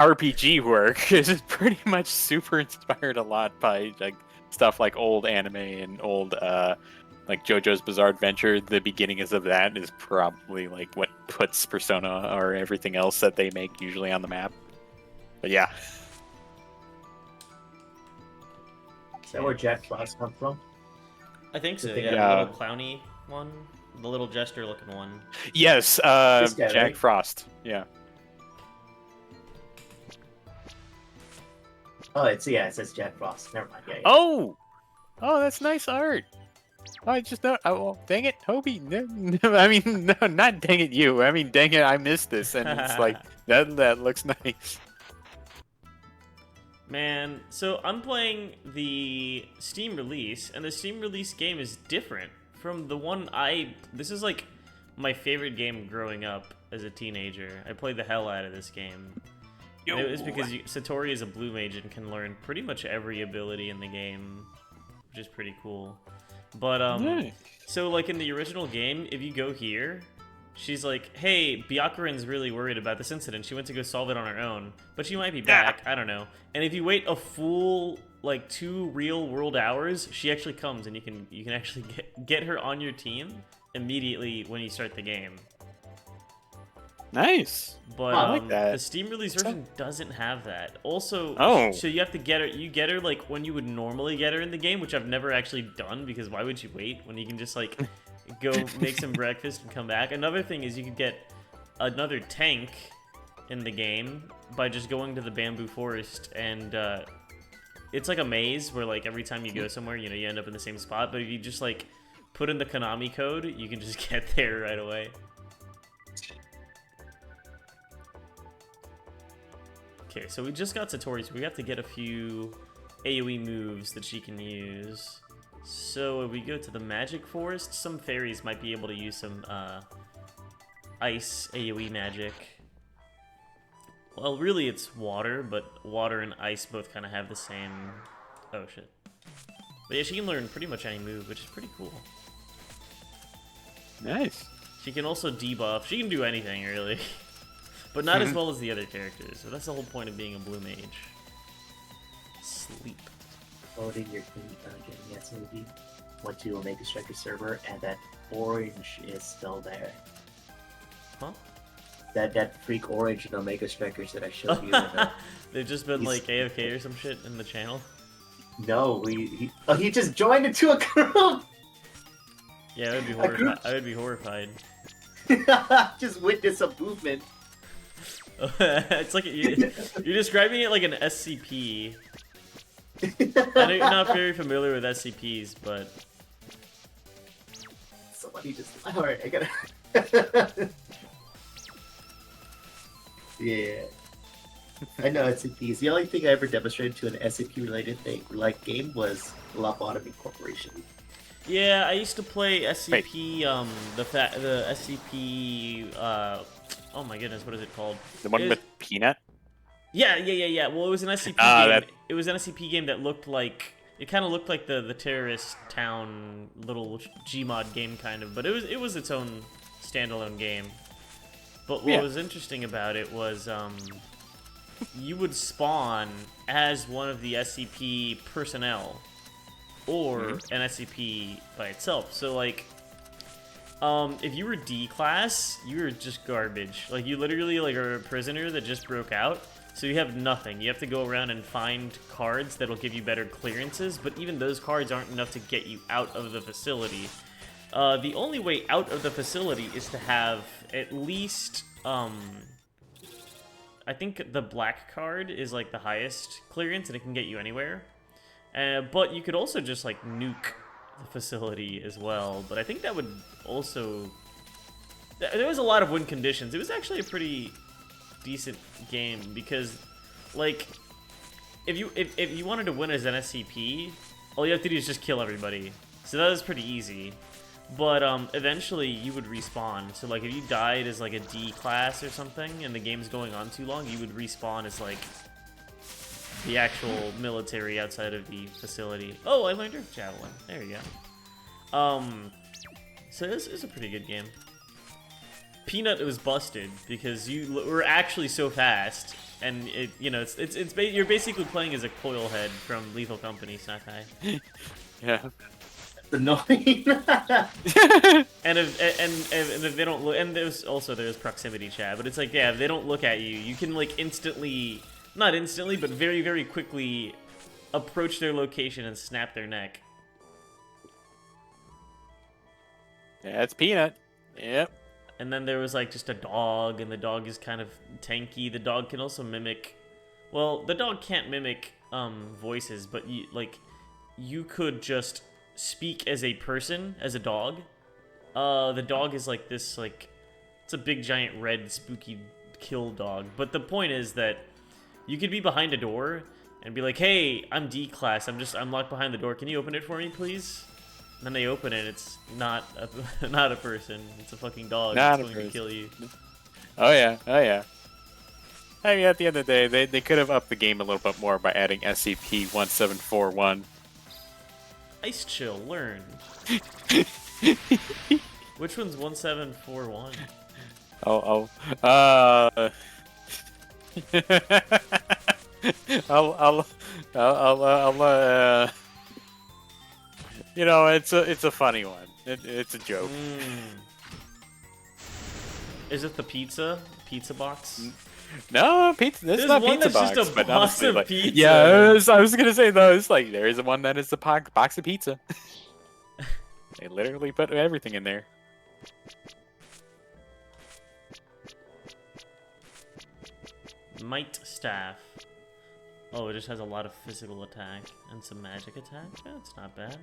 RPG work is pretty much super inspired a lot by like stuff like old anime and old like JoJo's Bizarre Adventure. The beginnings of that is probably like what puts Persona or everything else that they make usually on the map. But yeah. Is that where Jack Frost come from? I think so. thing Yeah, that- the little clowny one, the little jester-looking one. Yes, This guy, Jack right? Frost. Yeah. Oh, it says Jack Frost. Never mind. Yeah. Oh, that's nice art. I just don't. Oh, well, dang it, Toby. I mean, no, not dang it, you. I mean, dang it, I missed this, and it's like that looks nice. Man, so I'm playing the Steam release, and the Steam release game is different from the one This is like my favorite game growing up as a teenager. I played the hell out of this game. And it was because Satori is a blue mage and can learn pretty much every ability in the game, which is pretty cool. But Nice. so like in the original game, if you go here, she's like, "Hey, Byakuran's really worried about this incident. She went to go solve it on her own, but she might be back. I don't know." And if you wait a full like 2 real world hours, she actually comes, and you can actually get her on your team immediately when you start the game. Nice. But I like that. the Steam release version doesn't have that. Also, Oh. so you have to get her. You get her like when you would normally get her in the game, which I've never actually done because why would you wait when you can just like go make some breakfast and come back? Another thing is you could get another tank in the game by just going to the bamboo forest, and it's like a maze where like every time you go somewhere, you know, you end up in the same spot. But if you just like put in the Konami code, you can just get there right away. Okay, so we just got Satori, so we have to get a few AoE moves that she can use. So if we go to the magic forest, some fairies might be able to use some ice AoE magic. Well, really it's water, but water and ice both kind of have the same... Oh, shit. But yeah, she can learn pretty much any move, which is pretty cool. Nice. She can also debuff. She can do anything, really. But not as well as the other characters, so that's the whole point of being a blue mage. Sleep. Loading your getting S movie. Went to Omega Striker server, and that orange is still there. Huh? That freak orange in Omega Strikers that I showed you. They've just been He's- like AFK or some shit in the channel. No, he just joined into a group. Yeah, I would be A group- horrified. I would be horrified. Just witness a movement. It's like you're describing it like an SCP. I know you're not very familiar with SCPs, but Somebody just. Alright, I gotta. Yeah. I know SCPs. The only thing I ever demonstrated to an SCP related thing, like game, was Lobotomy Corporation. yeah, I used to play SCP. The SCP. Oh my goodness, what is it called? The one with Peanut. Yeah. Well, it was an SCP Ah, game. that- It was an SCP game that looked like it kind of looked like the terrorist town little Gmod game kind of, but it was its own standalone game. But what Yeah. was interesting about it was you would spawn as one of the SCP personnel or an SCP by itself. So like if you were D class, you were just garbage. Like you literally like are a prisoner that just broke out. So you have nothing. You have to go around and find cards that'll give you better clearances, but even those cards aren't enough to get you out of the facility. The only way out of the facility is to have at least, I think the black card is like the highest clearance and it can get you anywhere. But you could also just like nuke the facility as well, but I think that would also... There was a lot of win conditions. It was actually a pretty decent game because, like, if you wanted to win as an SCP, all you have to do is just kill everybody. So that was pretty easy. But eventually you would respawn. So like if you died as like a D class or something and the game's going on too long, you would respawn as like the actual military outside of the facility. Oh, I learned Earth Javelin. There you go. So this is a pretty good game. Peanut was busted because you were actually so fast and you're basically playing as a coil head from Lethal Company, Sakai. Yeah. It's annoying. And if they don't look, and there's proximity chat, but it's like, yeah, if they don't look at you, you can like instantly, not instantly, but very, very quickly approach their location and snap their neck. Yeah, it's Peanut. Yep. And then there was like just a dog, and the dog is kind of tanky. The dog can also mimic, well, the dog can't mimic voices, but you could just speak as a person, as a dog. The dog is like this, like, it's a big giant red spooky kill dog. But the point is that you could be behind a door and be like, hey, I'm D-class, I'm locked behind the door, can you open it for me, please? And then they open it, it's not a person, it's a fucking dog that's going to kill you. Oh yeah, oh yeah. I mean, at the end of the day, they could have upped the game a little bit more by adding SCP-1741. Ice Chill, learn. Which one's 1741? You know, it's a funny one. It's a joke. Is it the pizza box? No, pizza. This is not one pizza that's box, just a but box honestly, of like, pizza. yeah, I was gonna say though, it's like there is one that is a box of pizza. They literally put everything in there. Might staff. Oh, it just has a lot of physical attack and some magic attack. Yeah, it's not bad.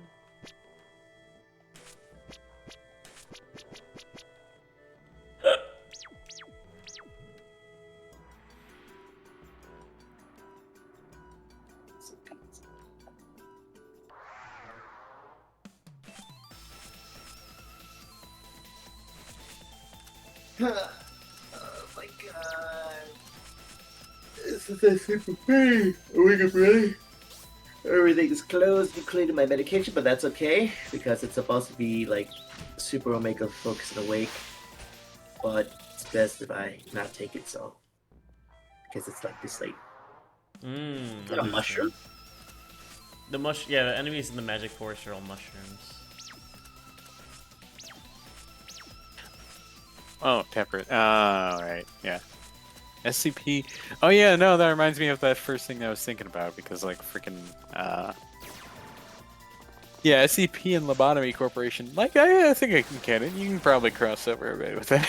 Oh my god. This is a super pain. Wake up, really? Everything is closed, including my medication, but that's okay because it's supposed to be like super omega focused and awake. But it's best if I not take it, so because it's like this late. Is that a mushroom? Yeah, the enemies in the magic forest are all mushrooms. Oh, temperate. Oh, right. Yeah. SCP. Oh, yeah, no, that reminds me of that first thing I was thinking about because, like, freaking. Yeah, SCP and Lobotomy Corporation. Like, I think I can get it. You can probably cross over a bit with that.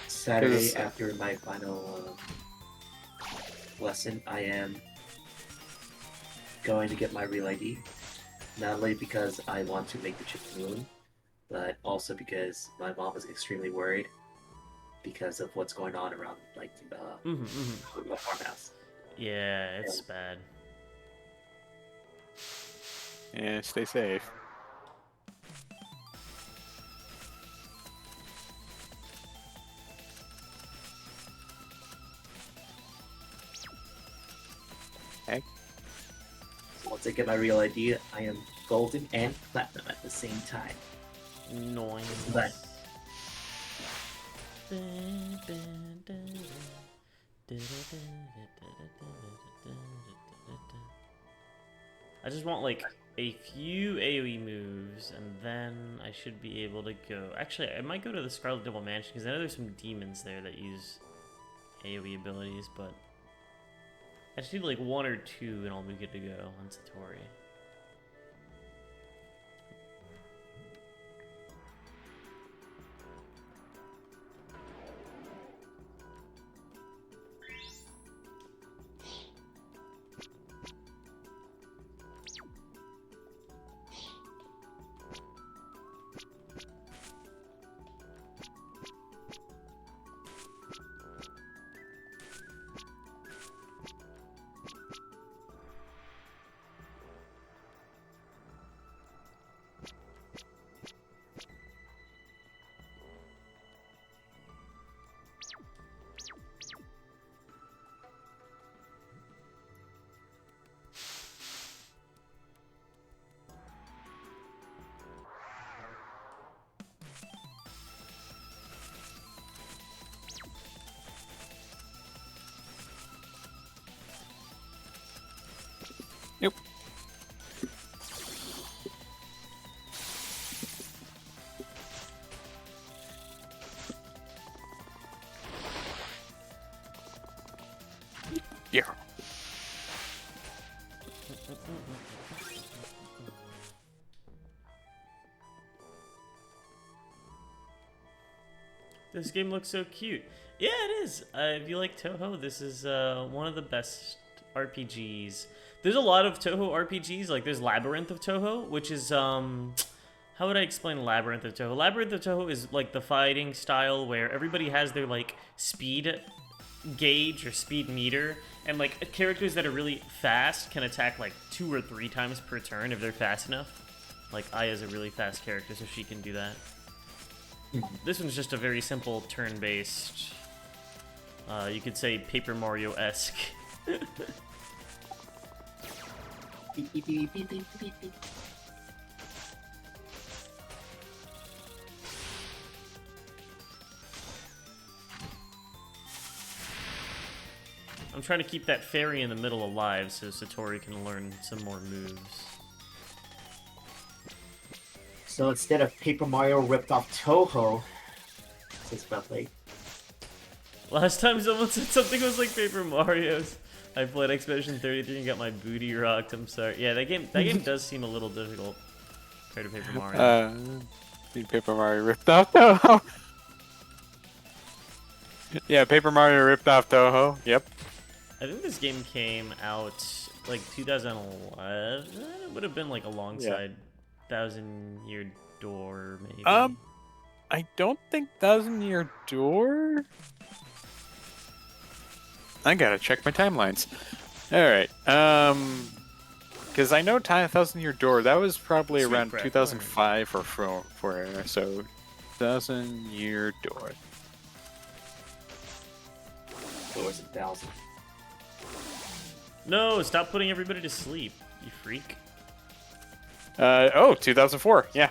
Saturday after my final lesson, I am going to get my real ID. Not only because I want to make the trip to the moon, but also because my mom is extremely worried because of what's going on around, like, the farmhouse. Yeah, it's bad. Yeah, stay safe. Heck. So once I get my real ID, I am golden and platinum at the same time. Noise. But I just want like a few AoE moves, and then I should be able to go. Actually, I might go to the Scarlet Devil Mansion because I know there's some demons there that use AoE abilities, but I just need like one or two, and I'll be good to go on Satori. Nope. Yeah. This game looks so cute. Yeah, it is. If you like Toho, this is one of the best RPGs. There's a lot of Toho RPGs. Like there's Labyrinth of Toho, which is how would I explain Labyrinth of Toho? Labyrinth of Toho is like the fighting style where everybody has their like speed gauge or speed meter, and like characters that are really fast can attack like 2 or 3 times per turn if they're fast enough. Like Aya's a really fast character, so she can do that. This one's just a very simple turn-based, you could say Paper Mario-esque. I'm trying to keep that fairy in the middle alive so Satori can learn some more moves. So instead of Paper Mario ripped off Toho, it's about like Last time someone said something was like Paper Mario's, I played Expedition 33 and got my booty rocked. I'm sorry. Yeah, that game does seem a little difficult compared to Paper Mario. Paper Mario ripped off Toho. Yeah, Paper Mario ripped off Toho. Yep. I think this game came out like 2011. It would have been like alongside Thousand Year Door, maybe. I don't think Thousand Year Door. I gotta check my timelines. All right, because I know Thousand Year Door. That was probably Sweet around crap, 2005 or four. So, Thousand Year Door. Doors 1,000. No, stop putting everybody to sleep, you freak. 2004. Yeah.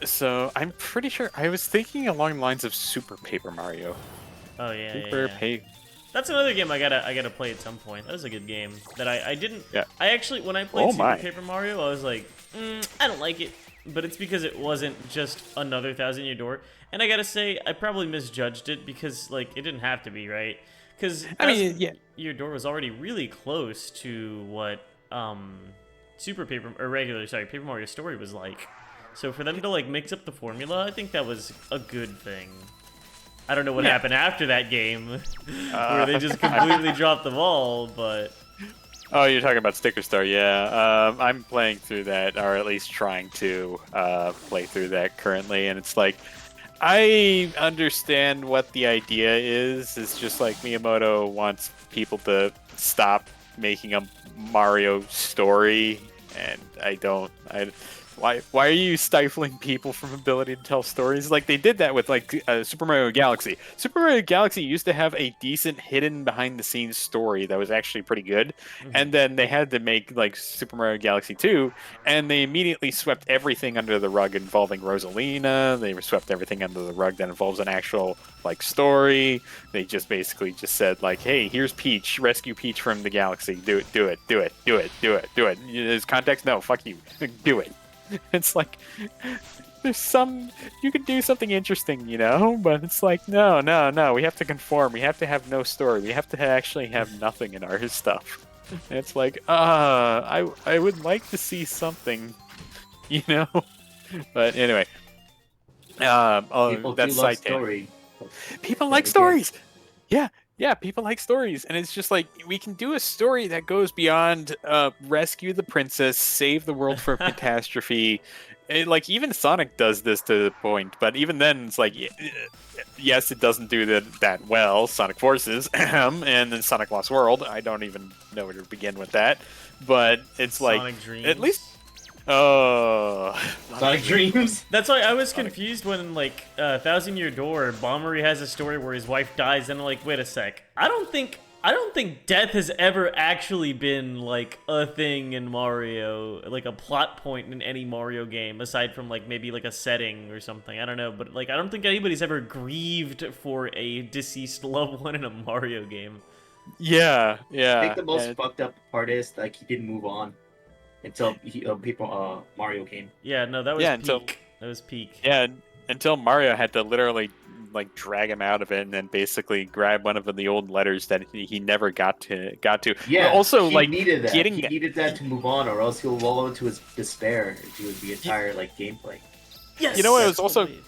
So I'm pretty sure I was thinking along the lines of Super Paper Mario. Oh yeah, Super yeah. That's another game I gotta play at some point. That was a good game that I didn't. Yeah. I actually, when I played Super my. Paper Mario, I was like, I don't like it. But it's because it wasn't just another Thousand Year Door. And I gotta say, I probably misjudged it because like it didn't have to be, right? Because Year Door was already really close to what Paper Mario Story was like. So for them to like mix up the formula, I think that was a good thing. I don't know what happened after that game, where they just completely dropped the ball, but... Oh, you're talking about Sticker Star, yeah. I'm playing through that, or at least trying to play through that currently, and it's like, I understand what the idea is. It's just like Miyamoto wants people to stop making a Mario story, and why are you stifling people from ability to tell stories? Like they did that with like Super Mario Galaxy. Super Mario Galaxy used to have a decent hidden behind the scenes story that was actually pretty good. And then they had to make like Super Mario Galaxy 2 and they immediately swept everything under the rug involving Rosalina. They swept everything under the rug that involves an actual like story. They just basically just said like, hey, here's Peach, rescue Peach from the galaxy. Do it. There's context? No, fuck you. Do it. It's like there's you could do something interesting, you know, but it's like no, we have to conform. We have to have no story. We have to actually have nothing in our stuff. And it's like I would like to see something, you know. But anyway, People that's do love story. People like stories. Yeah, people like stories, and it's just like we can do a story that goes beyond rescue the princess, save the world from catastrophe. Like even Sonic does this to the point, but even then it's like, yes, it doesn't do that well. Sonic Forces, and then Sonic Lost World. I don't even know where to begin with that, but it's Sonic like Dreams. at least. Oh, Sonic Dreams. That's why I was confused when, like, Thousand Year Door, Bombery has a story where his wife dies, and I'm like, wait a sec. I don't think death has ever actually been, like, a thing in Mario, like a plot point in any Mario game, aside from, like, maybe, like, a setting or something. I don't know, but, like, I don't think anybody's ever grieved for a deceased loved one in a Mario game. Yeah, I think yeah. the most And fucked up part is like he didn't move on until Mario came. Yeah, no, that was yeah, until peak. That was peak. yeah, until Mario had to literally like drag him out of it and then basically grab one of the old letters that he never got to. But Yeah, also he like needed that. getting He needed that to move on, or else he'll wallow into his despair into the you, entire like gameplay. Yes. you know what was Full also wave.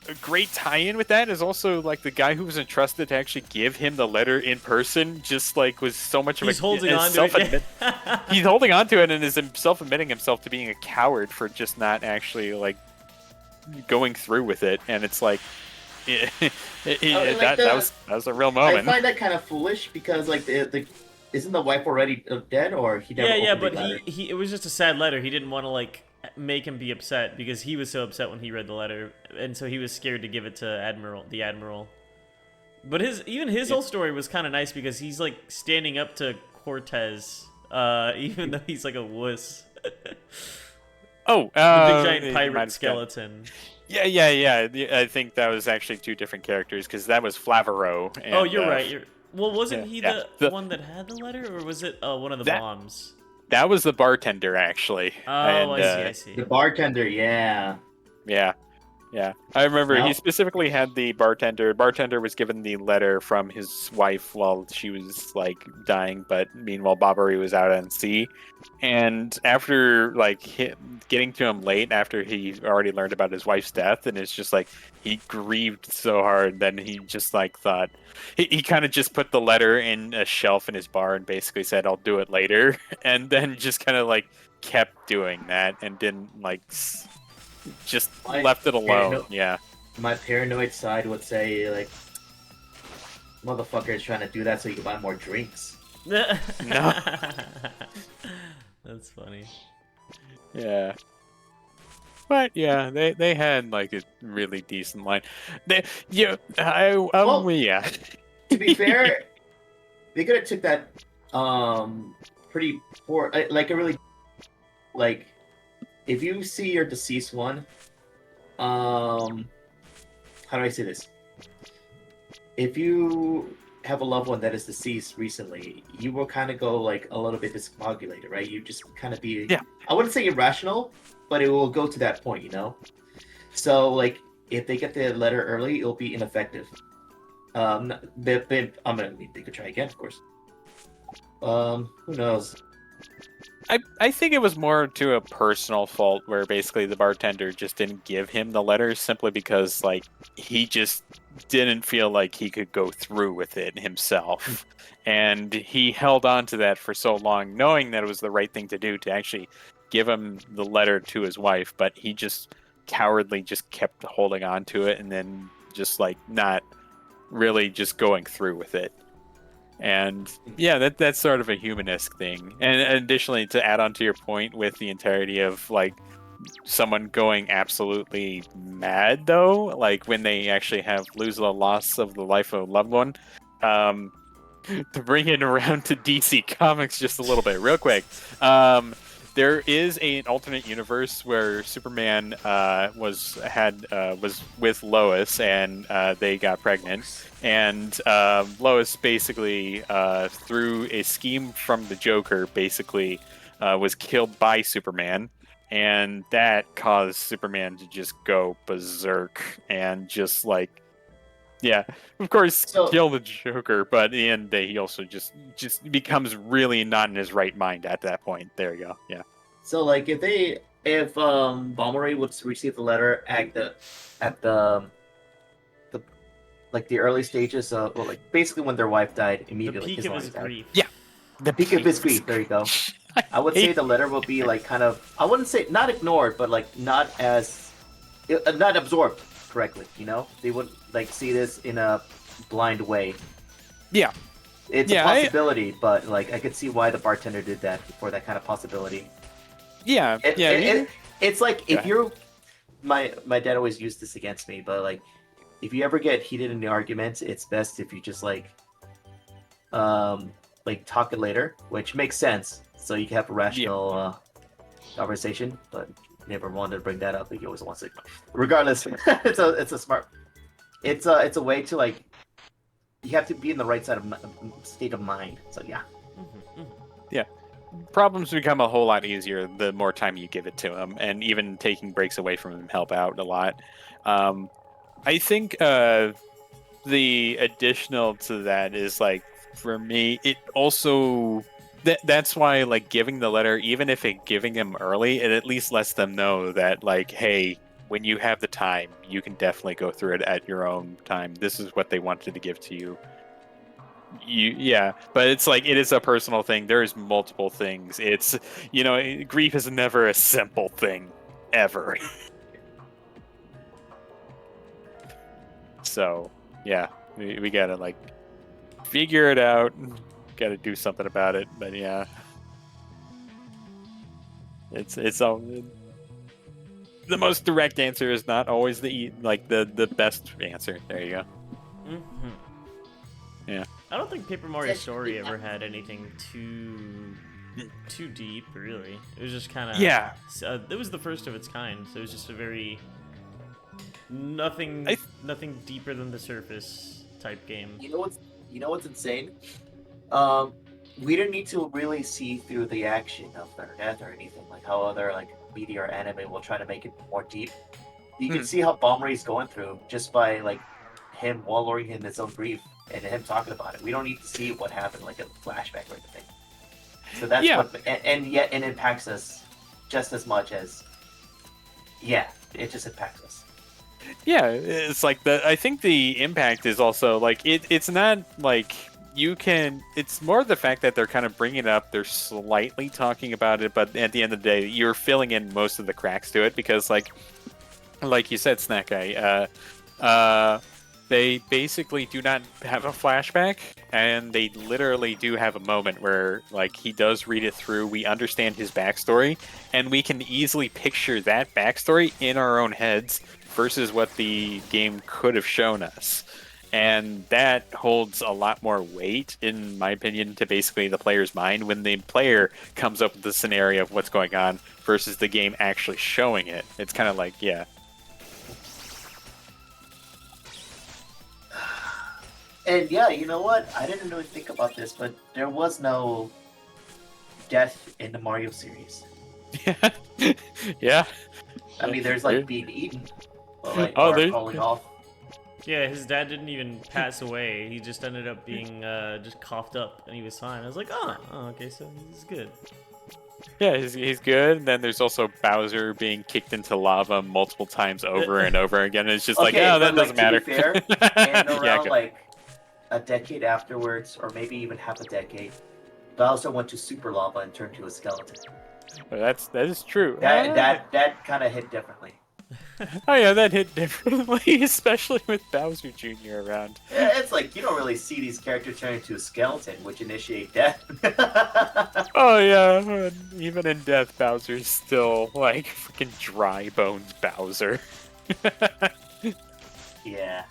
a great tie-in with that is also like the guy who was entrusted to actually give him the letter in person just like was so much of He's a holding is on to it. he's holding on to it and is self-admitting himself to being a coward for just not actually like going through with it, and it's like And, like that was a real I moment. find that kind of foolish because like the isn't the wife already dead, or he never Yeah, opened but the letter? he it was just a sad letter. He didn't want to like make him be upset because he was so upset when he read the letter, and so he was scared to give it to the admiral. But his Yeah. whole story was kind of nice because he's like standing up to Cortez, even though he's like a wuss. Oh, The big giant it might pirate have skeleton. yeah. I think that was actually two different characters because that was Flavero. And, Oh, you're right. Well, wasn't he yeah. the one that had the letter, or was it one of the That bombs? that was the bartender actually, Oh, and I see. The bartender, yeah. yeah. Yeah, I remember he Now, specifically had the bartender. Bartender was given the letter from his wife while she was like dying, but meanwhile Bobbery was out at sea. And after like getting to him late, after he already learned about his wife's death, and it's just like he grieved so hard, then he just like thought he kind of just put the letter in a shelf in his bar and basically said, "I'll do it later," and then just kind of like kept doing that and didn't like. Just my left it alone. parano- Yeah. my paranoid side would say like, motherfucker is trying to do that so you can buy more drinks. No. That's funny. Yeah. But yeah, they had like a really decent line. Yeah. To be fair, they could have took that pretty poor like a really like if you see your deceased one, how do I say this? If you have a loved one that is deceased recently, you will kind of go like a little bit discombobulated, right? You just kind of be, Yeah. I wouldn't say irrational, but it will go to that point, you know? So like if they get the letter early, it'll be ineffective. They could try again, of course. Who knows? I think it was more to a personal fault where basically the bartender just didn't give him the letters simply because like he just didn't feel like he could go through with it himself. And he held on to that for so long, knowing that it was the right thing to do to actually give him the letter to his wife, but he just cowardly just kept holding on to it and then just like not really just going through with it. And yeah, that's sort of a humanesque thing. And additionally, to add on to your point with the entirety of like someone going absolutely mad, though, like when they actually lose the loss of the life of a loved one, to bring it around to DC Comics just a little bit, real quick. There is an alternate universe where Superman was with Lois and they got pregnant, and Lois basically through a scheme from the Joker basically was killed by Superman, and that caused Superman to just go berserk and just like. Yeah, of course, kill the Joker, but at the end of the day, he also just becomes really not in his right mind at that point. There you go. Yeah. So like if Bombery would receive the letter at the like the early stages of well, like basically when their wife died The immediately. peak of his grief. Yeah. The peak of his grief. There you go. I would say the letter will be like kind of I wouldn't say not ignored, but like not absorbed correctly. You know, they would like see this in a blind way. Yeah. It's a possibility, but like I could see why the bartender did that for that kind of possibility. Yeah, it's like if you're my dad always used this against me, but like if you ever get heated in the arguments, it's best if you just like talk it later, which makes sense, so you can have a rational conversation. But never wanted to bring that up. He always wants it. Regardless, it's a way to like you have to be in the right state of mind. So yeah. Problems become a whole lot easier the more time you give it to him, and even taking breaks away from him help out a lot. I think the additional to that is like, for me, it also that's why like giving the letter, even if giving him early, it at least lets them know that like, hey, when you have the time, you can definitely go through it at your own time. This is what they wanted to give to you. Yeah, but it's like, it is a personal thing. There's multiple things. It's, grief is never a simple thing ever. So yeah, we gotta like figure it out, gotta do something about it. But yeah, it's all, the most direct answer is not always the best answer. There you go. Yeah. I don't think Paper Mario Story ever had anything too deep, really. It was just kind of it was the first of its kind, so it was just a very nothing deeper than the surface type game. You know what's insane? We didn't need to really see through the action of their death or anything, like how other like media or anime will try to make it more deep. You can see how Bomber's going through just by like him wallowing in his own grief and him talking about it. We don't need to see what happened, like a flashback or anything. So that's and yet it impacts us just as much as it just impacts us. Yeah, it's like I think the impact is also like it's not like it's more the fact that they're kind of bringing it up, they're slightly talking about it, but at the end of the day, you're filling in most of the cracks to it, because like you said, Snack Guy, they basically do not have a flashback, and they literally do have a moment where like he does read it through, we understand his backstory, and we can easily picture that backstory in our own heads versus what the game could have shown us. And that holds a lot more weight, in my opinion, to basically the player's mind when the player comes up with the scenario of what's going on versus the game actually showing it. It's kind of like, yeah. And yeah, you know what? I didn't really think about this, but there was no death in the Mario series. Yeah. I mean, there's like being eaten, or like falling off. Yeah, his dad didn't even pass away. He just ended up being just coughed up, and he was fine. I was like, oh okay, so he's good. Yeah, he's good. And then there's also Bowser being kicked into lava multiple times over and over again. It's just okay, that doesn't matter. To be fair, and around like a decade afterwards, or maybe even half a decade, Bowser went to super lava and turned to a skeleton. Well, that is true. That kind of hit differently. Oh yeah, that hit differently, especially with Bowser Jr. around. Yeah, it's like you don't really see these characters turn into a skeleton, which initiate death. Oh yeah, even in death, Bowser's still like freaking dry bones Bowser. Yeah.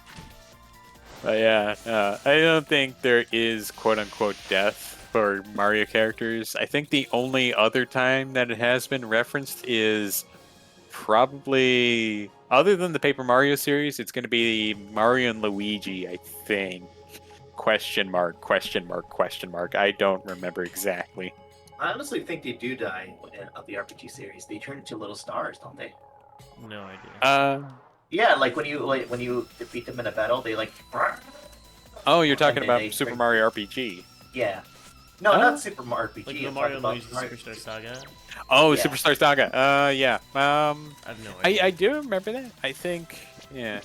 But yeah, I don't think there is quote unquote death for Mario characters. I think the only other time that it has been referenced is probably, other than the Paper Mario series, it's going to be Mario and Luigi, I think. Question mark, question mark, question mark. I don't remember exactly. I honestly think they do die of the RPG series. They turn into little stars, don't they? No idea. Yeah, like when you defeat them in a battle, they like. Oh, you're talking about Super Mario RPG. Yeah. No, not Super Mario RPG. Like the Mario Luigi Superstar Saga. Oh, yeah. Superstar Saga. Yeah. I have no idea. I do remember that. I think, yeah.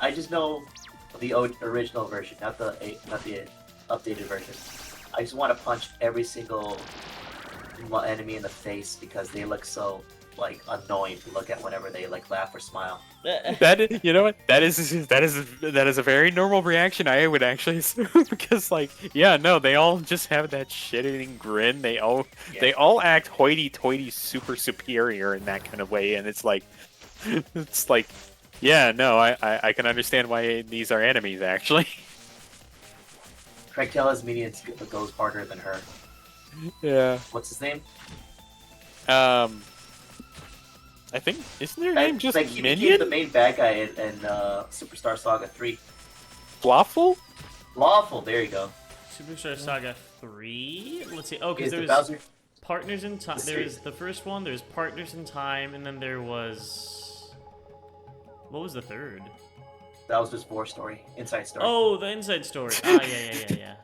I just know the original version, not the updated version. I just want to punch every single enemy in the face because they look so like annoying to look at whenever they like laugh or smile. You know what? That is a very normal reaction, I would actually assume, because like, yeah, no, they all just have that shit-eating grin. They all act hoity-toity, super superior in that kind of way, and it's like, yeah, no, I can understand why these are enemies actually. Craigtella's minions goes harder than her. Yeah. What's his name? I think, isn't their name just like he Minion? became the main bad guy in Superstar Saga 3. Blawful? Lawful, there you go. Superstar Saga 3? Let's see. Oh, because Is there the was Bowser... Partners in Time. The There was street. the first one, there's Partners in Time, and then there was... What was the third? That was just War Story, Inside Story. Oh, the Inside Story. Ah, yeah.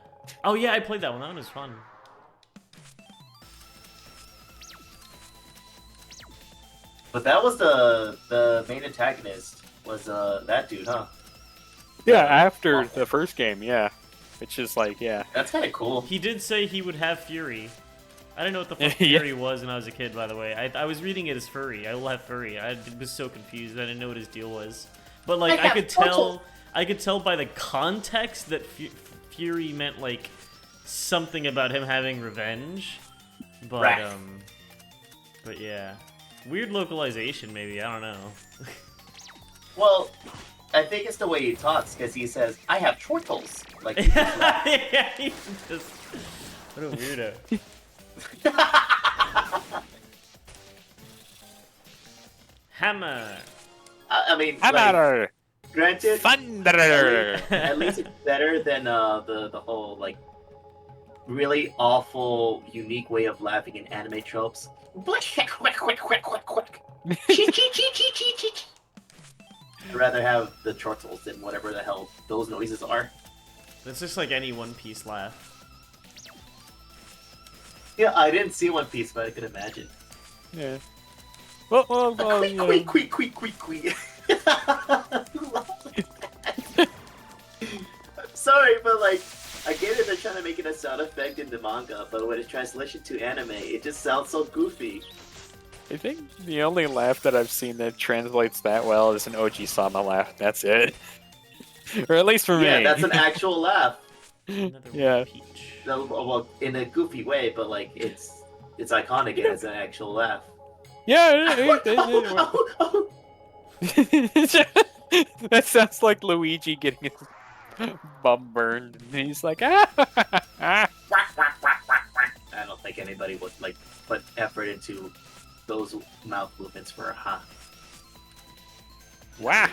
Oh, yeah, I played that one. That one was fun. But that was the main antagonist, was that dude, huh? Yeah, after the first game, yeah. Which is like, yeah. That's kind of cool. He did say he would have Fury. I didn't know what the fuck Yeah. Fury was when I was a kid, by the way. I was reading it as Furry. I will have Furry. I was so confused. I didn't know what his deal was. But like, I could tell by the context that Fury meant like something about him having revenge. But Right. but yeah, weird localization maybe. I don't know. Well, I think it's the way he talks, because he says, I have chortles. Like, Yeah, he just, what a weirdo. Hammer. I mean, like, Hammer! granted, Thunder! at least it's better than the whole, like, really awful, unique way of laughing in anime tropes. I'd rather have the chortles than whatever the hell those noises are. That's just like any One Piece laugh. Yeah, I didn't see One Piece, but I could imagine. Yeah. Well, Queek, yeah. queek, queek, queek, queek, queek. Sorry, but like, I get it, they're trying to make it a sound effect in the manga, but when it's translation to anime, it just sounds so goofy. I think the only laugh that I've seen that translates that well is an Oji-sama laugh. That's it. Or at least for Yeah, me. that's an actual laugh. Another Yeah. Peach. No, well, in a goofy way, but like, it's iconic as an actual laugh. Yeah. Oh, That sounds like Luigi getting his bum burned. And he's like, ah. I don't think anybody would like put effort into those mouth movements for a ha. Wow.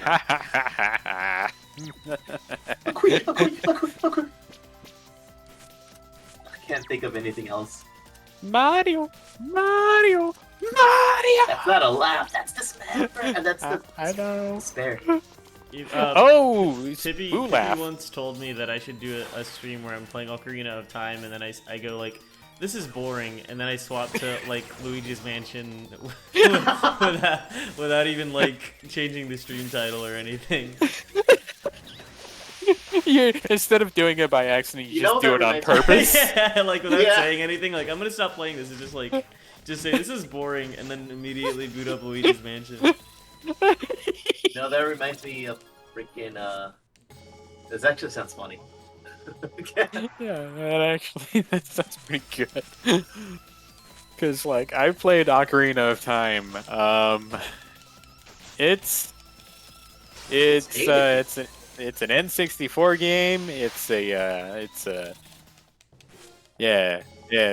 I can't think of anything else. Mario. That's not a laugh. That's despair, and that's the I know. despair. Oh, Tippy boo laugh. once told me that I should do a stream where I'm playing Ocarina of Time, and then I go like, this is boring, and then I swap to like Luigi's Mansion without even like changing the stream title or anything. Instead of doing it by accident, you You know just do that it on reminds me- purpose. Yeah, like without Yeah. saying anything, like I'm gonna stop playing this and just say this is boring, and then immediately boot up Luigi's Mansion. No, that reminds me of freaking. This actually sounds funny. Yeah, that sounds pretty good. Cause like I played Ocarina of Time. It's an N64 game. It's a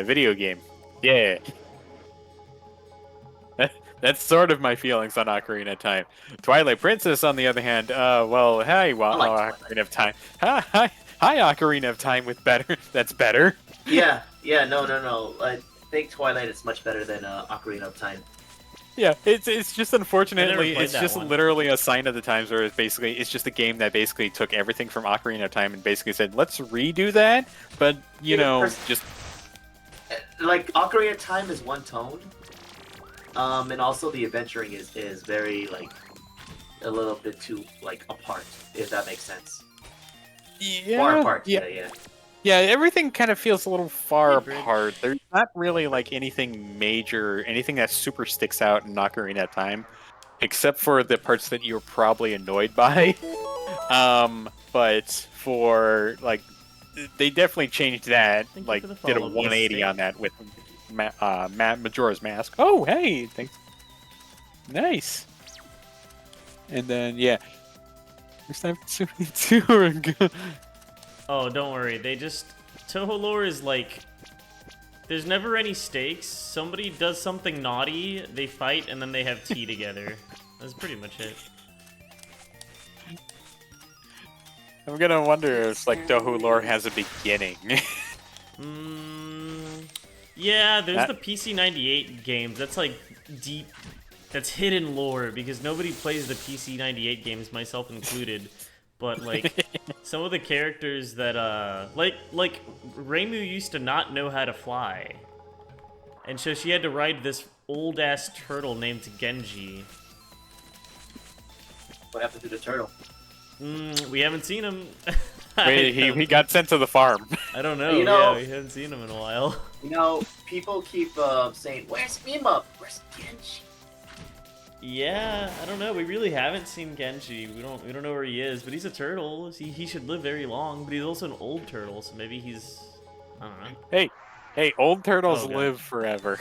video game. Yeah. That's sort of my feelings on Ocarina of Time. Twilight Princess, on the other hand, well, hi, Ocarina of Time. Hi, Ocarina of Time with better. That's better. Yeah, no. I think Twilight is much better than Ocarina of Time. Yeah, it's just unfortunately, played it's that just one. literally a sign of the times where it's just a game that basically took everything from Ocarina of Time and basically said, let's redo that, but, just... Like, Ocarina of Time is one tone. And also the adventuring is very, like, a little bit too, like, apart, if that makes sense. Far apart, yeah. Yeah, everything kind of feels a little far Hey, Bridge. apart. There's not really like anything major, anything that super sticks out in Ocarina of Time, except for the parts that you're probably annoyed by. But for like, they definitely changed that. Thank you Like, for the did a follow, 180 Miss on that with Majora's Mask. Oh, hey, thanks. Nice. And then yeah, first time two. Oh, don't worry. Toho lore is like, there's never any stakes. Somebody does something naughty, they fight, and then they have tea together. That's pretty much it. I'm gonna wonder if like Dohu lore has a beginning. Yeah, there's That- the PC98 games. That's like deep. That's hidden lore because nobody plays the PC98 games, myself included. But like some of the characters that like Reimu used to not know how to fly. And so she had to ride this old ass turtle named Genji. What happened to the turtle? We haven't seen him. Wait, he got sent to the farm. I don't know. You know- Yeah, we haven't seen him in a while. You know, people keep saying, "Where's Mima? Where's Genji?" Yeah, I don't know. We really haven't seen Genji. We don't know where he is, but he's a turtle. He should live very long, but he's also an old turtle, so maybe he's I don't know. Hey, old turtles Oh, God. live forever.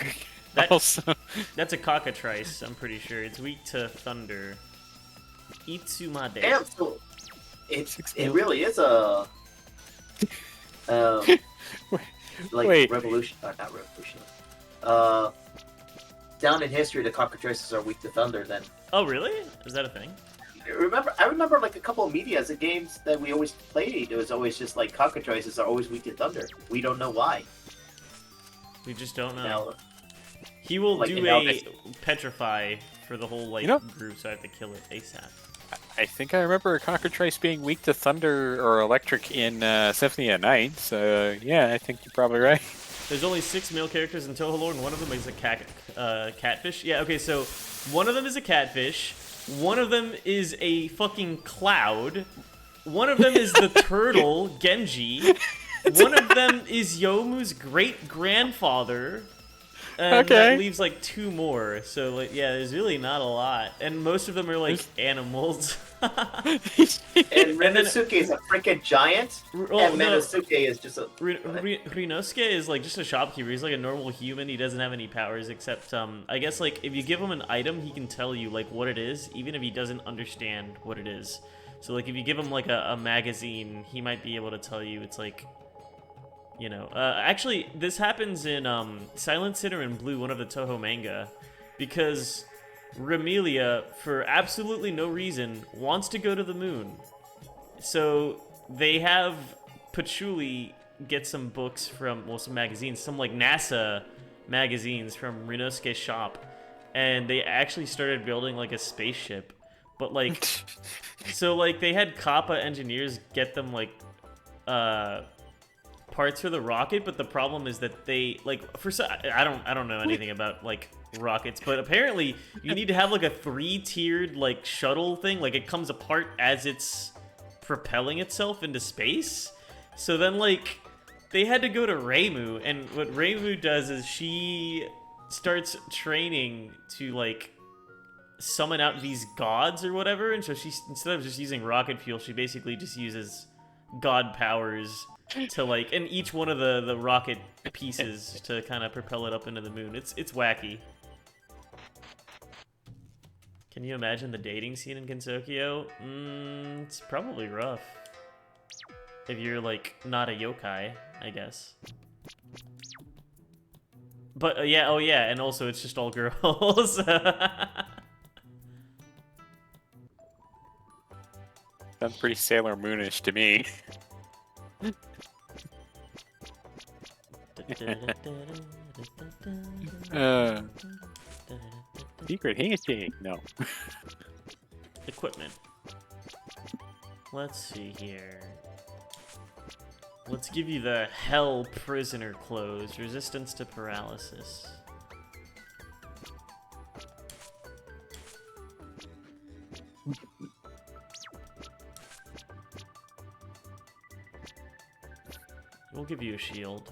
That- Also, That's a cockatrice, I'm pretty sure. It's weak to thunder. Itsumade. Damn, so Six it mil. really is a like Wait. revolution, not revolution. Down in history, the cockatrices are weak to thunder. Then Oh, really? Is that a thing? I remember like a couple of medias, the games that we always played. It was always just like cockatrices are always weak to thunder. We don't know why. We just don't know. Now, He will like, do and now a this- petrify for the whole like You know- group, so I have to kill it ASAP. I think I remember a cockatrice being weak to thunder or electric in Symphony at Night. So yeah, I think you're probably right. There's only 6 male characters in Toho lore, and one of them is a catfish. Yeah, okay, so one of them is a catfish, one of them is a fucking cloud, one of them is the turtle, Genji, one of them is Yomu's great-grandfather, and that Okay. leaves like 2 more. So like, yeah, there's really not a lot, and most of them are like animals. and Rinosuke is a freaking giant, Oh, and no. Minosuke is just a. Rinosuke is like just a shopkeeper. He's like a normal human. He doesn't have any powers except I guess like if you give him an item, he can tell you like what it is, even if he doesn't understand what it is. So like if you give him like a magazine, he might be able to tell you it's like, you know. Actually, this happens in Silent Sinner and Blue, one of the Toho manga, because Ramelia, for absolutely no reason, wants to go to the moon. So they have Patchouli get some books from, well, some magazines, some like NASA magazines from Rinosuke's shop, and they actually started building like a spaceship. But like, so like they had Kappa engineers get them like parts for the rocket, but the problem is that they like I don't know anything about like rockets, but apparently you need to have like a 3-tiered like shuttle thing, like it comes apart as it's propelling itself into space. So then like they had to go to Reimu, and what Reimu does is she starts training to like summon out these gods or whatever, and so she, instead of just using rocket fuel, she basically just uses god powers to like, and each one of the rocket pieces to kind of propel it up into the moon. It's wacky. Can you imagine the dating scene in Gensokyo? It's probably rough. If you're like not a yokai, I guess. But yeah, oh yeah, and also it's just all girls. Sounds pretty Sailor Moonish to me. Secret handshake? No. Equipment. Let's see here. Let's give you the Hell Prisoner clothes. Resistance to paralysis. We'll give you a shield.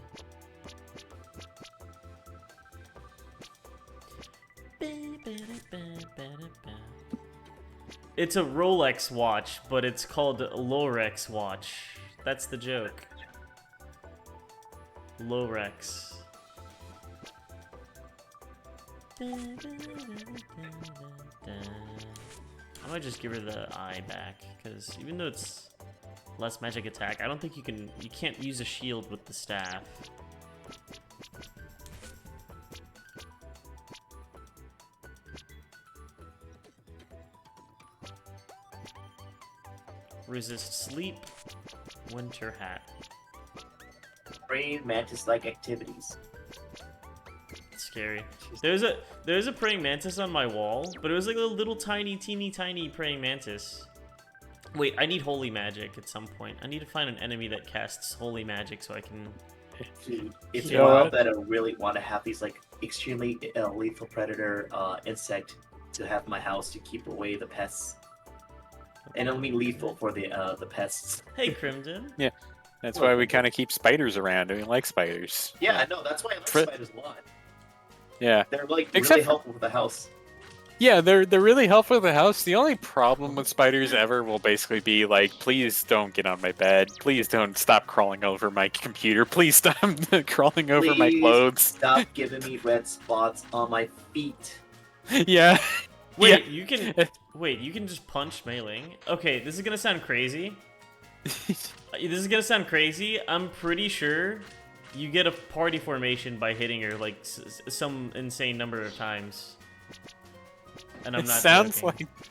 It's a Rolex watch, but it's called Lorex watch. That's the joke. Lorex. I might just give her the eye back, because even though it's less magic attack, I don't think you can't use a shield with the staff. Resist sleep. Winter hat. Praying mantis-like activities. It's scary. There's a praying mantis on my wall, but it was like a little tiny, teeny tiny praying mantis. Wait, I need holy magic at some point. I need to find an enemy that casts holy magic so I can... Dude, it's You know wild what? that I really want to have these like extremely lethal predator insect to have in my house to keep away the pests. And I don't mean lethal for the pests. Hey, Crimson. That's why we kind of keep spiders around. We like spiders. Yeah, I know. That's why I like Fr- spiders a lot. Yeah. They're like Except really for- helpful with the house. Yeah, they're really helpful with the house. The only problem with spiders ever will basically be like, please don't get on my bed. Please don't stop crawling over my computer. Please stop crawling over my Please clothes. Stop giving me red spots on my feet. Yeah. Wait, you can... Wait, you can just punch mailing? Okay, this is gonna sound crazy. This is gonna sound crazy. I'm pretty sure you get a party formation by hitting her like some insane number of times. And I'm It not sounds joking. like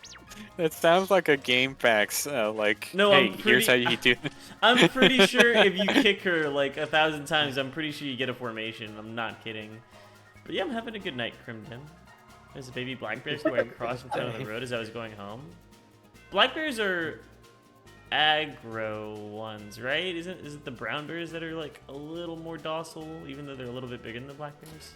it sounds like a game facts. Like, No, hey, I'm here's how pretty- you do. I'm pretty sure if you kick her like 1,000 times, I'm pretty sure you get a formation. I'm not kidding. But yeah, I'm having a good night, Crimson. There's a baby black bear squaring across in front of the road as I was going home. Black bears are aggro ones, right? Is it the brown bears that are like a little more docile, even though they're a little bit bigger than the black bears?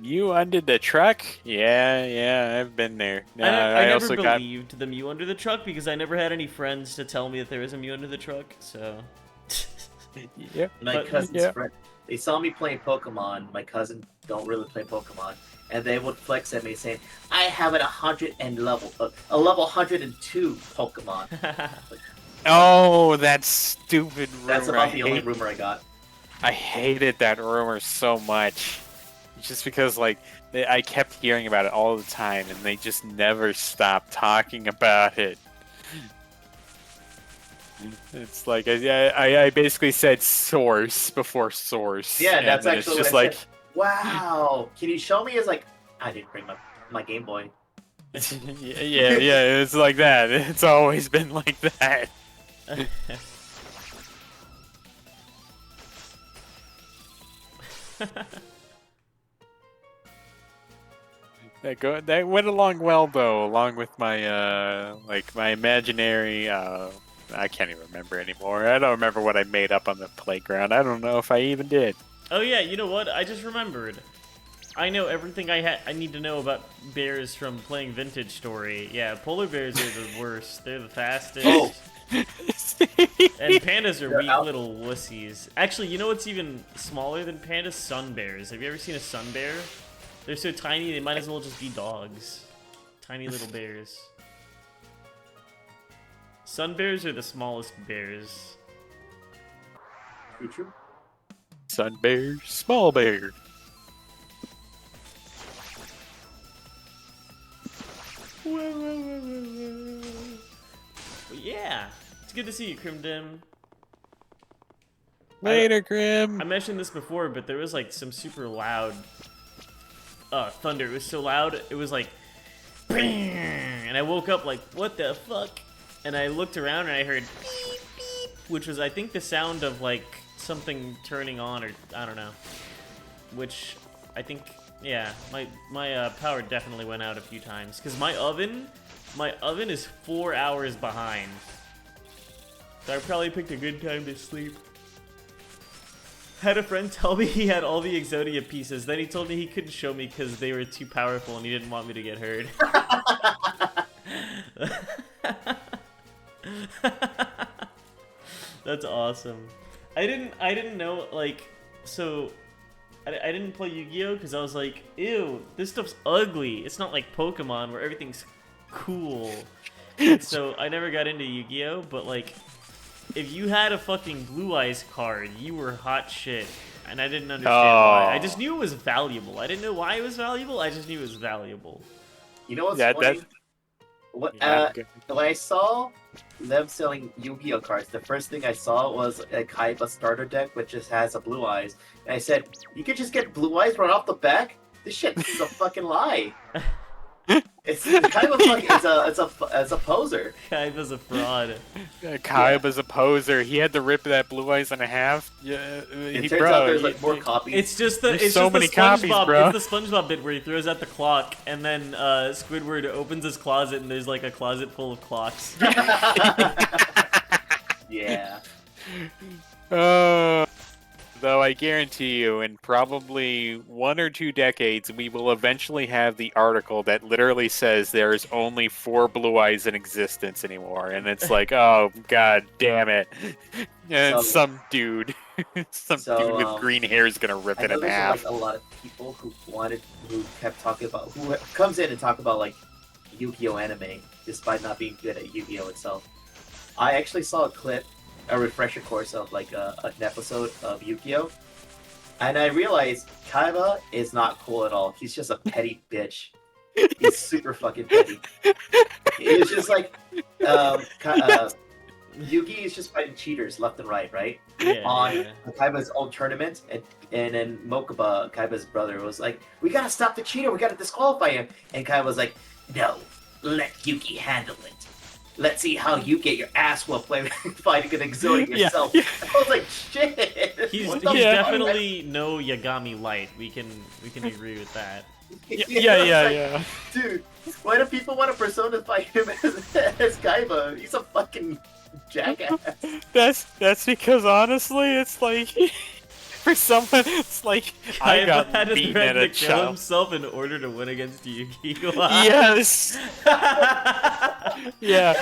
You undid the truck? Yeah, I've been there. I never also got. believed the Mew under the truck because I never had any friends to tell me that there was a Mew under the truck, so... Yeah. My But- cousin's yeah. friend, they saw me playing Pokemon. My cousin don't really play Pokemon, and they would flex at me saying, "I have a level 102 Pokemon." Oh, that stupid rumor. That's about the only hate- rumor I got. I hated that rumor so much. Just because, like, I kept hearing about it all the time, and they just never stopped talking about it. It's like, I basically said source before source. Yeah, and that's then actually it's just what I like, said. Wow, can you show me? It's like I didn't bring my Game Boy. yeah, it's like that. It's always been like that. That went along well though, along with my like my imaginary I can't even remember anymore. I don't remember what I made up on the playground. I don't know if I even did. Oh yeah, you know what? I just remembered. I know everything I need to know about bears from playing Vintage Story. Yeah, polar bears are the worst. They're the fastest. Oh. And pandas are They're weak out. little wussies. Actually, you know what's even smaller than pandas? Sun bears. Have you ever seen a sun bear? They're so tiny, they might as well just be dogs. Tiny little bears. Sun bears are the smallest bears. True. Sun bear, small bear. But yeah, it's good to see you, Crimdim. Later, Grim. I mentioned this before, but there was like some super loud thunder. It was so loud, it was like, "Bing!" And I woke up like, what the fuck? And I looked around and I heard beep, beep, which was I think the sound of like something turning on, or I don't know. Which I think, yeah, my power definitely went out a few times because my oven is 4 hours behind. So I probably picked a good time to sleep. Had a friend tell me he had all the Exodia pieces. Then he told me he couldn't show me because they were too powerful and he didn't want me to get hurt. That's awesome. I didn't know, like, so I didn't play Yu-Gi-Oh because I was like, ew, this stuff's ugly. It's not like Pokemon where everything's cool. And so I never got into Yu-Gi-Oh, but like, if you had a fucking Blue Eyes card, you were hot shit. And I didn't understand why. I just knew it was valuable. I didn't know why it was valuable. I just knew it was valuable. You know what's Yeah, funny? What Yeah, when I saw them selling Yu-Gi-Oh cards, the first thing I saw was a Kaiba starter deck which just has a Blue Eyes. And I said, "You could just get Blue Eyes right off the back? This shit is a fucking lie." It's kind of like it's a poser. Kaiba's a fraud. Kaiba's a poser. He had to rip that Blue Eyes in half. Yeah, It turns out there's like more copies. It's just the There's it's so just many the copies, SpongeBob. bro. It's the SpongeBob bit where he throws out the clock, and then Squidward opens his closet, and there's like a closet full of clocks. Yeah. Though I guarantee you, in probably 1 or 2 decades, we will eventually have the article that literally says there is only 4 Blue Eyes in existence anymore, and it's like, oh god damn it! And some dude, dude with green hair is gonna rip I it know in there's half. like a lot of people who kept talking about, who comes in and talk about like Yu-Gi-Oh anime, despite not being good at Yu-Gi-Oh itself. I actually saw a clip, a refresher course of like an episode of Yu-Gi-Oh, and I realized Kaiba is not cool at all. He's just a petty bitch. He's super fucking petty. It's just like Yugi is just fighting cheaters left and right? Yeah, On yeah. Kaiba's own tournament, and then Mokuba, Kaiba's brother, was like, "We gotta stop the cheater. We gotta disqualify him." And Kaiba was like, "No, let Yugi handle it. Let's see how you get your ass whooped by fighting an Exodia yourself." Yeah. I was like, "Shit." He's What the fuck? definitely no Yagami light. We can agree with that. Yeah. Dude, why do people want to personify him as Kaiba? He's a fucking jackass. That's because honestly, it's like for someone, it's like I Kaiba got had to beaten threaten at to a kill child. himself in order to win against Yugi. Yes. Yeah.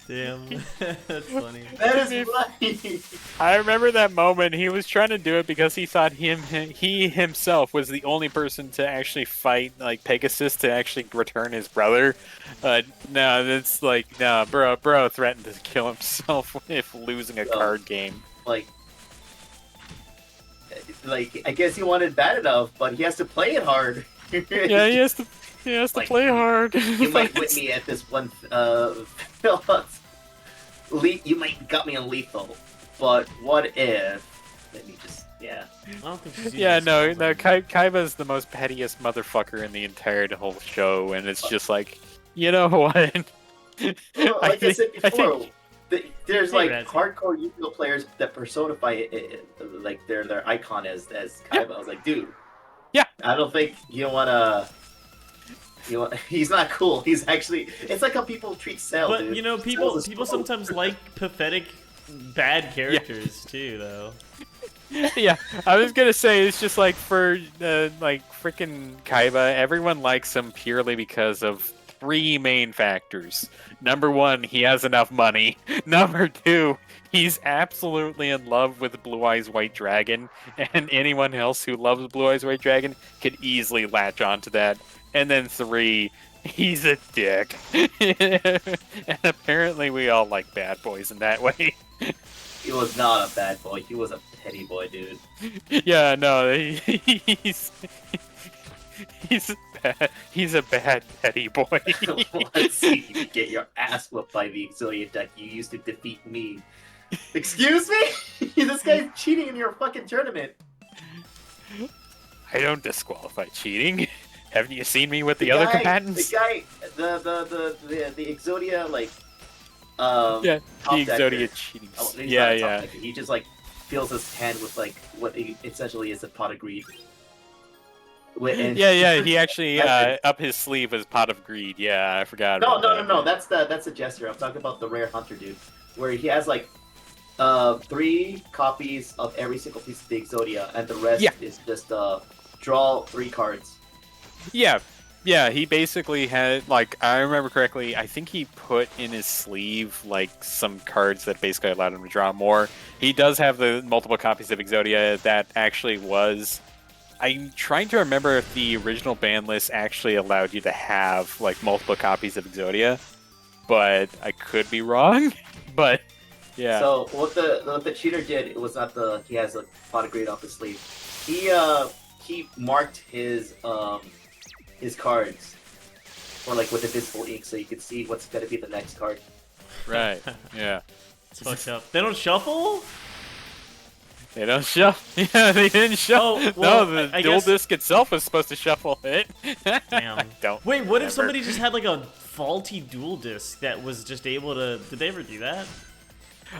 Damn, that's funny. That is right. I remember that moment. He was trying to do it because he thought he himself was the only person to actually fight like Pegasus to actually return his brother. No, it's like no, bro threatened to kill himself if losing a card game. Like I guess he wanted bad enough, but he has to play it hard. Yeah, he has to Like, play hard. You might win me at this one. You might got me on lethal, but what if? Let me just I don't think she's Yeah, using no, this no. spell. Kaiba's the most pettiest motherfucker in the entire whole show, and it's just like, you know what? Well, like I said I before, there's Hey, like Razzie. hardcore Yu-Gi-Oh players that personify it, like their icon as Kaiba. I was like, dude, Yeah. I don't think you wanna. He's not cool. He's actually. It's like how people treat Cell. But dude. you know, Cell's a people troll. sometimes like pathetic, bad characters too, though. Yeah, I was gonna say it's just like for like freaking Kaiba, everyone likes him purely because of 3 main factors. Number 1, he has enough money. Number 2, he's absolutely in love with Blue Eyes White Dragon, and anyone else who loves Blue Eyes White Dragon could easily latch onto that. And then 3, he's a dick. And apparently we all like bad boys in that way. He was not a bad boy. He was a petty boy, dude. Yeah, no, he's a bad petty boy. Let's see you get your ass whooped by the Exodia deck you used to defeat me. Excuse me? This guy's cheating in your fucking tournament. I don't disqualify cheating. Haven't you seen me with the other combatants? The guy, the Exodia, like, Yeah, top the decker. Exodia cheating. Oh, he's not Yeah, a top yeah. decker. He just like fills his hand with like what essentially is a pot of greed. Yeah, he actually up his sleeve was Pot of Greed. Yeah, I forgot. No, about that. that's the Jester. I'm talking about the rare hunter dude, where he has like 3 copies of every single piece of the Exodia, and the rest is just draw 3 cards. Yeah, he basically had, like, I remember correctly, I think he put in his sleeve, like, some cards that basically allowed him to draw more. He does have the multiple copies of Exodia that actually was... I'm trying to remember if the original ban list actually allowed you to have, like, multiple copies of Exodia, but I could be wrong, but, yeah. So, what the cheater did, it was not he has a pot of greed off his sleeve. He marked his cards, or like with invisible ink, so you could see what's gonna be the next card. Right, yeah. It's fucked up. They don't shuffle? They don't shuffle. Yeah, they didn't shuffle. Oh, well, no, the I dual guess- disc itself was supposed to shuffle it. Damn. I don't. Wait, what if remember. somebody just had like a faulty dual disc that was just able to? Did they ever do that?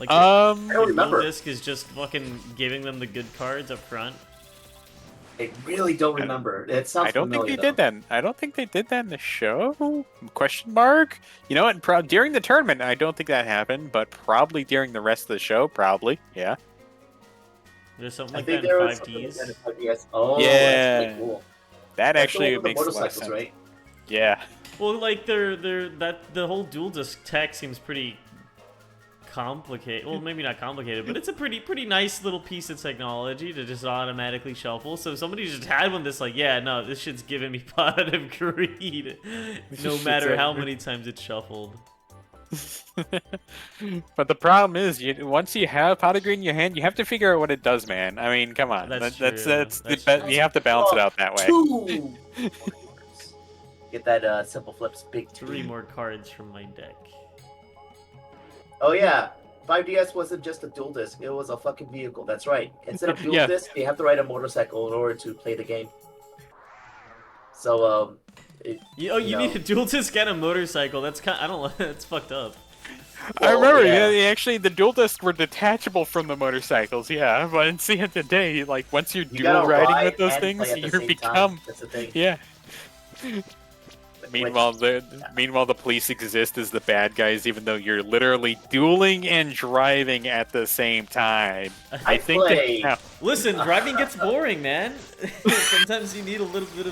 Like I don't the dual remember. disc is just fucking giving them the good cards up front. I really don't remember. It sounds I don't think familiar, they did that. I don't think they did that in the show. Question mark. You know what? During the tournament, I don't think that happened, but probably during the rest of the show, probably. Yeah. There's something I like think that there in was something 5Ds. like that in 5DS. Oh, Yeah. that's really cool. That That's actually the one with makes the a lot of motorcycles, sense. right? Yeah. Well, like the whole dual disc tech seems pretty complicated. Well, maybe not complicated, but it's a pretty nice little piece of technology to just automatically shuffle. So if somebody just had one that's like, yeah, no, this shit's giving me pot of greed, no matter how many times it's shuffled. But the problem is, once you have pot of green in your hand, you have to figure out what it does, man. I mean, come on. That's That's true. the That's you have to balance it out that way. 2 Get that simple flips big 3 two. more cards from my deck. Oh yeah, 5DS wasn't just a dual disc; it was a fucking vehicle. That's right. Instead of dual Yeah. disc, you have to ride a motorcycle in order to play the game. So You know. need a dual disc and a motorcycle. That's kind. I don't. That's fucked up. I Well, remember, yeah. actually, the dual discs were detachable from the motorcycles, yeah. But at the end of the day, like, once you're you dual gotta riding ride with those and things, play at the you same become, time. That's the thing. yeah. Which- Meanwhile, the police exist as the bad guys, even though you're literally dueling and driving at the same time. I think play- that Listen, driving gets boring, man. Sometimes you need a little bit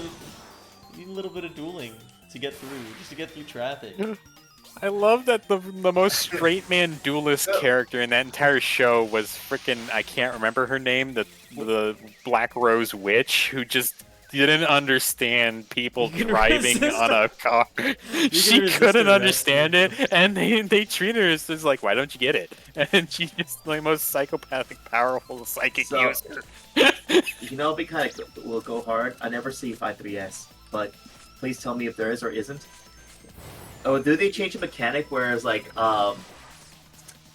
of dueling to get through, just to get through traffic. I love that the most straight man duelist character in that entire show was freaking, I can't remember her name, the Black Rose Witch, who just didn't understand people You can driving resist on a car. She resist couldn't her understand it, and they treated her as like, why don't you get it? And she's just the most psychopathic, powerful psychic So- user. You know, be kind of will go hard. I never see 5-3S, but please tell me if there is or isn't. Oh, do they change the mechanic where it's like,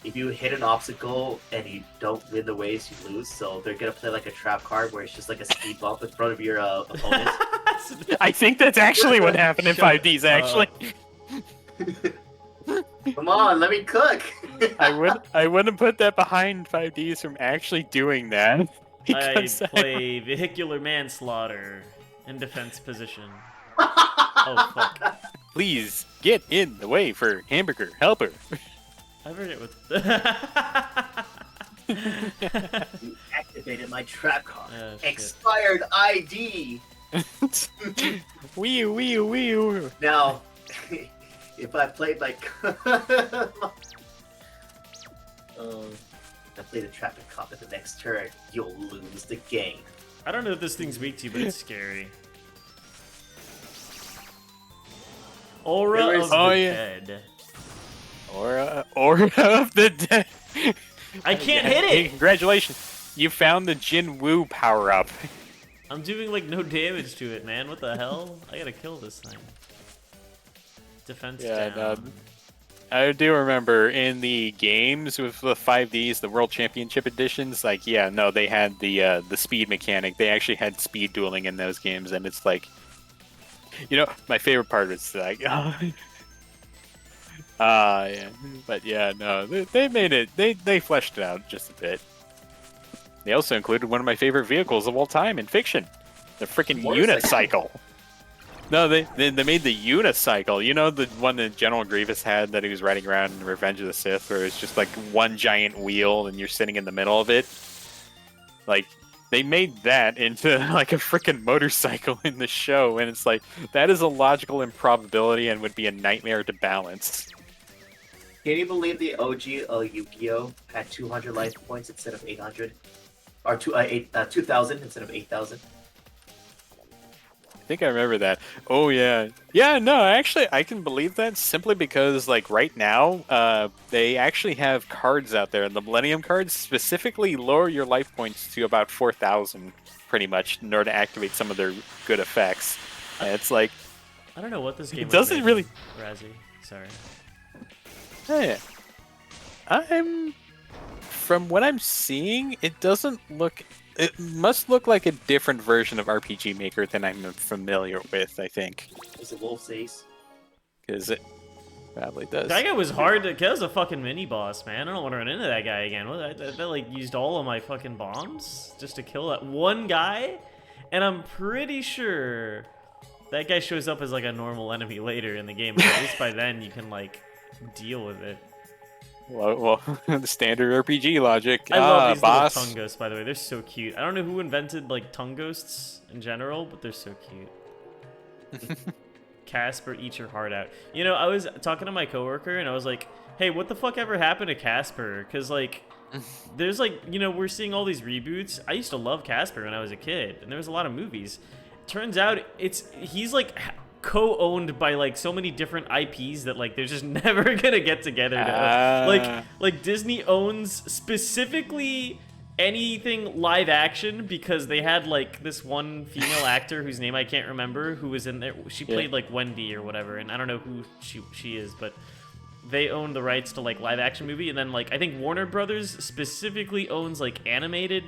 if you hit an obstacle and you don't win the race, you lose. So they're gonna play like a trap card where it's just like a speed bump in front of your opponent. I think that's actually what happened in Shut 5Ds, actually. Come on, let me cook. I wouldn't put that behind 5Ds from actually doing that. I Because play vehicular manslaughter in defense position. Oh fuck! please get in the way for hamburger helper. I heard it with. You activated my trap card. Oh, shit. Expired ID. Wee wee wee. Now, if I played like, I played a traffic cop at the next turn, you'll lose the game. I don't know what this thing's weak to, but it's scary. Aura There of is- the Oh, yeah. dead. Aura of the dead. I can't hit Hey, it. congratulations. You found the Jin Woo power up. I'm doing like no damage to it, man. What the hell? I gotta kill this thing. Defense Yeah, down. I do remember in the games with the 5Ds, the World Championship editions, like, yeah, no, they had the speed mechanic. They actually had speed dueling in those games, and it's like, you know, my favorite part is like, yeah. But yeah, no, they made it, they fleshed it out just a bit. They also included one of my favorite vehicles of all time in fiction, the freaking Motorcycle. unicycle. No, they made the unicycle. You know, the one that General Grievous had that he was riding around in Revenge of the Sith, where it's just like one giant wheel and you're sitting in the middle of it. Like, they made that into like a freaking motorcycle in the show, and it's like, that is a logical improbability and would be a nightmare to balance. Can you believe the OG Yu-Gi-Oh had 200 life points instead of 800? Or 2,000 instead of 8,000? I think I remember that. Oh yeah, yeah. No, actually, I can believe that simply because, like, right now, they actually have cards out there. The Millennium cards specifically lower your life points to about 4,000, pretty much, in order to activate some of their good effects. And it's like, I don't know what this game was doesn't made really- in. Razzie. Sorry. hey, I'm from what I'm seeing, it doesn't look. It must look like a different version of RPG Maker than I'm familiar with. I think Is it Wolf's Ace? because it probably does. That guy was hard to kill. That was a fucking mini boss, man. I don't want to run into that guy again. That like used all of my fucking bombs just to kill that one guy, and I'm pretty sure that guy shows up as like a normal enemy later in the game. But at least by then you can like deal with it. Well, the standard RPG logic. I love these boss. little tongue ghosts, by the way. They're so cute. I don't know who invented like tongue ghosts in general, but they're so cute. Casper, eat your heart out. You know, I was talking to my coworker and I was like, hey, what the fuck ever happened to Casper? Because like, there's like, you know, we're seeing all these reboots. I used to love Casper when I was a kid, and there was a lot of movies. Turns out he's like co-owned by like so many different IPs that like they're just never gonna get together to, like Disney owns specifically anything live action because they had like this one female actor whose name I can't remember who was in there. She played like Wendy or whatever, and I don't know who she is, but they own the rights to like live action movie. And then like I think Warner Brothers specifically owns like animated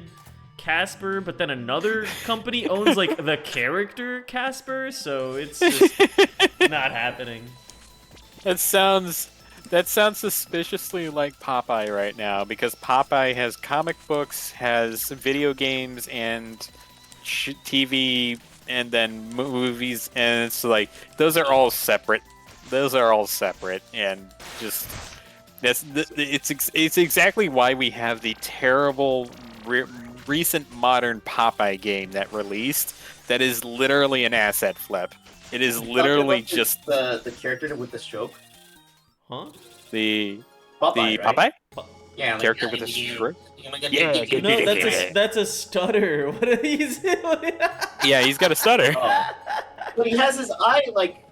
Casper, but then another company owns like the character Casper, so it's just not happening. That sounds suspiciously like Popeye right now, because Popeye has comic books, has video games, and TV, and then movies, and it's like those are all separate. And just it's exactly why we have the terrible recent modern Popeye game that released that is literally an asset flip. It is literally just the character with the stroke. Huh? The Popeye, the right? Popeye Yeah, character with a stroke. Yeah, No, that's a stutter. What are these? Yeah, he's got a stutter. But he has his eye like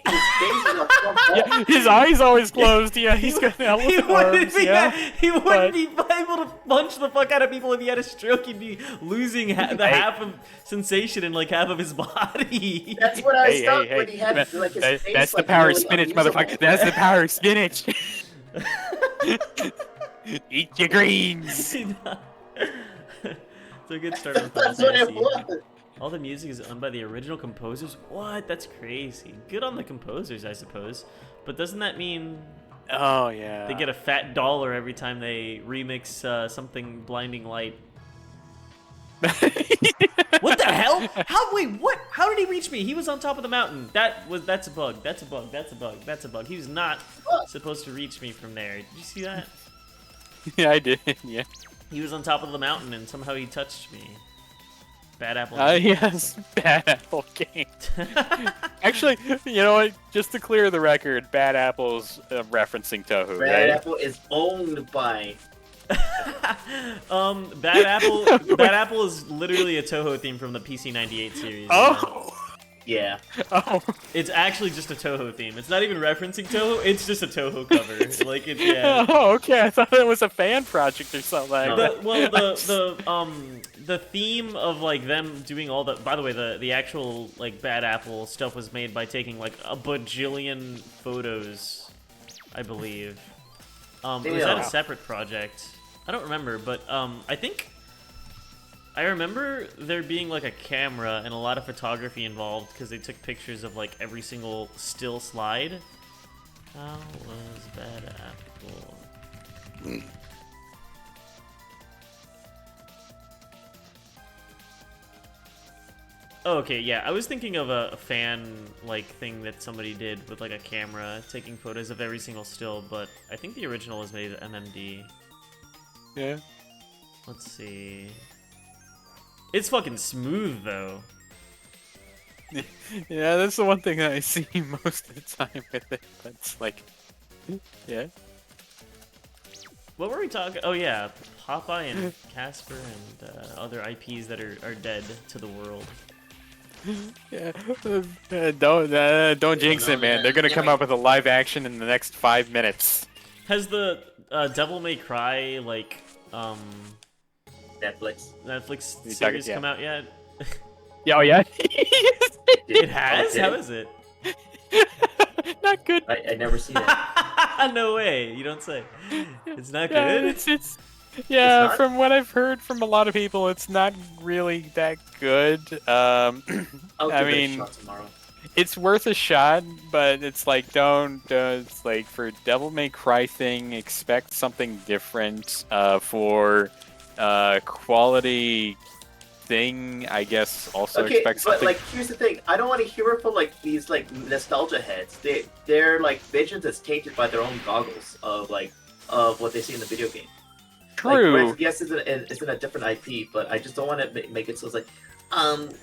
his face is like Yeah, his eyes always closed. Yeah, he's got elephant arms. Yeah, he wouldn't be able to punch the fuck out of people if he had a stroke. He'd be losing half of sensation and like half of his body. That's what I was thought when he had like his face. That's the like, power really of spinach, unusable. motherfucker. That's the power of spinach. Eat your greens. It's a good start with Final That's what it Fantasy. was. All the music is owned by the original composers? What? That's crazy. Good on the composers, I suppose. But doesn't that mean Oh yeah. they get a fat dollar every time they remix something Blinding Light? What the hell? Wait, what? How did he reach me? He was on top of the mountain. That's a bug. That's a bug. That's a bug. That's a bug. He was not supposed to reach me from there. Did you see that? Yeah, I did. Yeah. He was on top of the mountain and somehow he touched me. Bad apple. Yes, Bad Apple game. Actually, you know what? Just to clear the record, Bad Apple's referencing Touhou, Bad right? Apple is owned by. Bad Apple is literally a Touhou theme from the PC-98 series. Oh. Yeah. Oh. It's actually just a Touhou theme. It's not even referencing Touhou. It's just a Touhou cover. Like it's yeah. Oh, okay. I thought it was a fan project or something like that. The theme of like them doing all the. By the way, the actual like Bad Apple stuff was made by taking like a bajillion photos, I believe. Was that a separate project? I don't remember, but I remember there being like a camera and a lot of photography involved because they took pictures of like every single still slide. How was Bad Apple? Oh, okay, yeah, I was thinking of a fan like thing that somebody did with like a camera taking photos of every single still, but I think the original was made at MMD. Yeah. Let's see. It's fucking smooth though. Yeah, that's the one thing that I see most of the time with it. But it's like, yeah. What were we talking? Oh yeah, Popeye and Casper and other IPs that are dead to the world. Yeah. Don't jinx it, man. They're gonna come up with a live action in the next 5 minutes. Has the Devil May Cry like Netflix series come out yet? Yeah, oh yeah. It has? How is it? Not good. I never seen it. No way. You don't say. It's not Yeah, good? Yeah, not? from what I've heard from a lot of people, it's not really that good. I'll I give it a mean, shot tomorrow. it's worth a shot, but it's like don't. It's like for Devil May Cry thing, expect something different. For quality thing, I guess also Okay, expect but something. like, here's the thing. I don't want to hear it from like these like nostalgia heads. Their like vision is tainted by their own goggles of what they see in the video game. Like, True. granted, yes, it's in a different IP, but I just don't want to make it so it's like,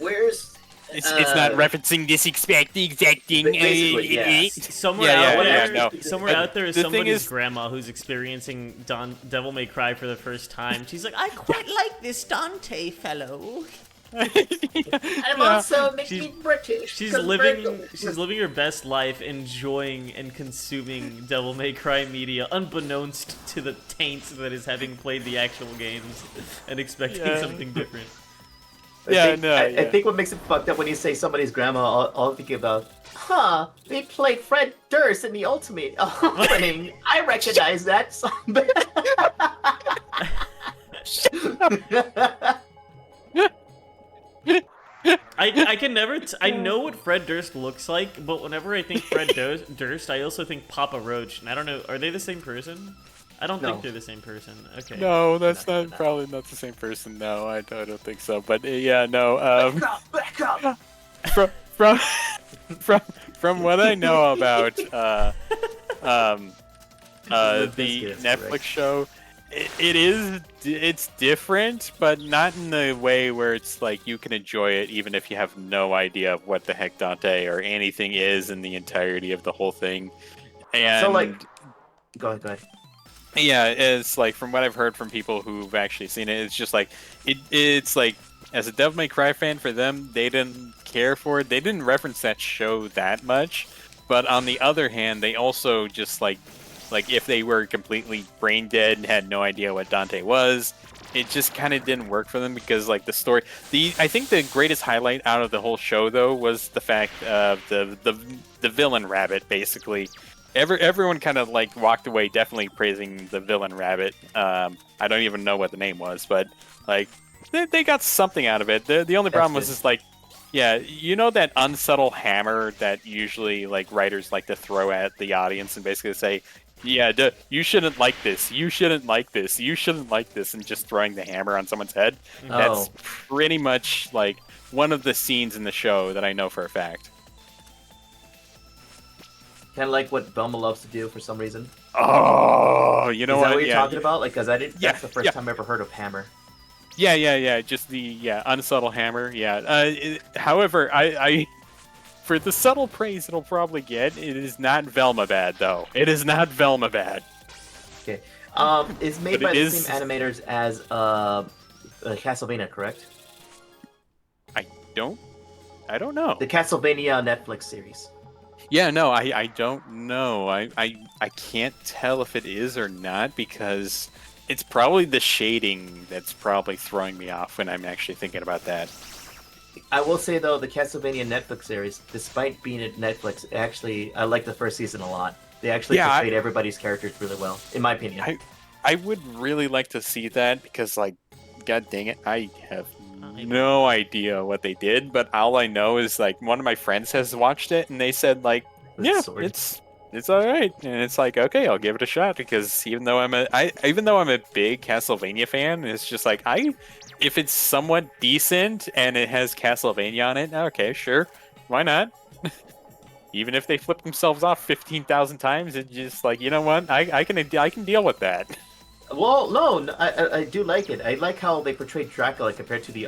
where's It's not referencing this exact thing. basically, yeah. Somewhere Yeah, out yeah, there, yeah. No. somewhere out there is The thing somebody's is, grandma who's experiencing Devil May Cry for the first time. She's like, I quite like this Dante fellow. I'm yeah. also making She's- British. She's 'cause living her best life, enjoying and consuming Devil May Cry media, unbeknownst to the taint that is having played the actual games and expecting Yeah. something different. I think what makes it fucked up when you say somebody's grandma, all thinking about, they played Fred Durst in the Ultimate opening. I recognize that song. I can never. I know what Fred Durst looks like, but whenever I think Fred Durst, I also think Papa Roach, and I don't know. Are they the same person? I don't think No. they're the same person. Okay. No, that's No, not no. probably not the same person. No, I don't think so. But yeah, no. Back up! From from from what I know about um Limp the Bizkit, Netflix correct. show, it's different, but not in the way where it's like you can enjoy it even if you have no idea of what the heck Dante or anything is in the entirety of the whole thing. And So, like, go ahead. yeah, it's like from what I've heard from people who've actually seen it, it's just like it's like as a Devil May Cry fan, for them, they didn't care for it. They didn't reference that show that much, but on the other hand, they also just like if they were completely brain dead and had no idea what Dante was, it just kind of didn't work for them because like the story. I think the greatest highlight out of the whole show though was the fact of the villain rabbit basically. Everyone kind of like walked away definitely praising the villain rabbit. I don't even know what the name was, but like they got something out of it. The only problem was just like, yeah, you know that unsubtle hammer that usually like writers like to throw at the audience and basically say, yeah, you shouldn't like this, you shouldn't like this, you shouldn't like this, and just throwing the hammer on someone's head. That's pretty much like one of the scenes in the show that I know for a fact. Kind of like what Velma loves to do for some reason. Oh, you know Is that what? what you're Yeah, talking about? Like, because I didn't. Yeah, That's the first yeah. time I ever heard of Hammer. Yeah. Just the unsubtle hammer. Yeah. However, I for the subtle praise it'll probably get, it is not Velma bad though. It is not Velma bad. Okay. It's made But by it the is- same animators as Castlevania, correct? I don't know. The Castlevania Netflix series. Yeah, no, I don't know. I can't tell if it is or not because it's probably the shading that's probably throwing me off when I'm actually thinking about that. I will say though, the Castlevania Netflix series, despite being at Netflix, actually I like the first season a lot. They actually portrayed everybody's characters really well, in my opinion. I would really like to see that because, like, god dang it, I have no idea what they did. But all I know is like one of my friends has watched it and they said like, yeah, it's all right, and it's like okay, I'll give it a shot because even though I'm a big Castlevania fan, it's just like if it's somewhat decent and it has Castlevania on it, okay, sure, why not? Even if they flip themselves off 15,000 times, it's just like, you know what? I can deal with that. Well, no, I do like it. I like how they portrayed Dracula compared to the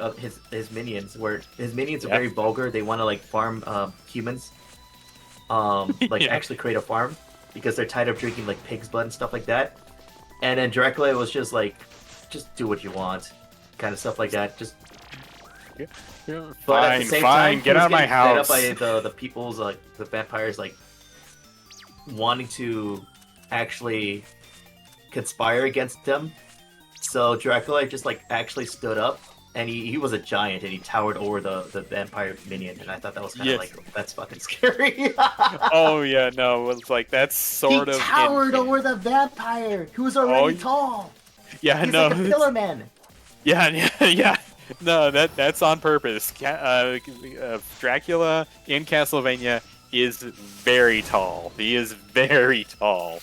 his minions, where his minions are very vulgar. They want to like farm humans, actually create a farm because they're tired of drinking like pig's blood and stuff like that. And then Dracula was just like, just do what you want, kind of stuff like that. Just but at the same time, get out of my house. Fed up by the people's like the vampires like wanting to actually conspire against them. So Dracula just like actually stood up, and he was a giant, and he towered over the vampire minion, and I thought that was kind of like, that's fucking scary. Oh yeah, no, it's like that's sort of he towered over the vampire who was already tall. Yeah, He's no. like a pillar man. Yeah, yeah, yeah. No, that's on purpose. Dracula in Castlevania is very tall. He is very tall.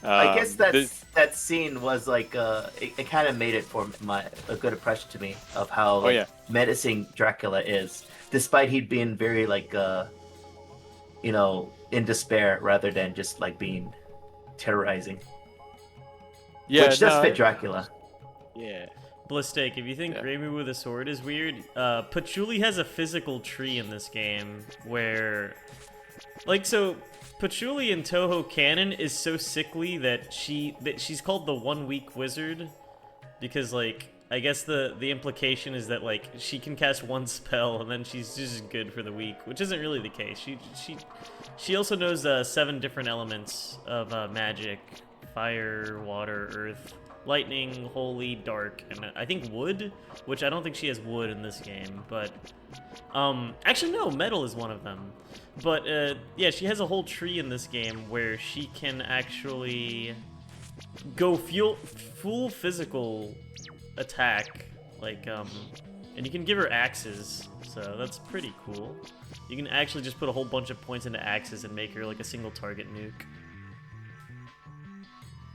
I guess The, that scene was like it kind of made it for a good impression to me of how oh yeah, menacing Dracula is, despite he being very like in despair rather than just like being terrorizing, yeah, which does fit no, Dracula. yeah, Blistic, if you think yeah. Ramu with a sword is weird, Patchouli has a physical tree in this game where, like, so Patchouli in Toho canon is so sickly that she's called the 1 week wizard because, like, I guess the implication is that, like, she can cast one spell and then she's just good for the week, which isn't really the case. She also knows 7 different elements of magic: fire, water, earth, lightning, holy, dark, and I think wood, which I don't think she has wood in this game, but actually no, metal is one of them. But yeah, she has a whole tree in this game where she can actually go full physical attack, like and you can give her axes, so that's pretty cool. You can actually just put a whole bunch of points into axes and make her like a single target nuke.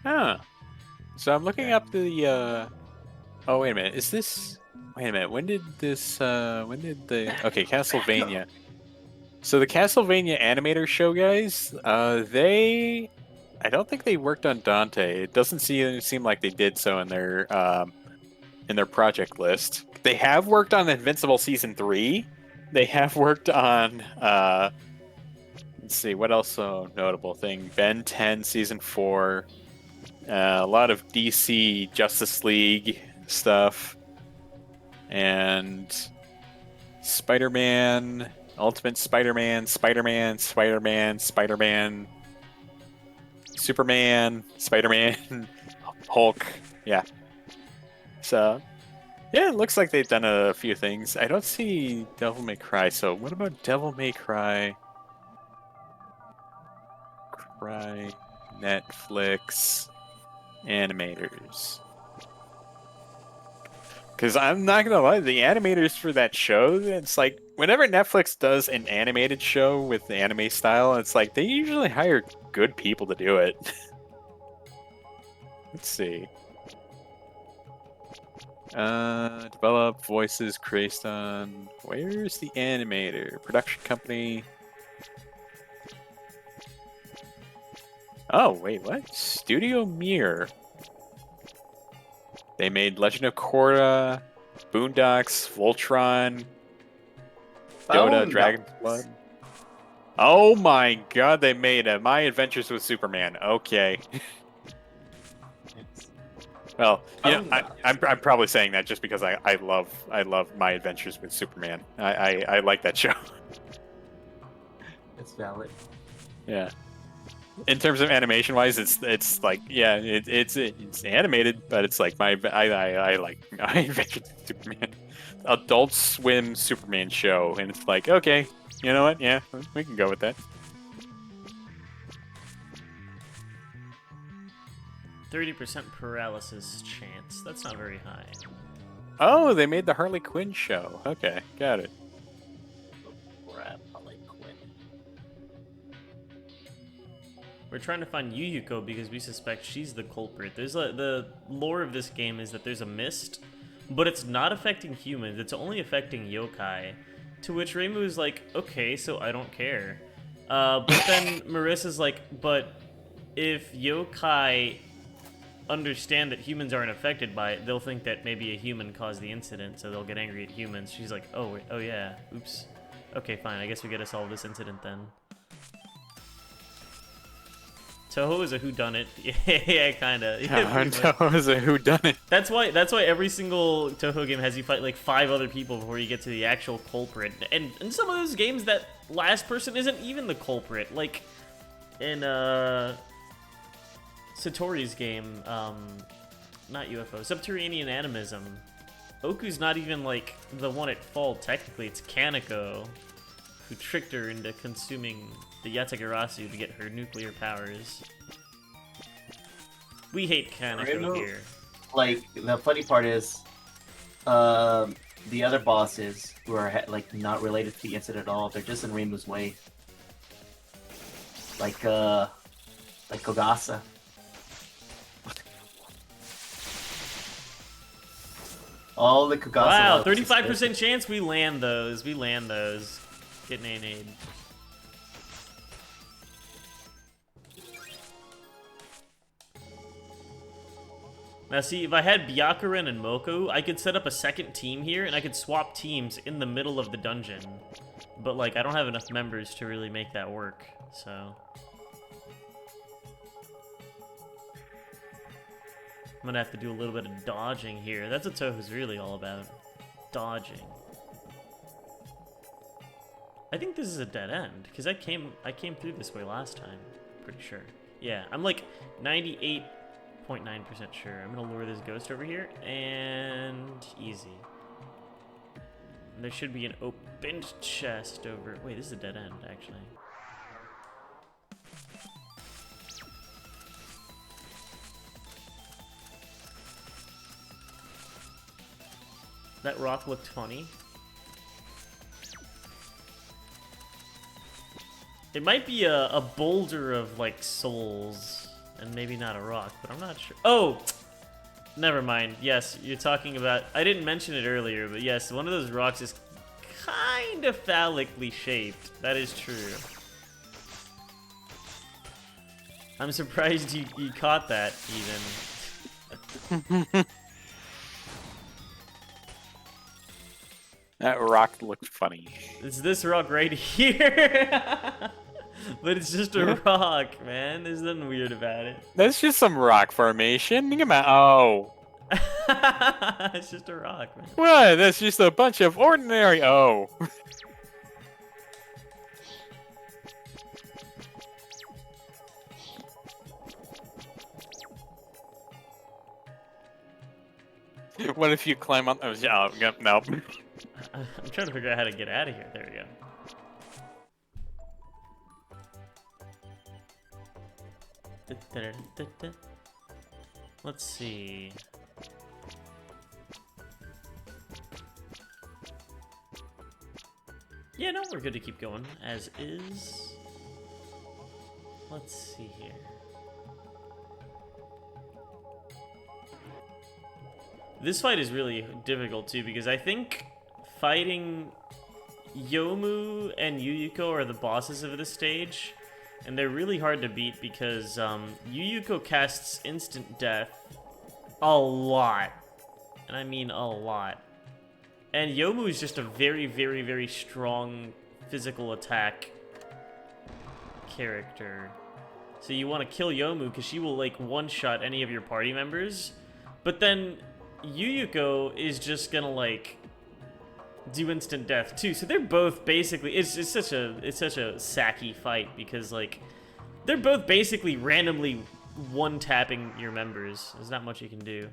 Huh. So I'm looking up the. Oh wait a minute. Is this? Wait a minute. When did this? When did the? Okay, Castlevania. So the Castlevania animator show guys. They. I don't think they worked on Dante. It doesn't seem like they did so in their project list. They have worked on Invincible season 3. They have worked on. Let's see what else. So notable thing. Ben 10 season 4. A lot of DC Justice League stuff, and Spider-Man, Ultimate Spider-Man, Spider-Man, Spider-Man, Spider-Man, Superman, Spider-Man, Hulk. Yeah. So, yeah, it looks like they've done a few things. I don't see Devil May Cry. So, what about Devil May Cry? Netflix animators. Because I'm not gonna lie, the animators for that show, it's like whenever Netflix does an animated show with the anime style, it's like they usually hire good people to do it. Let's see. Develop voices based on where's the animator? Production company. Oh wait, what? Studio Mirror. They made Legend of Korra, Boondocks, Voltron, Dota, Dragon's Blood. Oh my god, they made My Adventures with Superman. Okay. Well, I'm probably saying that just because I love My Adventures with Superman. I like that show. It's valid. Yeah. In terms of animation wise, it's like yeah, it's animated, but it's like I like My Adventures with Superman, Adult Swim Superman show, and it's like okay, you know what? Yeah, we can go with that. 30% paralysis chance. That's not very high. Oh, they made the Harley Quinn show. Okay, got it. We're trying to find Yuyuko because we suspect she's the culprit. The lore of this game is that there's a mist, but it's not affecting humans. It's only affecting yokai. To which Reimu is like, okay, so I don't care. But then Marissa's like, but if yokai understand that humans aren't affected by it, they'll think that maybe a human caused the incident, so they'll get angry at humans. She's like, oh yeah, oops. Okay, fine, I guess we gotta solve this incident then. Toho is a whodunit. Yeah, kinda. Toho is a whodunit. That's why every single Toho game has you fight like 5 other people before you get to the actual culprit. And in some of those games, that last person isn't even the culprit. Like in Satori's game, not UFO, Subterranean Animism. Oku's not even like the one at fault. Technically, it's Kaneko who tricked her into consuming the Yatagarasu to get her nuclear powers. We hate Kaneko here. like the funny part is, the other bosses who are like not related to the incident at all. They're just in Reimu's way. Like Kogasa. All the Kogasa. Wow, 35% chance we land those. We land those. Get nade. Now see, if I had Byakuren and Moko, I could set up a second team here, and I could swap teams in the middle of the dungeon. But, like, I don't have enough members to really make that work, so... I'm gonna have to do a little bit of dodging here. That's what Tohu's really all about. Dodging. I think this is a dead end, because I came through this way last time. Pretty sure. Yeah, I'm like 98.9% sure. I'm gonna lure this ghost over here, and easy. And there should be an opened chest over... Wait, this is a dead end, actually. That rock looked funny. It might be a boulder of, like, souls, and maybe not a rock, but I'm not sure. Oh! Never mind. Yes, you're talking about... I didn't mention it earlier, but yes, one of those rocks is kind of phallically shaped. That is true. I'm surprised you caught that, even. That rock looked funny. It's this rock right here. But it's just a rock, man. There's nothing weird about it. That's just some rock formation. Think about It's just a rock, man. What? That's just a bunch of ordinary What if you climb on? Nope. I'm trying to figure out how to get out of here. There we go. Let's see. Yeah, no, we're good to keep going as is. Let's see here. This fight is really difficult too because I think fighting Yomu and Yuyuko are the bosses of this stage, and they're really hard to beat because Yuyuko casts instant death a lot, and I mean a lot. And Yomu is just a very, very, very strong physical attack character. So you want to kill Yomu because she will like one-shot any of your party members, but then Yuyuko is just gonna like do instant death too. So they're both basically it's such a sacky fight because like they're both basically randomly one-tapping your members. There's not much you can do.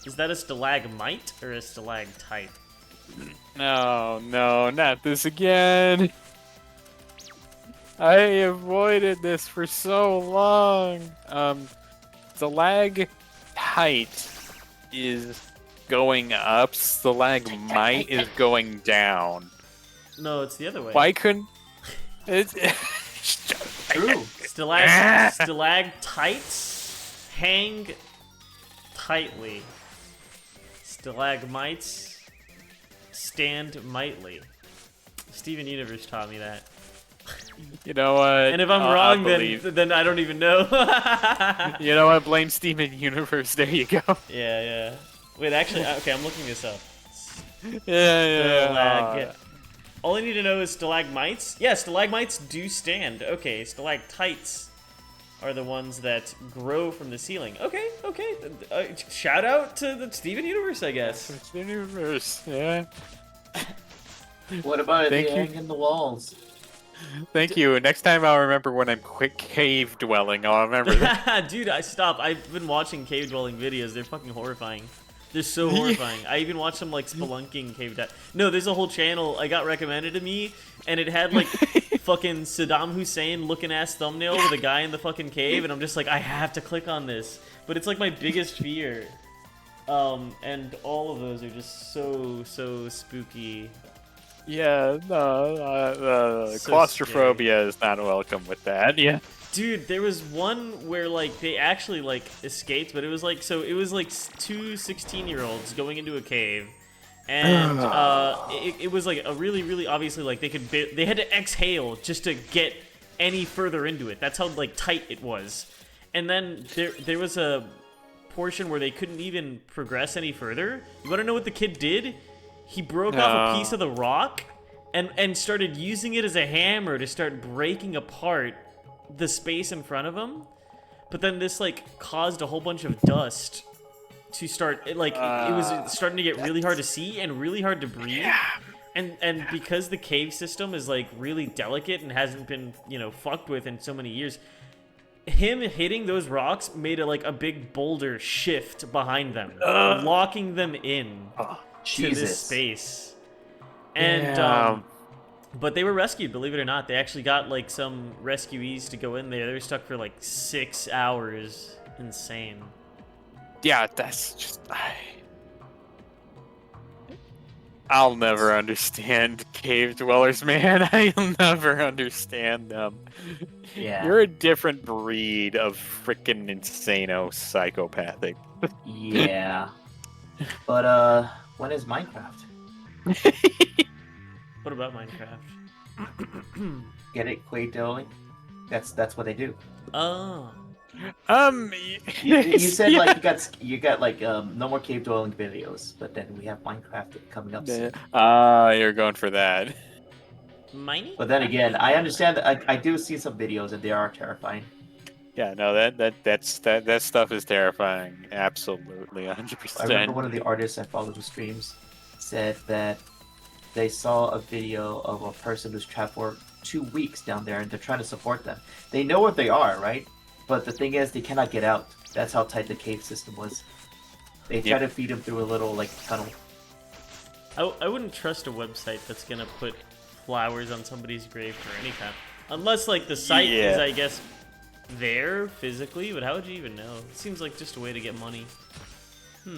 Is that a stalagmite or a stalactite? No, not this again. I avoided this for so long. Stalactite is going up. Stalagmite is going down. No, it's the other way. Why couldn't... It's... True. Stalactites hang tightly. Stalagmites stand mightly. Steven Universe taught me that. You know what? And if I'm wrong, then I don't even know. You know what? Blame Steven Universe. There you go. Yeah. Wait, actually, okay, I'm looking this up. Yeah. All I need to know is stalagmites. Yeah, stalagmites do stand. Okay, stalactites are the ones that grow from the ceiling. Okay. Shout out to the Steven Universe, I guess. Steven Universe, yeah. What about Thank the you. hang in the walls? Thank you. Next time I'll remember when I'm quick cave dwelling. I'll remember that. Dude, stop. I've been watching cave dwelling videos. They're fucking horrifying. They're so horrifying. I even watched some like spelunking cave dive. No, there's a whole channel I got recommended to me, and it had like fucking Saddam Hussein looking ass thumbnail with a guy in the fucking cave, and I'm just like, I have to click on this. But it's like my biggest fear. And all of those are just so spooky. Yeah, no, So claustrophobia is not welcome with that. Yeah. Dude, there was one where like they actually like escaped, but it was like so it was like two 16-year-olds going into a cave, and it was like a really obviously like they had to exhale just to get any further into it. That's how like tight it was, and then there was a portion where they couldn't even progress any further. You want to know what the kid did? He broke off a piece of the rock and started using it as a hammer to start breaking apart the space in front of him. But then this like caused a whole bunch of dust to start it was starting to get really hard to see and really hard to breathe. And because the cave system is like really delicate and hasn't been, fucked with in so many years, him hitting those rocks made a big boulder shift behind them, locking them in to this space. And but they were rescued, believe it or not. They actually got like some rescuees to go in there. They were stuck for like 6 hours. Insane. Yeah, that's just I'll never understand cave dwellers, man. I'll never understand them. Yeah. You're a different breed of freaking insano psychopathic. Yeah. But when is Minecraft? What about Minecraft? Get it, Quaid Doling? That's what they do. Oh. You said like you got like no more cave dwelling videos, but then we have Minecraft coming up soon. You're going for that. Miney? But then again, I understand that I do see some videos and they are terrifying. Yeah, no, that stuff is terrifying. Absolutely, 100%. I remember one of the artists I followed who streams said that they saw a video of a person who's trapped for 2 weeks down there and they're trying to support them. They know where they are, right? But the thing is, they cannot get out. That's how tight the cave system was. They try to feed them through a little, like, tunnel. I wouldn't trust a website that's gonna put flowers on somebody's grave for any kind. Unless, like, the site is, I guess, there physically, but how would you even know? It seems like just a way to get money.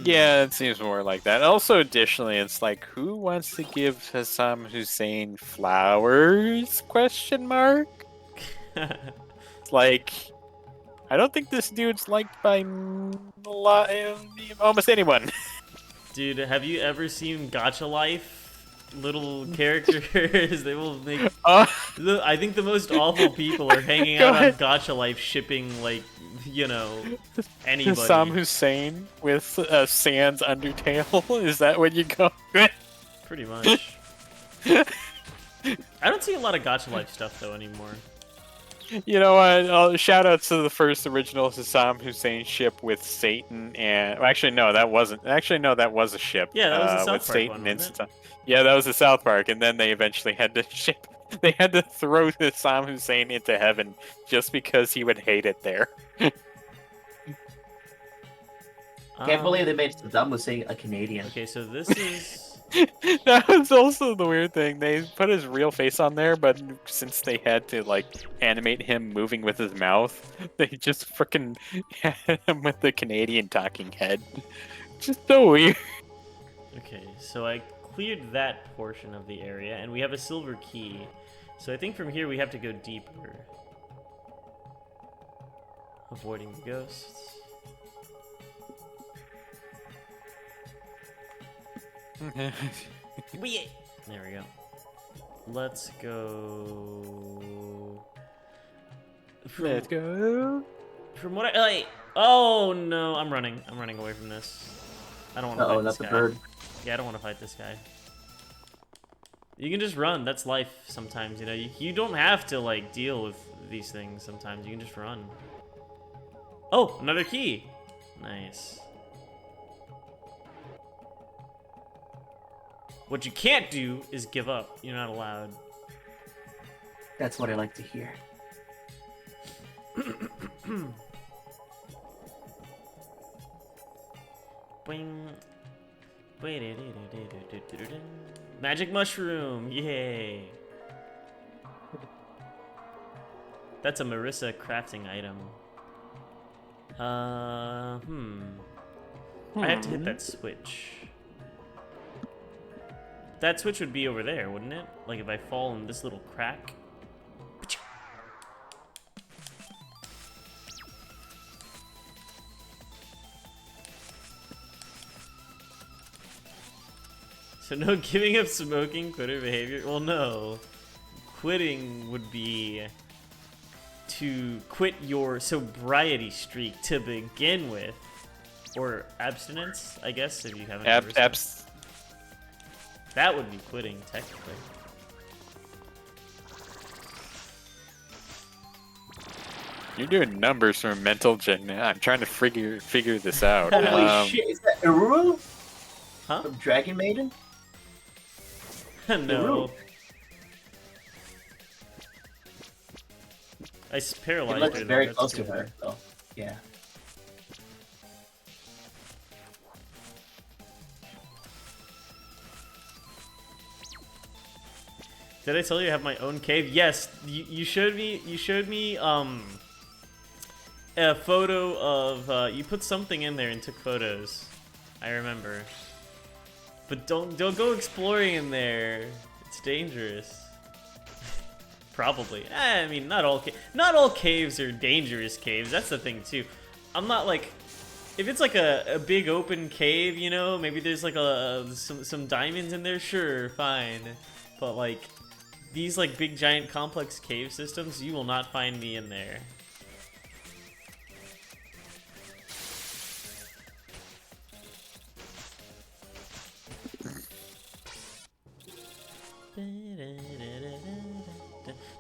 Yeah, it seems more like that. Also, additionally, it's like, who wants to give Saddam Hussein flowers? Question mark. It's like, I don't think this dude's liked by almost anyone. Dude, have you ever seen Gacha Life? Little characters, they will make. I think the most awful people are hanging out on Gacha Life, shipping like, anybody. Saddam Hussein with Sans Undertale. Is that what you go with? Pretty much. I don't see a lot of Gacha Life stuff though anymore. You know what? Shout out to the first original Saddam Hussein ship with Satan and. Well, actually, no, that wasn't. Actually, no, that was a ship. Yeah, that was a South with Park Satan one, wasn't it? Yeah, that was a South Park, and then they eventually had to ship. They had to throw Saddam Hussein into heaven just because he would hate it there. Can't believe they made Saddam Hussein a Canadian. Okay, so this is. That was also the weird thing. They put his real face on there, but since they had to like animate him moving with his mouth, they just freaking had him with the Canadian talking head. Just so weird. Okay, so I cleared that portion of the area, and we have a silver key. So I think from here we have to go deeper. Avoiding the ghosts. There we go. Let's go. Let's go. From what oh no, I'm running away from this. I don't want to fight this that's guy. a bird. Yeah, I don't want to fight this guy. You can just run. That's life sometimes, You don't have to, like, deal with these things sometimes. You can just run. Oh, another key. Nice. What you can't do is give up. You're not allowed. That's what I like to hear. Boing. Magic mushroom, yay! That's a Marissa crafting item. I have to hit that switch. That switch would be over there, wouldn't it? Like if I fall in this little crack. So no giving up smoking, quitter behavior? Well, no. Quitting would be to quit your sobriety streak to begin with. Or abstinence, I guess, if you haven't That would be quitting, technically. You're doing numbers from mental gen. I'm trying to figure this out. Holy shit, is that Iruru? Huh? From Dragon Maiden? No. I It paralyzed looks her. very That's close to good. her, so yeah. Did I tell you I have my own cave? Yes, you showed me. You showed me a photo of you put something in there and took photos. I remember. But don't go exploring in there. It's dangerous. Probably. I mean, not all caves are dangerous caves. That's the thing too. I'm not like, if it's like a big open cave, you know, maybe there's like some diamonds in there. Sure, fine. But like these like big giant complex cave systems, you will not find me in there.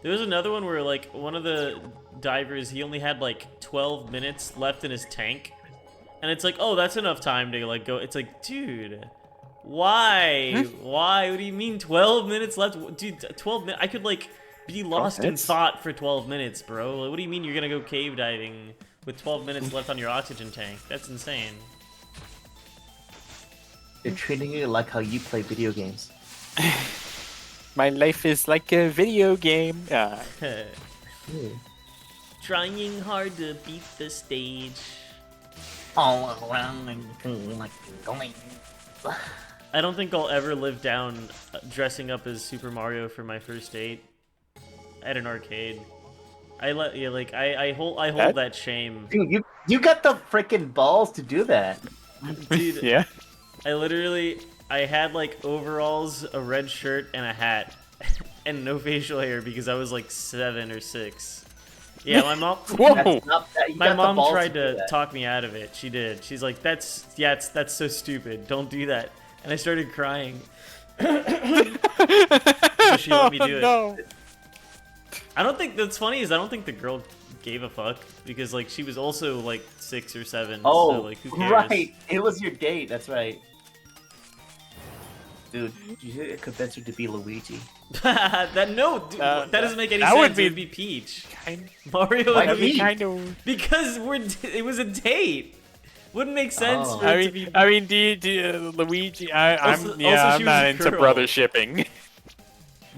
There was another one where like one of the divers, he only had like 12 minutes left in his tank, and it's like, oh, that's enough time to like go. It's like, dude, why? Why? What do you mean 12 minutes left? Dude, 12 minutes? I could like be lost in thought for 12 minutes, bro. Like, what do you mean you're gonna go cave diving with 12 minutes left on your oxygen tank? That's insane. They're treating you like how you play video games. My life is like a video game. Trying hard to beat the stage. All around and like going. I don't think I'll ever live down dressing up as Super Mario for my first date at an arcade. I hold that shame. Dude, you got the freaking balls to do that. Dude, Yeah. I had like overalls, a red shirt, and a hat, and no facial hair because I was like 7 or 6. Yeah, my mom. Whoa. My mom tried to talk me out of it. She did. She's like, "That's so stupid. Don't do that." And I started crying. So she let me do it. No. I don't think that's funny. Is I don't think the girl gave a fuck because like she was also like 6 or 7. Oh, so, like, who cares? right. It was your date. That's right. Dude, you convinced her to be Luigi. That that doesn't make any that sense. would be- It would be Peach. Kind Mario Why would be Peach? kind of. because it was a date. Wouldn't make sense. Oh. For it to be... I mean, Luigi. I'm Also, I'm she not was a into girl. brother shipping.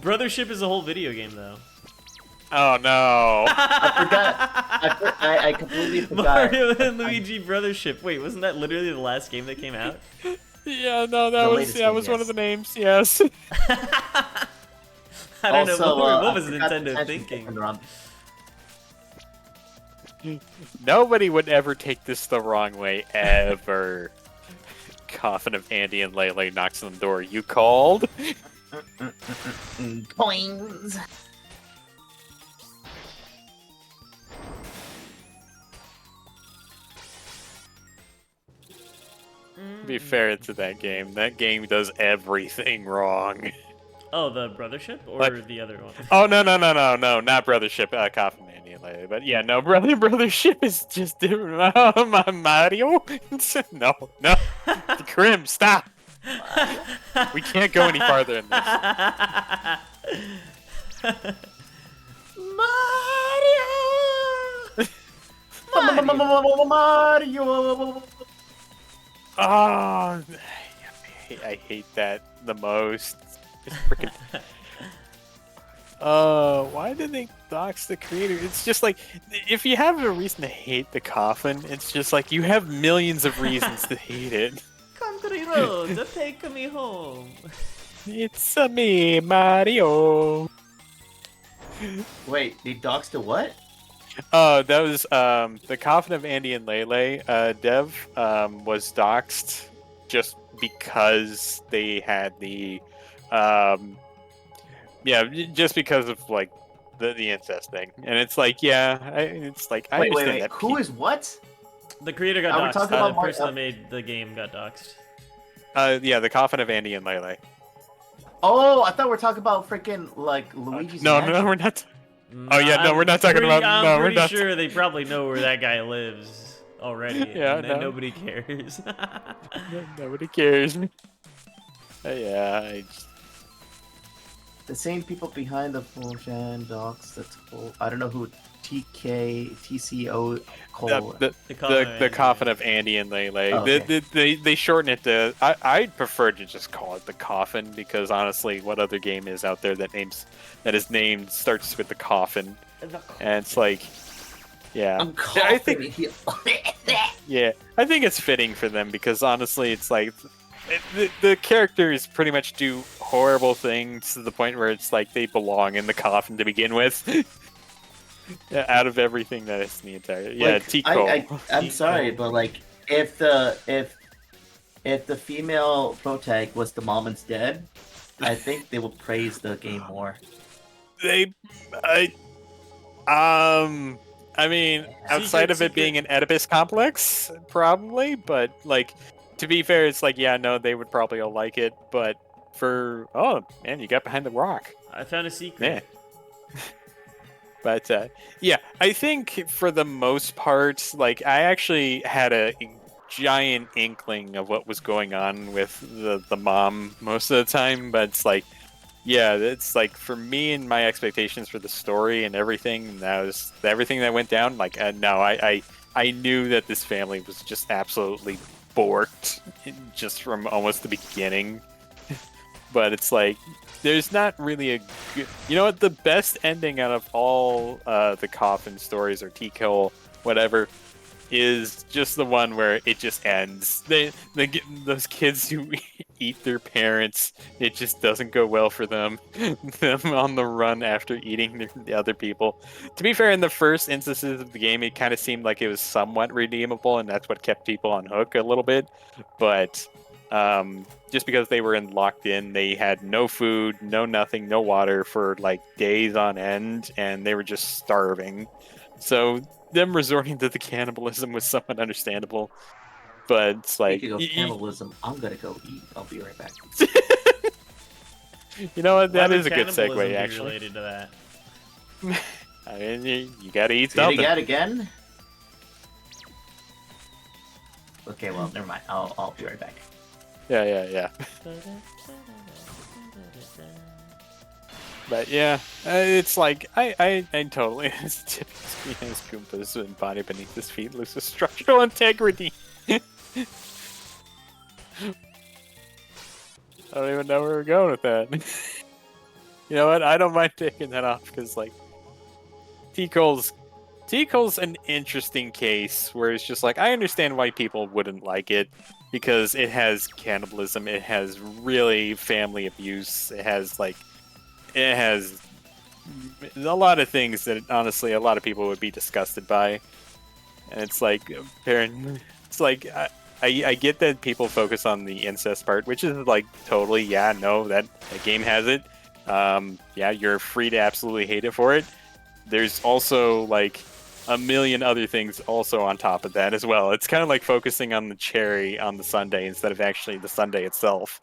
Brothership is a whole video game, though. Oh no. I forgot. I completely forgot. Mario and Luigi Brothership. Wait, wasn't that literally the last game that came out? Yeah, no, The that latest game, was one yes. of the names. Yes. I don't Also, know. What I was forgot to Nintendo mention thinking? something wrong. Nobody would ever take this the wrong way ever. Coffin of Andy and Lele knocks on the door. You called? Coins. To be fair to that game does everything wrong. Oh, the Brothership or Like- the other one? Oh no, not Brothership. Coffin Andy and Lele, but yeah, no, Brothership is just different. Oh, my Mario. No, Krim, stop. We can't go any farther in this. Mario. Oh, I hate that the most. It's freaking. Why did they dox the creator? It's just like, if you have a reason to hate the coffin, it's just like you have millions of reasons to hate it. Country roads, take me home. It's me, Mario. Wait, they doxed a what? That was the coffin of Andy and Lele. Dev was doxed just because they had the yeah, just because of like the incest thing, and it's like it's like I Wait, understand that. Who is what? The creator got Are we doxxed. talking The about person that made the game got doxxed. Yeah, the coffin of Andy and Lele. Oh, I thought we were talking about freaking like Luigi's No, Mansion. we're not. Oh yeah, no, we're not talking about. I'm No, we're pretty not. sure they probably know where that guy lives already, Yeah, and no. nobody cares. Nobody cares. Yeah, The same people behind the Foshan docs. That's cool. I don't know who TCO Cole. the coffin of Andy and Lele. Oh, okay. They shorten it to. I'd prefer to just call it the coffin, because honestly, what other game is out there that his name starts with the coffin? And it's like, yeah, I'm I think I think it's fitting for them, because honestly, it's like the characters pretty much do horrible things to the point where it's like they belong in the coffin to begin with. Yeah, out of everything that is in the entire I'm sorry, but like if the female protag was the mom is dead, I think they would praise the game more. I mean, outside of it being an Oedipus complex, probably, but like, to be fair, it's like, yeah, no, they would probably all like it, but oh man, you got behind the rock. I found a secret. Yeah. But yeah, I think for the most part, like, I actually had a giant inkling of what was going on with the mom most of the time, but it's like, yeah, it's like, for me and my expectations for the story and everything, that was everything that went down. Like, no, I knew that this family was just absolutely borked just from almost the beginning. But it's like, there's not really a good... You know what? The best ending out of all the coffin stories, or T-Kill, whatever, is just the one where it just ends. They get those kids who eat their parents. It just doesn't go well for them. Them on the run after eating the other people. To be fair, in the first instances of the game, it kind of seemed like it was somewhat redeemable, and that's what kept people on hook a little bit. But just because they were locked in, they had no food, no nothing, no water for like days on end, and they were just starving. So them resorting to the cannibalism was somewhat understandable, but it's like, speaking of cannibalism, I'm gonna go eat. I'll be right back. You know what? That Why is a would good cannibalism segue, be actually. related to that? I mean, you gotta eat Say it something. again. Okay, well, never mind. I'll be right back. Yeah. But yeah, it's like, I totally, as Goompa's body beneath his feet loses structural integrity. I don't even know where we're going with that. You know what? I don't mind taking that off, because like, T-Cole's an interesting case where it's just like, I understand why people wouldn't like it, because it has cannibalism, it has really family abuse, it has a lot of things that honestly a lot of people would be disgusted by. And it's like, it's like, I get that people focus on the incest part, which is like, totally, yeah, no, that game has it. Yeah, you're free to absolutely hate it for it. There's also like a million other things also on top of that as well. It's kind of like focusing on the cherry on the sundae instead of actually the sundae itself.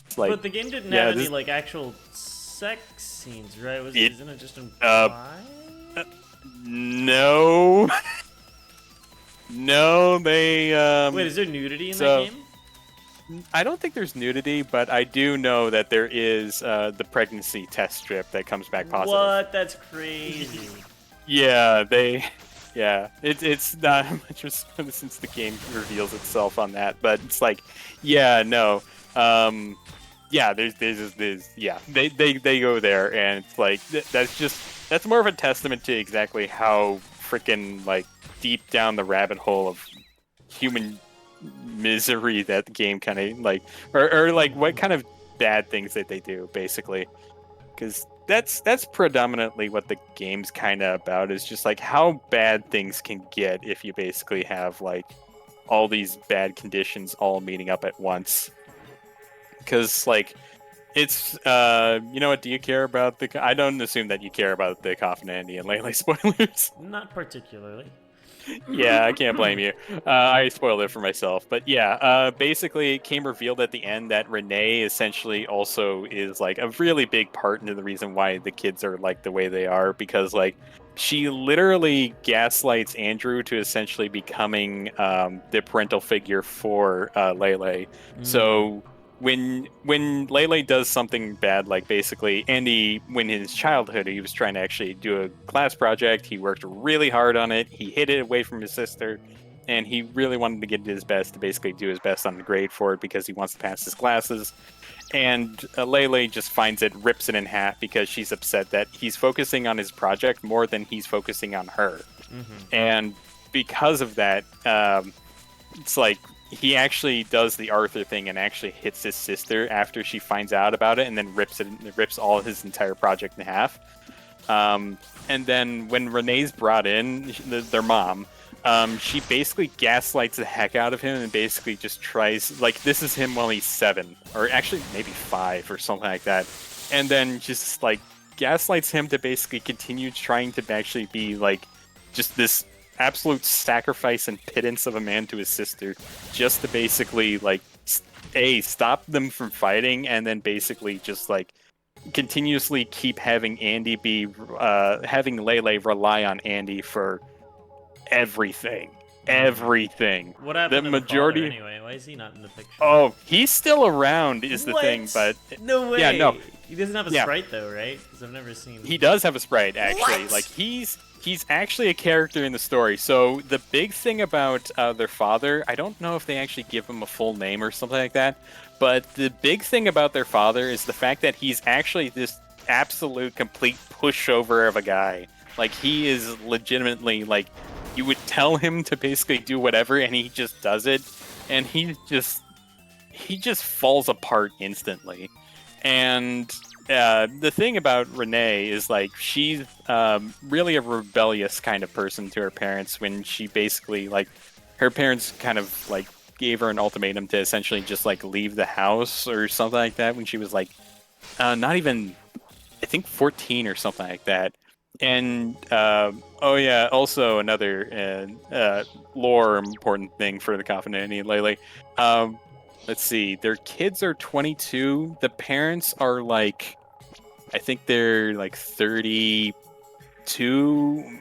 It's like, But the game didn't have any like actual sex scenes, right? Isn't it just implied? No. No, they Wait, is there nudity in that game? I don't think there's nudity, but I do know that there is the pregnancy test strip that comes back positive. What? That's crazy. Yeah, it's not much since the game reveals itself on that, but it's like, yeah, no, yeah, yeah, there's yeah, they go there, and it's like that's more of a testament to exactly how freaking like deep down the rabbit hole of human misery that the game kind of like, or like what kind of bad things that they do, basically, because that's predominantly what the game's kind of about, is just like how bad things can get if you basically have like all these bad conditions all meeting up at once. Because like it's you know what, do you care about the I don't assume that you care about the Coffin Andy and Lele spoilers. Not particularly. Yeah, I can't blame you. I spoiled it for myself, but yeah, basically it came revealed at the end that Renee essentially also is like a really big part into the reason why the kids are like the way they are, because like she literally gaslights Andrew to essentially becoming the parental figure for Lele. So when Lele does something bad, like basically Andy, when in his childhood he was trying to actually do a class project, he worked really hard on it, he hid it away from his sister, and he really wanted to get his best to basically do his best on the grade for it because he wants to pass his classes. And Lele just finds it, rips it in half because she's upset that he's focusing on his project more than he's focusing on her. And because of that, it's like he actually does the Arthur thing and actually hits his sister after she finds out about it, and then rips all his entire project in half. And then when Renee's brought in, their mom, she basically gaslights the heck out of him and basically just tries, like, this is him while he's 7, or actually maybe 5 or something like that, and then just like gaslights him to basically continue trying to actually be like just this absolute sacrifice and pittance of a man to his sister, just to basically like stop them from fighting, and then basically just like continuously keep having Andy be having Lele rely on Andy for everything. What happened The to majority. the father anyway? Why is he not in the picture? Oh, he's still around is the What? thing, but No way. yeah, no. He doesn't have a Yeah. sprite though, right? Because I've never seen. He does have a sprite, actually. What? Like he's actually a character in the story. So the big thing about their father, I don't know if they actually give him a full name or something like that, but the big thing about their father is the fact that he's actually this absolute complete pushover of a guy. Like he is legitimately like, you would tell him to basically do whatever and he just does it, and he just falls apart instantly. And the thing about Renee is like she's really a rebellious kind of person to her parents, when she basically like her parents kind of like gave her an ultimatum to essentially just like leave the house or something like that when she was like not even, I think 14 or something like that. And oh yeah, also another lore important thing for the Coffin Annie and Lele. Let's see, their kids are 22. The parents are like, I think they're like 32.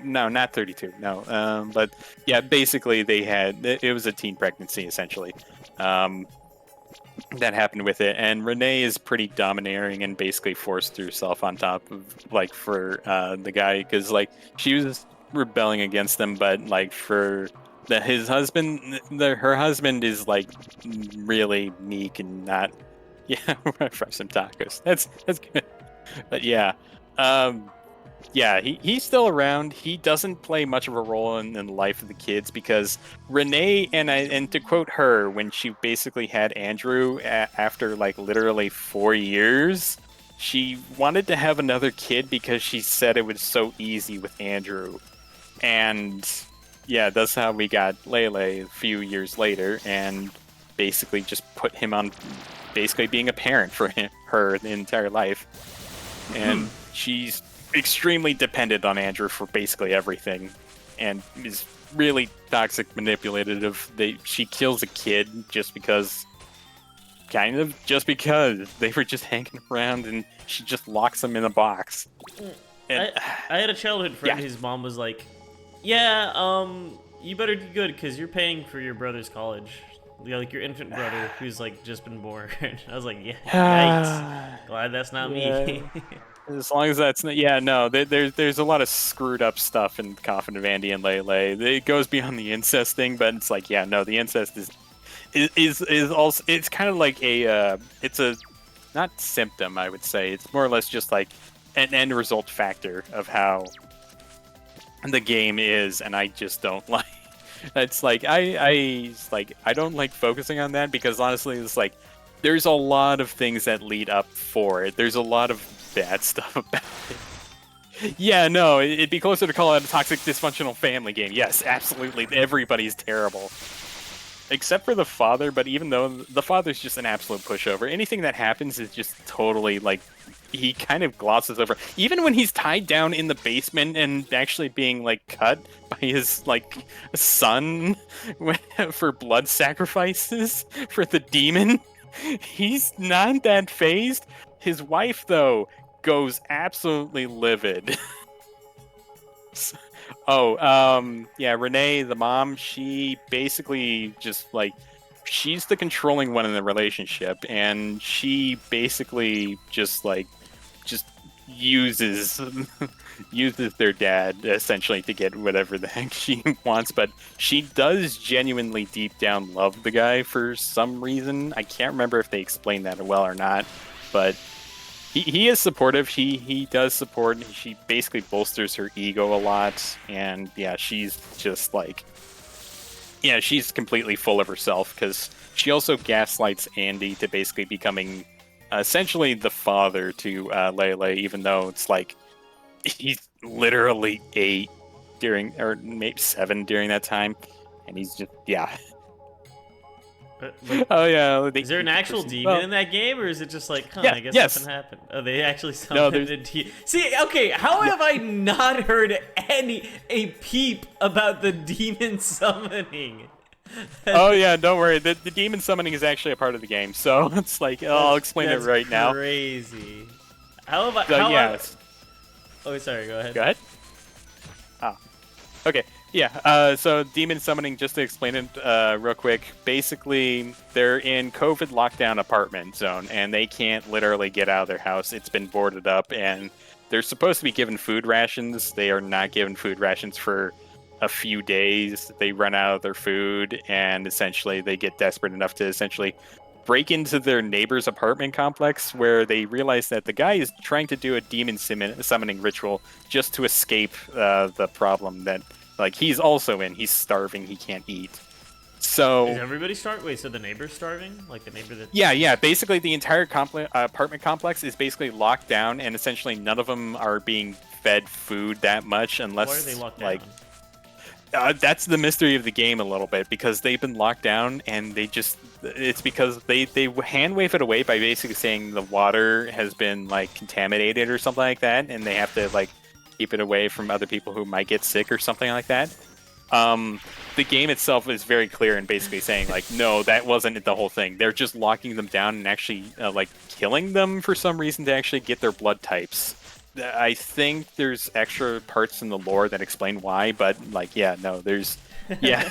No, not 32. No, but yeah, basically it was a teen pregnancy essentially. That happened with it, and Renee is pretty domineering and basically forced herself on top of like for the guy, because like she was rebelling against them, but like for her husband is like really meek and not. Yeah, fry some tacos. That's good. But yeah, yeah, he's still around. He doesn't play much of a role in the life of the kids, because Renee, and to quote her, when she basically had Andrew after like literally 4 years, she wanted to have another kid because she said it was so easy with Andrew. And yeah, that's how we got Lele a few years later, and basically just put him on basically being a parent for her the entire life. And she's extremely dependent on Andrew for basically everything, and is really toxic, manipulative. She kills a kid just because they were just hanging around, and she just locks them in a box. And, I had a childhood friend Yeah. whose mom was like, "Yeah, you better do good because you're paying for your brother's college." Like your infant brother who's like just been born. I was like, yeah, yikes. Glad that's not me. As long as that's not, yeah, no, there's a lot of screwed up stuff in Coffin of Andy and Lele. It goes beyond the incest thing, but it's like, yeah, no, the incest is also, it's kind of like it's a not symptom, I would say. It's more or less just like an end result factor of how the game is, and I just don't like. It's like I don't like focusing on that because honestly, it's like there's a lot of things that lead up for it. There's a lot of bad stuff about it. Yeah, no, it'd be closer to call it a toxic, dysfunctional family game. Yes, absolutely, everybody's terrible. Except for the father, but even though the father's just an absolute pushover, anything that happens is just totally, like, he kind of glosses over. Even when he's tied down in the basement and actually being, like, cut by his, like, son for blood sacrifices for the demon, he's not that phased. His wife, though, goes absolutely livid. Yeah, Renee, the mom, she basically just, like, she's the controlling one in the relationship, and she basically just, like, just uses uses their dad, essentially, to get whatever the heck she wants, but she does genuinely deep down love the guy for some reason. I can't remember if they explained that well or not, but he is supportive. He does support. She basically bolsters her ego a lot, and yeah, she's just like, yeah, she's completely full of herself because she also gaslights Andy to basically becoming essentially the father to Lele, even though it's like he's literally 8 during, or maybe 7 during that time, and he's just, yeah. Oh yeah. Is there an actual demon in that game, or is it just like, yeah, I guess yes. something happened? Oh, they actually summoned a demon. See, okay, how have I not heard a peep about the demon summoning? Oh yeah, don't worry. The demon summoning is actually a part of the game, so it's like I'll explain it right now. Crazy. How have I? So, yes. Oh, sorry. Go ahead. Go ahead. Ah. Okay. Yeah. So demon summoning. Just to explain it real quick. Basically, they're in COVID lockdown apartment zone, and they can't literally get out of their house. It's been boarded up, and they're supposed to be given food rations. They are not given food rations for a few days. They run out of their food, and essentially they get desperate enough to essentially break into their neighbor's apartment complex, where they realize that the guy is trying to do a demon summoning ritual just to escape the problem that, like, he's also in. He's starving. He can't eat. So is everybody starving? Wait, so the neighbor's starving? Like the neighbor that? Yeah. Basically, the entire apartment complex is basically locked down, and essentially none of them are being fed food that much, unless why are they locked down? like. That's the mystery of the game a little bit, because they've been locked down, and it's because they hand wave it away by basically saying the water has been, like, contaminated or something like that, and they have to, like, keep it away from other people who might get sick or something like that. The game itself is very clear in basically saying, like, no, that wasn't the whole thing. They're just locking them down and actually like killing them for some reason to actually get their blood types. I think there's extra parts in the lore that explain why, but, like, yeah, no, there's, yeah.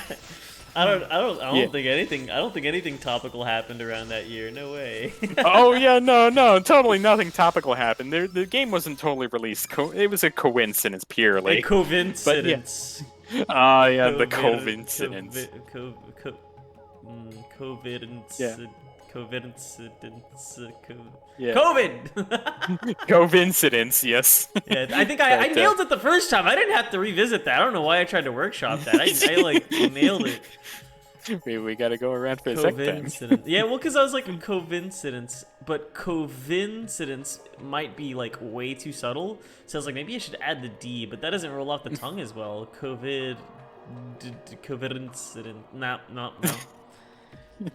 I don't Yeah. think anything topical happened around that year. No way. Oh yeah, no, totally nothing topical happened. The game wasn't totally released. It was a coincidence purely. A coincidence. Ah, yeah, the coincidence. Coincidence. Yeah. Coincidence. Yeah. COVID! Coincidence, yes. Yeah, I think I nailed it the first time. I didn't have to revisit that. I don't know why I tried to workshop that. I like nailed it. We gotta go around for a second time. Yeah, well, because I was like, coincidence, but coincidence might be like way too subtle. So I was like, maybe I should add the D, but that doesn't roll off the tongue as well. Coincident. No.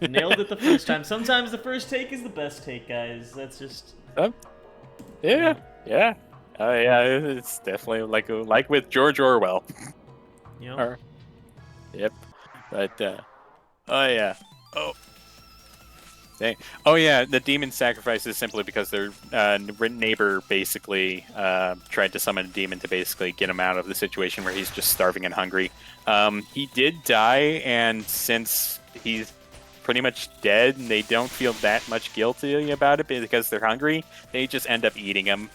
Nailed it the first time. Sometimes the first take is the best take, guys. That's just. Yeah. Yeah, it's definitely like with George Orwell. You know? Yep. But oh yeah. Oh. Dang. Oh yeah, the demon sacrifices simply because their neighbor basically tried to summon a demon to basically get him out of the situation where he's just starving and hungry. He did die, and since he's pretty much dead and they don't feel that much guilty about it because they're hungry, they just end up eating him.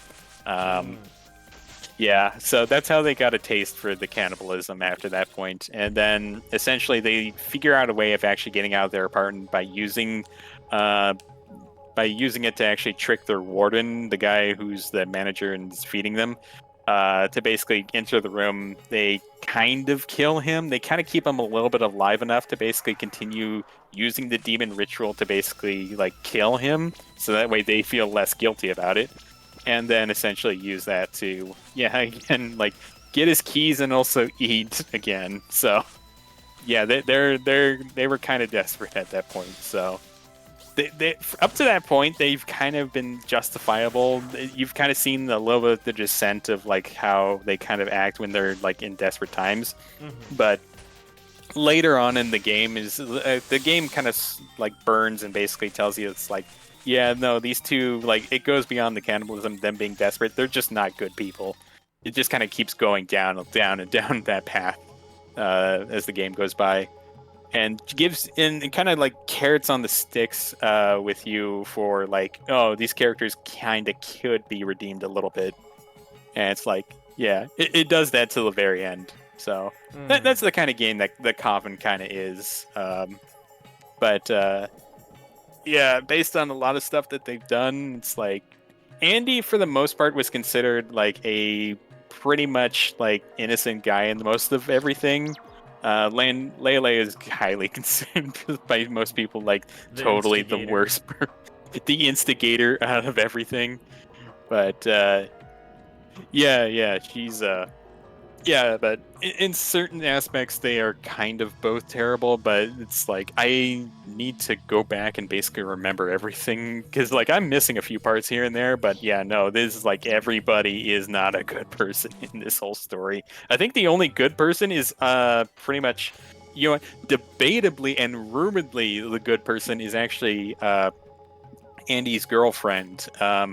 Yeah, so that's how they got a taste for the cannibalism after that point. And then essentially they figure out a way of actually getting out of their apartment by using by using it to actually trick their warden, the guy who's the manager and is feeding them, to basically enter the room. They kind of kill him. They kind of keep him a little bit alive enough to basically continue using the demon ritual to basically like kill him, so that way they feel less guilty about it, and then essentially use that to again like get his keys and also eat again. So yeah, they were kind of desperate at that point. So they up to that point they've kind of been justifiable. You've kind of seen a little bit of the descent of like how they kind of act when they're like in desperate times, but later on in the game is the game kind of like burns and basically tells you it's like, yeah, no, these two, like, it goes beyond the cannibalism, them being desperate. They're just not good people. It just kind of keeps going down and down that path as the game goes by, and gives in kind of like carrots on the sticks with you for like, oh, these characters kind of could be redeemed a little bit, and it's like, yeah, it does that till the very end. So that's the kind of game that the Coven kind of is. But yeah, based on a lot of stuff that they've done, it's like Andy, for the most part, was considered like a pretty much like innocent guy in most of everything. Lele is highly considered by most people like totally the worst, the instigator out of everything. But yeah, she's yeah, but in certain aspects they are kind of both terrible, but it's like I need to go back and basically remember everything, because like I'm missing a few parts here and there, but yeah, no, this is like everybody is not a good person in this whole story. I think the only good person is pretty much, you know, debatably and rumoredly the good person is actually Andy's girlfriend,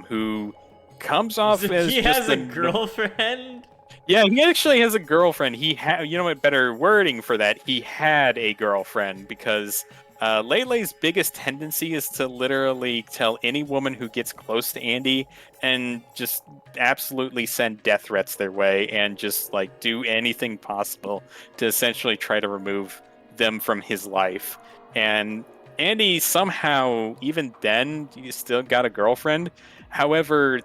who comes off as he just has a girlfriend. Yeah, he actually has a girlfriend. He had, you know what, better wording for that. He had a girlfriend, because Lele's biggest tendency is to literally tell any woman who gets close to Andy and just absolutely send death threats their way and just like do anything possible to essentially try to remove them from his life. And Andy somehow, even then, he still got a girlfriend. However,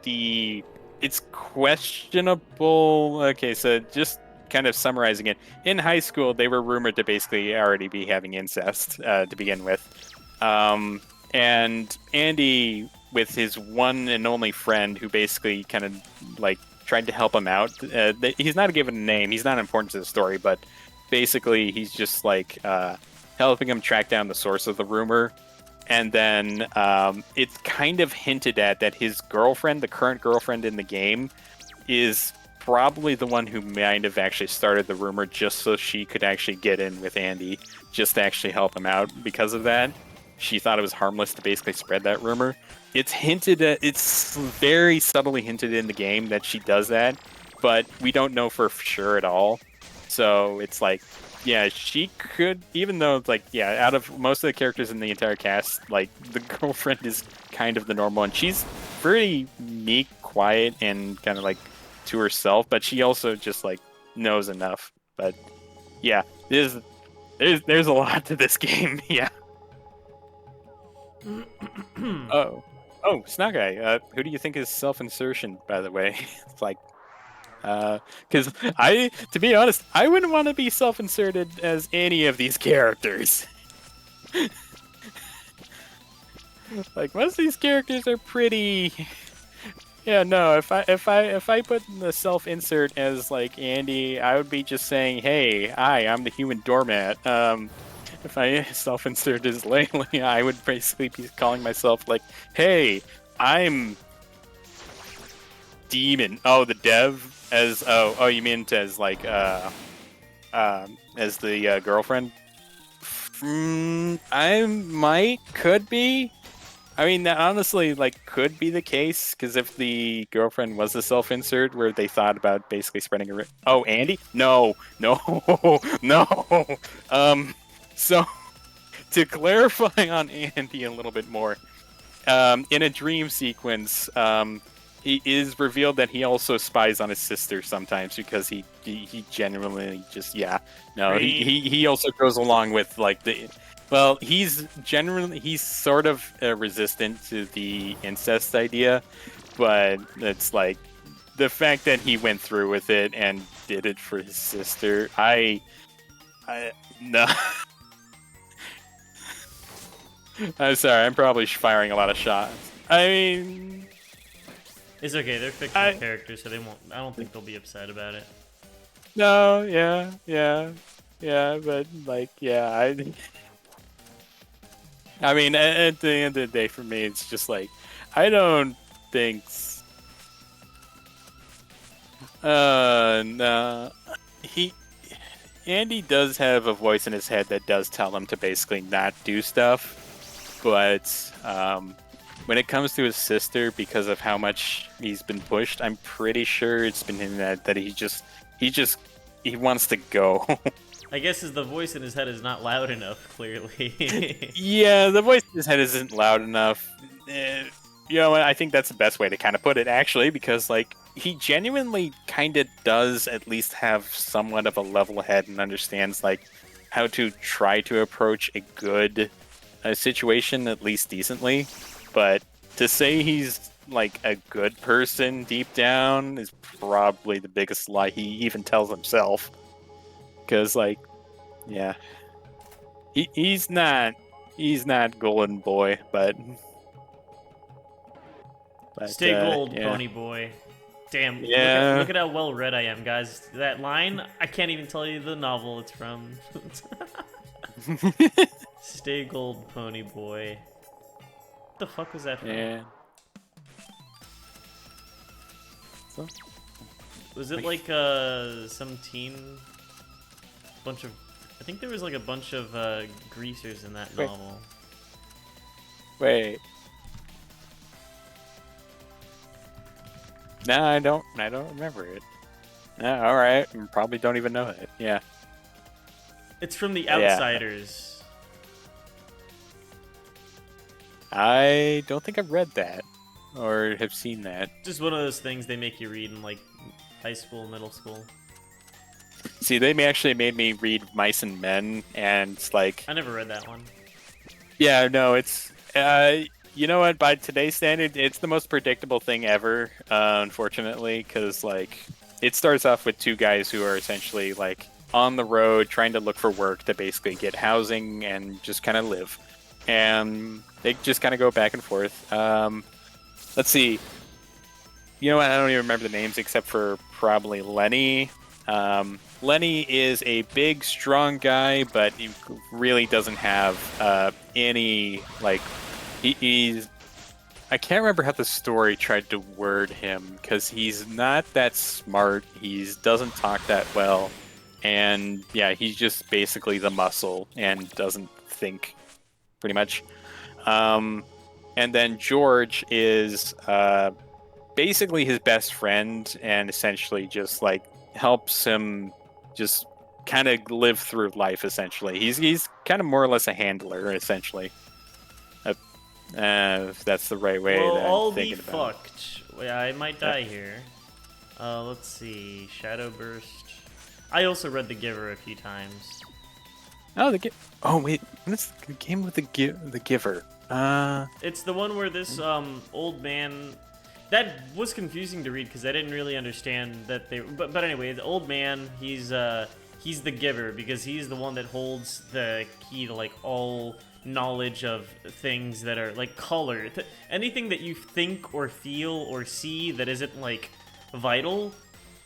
it's questionable. Okay, so just kind of summarizing it. In high school, they were rumored to basically already be having incest to begin with. And Andy, with his one and only friend, who basically kind of like tried to help him out. He's not given a name. He's not important to the story, but basically he's just like helping him track down the source of the rumor. And then it's kind of hinted at that his girlfriend, the current girlfriend in the game, is probably the one who might have actually started the rumor just so she could actually get in with Andy, just to actually help him out. Because of that, she thought it was harmless to basically spread that rumor. It's hinted at, it's very subtly hinted in the game that she does that, but we don't know for sure at all. So it's like, yeah, she could, even though it's like, yeah, out of most of the characters in the entire cast, like the girlfriend is kind of the normal one. She's pretty meek, quiet, and kind of like to herself, but she also just like knows enough. But yeah, there's a lot to this game. Yeah. oh, Snugeye, who do you think is self-insertion, by the way? It's like, because to be honest, I wouldn't want to be self-inserted as any of these characters. Like, most of these characters are pretty. Yeah, no. If I put the self-insert as like Andy, I would be just saying, "Hey, I'm the human doormat." If I self-insert as Lele, I would basically be calling myself like, "Hey, I'm demon." Oh, the dev. As you meant as like as the girlfriend? Could be. I mean, that honestly like could be the case, because if the girlfriend was a self-insert where they thought about basically spreading a Andy? No. So to clarify on Andy a little bit more, in a dream sequence, he is revealed that he also spies on his sister sometimes, because he genuinely just he also goes along with like Well, he's sort of resistant to the incest idea, but it's like the fact that he went through with it and did it for his sister. I no. I'm sorry. I'm probably firing a lot of shots. I mean, It's okay. They're fictional characters, so they won't. I don't think they'll be upset about it. no, yeah, but like, yeah, I mean, at the end of the day, for me, it's just like, I don't think. No, he Andy does have a voice in his head that does tell him to basically not do stuff, but when it comes to his sister, because of how much he's been pushed, I'm pretty sure it's been in that he wants to go. I guess the voice in his head is not loud enough. Clearly. Yeah, the voice in his head isn't loud enough. You know what? I think that's the best way to kind of put it, actually, because like he genuinely kind of does at least have somewhat of a level head and understands like how to try to approach a good situation at least decently. But to say he's like a good person deep down is probably the biggest lie he even tells himself. Because like, yeah, he's not golden boy, but Stay gold, yeah. pony boy. Damn. Yeah. Look at how well read I am, guys. That line, I can't even tell you the novel it's from. Stay gold, pony boy. What the fuck was that from? Yeah. So, Was it like some teen bunch of? I think there was like a bunch of greasers in that Wait. novel. wait. No, I don't remember it. No, all right. Probably don't even know it. Yeah. It's from The Yeah. Outsiders. I don't think I've read that or have seen that. Just one of those things they make you read in like high school, middle school. See, they actually made me read Mice and Men, and it's like, I never read that one. yeah, no, it's you know what? By today's standard, it's the most predictable thing ever. Unfortunately, because like it starts off with two guys who are essentially like on the road trying to look for work to basically get housing and just kind of live, and they just kind of go back and forth. Let's see. You know what? I don't even remember the names except for probably Lenny. Lenny is a big, strong guy, but he really doesn't have any like. He's. I can't remember how the story tried to word him because he's not that smart. He doesn't talk that well, and yeah, he's just basically the muscle and doesn't think, pretty much. And then George is basically his best friend, and essentially just like helps him just kind of live through life. Essentially, he's kind of more or less a handler, essentially. If that's the right way. Well, that I'm I'll be thinking about it. fucked. Yeah, I might die here. Let's see. Shadow Burst. I also read The Giver a few times. Oh, oh wait, what's the game with the Giver? It's the one where this old man. That was confusing to read because I didn't really understand that they. But anyway, the old man, he's the giver because he's the one that holds the key to like all knowledge of things that are like color. Anything that you think or feel or see that isn't like vital,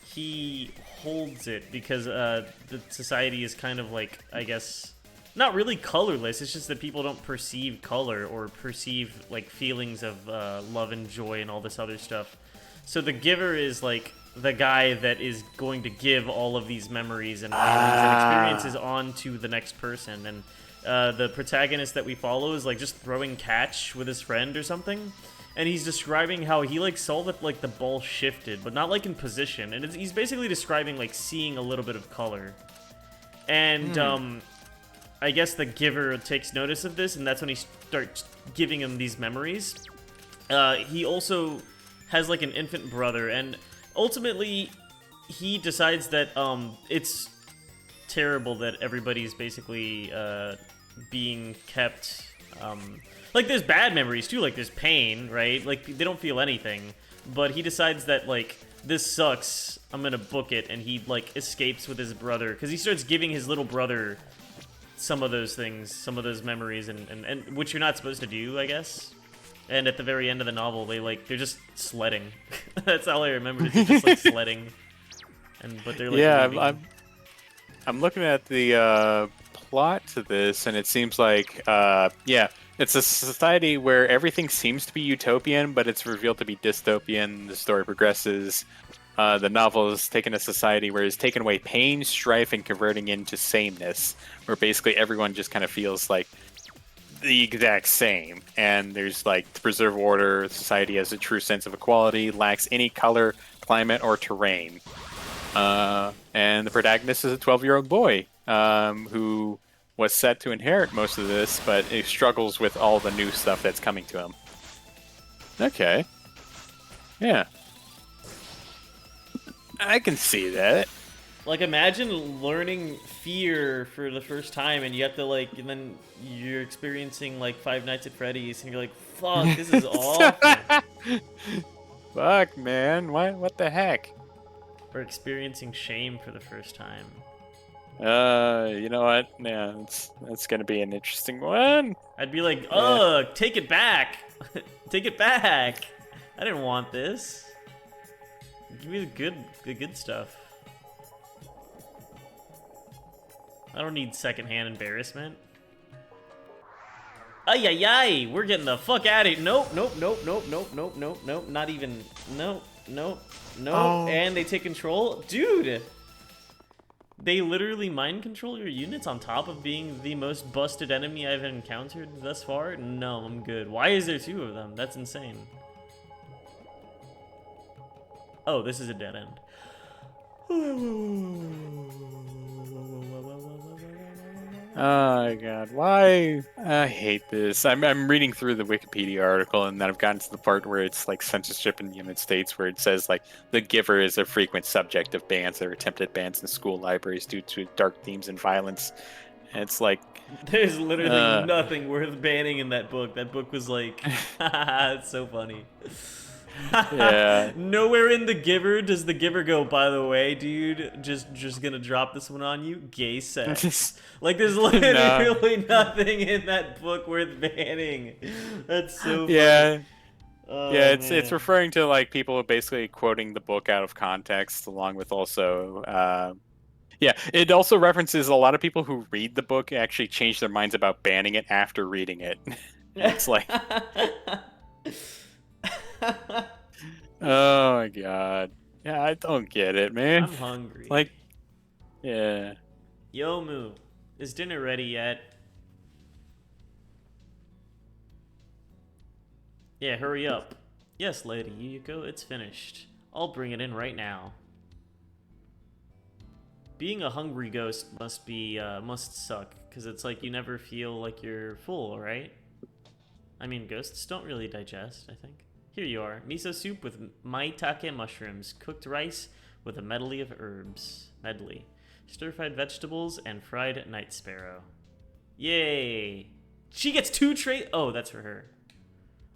he holds it because the society is kind of like, I guess, not really colorless. It's just that people don't perceive color or perceive like feelings of love and joy and all this other stuff. So the giver is like the guy that is going to give all of these memories and feelings and experiences on to the next person. And the protagonist that we follow is like just throwing catch with his friend or something. And he's describing how he like saw that like the ball shifted, but not like in position. And he's basically describing like seeing a little bit of color. And I guess the giver takes notice of this, and that's when he starts giving him these memories. He also has like an infant brother, and ultimately he decides that it's terrible that everybody's basically being kept. Like, there's bad memories too. Like, there's pain, right? Like, they don't feel anything. But he decides that, like, this sucks. I'm gonna book it, and he like escapes with his brother because he starts giving his little brother some of those things, some of those memories, and which you're not supposed to do, I guess. And at the very end of the novel, they're just sledding. That's all I remember. They're just like sledding, but they're like Yeah, leaving. I'm looking at the plot to this, and it seems like yeah, it's a society where everything seems to be utopian, but it's revealed to be dystopian. The story progresses. The novel is taking a society where it's taken away pain, strife, and converting into sameness, where basically everyone just kind of feels like the exact same. And there's like to preserve order, society has a true sense of equality, lacks any color, climate, or terrain. And the protagonist is a 12-year-old boy who was set to inherit most of this, but he struggles with all the new stuff that's coming to him. Okay. Yeah. I can see that. Like, imagine learning fear for the first time, and you have to like, and then you're experiencing like Five Nights at Freddy's, and you're like, "Fuck, this is awful." Fuck, man. What the heck? Or experiencing shame for the first time. You know what? Yeah, that's gonna be an interesting one. I'd be like, "Ugh, take it back, take it back. I didn't want this. Give me the good stuff. I don't need secondhand embarrassment." Ay ay ay! We're getting the fuck out of here. Nope, nope, nope, nope, nope, nope, nope, nope. Not even. Nope, nope, nope. Oh. And they take control, dude. They literally mind control your units on top of being the most busted enemy I've encountered thus far. No, I'm good. Why is there two of them? That's insane. Oh, this is a dead end. Oh god, why? I hate this. I'm reading through the Wikipedia article, and then I've gotten to the part where it's like censorship in the United States, where it says like the Giver is a frequent subject of bans or attempted bans in school libraries due to dark themes and violence. And it's like There's literally nothing worth banning in that book. That book was like, it's so funny. Yeah. Nowhere in The Giver does The Giver go, "By the way, dude, just gonna drop this one on you, gay sex." Like, there's literally nothing in that book worth banning. That's so funny. Yeah. Oh, Yeah, it's man. referring to like people basically quoting the book out of context, along with also yeah, it also references a lot of people who read the book actually change their minds about banning it after reading it. It's like, oh my god. Yeah, I don't get it, man. I'm hungry. Like, yeah. Yo, Moo, is dinner ready yet? Yeah, hurry up. Yes, Lady Yuko, it's finished. I'll bring it in right now. Being a hungry ghost must suck, because it's like you never feel like you're full, right? I mean, ghosts don't really digest, I think. Here you are, miso soup with maitake mushrooms, cooked rice with a medley of herbs. Medley. Stir-fried vegetables and fried night sparrow. Yay! She gets 2 trays. Oh, that's for her.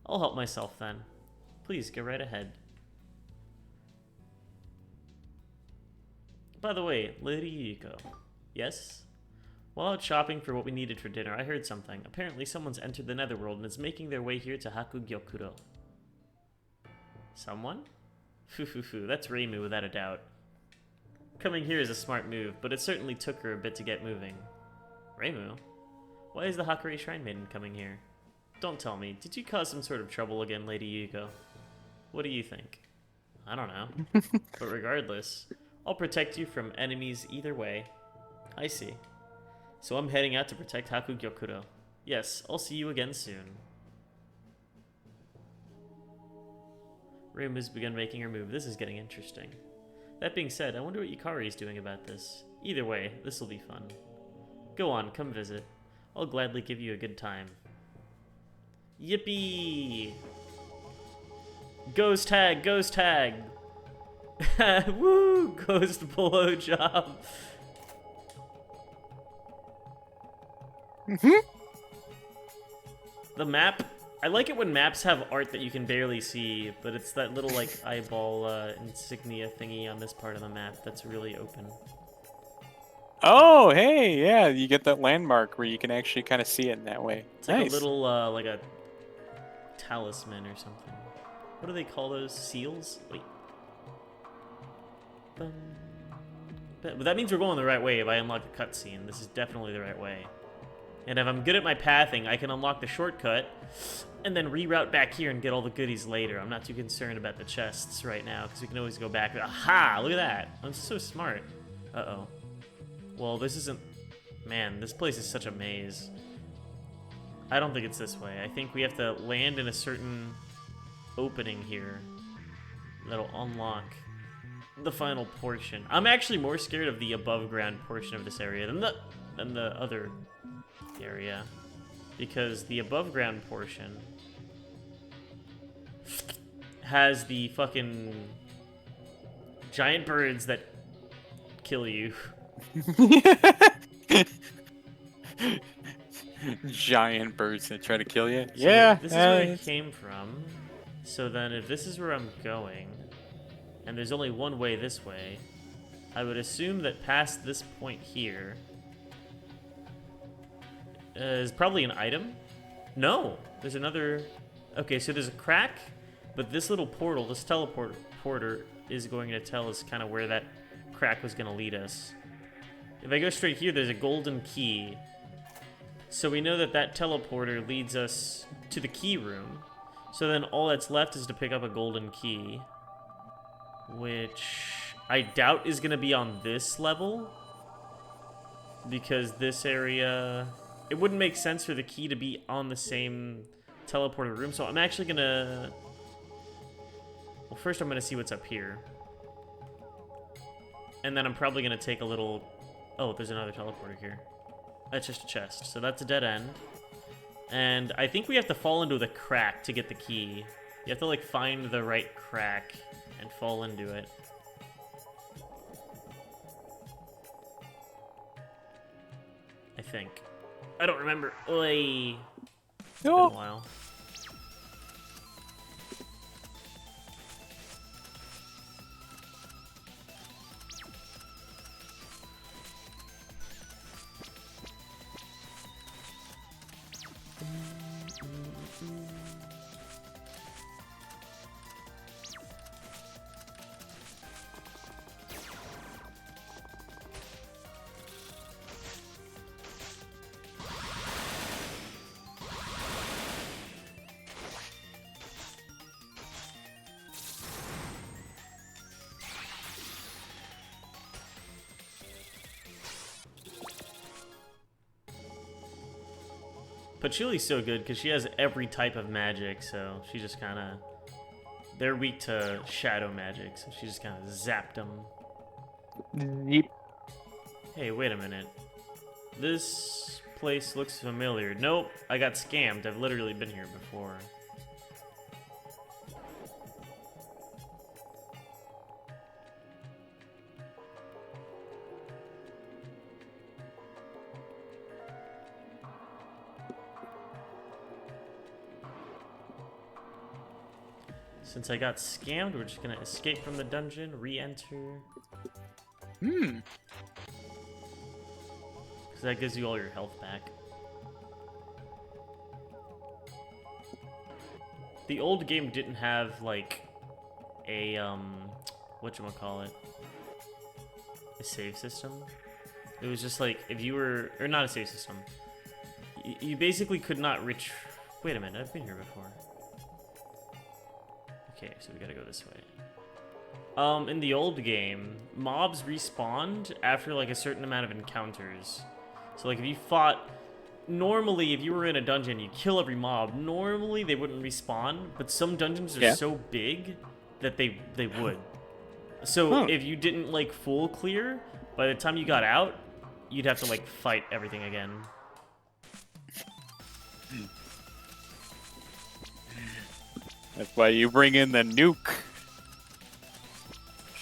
I'll help myself then. Please, go right ahead. By the way, Lady Yuko. Yes? While out shopping for what we needed for dinner, I heard something. Apparently someone's entered the netherworld and is making their way here to Hakugyokuro. Someone? Foo, that's Reimu without a doubt. Coming here is a smart move, but it certainly took her a bit to get moving. Reimu? Why is the Hakuri Shrine Maiden coming here? Don't tell me. Did you cause some sort of trouble again, Lady Yuko? What do you think? I don't know. But regardless, I'll protect you from enemies either way. I see. So I'm heading out to protect Hakugyokuro. Yes, I'll see you again soon. Reimu's begun making her move. This is getting interesting. That being said, I wonder what Yukari is doing about this. Either way, this will be fun. Go on, come visit. I'll gladly give you a good time. Yippee! Ghost tag, ghost tag! Woo! Ghost blowjob! The map, I like it when maps have art that you can barely see, but it's that little like eyeball insignia thingy on this part of the map that's really open. Oh, hey, yeah, you get that landmark where you can actually kind of see it in that way. It's like Nice. a little like a talisman or something. What do they call those? Seals? Wait. Bum. But that means we're going the right way if I unlock the cutscene. This is definitely the right way. And if I'm good at my pathing, I can unlock the shortcut and then reroute back here and get all the goodies later. I'm not too concerned about the chests right now because we can always go back. Aha! Look at that. I'm so smart. Uh-oh. Well, this isn't... Man, this place is such a maze. I don't think it's this way. I think we have to land in a certain opening here that'll unlock the final portion. I'm actually more scared of the above ground portion of this area than the other area, because the above ground portion has the fucking giant birds that kill you. Giant birds that try to kill you. So Yeah. this is where I came from. So then if this is where I'm going, and there's only one way this way, I would assume that past this point here is probably an item. No, there's another... Okay, so there's a crack, but this little portal, this teleporter, is going to tell us kind of where that crack was going to lead us. If I go straight here, there's a golden key. So we know that that teleporter leads us to the key room. So then all that's left is to pick up a golden key, which I doubt is going to be on this level, because this area... It wouldn't make sense for the key to be on the same teleporter room, so I'm actually going to... Well, first I'm going to see what's up here. And then I'm probably going to take a little... Oh, there's another teleporter here. That's just a chest, so that's a dead end. And I think we have to fall into the crack to get the key. You have to, like, find the right crack and fall into it. I think. I don't remember. Oy. It's been a while. Patchouli's so good because she has every type of magic, so she just kind of... They're weak to shadow magic, so she just kind of zapped them. Yep. Hey, wait a minute. This place looks familiar. Nope, I got scammed. I've literally been here before. Since I got scammed, we're just gonna escape from the dungeon, re-enter. Hmm. Because that gives you all your health back. The old game didn't have, like, a, whatchamacallit? A save system? It was just like, if you were, or not a save system. You basically could not wait a minute, I've been here before. Okay, so we gotta go this way. In the old game, mobs respawned after like a certain amount of encounters. So like if you fought, normally if you were in a dungeon, you kill every mob. Normally they wouldn't respawn, but some dungeons are so big that they would. So if you didn't like full clear, by the time you got out, you'd have to like fight everything again. That's why you bring in the nuke.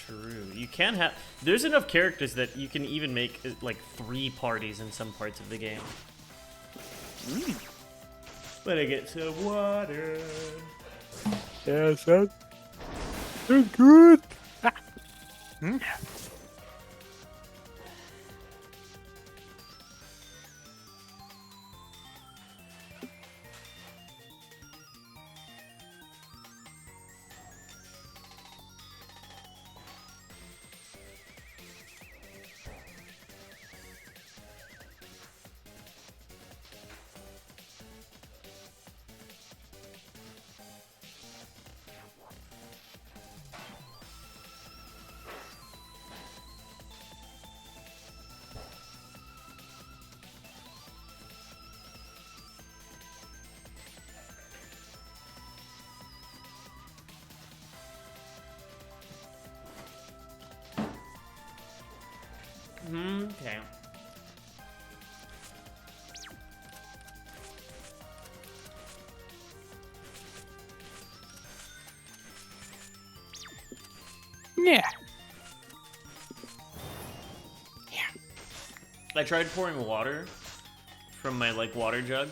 True. You can have... There's enough characters that you can even make, like, 3 parties in some parts of the game. Better get some water. Yeah, sounds good. Okay. Yeah. I tried pouring water from my water jug,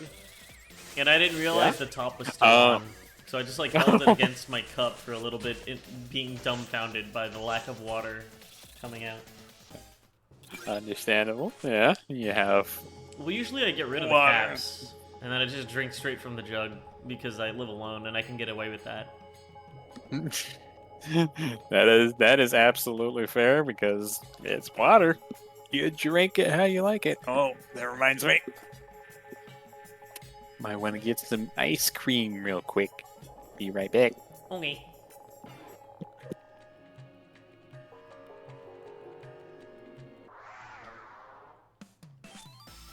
and I didn't realize the top was still on. So I just held it against my cup for a little bit, being dumbfounded by the lack of water coming out. Understandable. Yeah, you have. Well, usually I get rid of the Water. caps, and then I just drink straight from the jug because I live alone and I can get away with that. That is absolutely fair because it's water. You drink it how you like it. Oh, that reminds me. Might want to get some ice cream real quick. Be right back. Okay.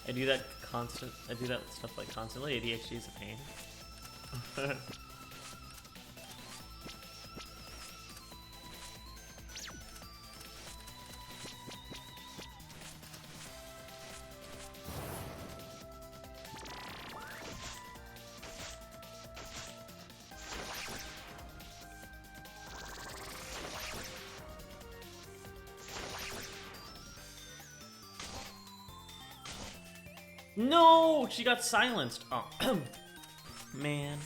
I do that stuff constantly. ADHD is a pain. No, she got silenced. Oh, man.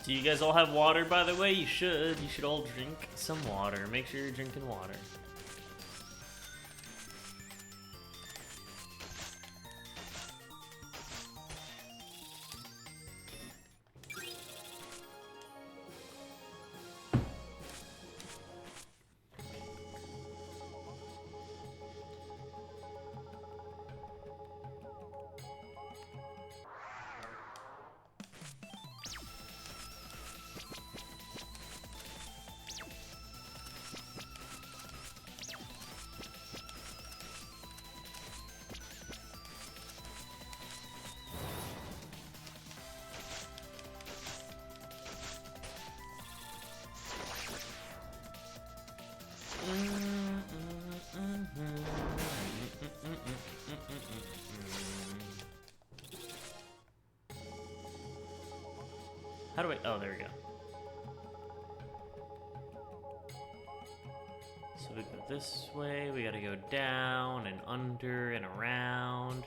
Do you guys all have water, by the way? You should. You should all drink some water. Make sure you're drinking water. How do I... Oh, there we go. So we go this way, we gotta go down and under and around.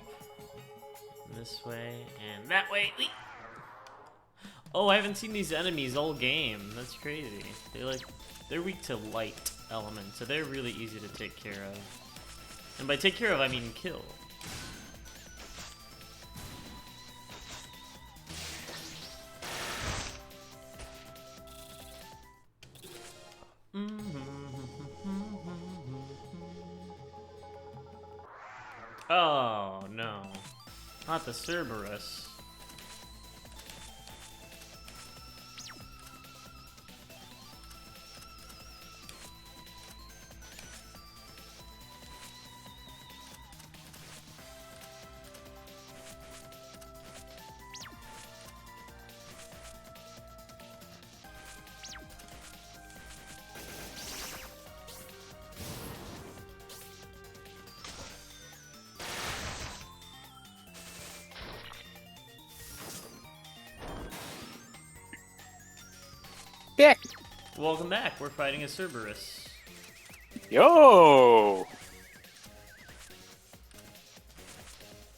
And this way and that way. Whee! Oh, I haven't seen these enemies all game. That's crazy. They're weak to light elements, so they're really easy to take care of. And by take care of, I mean kill. Oh, no. Not the Cerberus. back. Welcome back. We're fighting a Cerberus. Yo!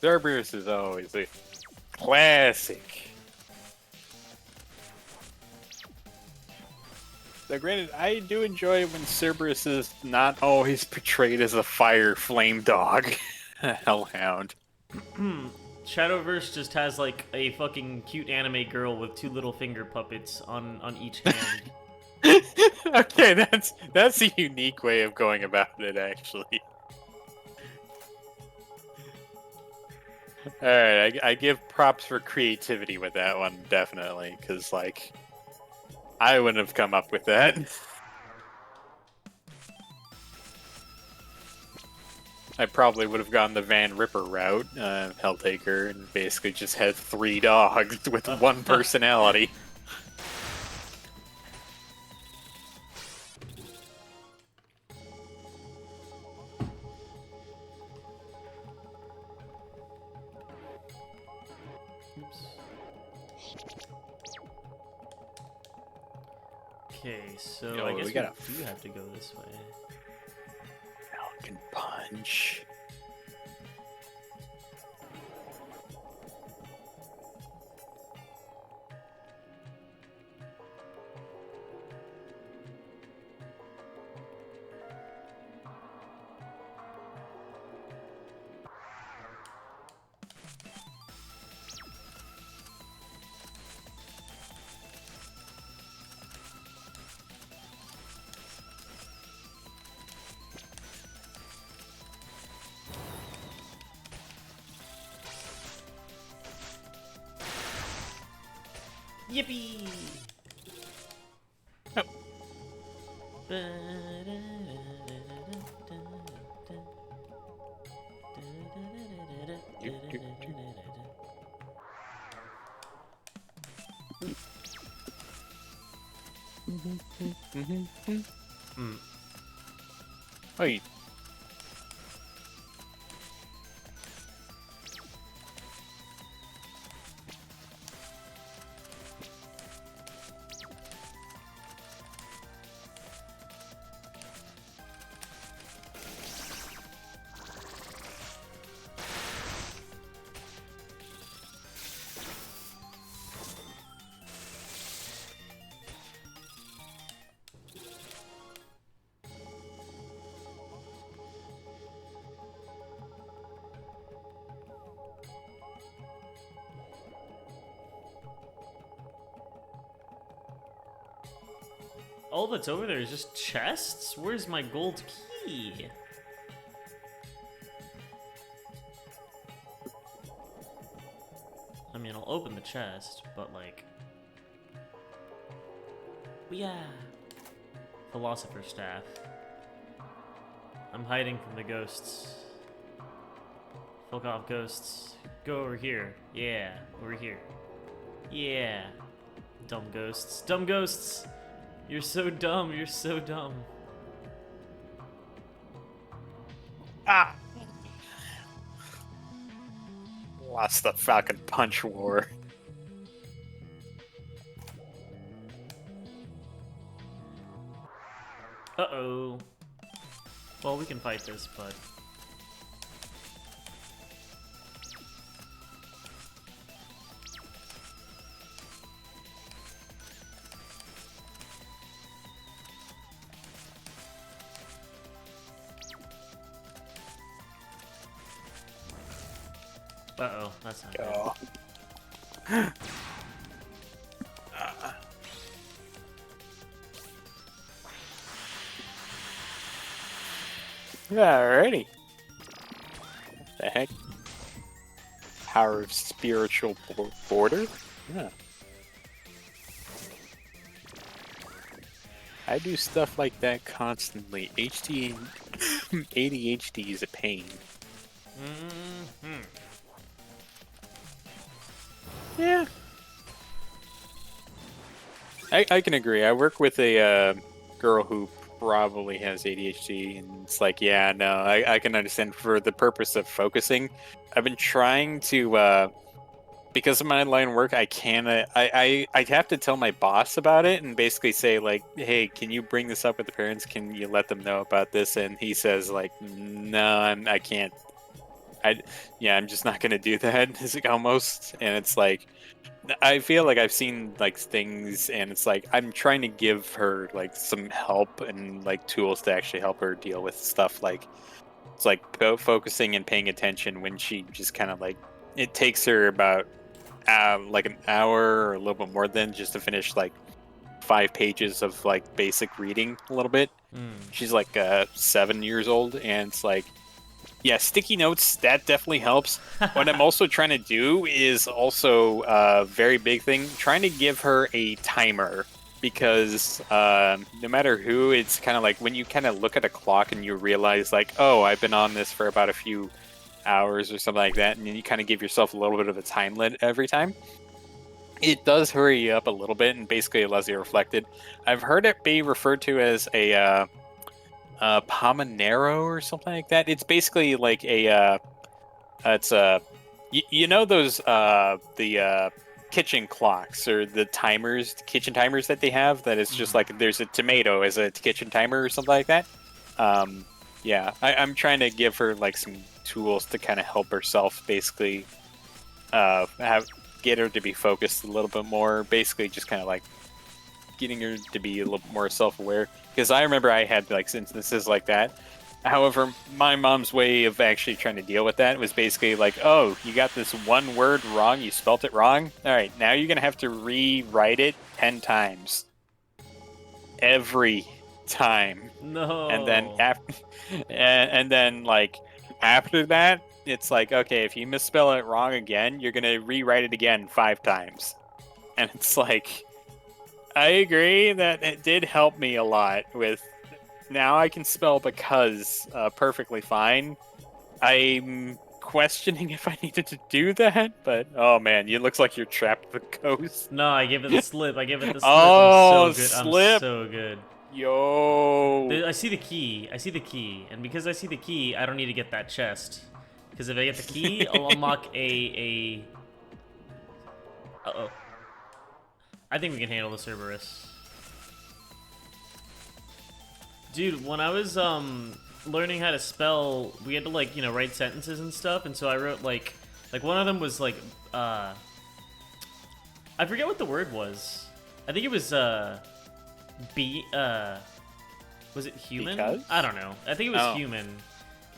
Cerberus is always a classic. Now, granted, I do enjoy when Cerberus is not always portrayed as a fire flame dog. Hellhound. Shadowverse just has like a fucking cute anime girl with 2 little finger puppets on each hand. Okay, that's a unique way of going about it, actually. Alright, I give props for creativity with that one, definitely, because, like, I wouldn't have come up with that. I probably would have gone the Van Ripper route, Helltaker, and basically just had 3 dogs with 1 personality. Okay, so Yo, I guess we we gotta- do have to go this way. Falcon Punch. Yippee! Oh. Wait. All that's over there is just chests? Where's my gold key? I mean, I'll open the chest, but like... Yeah. Philosopher's Staff. I'm hiding from the ghosts. Fuck off, ghosts. Go over here. Yeah, over here. Yeah. Dumb ghosts. Dumb ghosts! You're so dumb, you're so dumb. Ah! Lost the Falcon Punch war. Uh-oh. Well, we can fight this, but... Uh-oh, that's not good. Go. Alrighty. What the heck? Power of spiritual border? Yeah. I do stuff like that constantly. ADHD is a pain. Mm-hmm. Yeah. I can agree. I work with a girl who probably has ADHD, and it's like, yeah, no, I can understand for the purpose of focusing. I've been trying to because of my line of work, I can't. I have to tell my boss about it and basically say like, "Hey, can you bring this up with the parents? Can you let them know about this?" And he says like, "No, I can't. I'm just not gonna do that." It's like almost, and it's like, I feel like I've seen like things, and it's like I'm trying to give her like some help and like tools to actually help her deal with stuff like it's like focusing and paying attention when she just kind of like it takes her about like an hour or a little bit more than just to finish like 5 pages of like basic reading a little bit. Mm. She's like 7 years old, and it's like, yeah, sticky notes, that definitely helps. What I'm also trying to do is also a very big thing, trying to give her a timer. Because no matter who, it's kind of like when you kind of look at a clock and you realize like, oh, I've been on this for about a few hours or something like that, and then you kind of give yourself a little bit of a time limit every time. It does hurry you up a little bit and basically allows you to reflect it. I've heard it be referred to as a Pomonero or something like that. It's basically like it's you know those the kitchen clocks or the timers, kitchen timers that they have. That it's just like there's a tomato as a kitchen timer or something like that. Yeah, I'm trying to give her like some tools to kind of help herself, basically, get her to be focused a little bit more. Basically, just kind of like getting her to be a little more self-aware. Because I remember I had like instances like that. However, my mom's way of actually trying to deal with that was basically like, oh, you got this one word wrong, you spelt it wrong. All right, now you're gonna have to rewrite it 10 times. Every time. No. And then and then like after that, it's like, okay, if you misspell it wrong again, you're gonna rewrite it again 5 times. And it's like, I agree that it did help me a lot with. Now I can spell because perfectly fine. I'm questioning if I needed to do that, but oh man, it looks like you're trapped with a ghost. No, I give it the slip. I give it the slip. Oh, I'm so good. slip. I'm so good. Yo. I see the key. I see the key. And because I see the key, I don't need to get that chest. Because if I get the key, I'll unlock a... Uh-oh. I think we can handle the Cerberus. Dude, when I was learning how to spell, we had to like, you know, write sentences and stuff, and so I wrote like one of them was like I forget what the word was. I think it was was it human? Because? I don't know. I think it was human.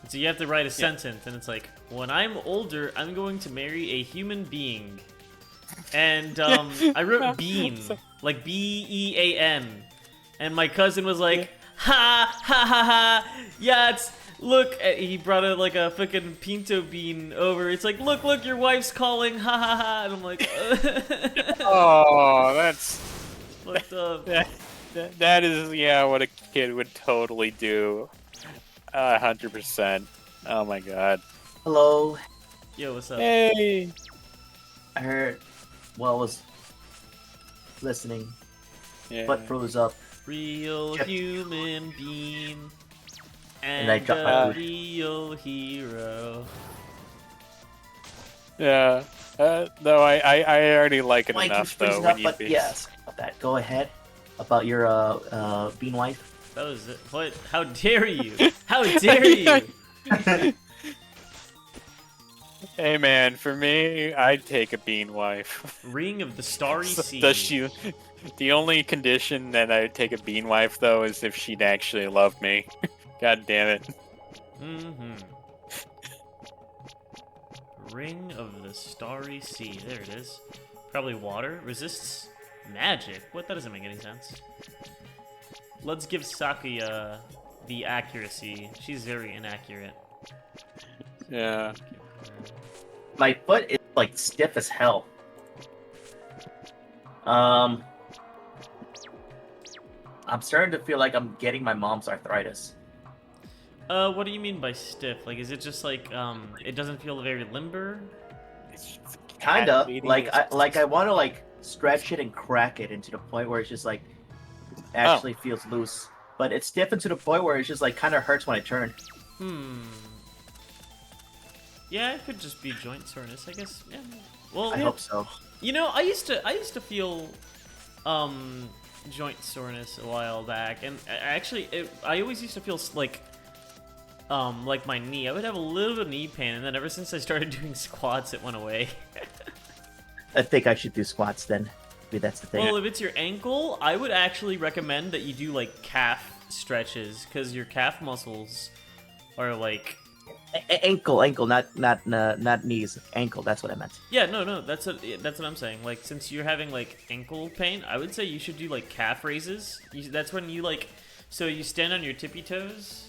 So you have to write a sentence, and it's like, when I'm older, I'm going to marry a human being. And I wrote bean, like B-E-A-N. And my cousin was like, ha, ha, ha, ha, yeah, look, he brought out like a fucking pinto bean over. It's like, look, your wife's calling, ha, ha, ha. And I'm like, Oh, that's... Fucked up. That is, yeah, what a kid would totally do. 100%. Oh my god. Hello. Yo, what's up? Hey! I heard. Well, I was listening, Yeah. but froze up. Real Chip. human being. And I And dropped my a food. real hero. Yeah. Though I already like it Mike enough, keeps though, freezing when up, you but be... yes, about that. Go ahead. About your bean wife. That was it. What? How dare you? How dare you? Hey man, for me, I'd take a bean wife. Ring of the Starry Sea. Does she... The only condition that I'd take a bean wife, though, is if she'd actually love me. God damn it. Mm-hmm. Ring of the Starry Sea. There it is. Probably water. Resists magic. What? That doesn't make any sense. Let's give Sakuya the accuracy. She's very inaccurate. Yeah. My foot is like stiff as hell. I'm starting to feel like I'm getting my mom's arthritis. What do you mean by stiff? Like, is it just like, it doesn't feel very limber? Kinda. Cat Like lady. I want to like stretch it and crack it into the point where it's just like actually feels loose. But it's stiffened to the point where it's just like kind of hurts when I turn. Yeah, it could just be joint soreness, I guess. Yeah. Well, I hope so. you know, I used to feel joint soreness a while back, and I always used to feel like my knee. I would have a little bit of knee pain, and then ever since I started doing squats, it went away. I think I should do squats then. Maybe that's the thing. Well, if it's your ankle, I would actually recommend that you do like calf stretches, because your calf muscles are like Ankle, not knees. Ankle. That's what I meant. yeah, no, that's what I'm saying. Like, since you're having like ankle pain, I would say you should do like calf raises. That's when you like, so you stand on your tippy toes.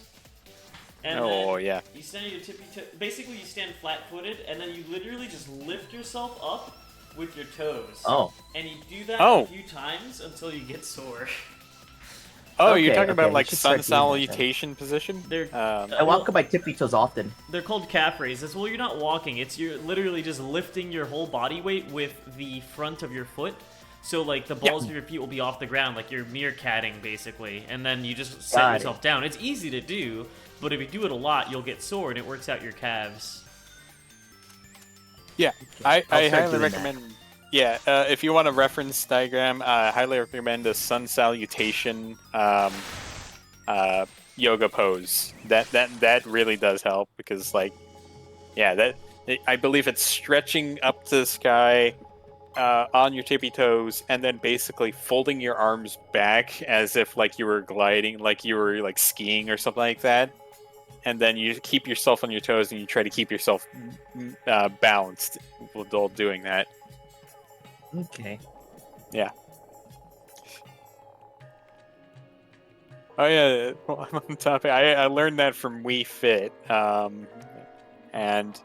And then yeah. you stand on your tippy toe. Basically, you stand flat-footed, and then you literally just lift yourself up with your toes. Oh. And you do that Oh. a few times until you get sore. Oh, you're Okay, talking about we like should start sun doing that then. salutation position? They're I walk on my tippy toes often. They're called calf raises. Well, you're not walking. You're literally just lifting your whole body weight with the front of your foot. So, like, the balls of your feet will be off the ground, like you're meerkatting, basically. And then you just set Got yourself down. It's easy to do, but if you do it a lot, you'll get sore, and it works out your calves. Yeah, I I'll start highly doing that. recommend. Yeah, if you want a reference diagram, I highly recommend the sun salutation yoga pose. That really does help because, like, yeah, I believe it's stretching up to the sky on your tippy toes, and then basically folding your arms back as if like you were gliding, like you were like skiing or something like that. And then you keep yourself on your toes, and you try to keep yourself balanced while doing that. Okay. Yeah. Oh yeah, well, I'm on topic. I learned that from Wii Fit, and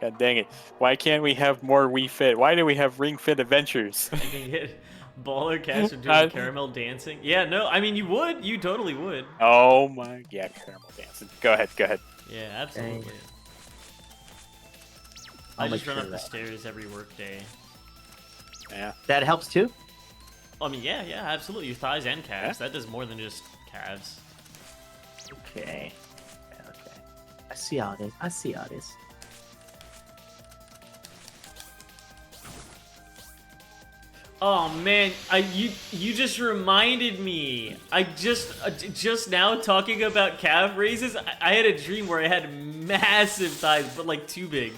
god dang it, why can't we have more Wii Fit? Why do we have Ring Fit Adventures? You can get Baller Cash for doing caramel dancing. Yeah, no, I mean, you would. You totally would. Oh my, yeah, caramel dancing. Go ahead. Yeah, absolutely. I'll I just make run sure up the of that. stairs every workday. Yeah. That helps too. I mean, yeah, absolutely. Your thighs and calves. That does more than just calves. Okay. Okay. I see how it is. Oh man, you just reminded me. I just now talking about calf raises. I had a dream where I had massive thighs, but like too big.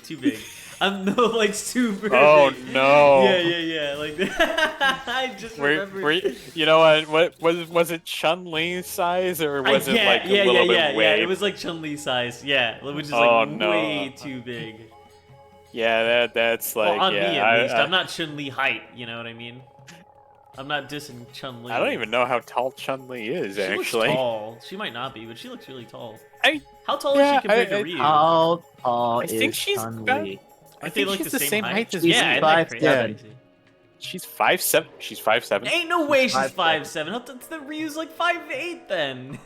I'm no like super Oh big. no. Yeah. Like I just remembered. You know what was it Chun-Li size or was it like a little bit way? Yeah. It was like Chun-Li size. Yeah, which is Oh, like no. way too big. Yeah, that's like Well, on yeah. me at least. I'm not Chun-Li height. You know what I mean? I'm not dissing Chun-Li. I don't even know how tall Chun-Li is She actually. looks tall. She might not be, but she looks really tall. I How tall is she compared to Ryu? How tall I think is she's Chun-Li? Aren't think they like she's the same height? as She's Yeah, isn't that 5'7". crazy? She's 5'7". She's 5'7". Ain't no way she's 5'7". 5'7". The Ryu's like 5'8" then.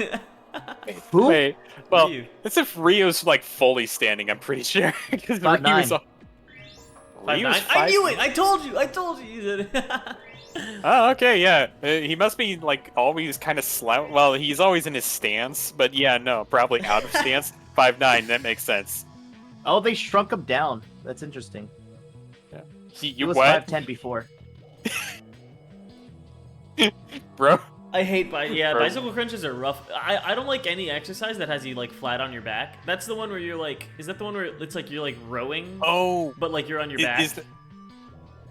Who? Wait, well, Ryu. that's if Rio's like fully standing. I'm pretty sure because 5'9". Ryu's 5'9". I knew it. I told you. You said. Oh, okay, yeah. He must be like always kind of Well, he's always in his stance, but yeah, no, probably out of stance. 5'9". That makes sense. Oh, they shrunk him down. That's interesting. He You was what, 5'10" before. bro? I hate Bro. bicycle crunches are rough. I don't like any exercise that has you like flat on your back. That's the one where you're like, is that the one where it's like you're like rowing, Oh, but like you're on your back?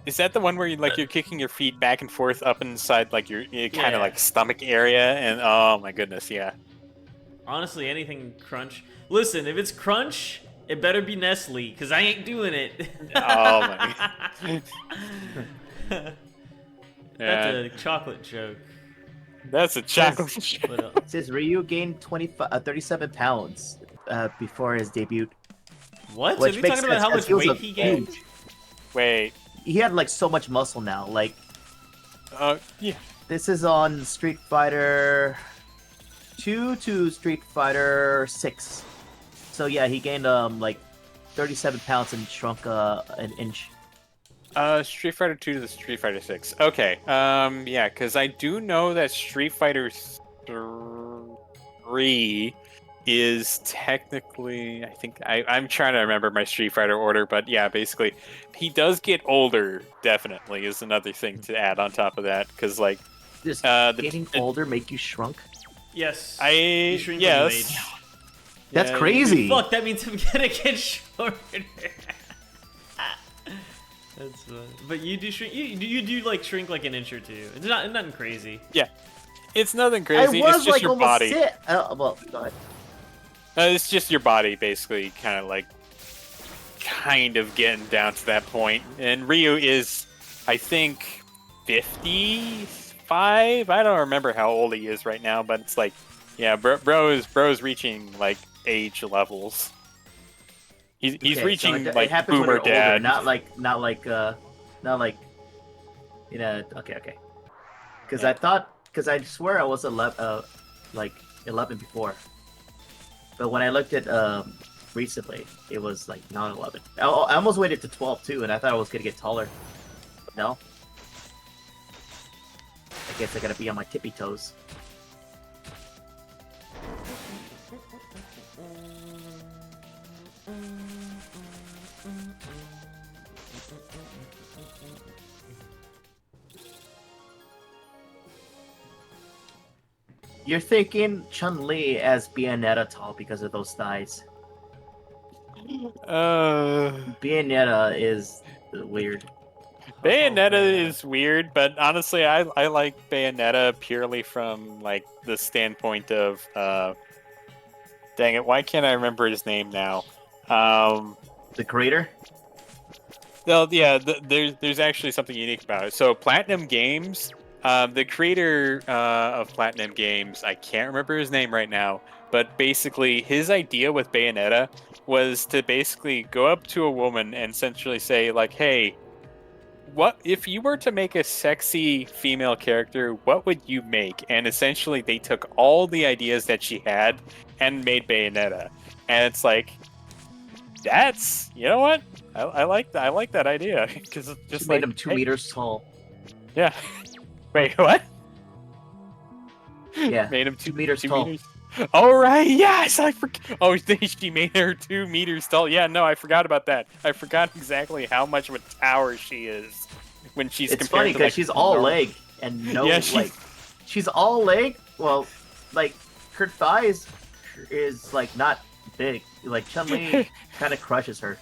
Is that the one where you're kicking your feet back and forth up inside like your kind Yeah. of like stomach area? And oh my goodness, yeah. Honestly, anything crunch. Listen, if it's crunch, it better be Nestle, because I ain't doing it. Oh my. That's Yeah, a chocolate joke. that's a chocolate. But, It says Ryu gained 37 pounds before his debut. what? So Which are we makes talking about sense, how 'cause much he was weight a he gained? huge- Wait. He had like so much muscle now. Like Yeah. this is on Street Fighter 2 to Street Fighter 6. So yeah, he gained like 37 pounds and shrunk an inch. Street Fighter 2 to the Street Fighter 6. Okay. Yeah, because I do know that Street Fighter 3 is technically, I think I'm trying to remember my Street Fighter order, but yeah, basically, he does get older. Definitely is another thing to add on top of that, because like Does the getting older make you shrunk? Yes. I You shrink when you age. yes. That's Yeah, crazy. Fuck, that means I'm gonna get shorter. That's fun. But you do shrink. You do like shrink like an inch or two. It's not nothing crazy. Yeah, it's nothing I crazy. was It's just like your almost body. sit. Well, go ahead. It's just your body, basically, kind of getting down to that point. And Ryu is, I think, 55. I don't remember how old he is right now, but it's like, yeah, bro's reaching like age levels. He's Okay, reaching so it like happens when boomer you're older, dad. not like you know. Okay. Because Yeah. I swear I was 11, like 11 before, but when I looked at recently, it was like not 11. I almost waited to 12 too, and I thought I was gonna get taller. But no, I guess I gotta be on my tippy toes. You're thinking Chun-Li as Bayonetta tall because of those thighs. Bayonetta is weird. Bayonetta is weird, but honestly, I like Bayonetta purely from like the standpoint of dang it, why can't I remember his name now? The creator? Well, yeah, there's actually something unique about it. So Platinum Games, the creator of Platinum Games, I can't remember his name right now, but basically his idea with Bayonetta was to basically go up to a woman and essentially say like, "Hey, what if you were to make a sexy female character, what would you make?" And essentially they took all the ideas that she had and made Bayonetta. And it's like, that's, you know what? I like that. I like that idea because it's She just made like, him 2 hey, meters tall. yeah. Wait, what? Yeah, Made him 2 meters two tall. meters. Oh right, yes, I forgot. Oh, she made her 2 meters tall. Yeah, no, I forgot about that. I forgot exactly how much of a tower she is when she's It's compared funny to because like she's all normal. leg and no Yeah, like. She's all leg. Well, like her thighs is like not big. Like Chun-Li kind of crushes her.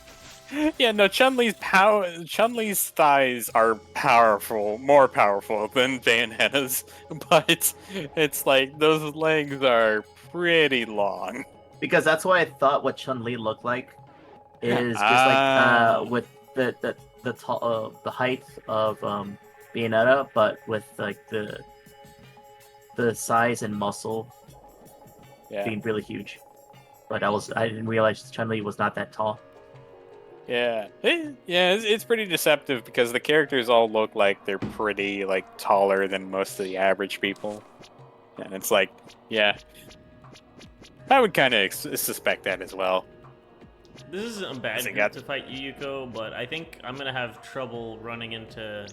Yeah, no, Chun-Li's thighs are powerful, more powerful than Bayonetta's, but it's like those legs are pretty long. Because that's why I thought what Chun-Li looked like is just like Ah, with the height of Bayonetta, but with like the size and muscle yeah, being really huge. But I didn't realize Chun-Li was not that tall. yeah, yeah. It's pretty deceptive because the characters all look like they're pretty like taller than most of the average people, and it's like, yeah, I would kind of suspect that as well. This is a bad Hasn't group got to fight Yuyuko, but I think I'm gonna have trouble running into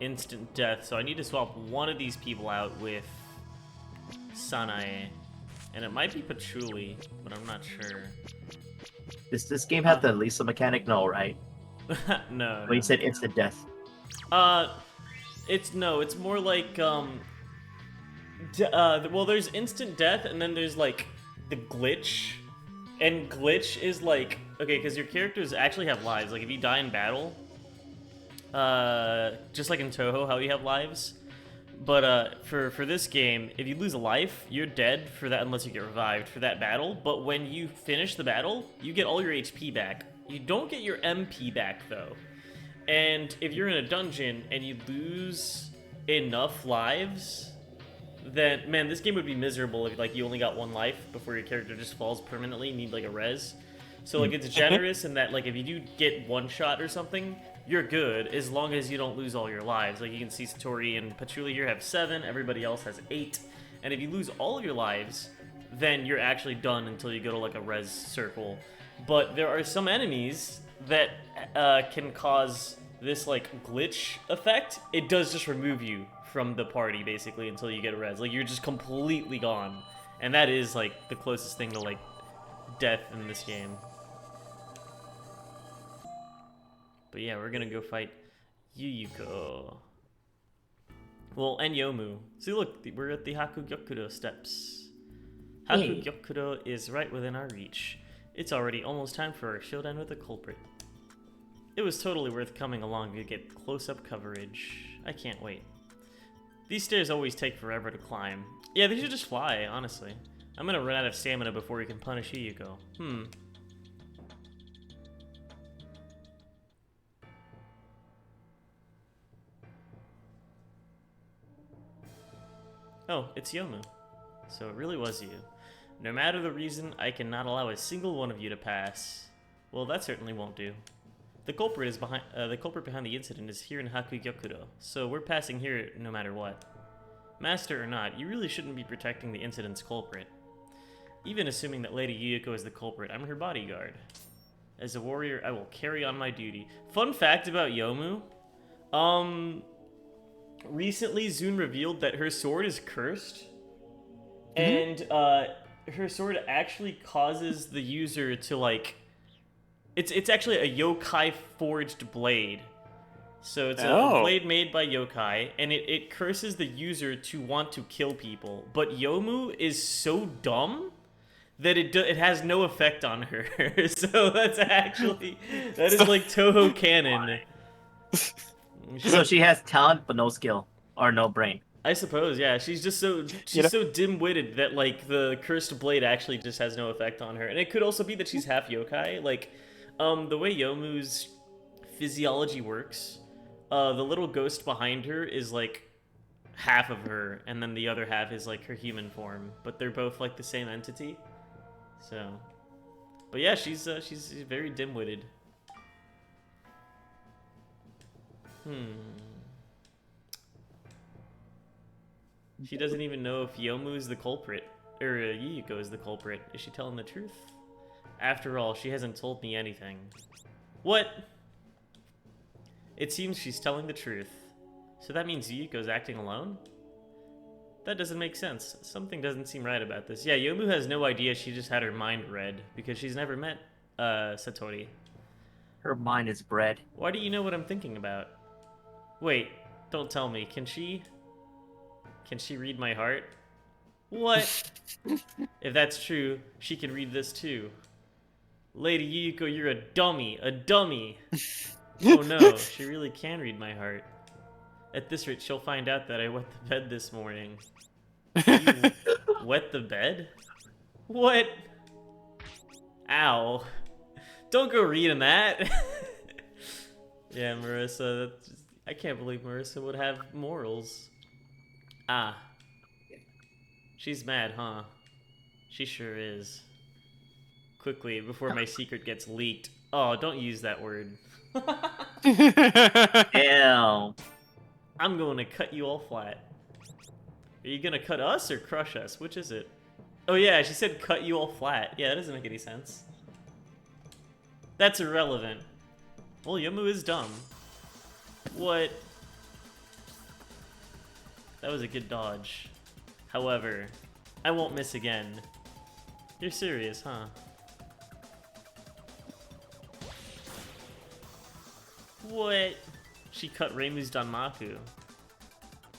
instant death, so I need to swap one of these people out with Sanae. And it might be Patchouli, but I'm not sure. Does this game have the Lisa mechanic? No, right? No. When you said instant death. It's more like well, there's instant death, and then there's like the glitch, and glitch is like, okay, because your characters actually have lives. Like if you die in battle, just like in Toho, how you have lives. But for this game, if you lose a life, you're dead for that unless you get revived for that battle. But when you finish the battle, you get all your HP back. You don't get your MP back though. And if you're in a dungeon and you lose enough lives, then man, this game would be miserable if like you only got one life before your character just falls permanently. You need like a res. So like it's generous in that like if you do get one shot or something, you're good as long as you don't lose all your lives. Like you can see Satori and Patchouli here have 7, everybody else has 8. And if you lose all of your lives, then you're actually done until you go to like a res circle. But there are some enemies that can cause this like glitch effect. It does just remove you from the party basically until you get a res. Like you're just completely gone. And that is, like, the closest thing to, like, death in this game. But yeah, we're gonna go fight Yuyuko. Well, and Yomu. See, look, we're at the Hakugyokuro steps. Hakugyokuro is right within our reach. It's already almost time for our showdown with the culprit. It was totally worth coming along to get close-up coverage. I can't wait. These stairs always take forever to climb. Yeah, they should just fly, honestly. I'm gonna run out of stamina before we can punish Yuyuko. Oh, it's Yomu. So it really was you. No matter the reason, I cannot allow a single one of you to pass. Well, that certainly won't do. The culprit is behind. The culprit behind the incident is here in Hakugyokuro, so we're passing here no matter what. Master or not, you really shouldn't be protecting the incident's culprit. Even assuming that Lady Yuyuko is the culprit, I'm her bodyguard. As a warrior, I will carry on my duty. Fun fact about Yomu. Recently Zune revealed that her sword is cursed. And, her sword actually causes the user to, like... It's actually a yokai forged blade. So it's a blade made by yokai, and it curses the user to want to kill people. But Yomu is so dumb that it has no effect on her. So that's actually... That is like Toho canon. So she has talent but no skill. Or no brain. I suppose, yeah. She's just so so dim-witted that like the cursed blade actually just has no effect on her. And it could also be that she's half yokai. Like, the way Yomu's physiology works, the little ghost behind her is like half of her, and then the other half is like her human form. But they're both like the same entity. So, but yeah, she's very dim-witted. She doesn't even know if Yomu is the culprit, or Yuyuko is the culprit. Is she telling the truth? After all, she hasn't told me anything. What? It seems she's telling the truth. So that means Yuyuko's acting alone? That doesn't make sense. Something doesn't seem right about this. Yeah, Yomu has no idea she just had her mind read, because she's never met, Satori. Her mind is bred. Why do you know what I'm thinking about? Wait, don't tell me. Can she read my heart? What? If that's true, she can read this too. Lady Yuyuko, you're a dummy. A dummy. Oh no, she really can read my heart. At this rate, she'll find out that I wet the bed this morning. You wet the bed? What? Ow. Don't go reading that. Yeah, Marissa, I can't believe Marissa would have morals. Ah. She's mad, huh? She sure is. Quickly, before my secret gets leaked. Oh, don't use that word. Ew. I'm going to cut you all flat. Are you gonna cut us or crush us? Which is it? Oh yeah, she said cut you all flat. Yeah, that doesn't make any sense. That's irrelevant. Well, Yomu is dumb. What? That was a good dodge. However, I won't miss again. You're serious, huh? What? She cut Reimu's Danmaku.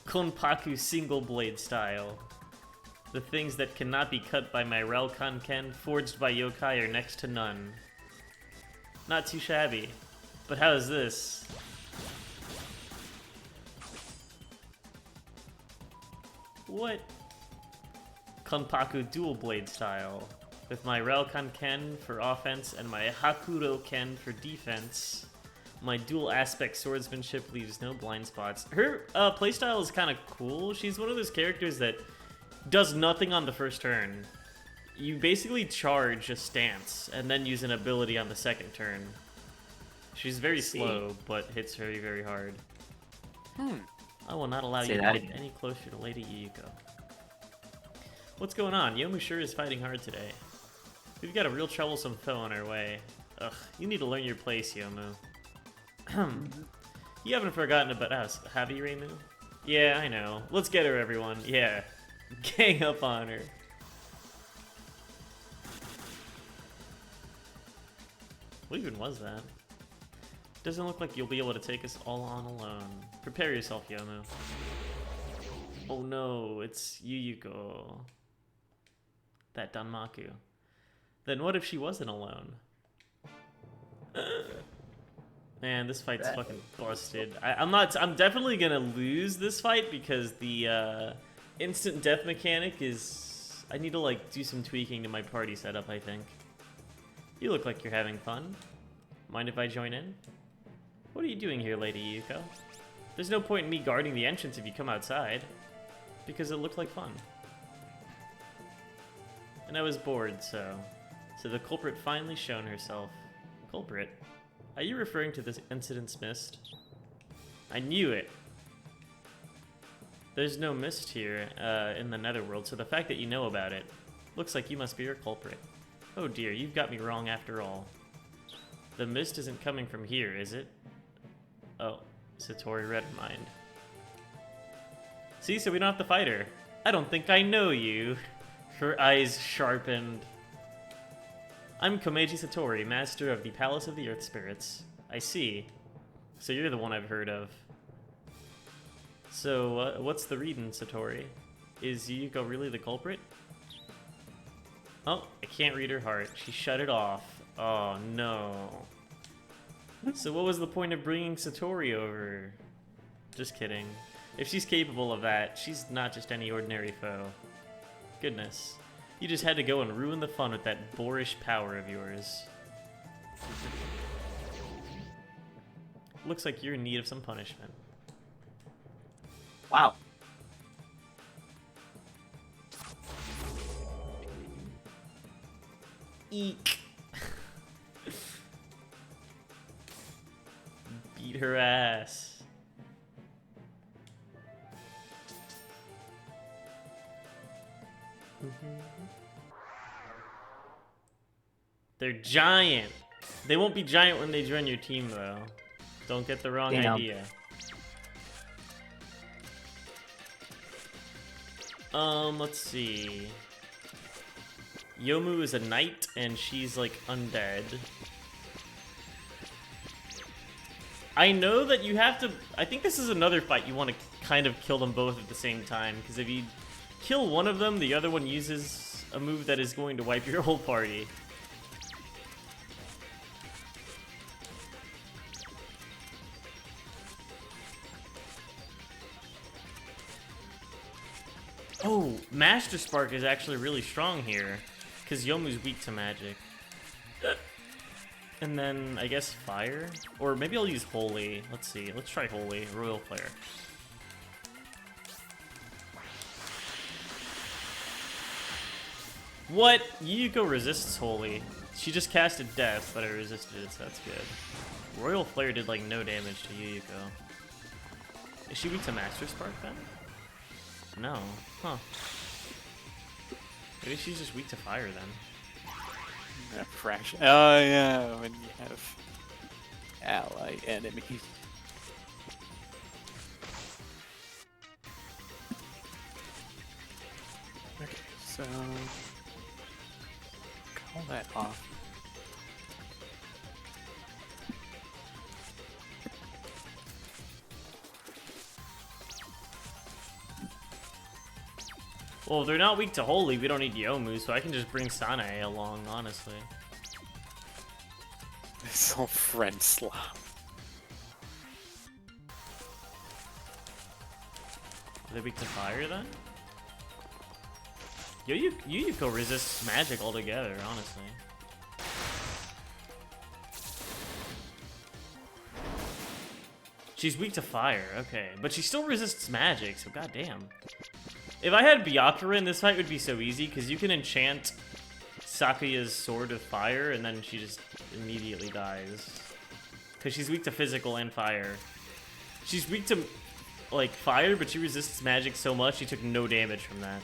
Konpaku single blade style. The things that cannot be cut by my Railkan-ken forged by yokai are next to none. Not too shabby. But how is this? What? Konpaku dual blade style. With my Railkan-ken for offense and my Hakuro-ken for defense. My dual aspect swordsmanship leaves no blind spots. Her playstyle is kind of cool. She's one of those characters that does nothing on the first turn. You basically charge a stance and then use an ability on the second turn. She's very slow, but hits very, very hard. I will not allow you to get any closer to Lady Yuyuko. What's going on? Yomu sure is fighting hard today. We've got a real troublesome foe on our way. Ugh, you need to learn your place, Yomu. You haven't forgotten about us, have you, Reimu? Yeah, I know. Let's get her, everyone. Yeah. Gang up on her. What even was that? Doesn't look like you'll be able to take us all on alone. Prepare yourself, Yomu. Oh no, it's Yuyuko. That Danmaku. Then what if she wasn't alone? Man, this fight's fucking busted. I'm definitely gonna lose this fight because the instant death mechanic is... I need to like do some tweaking to my party setup, I think. You look like you're having fun. Mind if I join in? What are you doing here, Lady Yuko? There's no point in me guarding the entrance if you come outside. Because it looked like fun. And I was bored, so the culprit finally shown herself. Culprit? Are you referring to this incident's mist? I knew it! There's no mist here in the Netherworld, so the fact that you know about it looks like you must be your culprit. Oh dear, you've got me wrong after all. The mist isn't coming from here, is it? Oh, Satori read her mind. See, so we don't have to fight her. I don't think I know you. Her eyes sharpened. I'm Komeiji Satori, master of the Palace of the Earth Spirits. I see. So you're the one I've heard of. So, what's the reading, Satori? Is Yuyuko really the culprit? Oh, I can't read her heart. She shut it off. Oh, no. So what was the point of bringing Satori over? Just kidding. If she's capable of that, she's not just any ordinary foe. Goodness. You just had to go and ruin the fun with that boorish power of yours. Looks like you're in need of some punishment. Wow. Eek. Beat her ass. They're giant. They won't be giant when they join your team, though. Don't get the wrong idea. Let's see. Yomu is a knight, and she's, like, undead. I know that you have to... I think this is another fight you want to kind of kill them both at the same time, because if you kill one of them, the other one uses a move that is going to wipe your whole party. Oh, Master Spark is actually really strong here, because Yomu's weak to magic. And then, I guess, Fire? Or maybe I'll use Holy. Let's see. Let's try Holy. Royal Flare. What? Yuyuko resists Holy. She just casted Death, but I resisted it, so that's good. Royal Flare did, like, no damage to Yuyuko. Is she weak to Master Spark, then? No. Huh. Maybe she's just weak to Fire, then. A fraction. Oh, yeah, when you have ally enemies. Okay, so... call that off. Well, if they're not weak to Holy, we don't need Yomu, so I can just bring Sanae along, honestly. This whole friend slop. Are they weak to Fire, then? Yuyuko resists magic altogether, honestly. She's weak to Fire, okay. But she still resists magic, so goddamn. If I had Byakuya in this fight, it would be so easy, because you can enchant Sakuya's sword with fire, and then she just immediately dies. Because she's weak to physical and fire. She's weak to, like, fire, but she resists magic so much, she took no damage from that.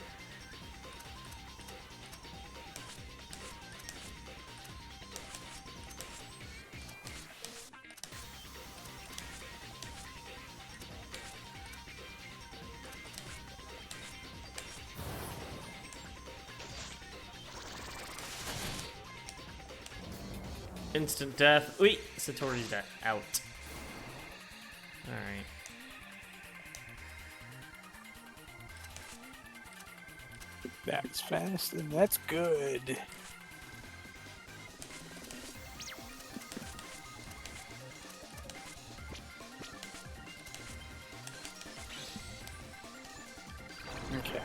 Instant death. Wait, Satori's death. Out. Alright. That's fast and that's good. Okay,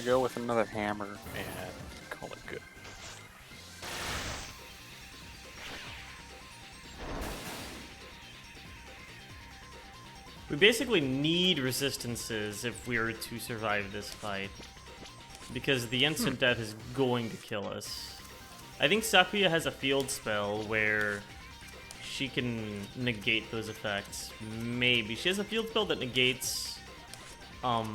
go with another hammer and call it good. We basically need resistances if we are to survive this fight. Because the instant death is going to kill us. I think Saphia has a field spell where she can negate those effects. Maybe. She has a field spell that negates... Oh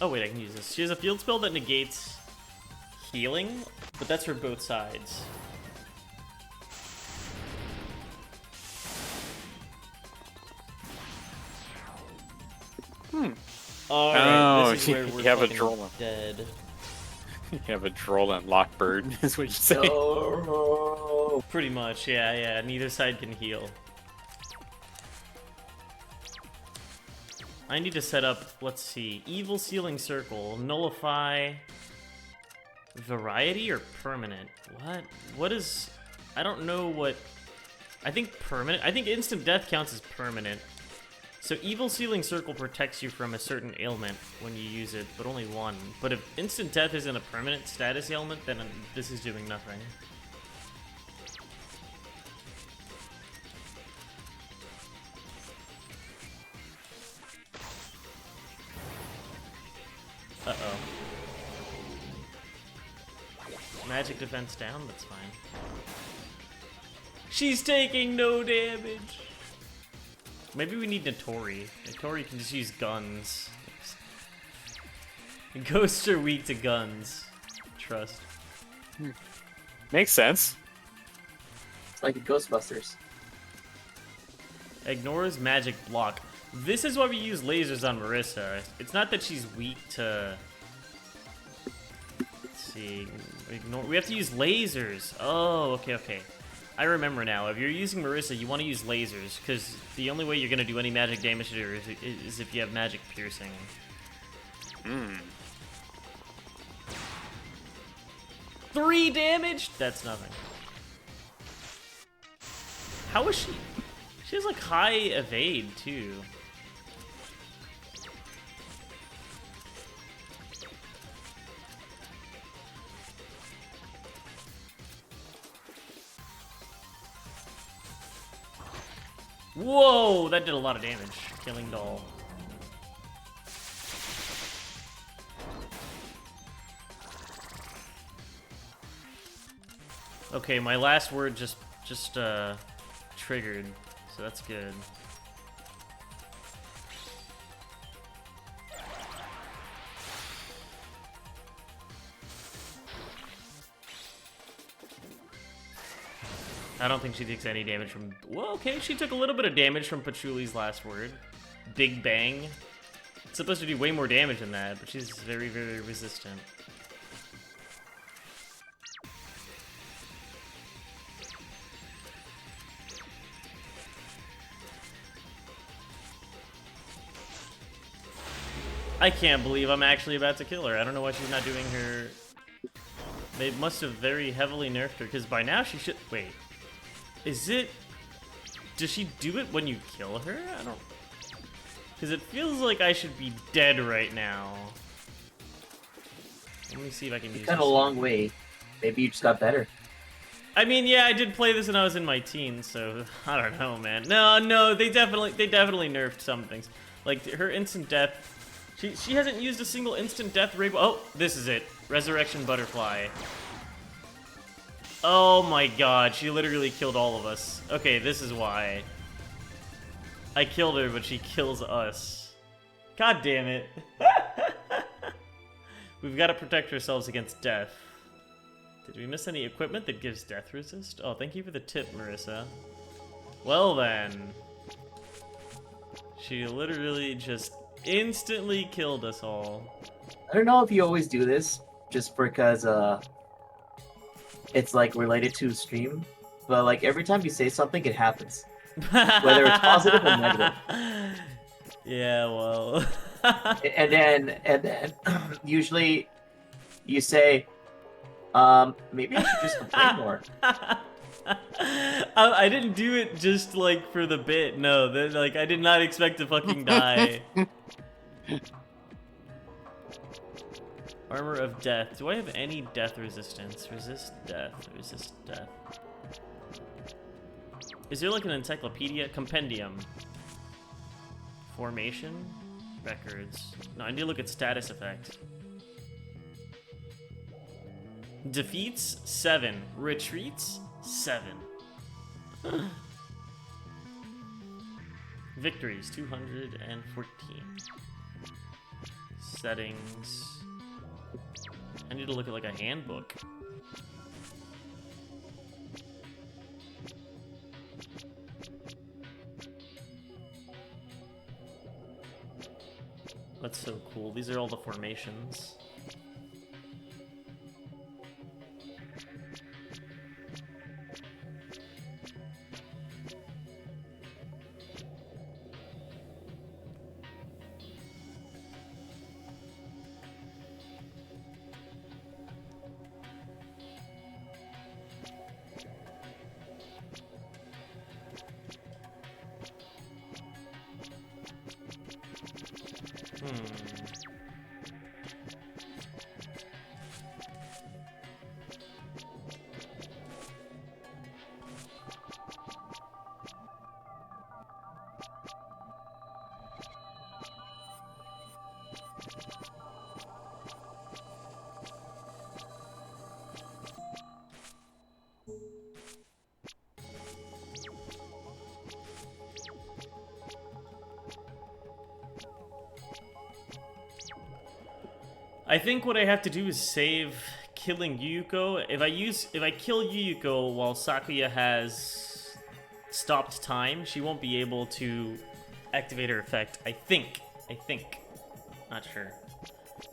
wait, I can use this. She has a field spell that negates healing, but that's for both sides. Alright, this is where we're you have a fucking Droll. dead. You have a Droll and Lockbird, is what you say. No. Pretty much, yeah, neither side can heal. I need to set up, let's see, Evil Sealing Circle, Nullify, Variety or Permanent? What? What is... I don't know what... I think Permanent? I think Instant Death counts as Permanent. So Evil Sealing Circle protects you from a certain ailment when you use it, but only one. But if Instant Death isn't a permanent status ailment, then this is doing nothing. Uh-oh. Magic defense down, that's fine. She's taking no damage! Maybe we need Notori. Notori can just use guns. Ghosts are weak to guns. Trust. Makes sense. It's like a Ghostbusters. Ignores magic block. This is why we use lasers on Marissa. It's not that she's weak to... Let's see. Ignore... We have to use lasers. Oh, okay. I remember now. If you're using Marissa, you want to use lasers, because the only way you're going to do any magic damage to her is if you have magic piercing. 3 damage? That's nothing. How is she? She has like high evade too. Whoa, that did a lot of damage. Killing Doll. Okay, my last word just triggered, so that's good. I don't think she takes any damage from... Well, okay, she took a little bit of damage from Patchouli's last word. Big Bang. It's supposed to do way more damage than that, but she's very, very resistant. I can't believe I'm actually about to kill her. I don't know why she's not doing her... They must have very heavily nerfed her, because by now she should... Wait. Is it... Does she do it when you kill her? I don't... Because it feels like I should be dead right now. Let me see if I can use You've come a this. long way. Maybe you just got better. I mean, yeah, I did play this when I was in my teens, so I don't know, man. No, they definitely nerfed some things. Like her instant death. She hasn't used a single instant death rainbow. Oh, this is it. Resurrection Butterfly. Oh my god, she literally killed all of us. Okay, this is why. I killed her, but she kills us. God damn it. We've got to protect ourselves against death. Did we miss any equipment that gives death resist? Oh, thank you for the tip, Marissa. Well then. She literally just instantly killed us all. I don't know if you always do this, just because, it's like related to stream, but like every time you say something, it happens, whether it's positive or negative. Yeah, well. And then usually you say, maybe I should just complain more. I didn't do it just like for the bit. No, like I did not expect to fucking die. Armor of death. Do I have any death resistance? Resist death. Resist death. Is there like an encyclopedia? Compendium. Formation? Records. No, I need to look at status effect. Defeats? 7. Retreats? 7. Victories? 214. Settings. I need to look at like a handbook. That's so cool. These are all the formations. I think what I have to do is save killing Yuyuko. If I kill Yuyuko while Sakuya has stopped time, she won't be able to activate her effect. I think. Not sure.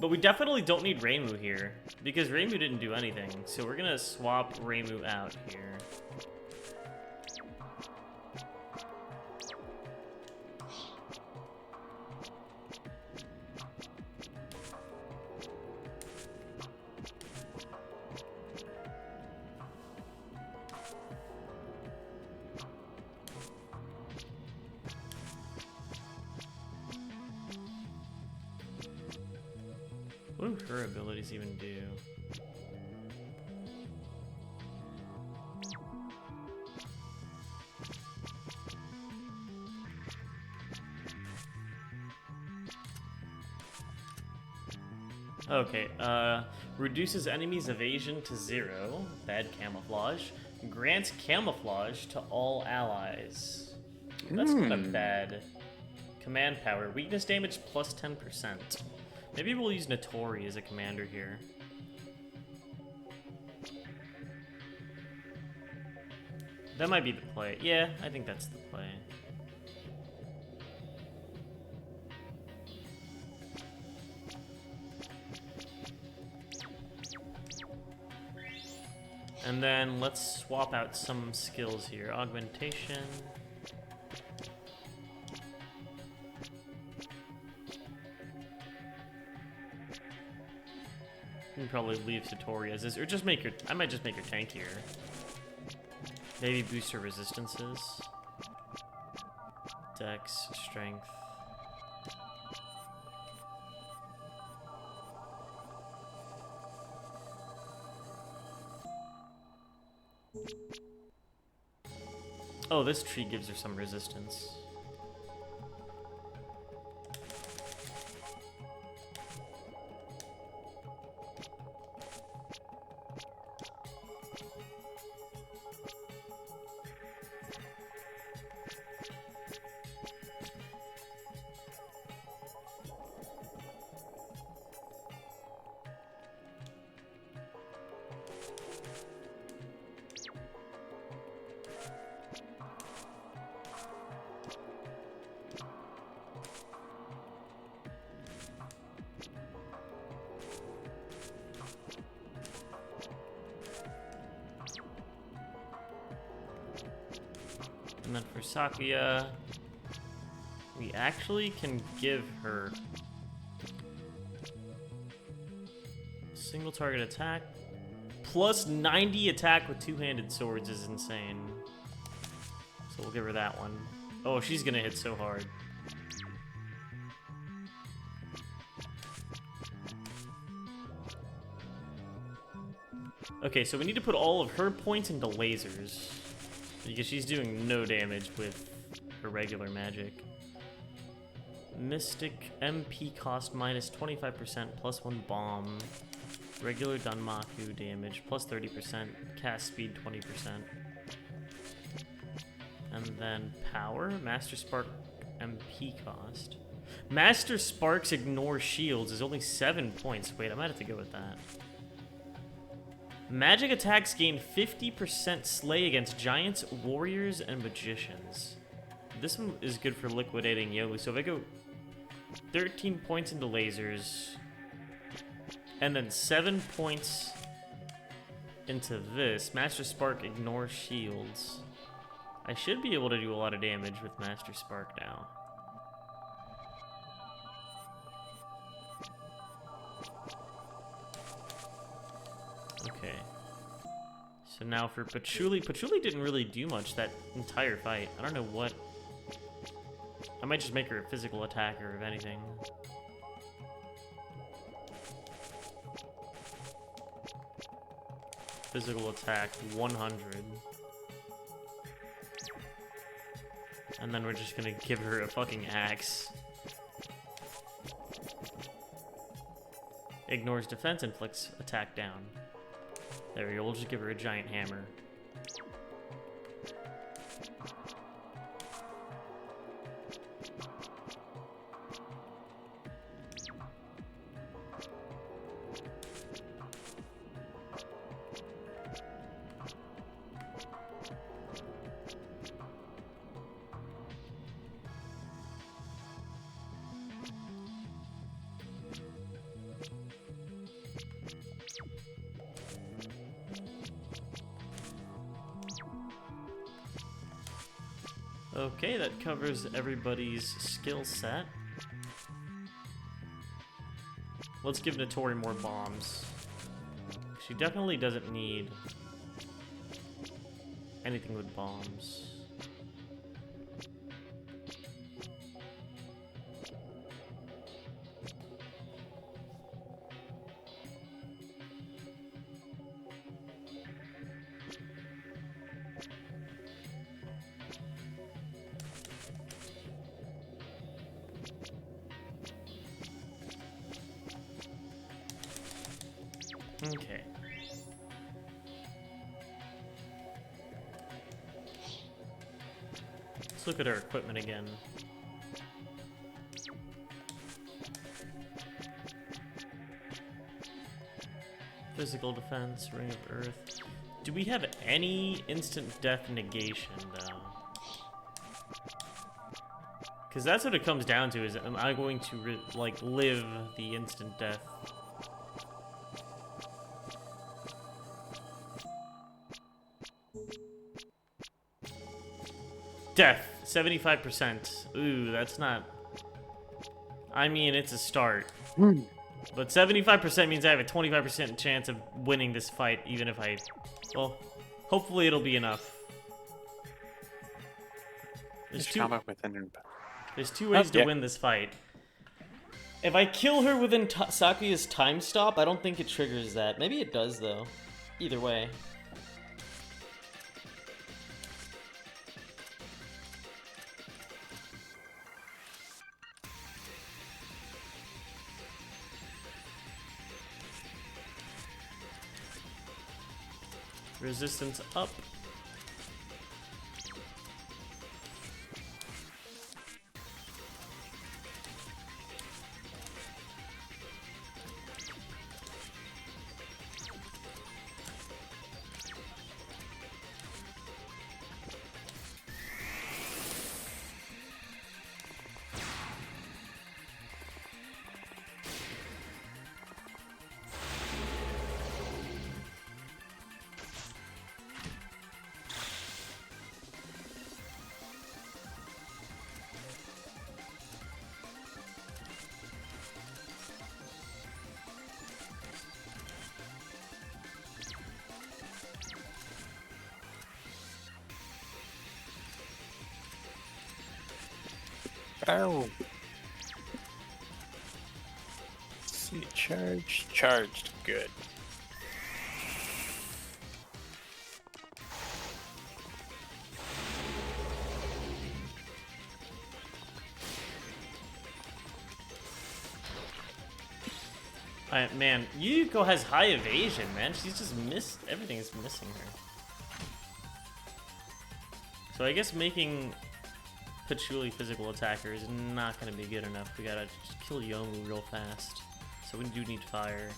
But we definitely don't need Reimu here, because Reimu didn't do anything. So we're gonna swap Reimu out here. What do her abilities even do? Okay, reduces enemies' evasion to 0. Bad camouflage. Grants camouflage to all allies. That's kind of bad. Command power. Weakness damage plus 10%. Maybe we'll use Notori as a commander here. That might be the play. Yeah, I think that's the play. And then let's swap out some skills here. Augmentation. You can probably leave Satori as is, or just make her. I might just make her tankier. Maybe boost her resistances. Dex, strength. Oh, this tree gives her some resistance. And then for Sakuya, we actually can give her single target attack. Plus 90 attack with two-handed swords is insane. So we'll give her that one. Oh, she's gonna hit so hard. Okay, so we need to put all of her points into lasers, because she's doing no damage with her regular magic. Mystic MP cost minus 25%, plus 1 bomb. Regular Danmaku damage, plus 30%. Cast speed, 20%. And then power, Master Spark MP cost. Master Sparks ignore shields is only 7 points. Wait, I might have to go with that. Magic attacks gain 50% slay against giants, warriors, and magicians. This one is good for liquidating Yogu. So if I go 13 points into lasers, and then 7 points into this, Master Spark ignores shields, I should be able to do a lot of damage with Master Spark now. Okay. So now for Patchouli. Patchouli didn't really do much that entire fight. I don't know what... I might just make her a physical attacker, if anything. Physical attack, 100. And then we're just gonna give her a fucking axe. Ignores defense, inflicts attack down. There we go, we'll just give her a giant hammer. Okay, that covers everybody's skill set. Let's give Notori more bombs. She definitely doesn't need anything with bombs. Okay. Let's look at our equipment again. Physical defense, Ring of Earth. Do we have any instant death negation, though? Because that's what it comes down to, is am I going to, like, live the instant death? Death, 75%. Ooh, that's not... I mean, it's a start. But 75% means I have a 25% chance of winning this fight, even if I... Well, hopefully it'll be enough. There's two ways to win this fight. If I kill her within Sakuya's time stop, I don't think it triggers that. Maybe it does, though. Either way. Resistance up. Ow. Let's see, charged, good. Man, Yuko has high evasion, man. She's just missed. Everything is missing her. So I guess making Patchouli physical attacker is not going to be good enough. We gotta just kill Yomu real fast. So we do need fire.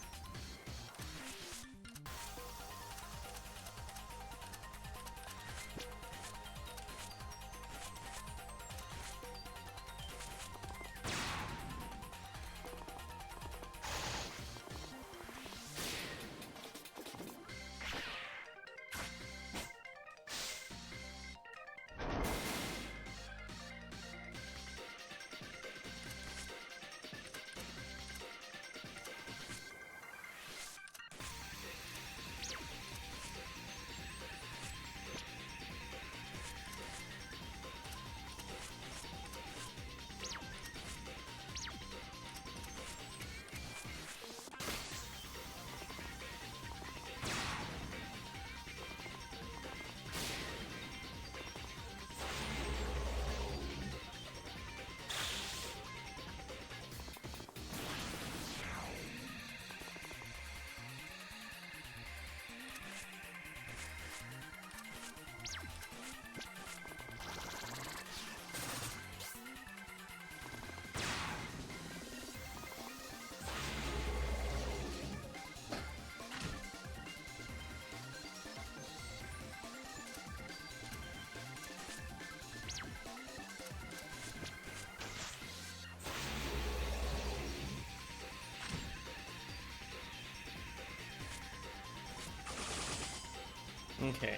Okay.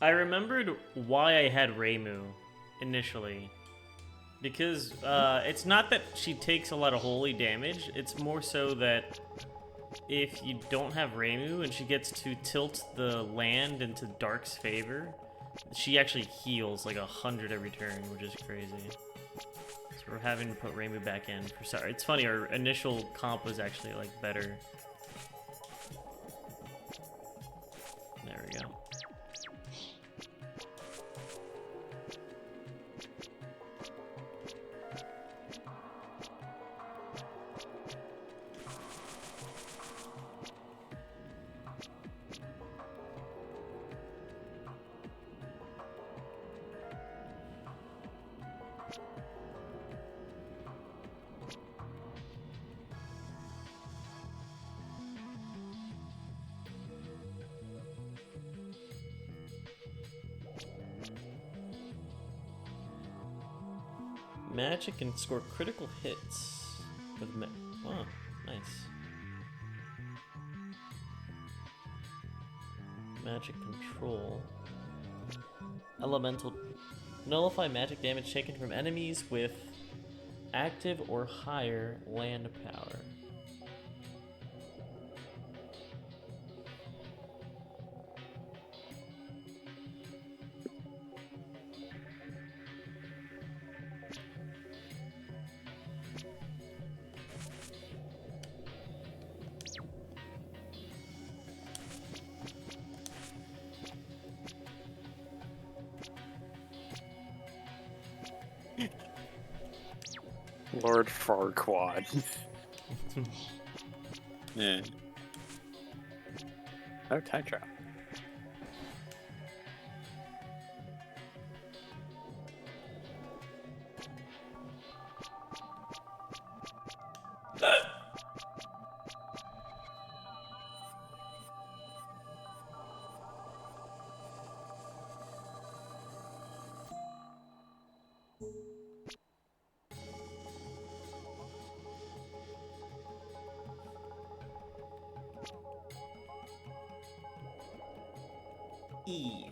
I remembered why I had Reimu initially. Because it's not that she takes a lot of holy damage, it's more so that if you don't have Reimu and she gets to tilt the land into Dark's favor, she actually heals like 100 every turn, which is crazy. So we're having to put Reimu back in. Sorry, it's funny, our initial comp was actually like better. There we go. Magic can score critical hits with oh, nice. Magic control. Elemental. Nullify magic damage taken from enemies with active or higher land power. Lord Farquaad. Yeah. Oh, time trial. E.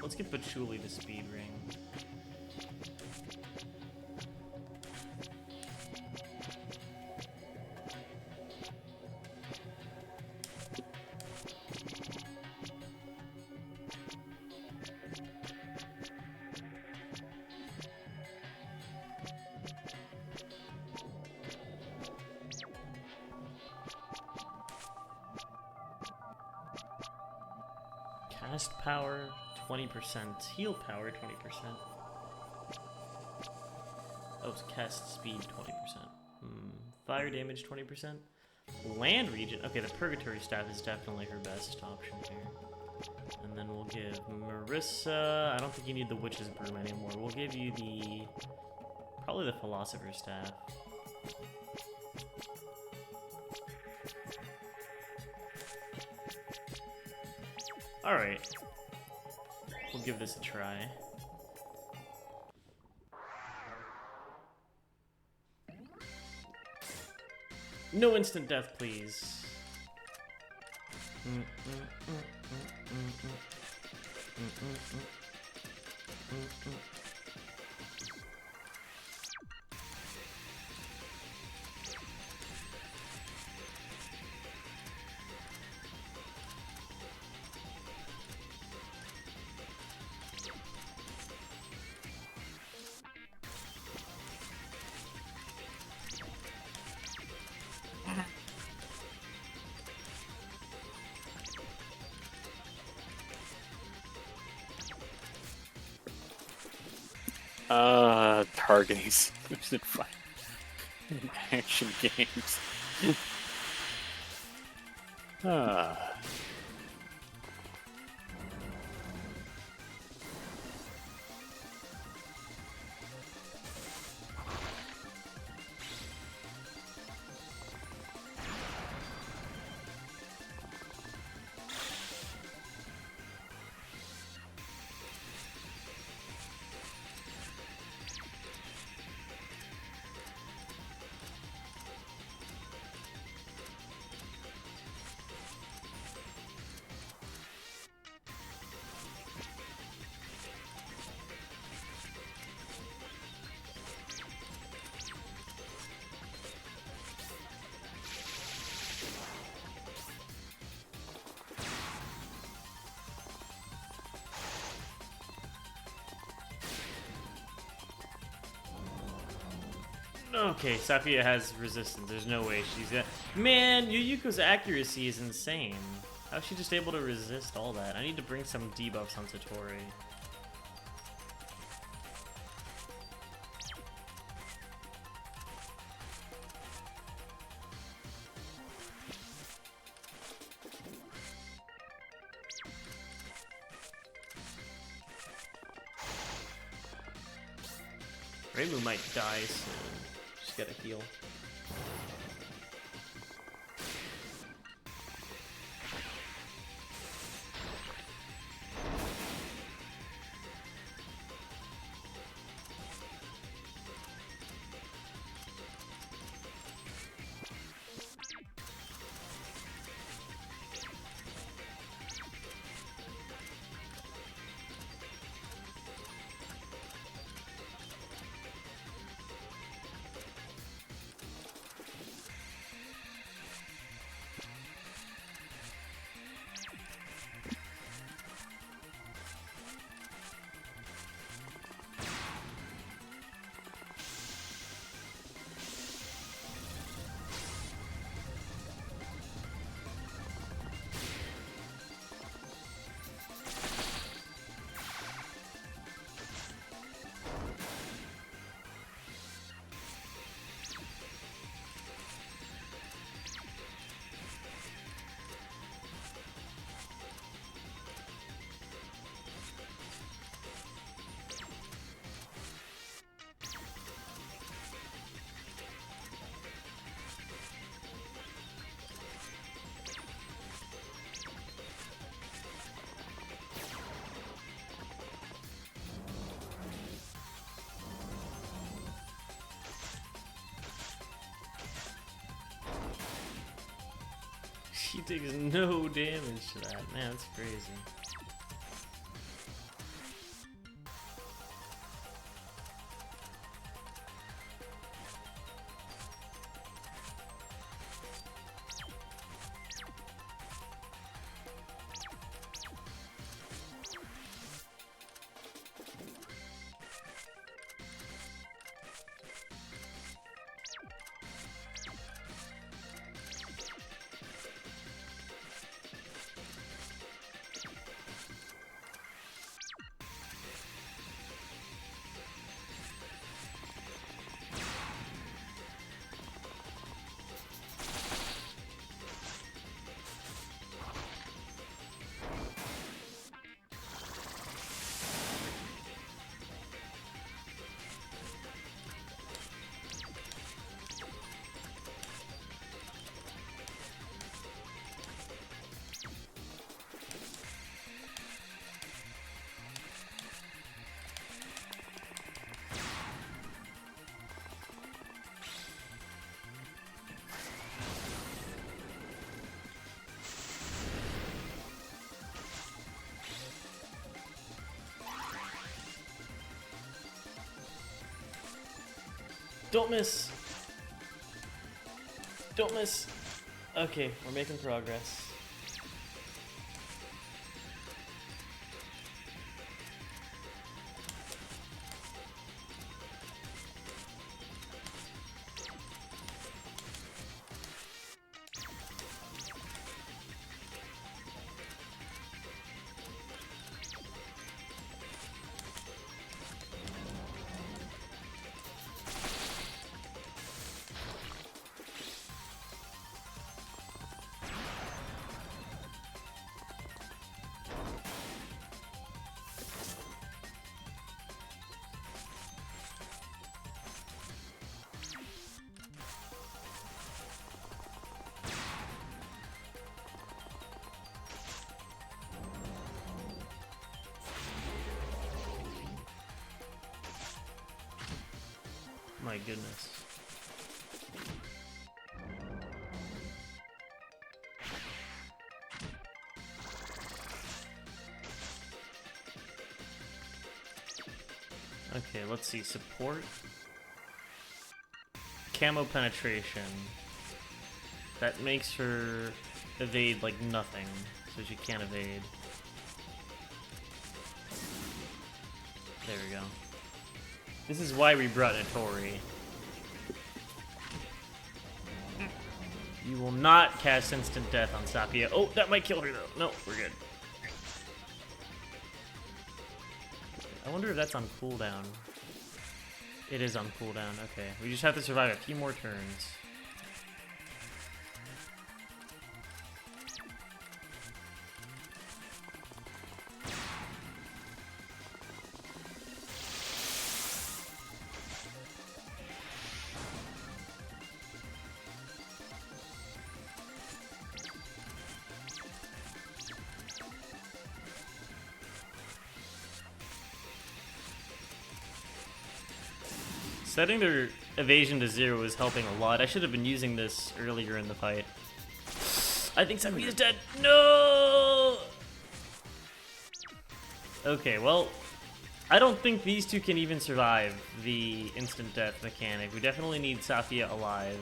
Let's give Patchouli the speed ring. Cast power 20%, heal power 20%. Oh, it's cast speed 20%. Fire damage 20%. Land region. Okay, the Purgatory Staff is definitely her best option here. And then we'll give Marissa. I don't think you need the Witch's Broom anymore. We'll give you the probably the Philosopher's Staff. Alright. We'll give this a try. No instant death, please. Targeting in fun action games. Okay, Saphia has resistance. There's no way she's gonna... Man, Yuyuko's accuracy is insane. How's she just able to resist all that? I need to bring some debuffs on Satori. Reimu might die soon. Just gotta heal. She takes no damage to that. Man, that's crazy. Don't miss. Don't miss. Okay, we're making progress. My goodness. Okay, let's see. Support. Camo penetration. That makes her evade like nothing, so she can't evade. There we go. This is why we brought Notori. You will not cast instant death on Sapphire. Oh, that might kill her though. No, we're good. I wonder if that's on cooldown. It is on cooldown, okay. We just have to survive a few more turns. Setting their evasion to 0 is helping a lot. I should have been using this earlier in the fight. I think Sapphire's dead. No! Okay, well, I don't think these two can even survive the instant death mechanic. We definitely need Sapphire alive.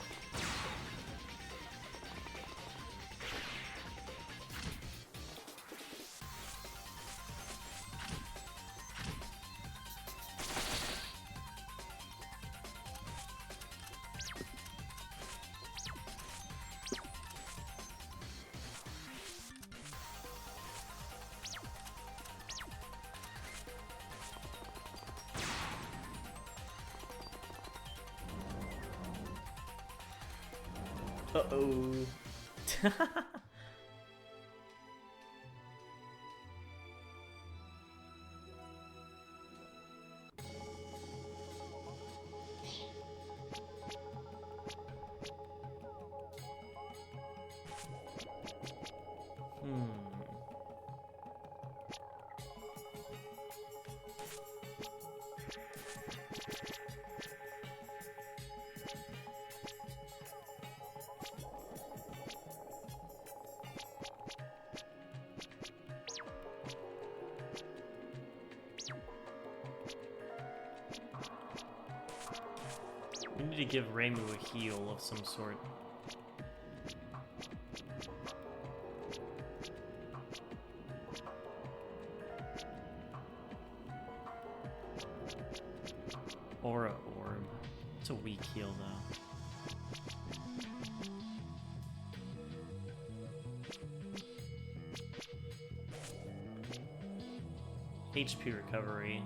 Uh-oh. We need to give Reimu a heal of some sort. Aura Orb. It's a weak heal, though. HP recovery.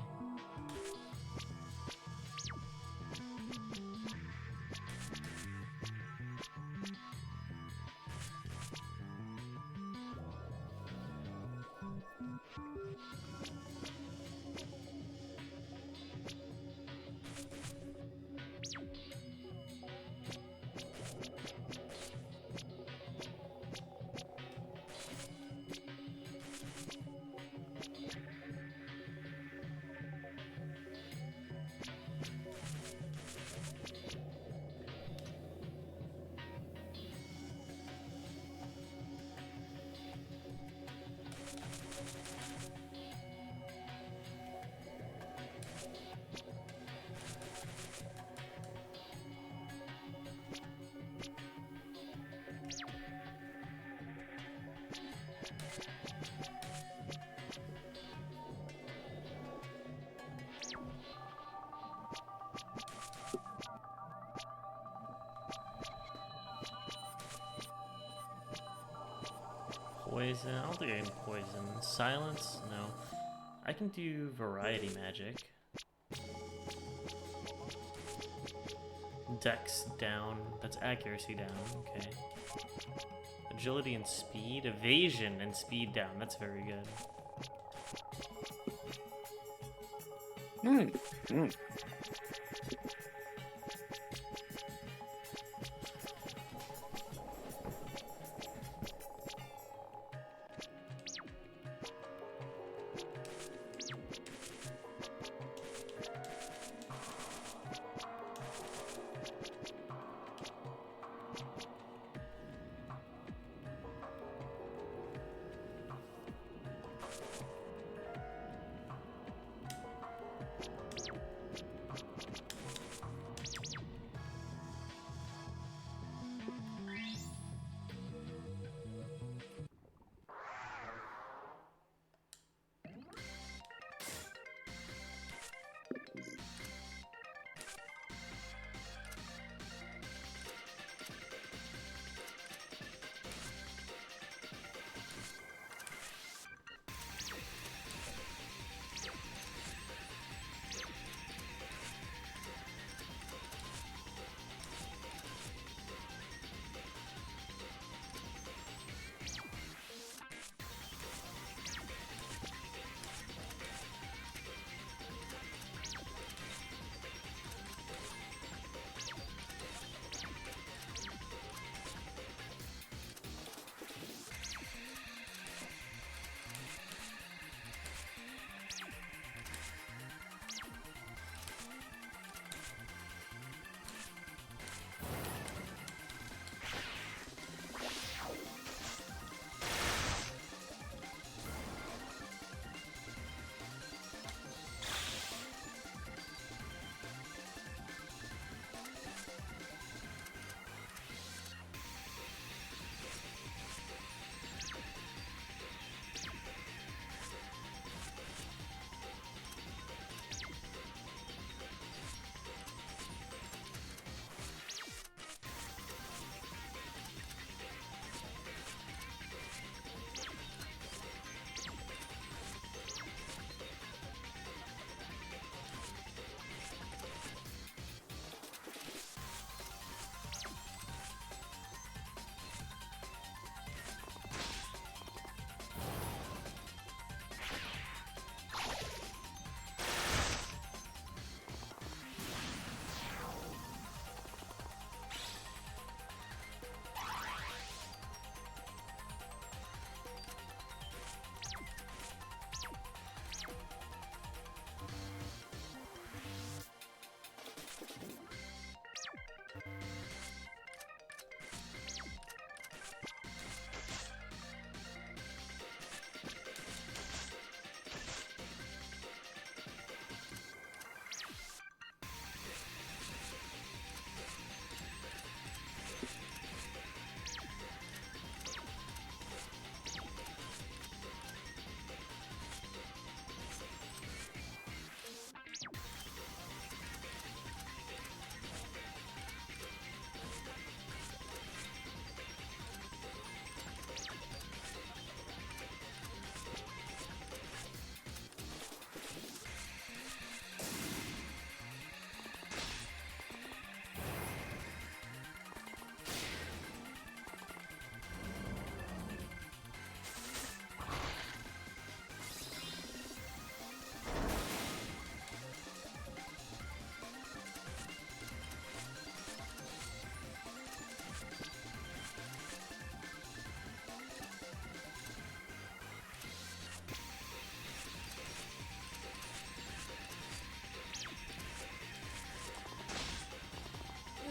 Poison. I don't think I can poison. Silence? No. I can do variety magic. Dex down. That's accuracy down. Okay. Agility and speed. Evasion and speed down. That's very good.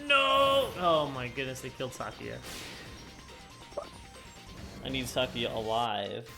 No! Oh my goodness, they killed Sakia. I need Sakia alive.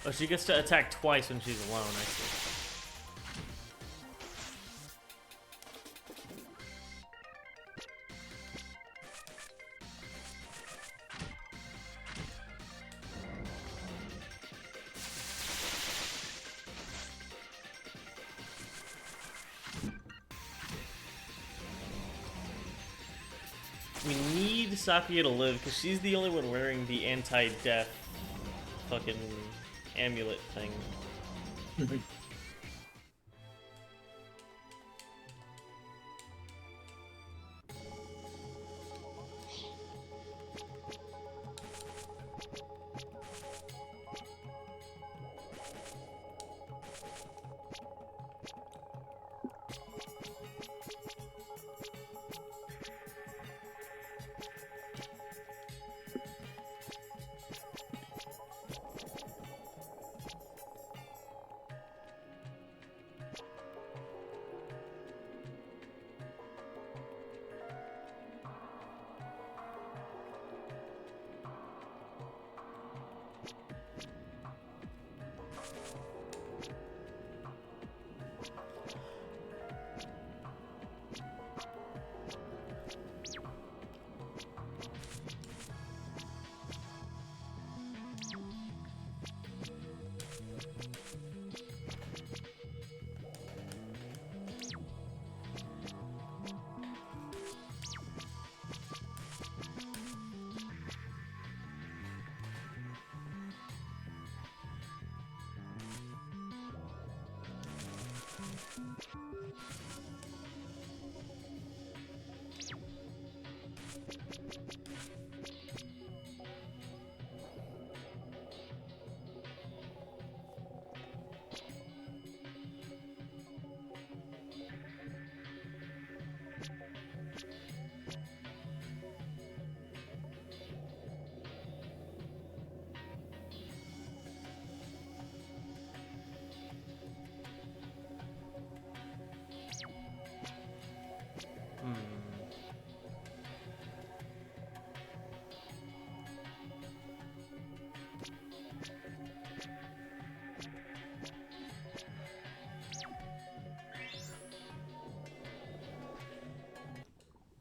Oh, she gets to attack twice when she's alone, I see. We need Sakuya to live, because she's the only one wearing the anti-death fucking amulet thing.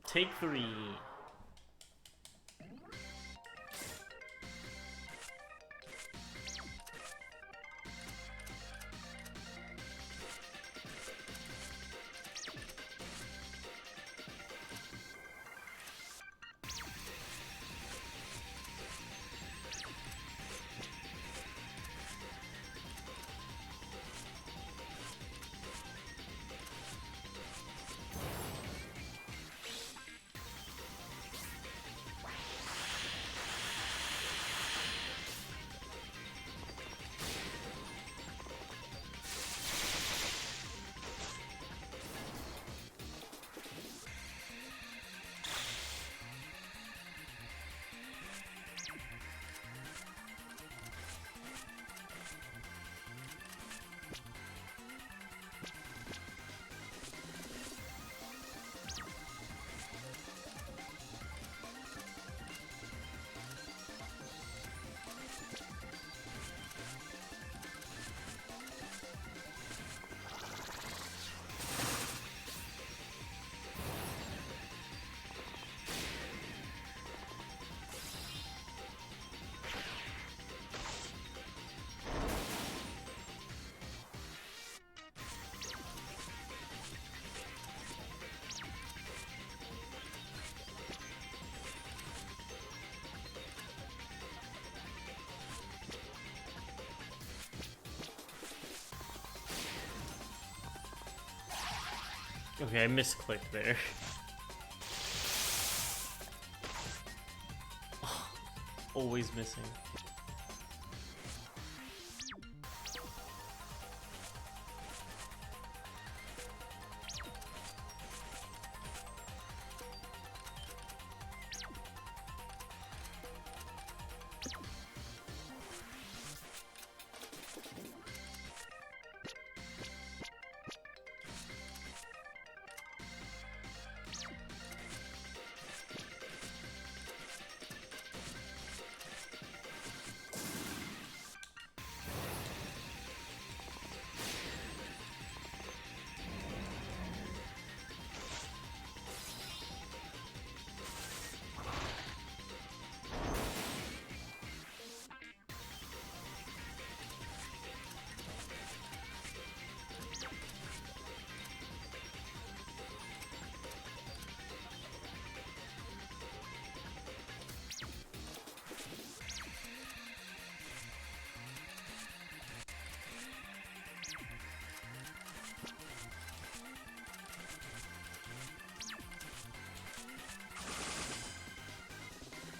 Take 3. Okay, I misclicked there. Always missing.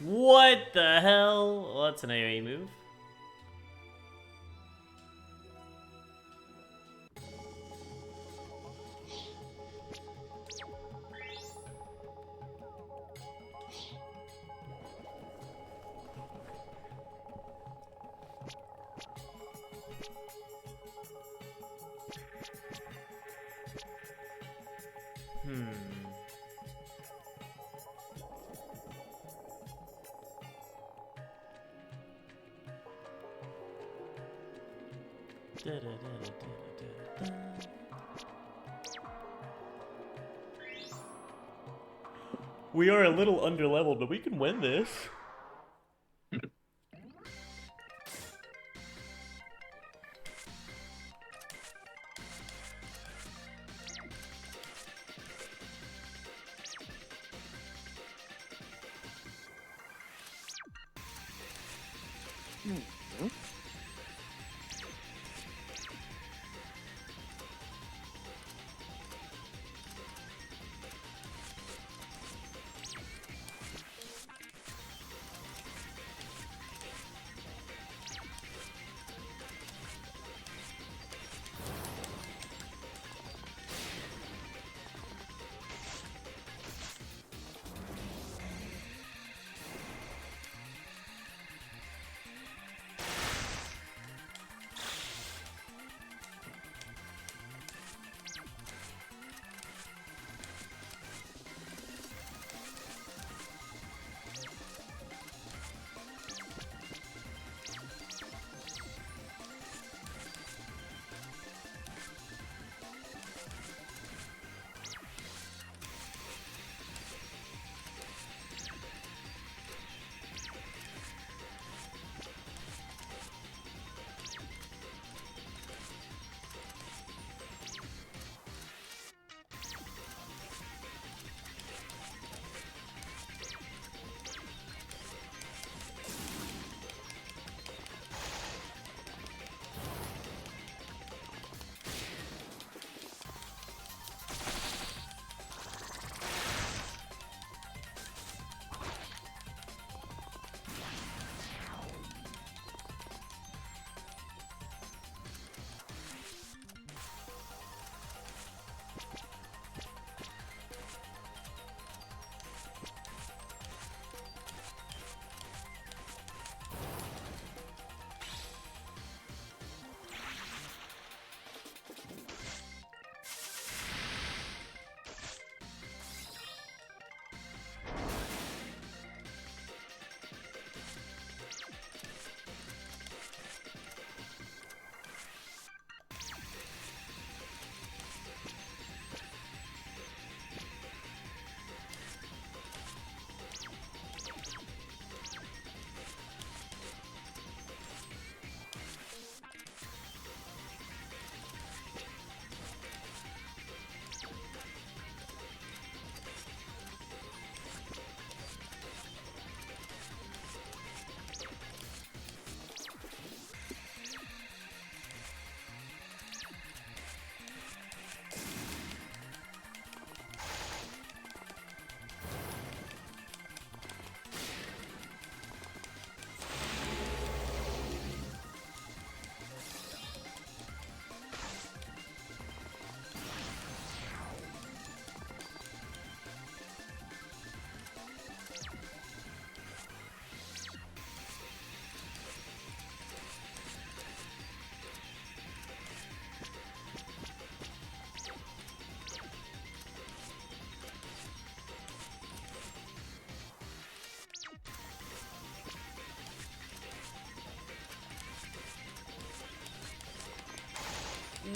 What the hell? Well, that's an AoE move. We are a little underleveled, but we can win this.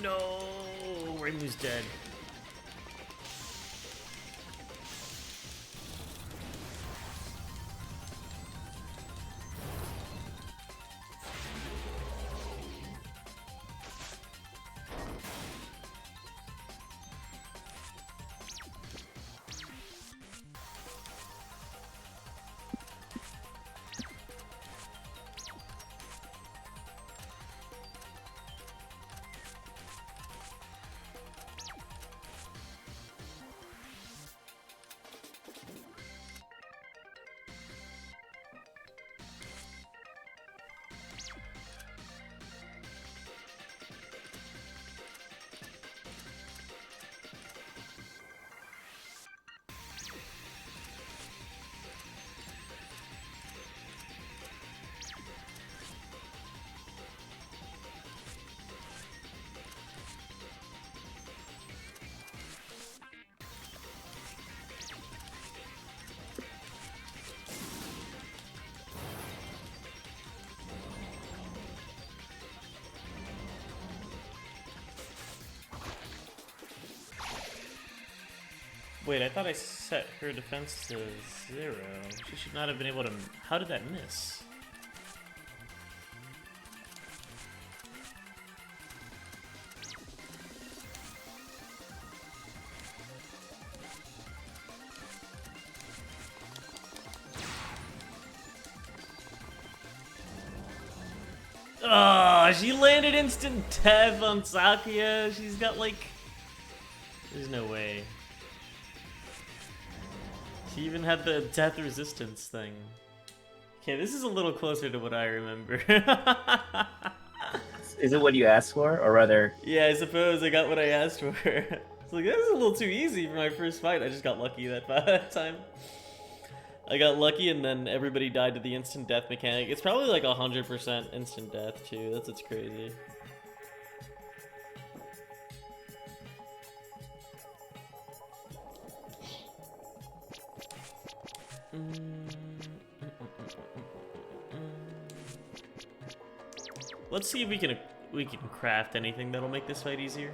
No, Reimu's dead. Wait, I thought I set her defense to 0. She should not have been able to... How did that miss? Oh, she landed instant death on Sakuya. She's got like... There's no way. She even had the death resistance thing. Okay, this is a little closer to what I remember. Is it what you asked for, or rather? Yeah, I suppose I got what I asked for. It's like, this is a little too easy for my first fight. I just got lucky that time. I got lucky and then everybody died to the instant death mechanic. It's probably like 100% instant death too. That's what's crazy. Let's see if we can craft anything that'll make this fight easier.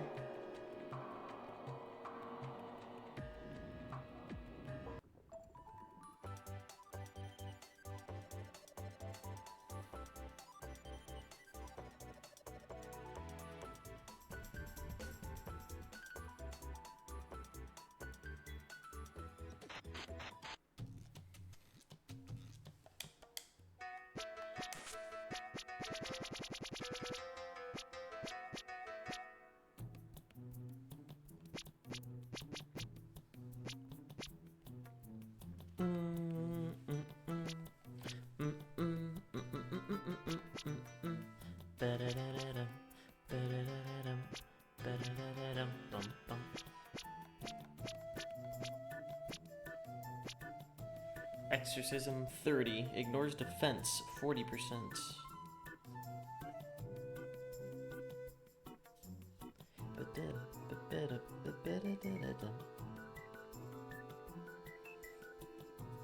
Exorcism 30 ignores defense 40%.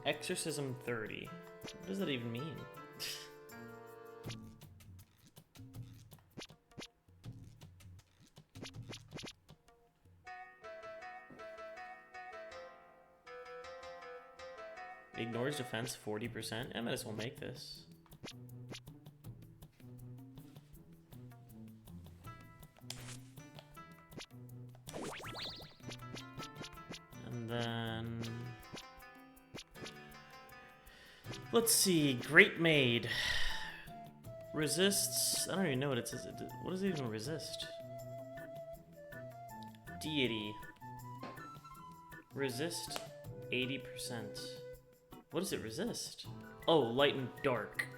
Exorcism 30. What does that even mean? Ignores defense 40%. I might as well make this. And then... let's see. Great Maid. Resists... I don't even know what it says. What does it even resist? Deity. Resist 80%. What does it resist? Oh, light and dark.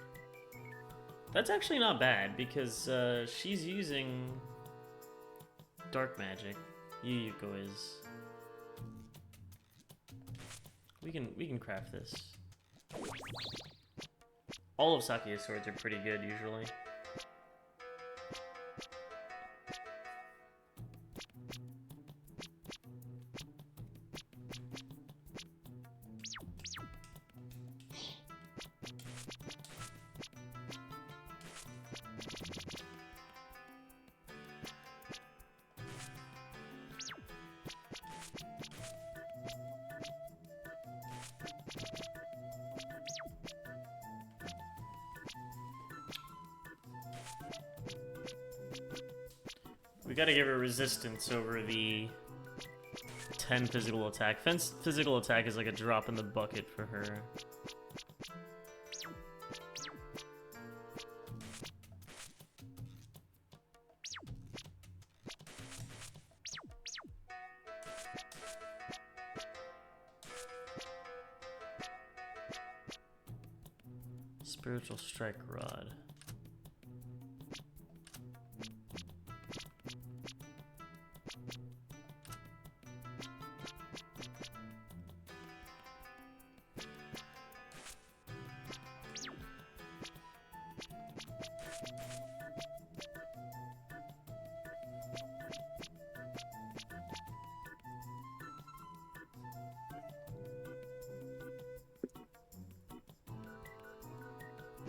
That's actually not bad because she's using dark magic. Yuyuko is. We can craft this. All of Sakuya's swords are pretty good usually. We gotta give her resistance over the 10 physical attack. Physical attack is like a drop in the bucket for her. Spiritual Strike Rod.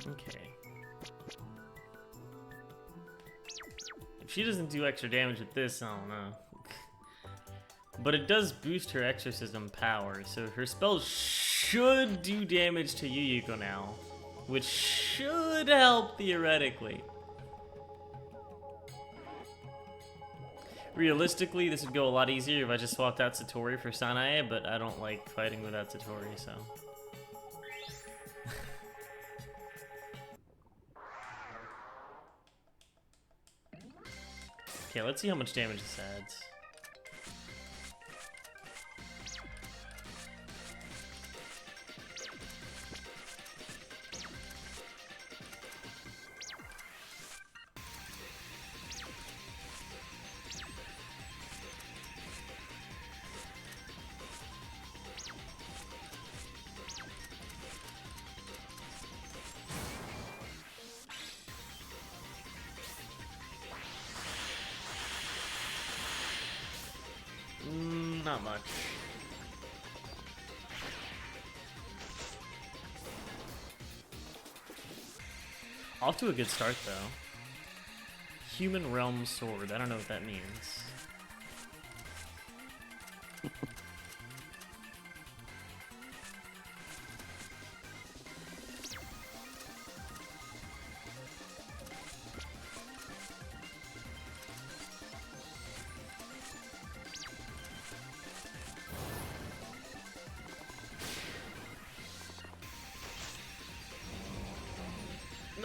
Okay. If she doesn't do extra damage with this, I don't know. But it does boost her exorcism power, so her spells should do damage to Yuyuko now, which should help theoretically. Realistically, this would go a lot easier if I just swapped out Satori for Sanae, but I don't like fighting without Satori, so... Okay, let's see how much damage this adds. Not much. Off to a good start, though. Human Realm Sword. I don't know what that means.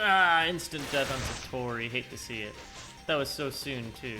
Ah, instant death on Satori. Hate to see it. That was so soon, too.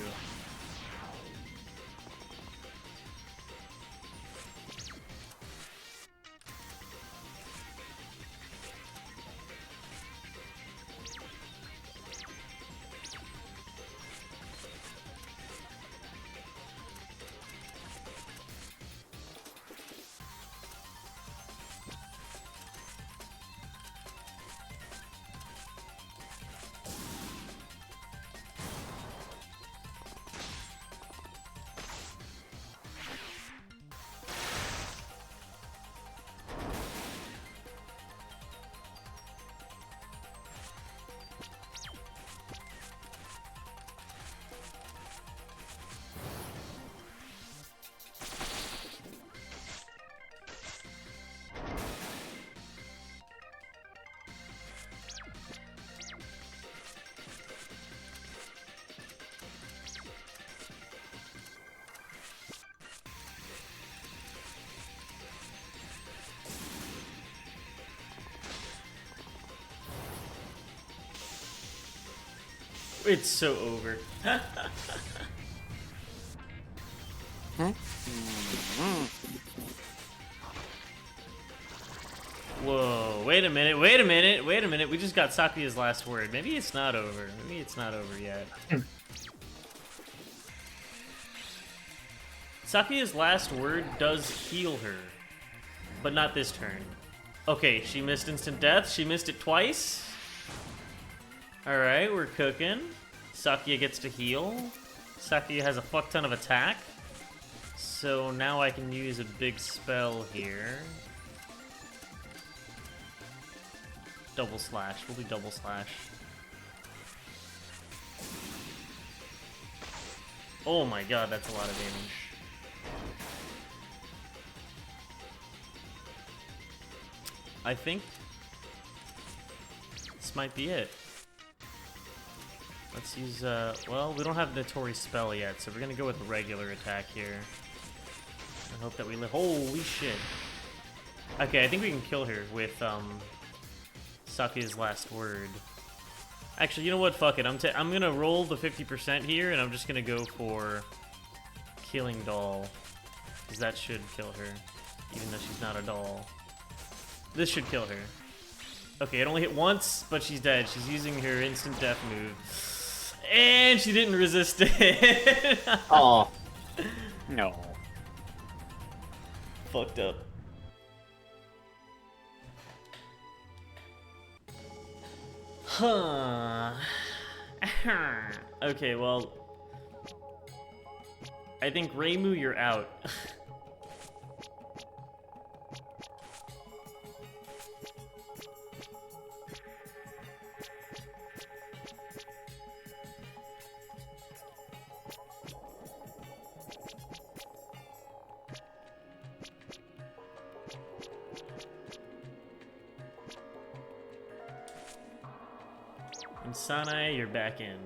It's so over. Whoa, wait a minute, wait a minute, wait a minute. We just got Sakuya's last word. Maybe it's not over. Maybe it's not over yet. Sakuya's last word does heal her, but not this turn. Okay, she missed instant death. She missed it twice. Alright, we're cooking. Sakuya gets to heal. Sakuya has a fuck ton of attack. So now I can use a big spell here. Double slash. We'll do double slash. Oh my god, that's a lot of damage. I think this might be it. Let's use, well, we don't have Notori's spell yet, so we're gonna go with a regular attack here. I hope that we live. Holy shit. Okay, I think we can kill her with, Sakuya's last word. Actually, you know what? Fuck it. I'm gonna roll the 50% here, and I'm just gonna go for killing doll. Because that should kill her, even though she's not a doll. This should kill her. Okay, it only hit once, but she's dead. She's using her instant death move. And she didn't resist it. Oh. No. Fucked up. Huh. Okay, well, I think Reimu, you're out. And Sanae, you're back in.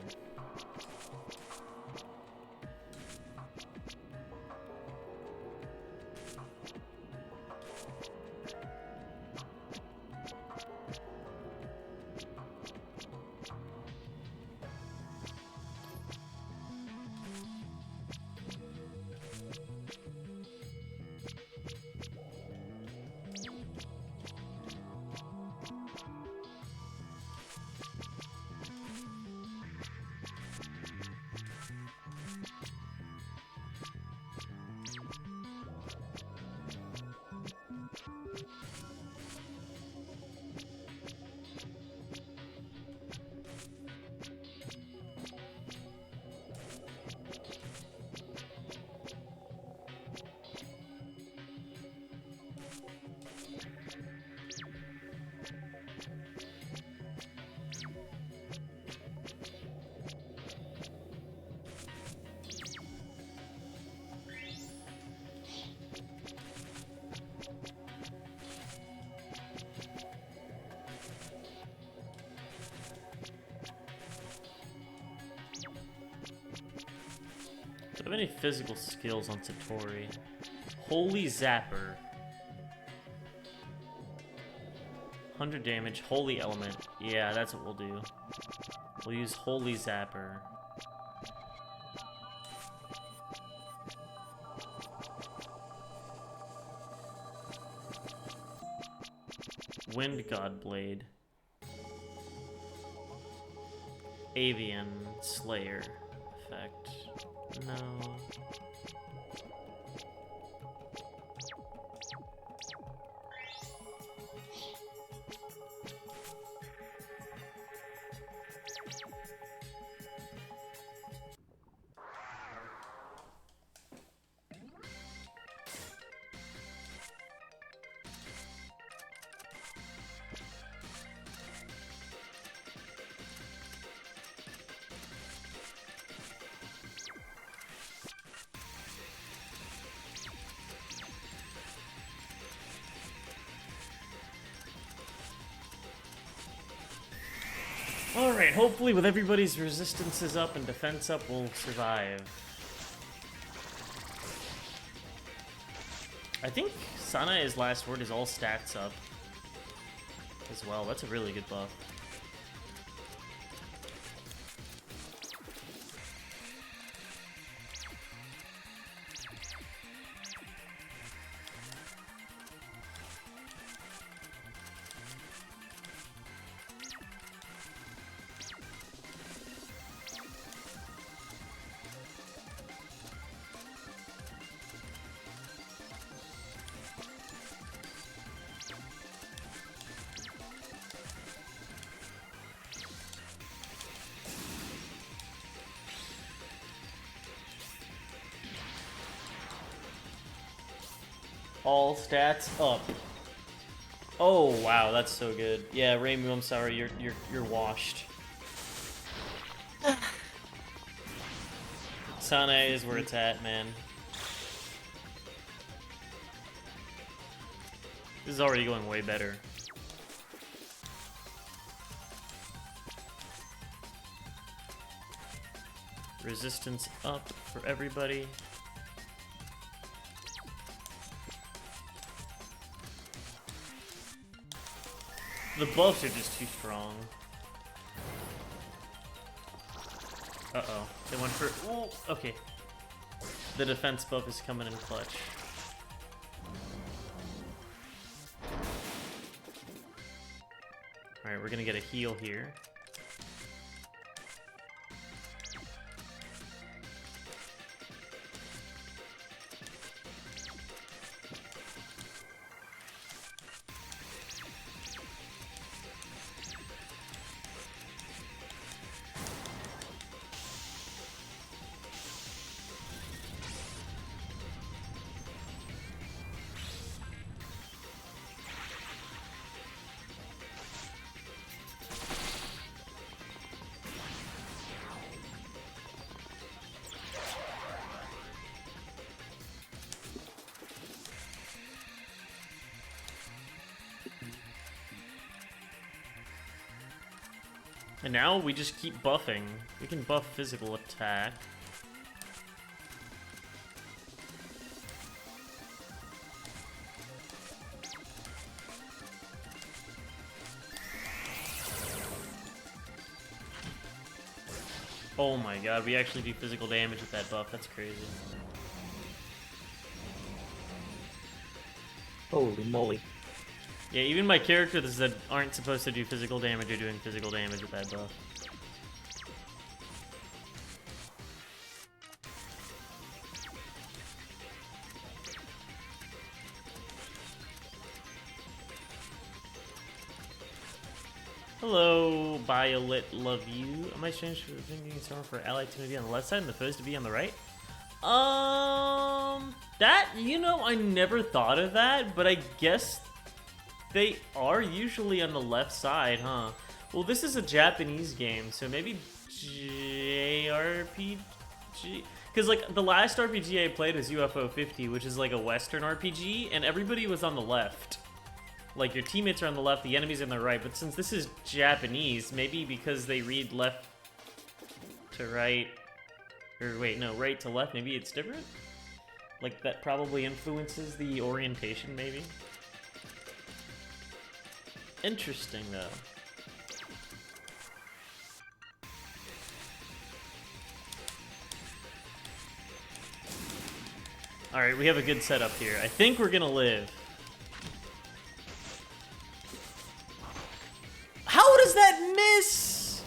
Do I have any physical skills on Satori? Holy Zapper. 100 damage, Holy Element. Yeah, that's what we'll do. We'll use Holy Zapper. Wind God Blade. Avian Slayer effect. No. Alright, hopefully with everybody's resistances up and defense up, we'll survive. I think Sanae's last word is all stats up as well. That's a really good buff. All stats up. Oh wow, that's so good. Yeah, Reimu, I'm sorry, you're washed. Sanae is where it's at, man. This is already going way better. Resistance up for everybody. The buffs are just too strong. Uh-oh. They went for... Ooh, okay. The defense buff is coming in clutch. Alright, we're gonna get a heal here. And now we just keep buffing. We can buff physical attack. Oh my god, we actually do physical damage with that buff. That's crazy. Holy moly. Yeah, even my characters that aren't supposed to do physical damage are doing physical damage with that buff. Hello, Violet, love you. Am I strange for thinking someone for allied team to be on the left side and the foes to be on the right? That, you know, I never thought of that, but I guess they are usually on the left side, huh? Well, this is a Japanese game, so maybe JRPG? Because, like, the last RPG I played was UFO 50, which is like a Western RPG, and everybody was on the left. Like, your teammates are on the left, the enemies on the right, but since this is Japanese, maybe because they read left to right, or wait, no, right to left, maybe it's different? Like, that probably influences the orientation, maybe? Interesting, though. Alright, we have a good setup here. I think we're gonna live. How does that miss?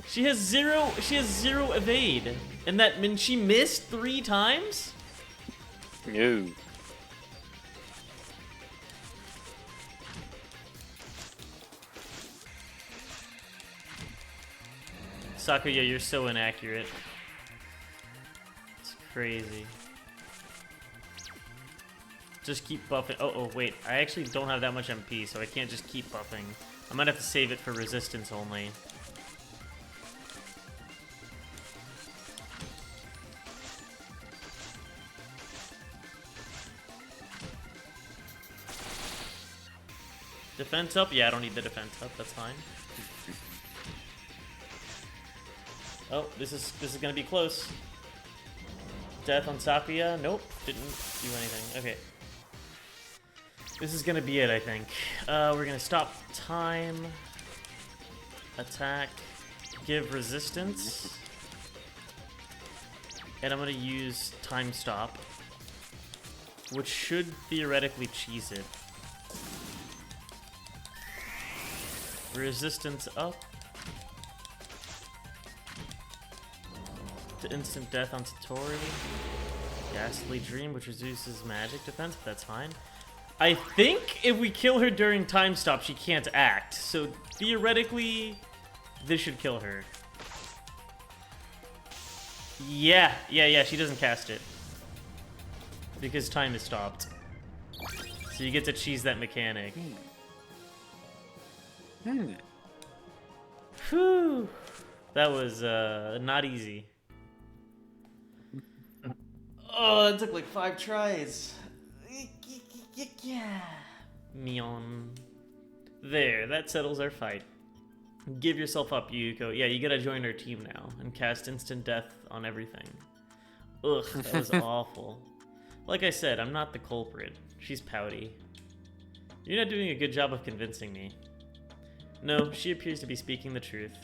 She has zero evade. And that means she missed 3 times? No. Sakuya, you're so inaccurate. It's crazy. Just keep buffing. Oh, wait. I actually don't have that much MP, so I can't just keep buffing. I might have to save it for resistance only. Defense up? Yeah, I don't need the defense up. That's fine. Oh, this is gonna be close. Death on Sakuya? Nope, didn't do anything. Okay. This is gonna be it, I think. We're gonna stop time. Attack. Give resistance. And I'm gonna use time stop, which should theoretically cheese it. Resistance up. To instant death on Satori. Ghastly Dream, which reduces magic defense, but that's fine. I think if we kill her during time stop, she can't act. So theoretically, this should kill her. Yeah, she doesn't cast it. Because time is stopped. So you get to cheese that mechanic. Whew. That was not easy. Oh, that took like 5 tries. Yeah. Mion. There, that settles our fight. Give yourself up, Yuko. Yeah, you gotta join our team now and cast instant death on everything. Ugh, that was awful. Like I said, I'm not the culprit. She's pouty. You're not doing a good job of convincing me. No, she appears to be speaking the truth.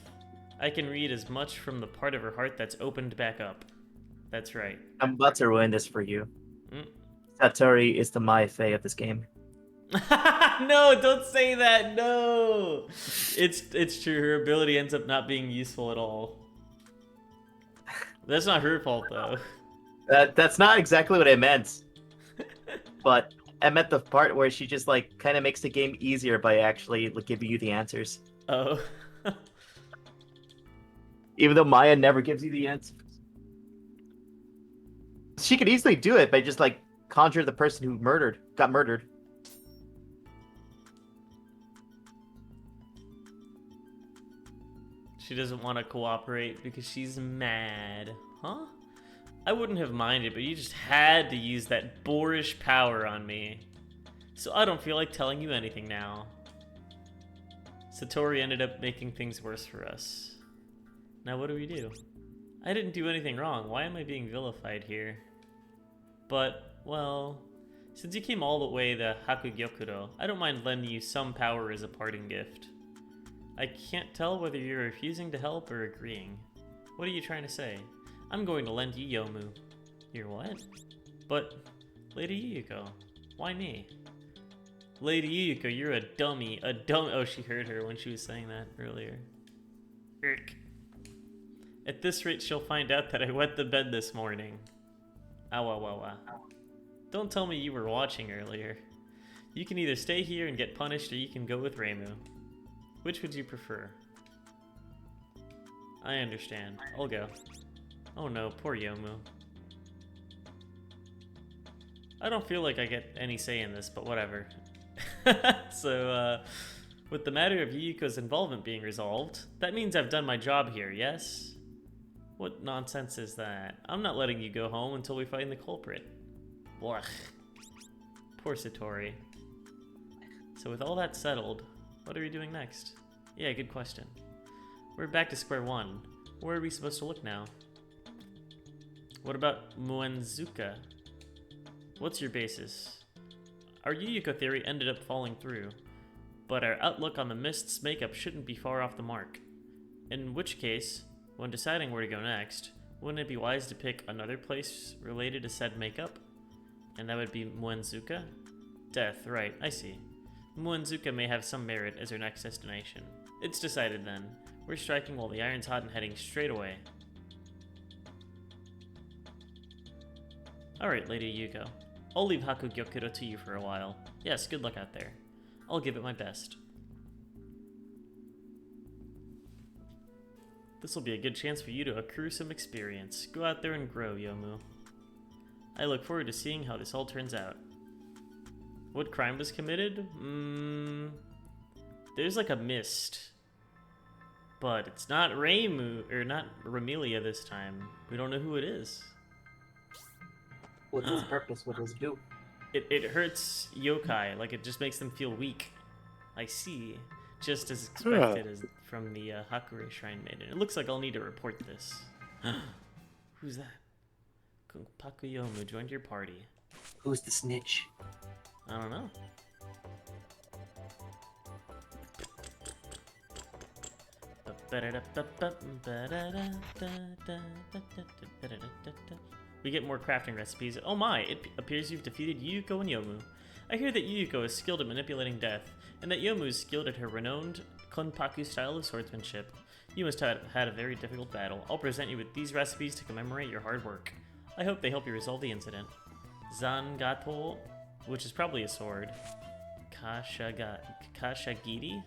I can read as much from the part of her heart that's opened back up. That's right. I'm about to ruin this for you. Mm. Satori is the Mai Fei of this game. No, don't say that. No. It's true. Her ability ends up not being useful at all. That's not her fault though. That's not exactly what I meant. But I meant the part where she just like kind of makes the game easier by actually like, giving you the answers. Oh. Even though Maya never gives you the answers. She could easily do it by just like conjure the person who got murdered. She doesn't want to cooperate because she's mad. Huh? I wouldn't have minded, but you just had to use that boorish power on me. So I don't feel like telling you anything now. Satori ended up making things worse for us. Now what do we do? I didn't do anything wrong. Why am I being vilified here? But, well, since you came all the way to Hakugyokuro, I don't mind lending you some power as a parting gift. I can't tell whether you're refusing to help or agreeing. What are you trying to say? I'm going to lend you Yomu. You're what? But, Lady Yuyuko, why me? Lady Yuyuko, you're a dummy. Oh, she heard her when she was saying that earlier. Irk. At this rate, she'll find out that I wet the bed this morning. Awa. Don't tell me you were watching earlier. You can either stay here and get punished, or you can go with Reimu. Which would you prefer? I understand. I'll go. Oh no, poor Yomu. I don't feel like I get any say in this, but whatever. So, with the matter of Yuyuko's involvement being resolved, that means I've done my job here, yes? What nonsense is that? I'm not letting you go home until we find the culprit. Blech. Poor Satori. So with all that settled, what are we doing next? Yeah, good question. We're back to square one. Where are we supposed to look now? What about Muenzuka? What's your basis? Our Yuyuko theory ended up falling through, but our outlook on the mist's makeup shouldn't be far off the mark. In which case, when deciding where to go next, wouldn't it be wise to pick another place related to said makeup? And that would be Muenzuka? Death, right, I see. Muenzuka may have some merit as our next destination. It's decided then. We're striking while the iron's hot and heading straight away. Alright, Lady Yuko. I'll leave Hakugyokuro to you for a while. Yes, good luck out there. I'll give it my best. This will be a good chance for you to accrue some experience. Go out there and grow, Yomu. I look forward to seeing how this all turns out. What crime was committed? There's like a mist. But it's not Reimu, or not Ramelia this time. We don't know who it is. What's his purpose? What does it do? It hurts yokai, like it just makes them feel weak. I see. Just as expected as from the Hakure Shrine Maiden. It looks like I'll need to report this. Who's that? Pakuyomu joined your party. Who's the snitch? I don't know. We get more crafting recipes. Oh my, it appears you've defeated Yuyuko and Yomu. I hear that Yuyuko is skilled at manipulating death, and that Yomu is skilled at her renowned Konpaku style of swordsmanship. You must have had a very difficult battle. I'll present you with these recipes to commemorate your hard work. I hope they help you resolve the incident. Zangato, which is probably a sword. Kashagiri,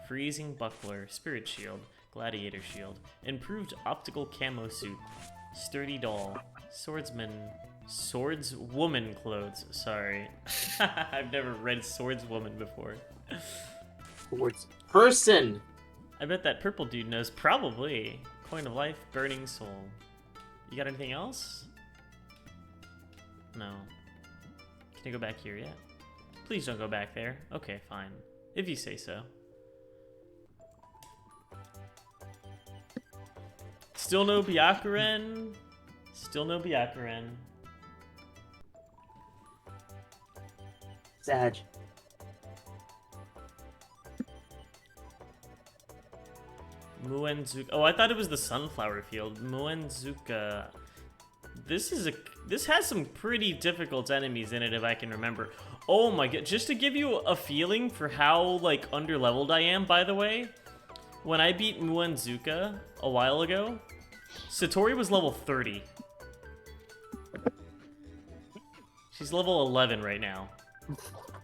freezing buckler, spirit shield, gladiator shield, improved optical camo suit, sturdy doll, swordswoman clothes. Sorry, I've never read swordswoman before. Swords person. I bet that purple dude knows. Probably. Coin of life, burning soul. You got anything else? No. Can I go back here yet? Please don't go back there. Okay, fine. If you say so. Still no Byakuren. Still no Byakuren. Sag. Muenzuka. Oh, I thought it was the sunflower field. Muenzuka. This has some pretty difficult enemies in it, if I can remember. Oh my god! Just to give you a feeling for how like underleveled I am, by the way, when I beat Muenzuka a while ago, Satori was level 30. She's level 11 right now.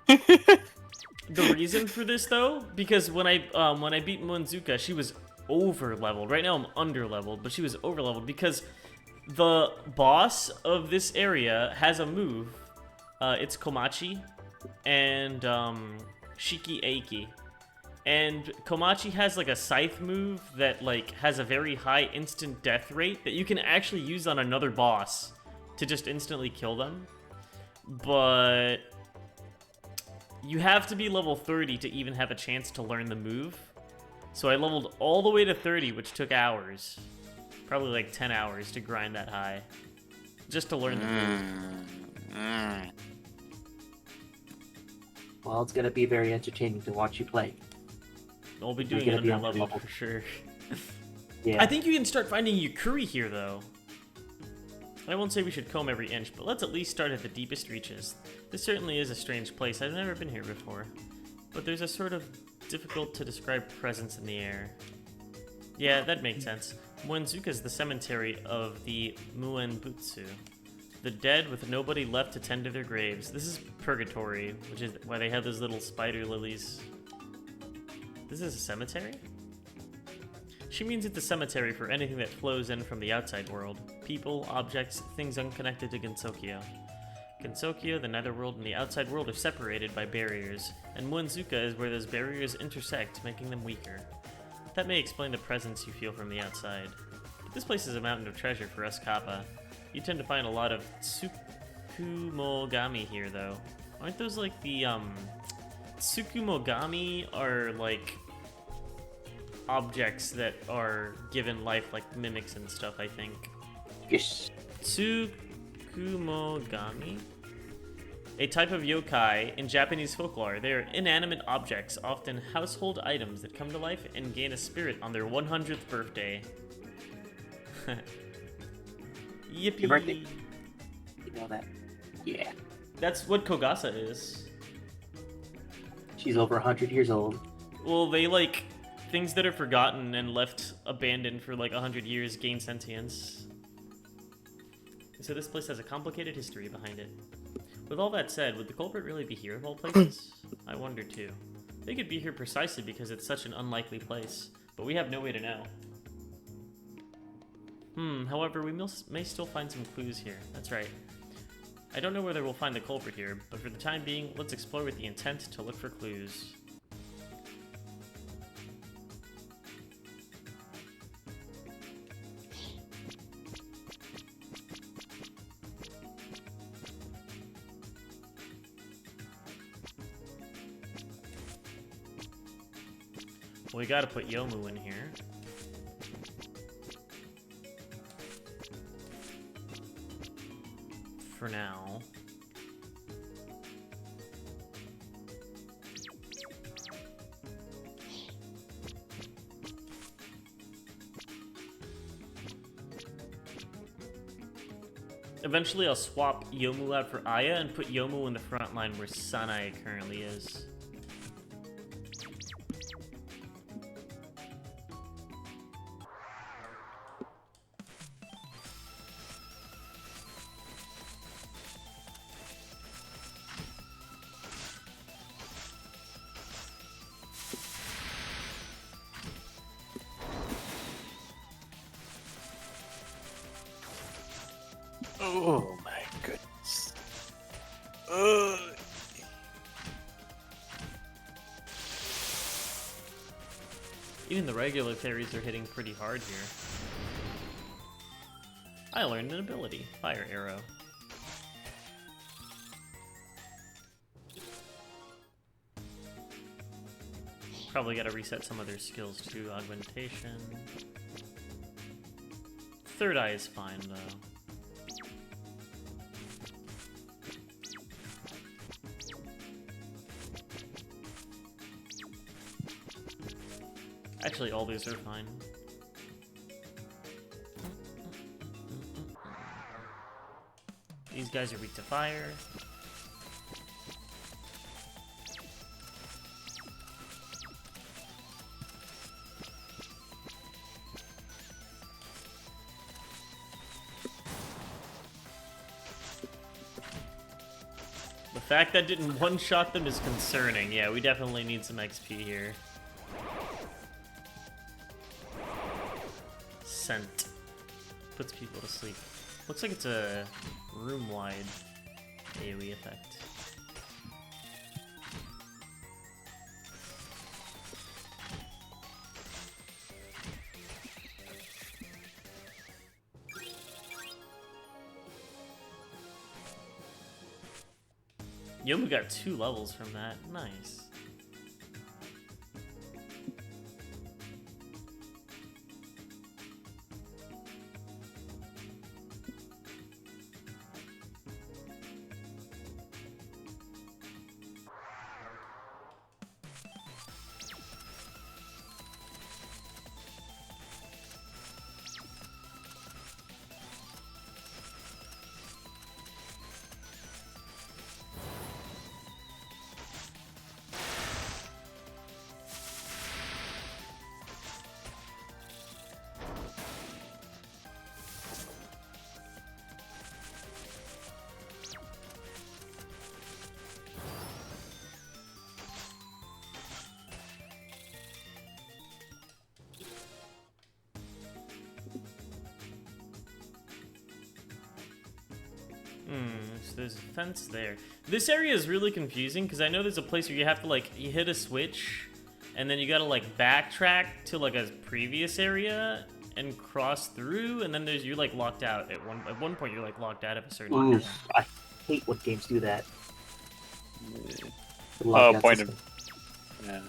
The reason for this, though, because when I beat Muenzuka, she was over-leveled. Right now I'm under-leveled, but she was over-leveled because the boss of this area has a move. It's Komachi and Shiki Eiki. And Komachi has like a scythe move that like has a very high instant death rate that you can actually use on another boss to just instantly kill them. But you have to be level 30 to even have a chance to learn the move. So I leveled all the way to 30, which took hours. Probably like 10 hours to grind that high. Just to learn the move. Well, it's gonna be very entertaining to watch you play. I'll be You're doing it gonna be under on the level level. for sure. Yeah. I think you can start finding Yukuri here, though. I won't say we should comb every inch, but let's at least start at the deepest reaches. This certainly is a strange place. I've never been here before. But there's a sort of difficult to describe presence in the air. Yeah, that makes sense. Muenzuka is the cemetery of the Muenbutsu. The dead with nobody left to tend to their graves. This is purgatory, which is why they have those little spider lilies. This is a cemetery? She means it's a cemetery for anything that flows in from the outside world. People, objects, things unconnected to Gensokyo. Gensokyo, the netherworld, and the outside world are separated by barriers, and Muenzuka is where those barriers intersect, making them weaker. That may explain the presence you feel from the outside. But this place is a mountain of treasure for us Kappa. You tend to find a lot of Tsukumogami here, though. Aren't those like the, Tsukumogami are like objects that are given life, like mimics and stuff, I think. Yes. Tsukumogami? A type of yokai in Japanese folklore. They are inanimate objects, often household items that come to life and gain a spirit on their 100th birthday. Yippee! Your birthday? You know that? Yeah. That's what Kogasa is. She's over 100 years old. Well, they like things that are forgotten and left abandoned for like 100 years gain sentience. So this place has a complicated history behind it. With all that said, would the culprit really be here of all places? I wonder too. They could be here precisely because it's such an unlikely place, but we have no way to know. However, we may still find some clues here. That's right. I don't know whether we'll find the culprit here, but for the time being, let's explore with the intent to look for clues. We gotta put Yomu in here. For now. Eventually I'll swap Yomu out for Aya and put Yomu in the front line where Sanae currently is. Oh my goodness. Even the regular fairies are hitting pretty hard here. I learned an ability, Fire Arrow. Probably gotta reset some of their skills too, Augmentation. Third Eye is fine though. Actually, all these are fine. These guys are weak to fire. The fact that didn't one-shot them is concerning. Yeah, we definitely need some XP here. Scent. Puts people to sleep. Looks like it's a room-wide AoE effect. Yomu got 2 levels from that. Nice. So there's a fence there. This area is really confusing because I know there's a place where you have to like you hit a switch, and then you gotta like backtrack to like a previous area and cross through, and then you're like locked out at one point. You're like locked out of a certain area. Oof, I hate when games do that. The Oh, lockout point of. system. Yeah.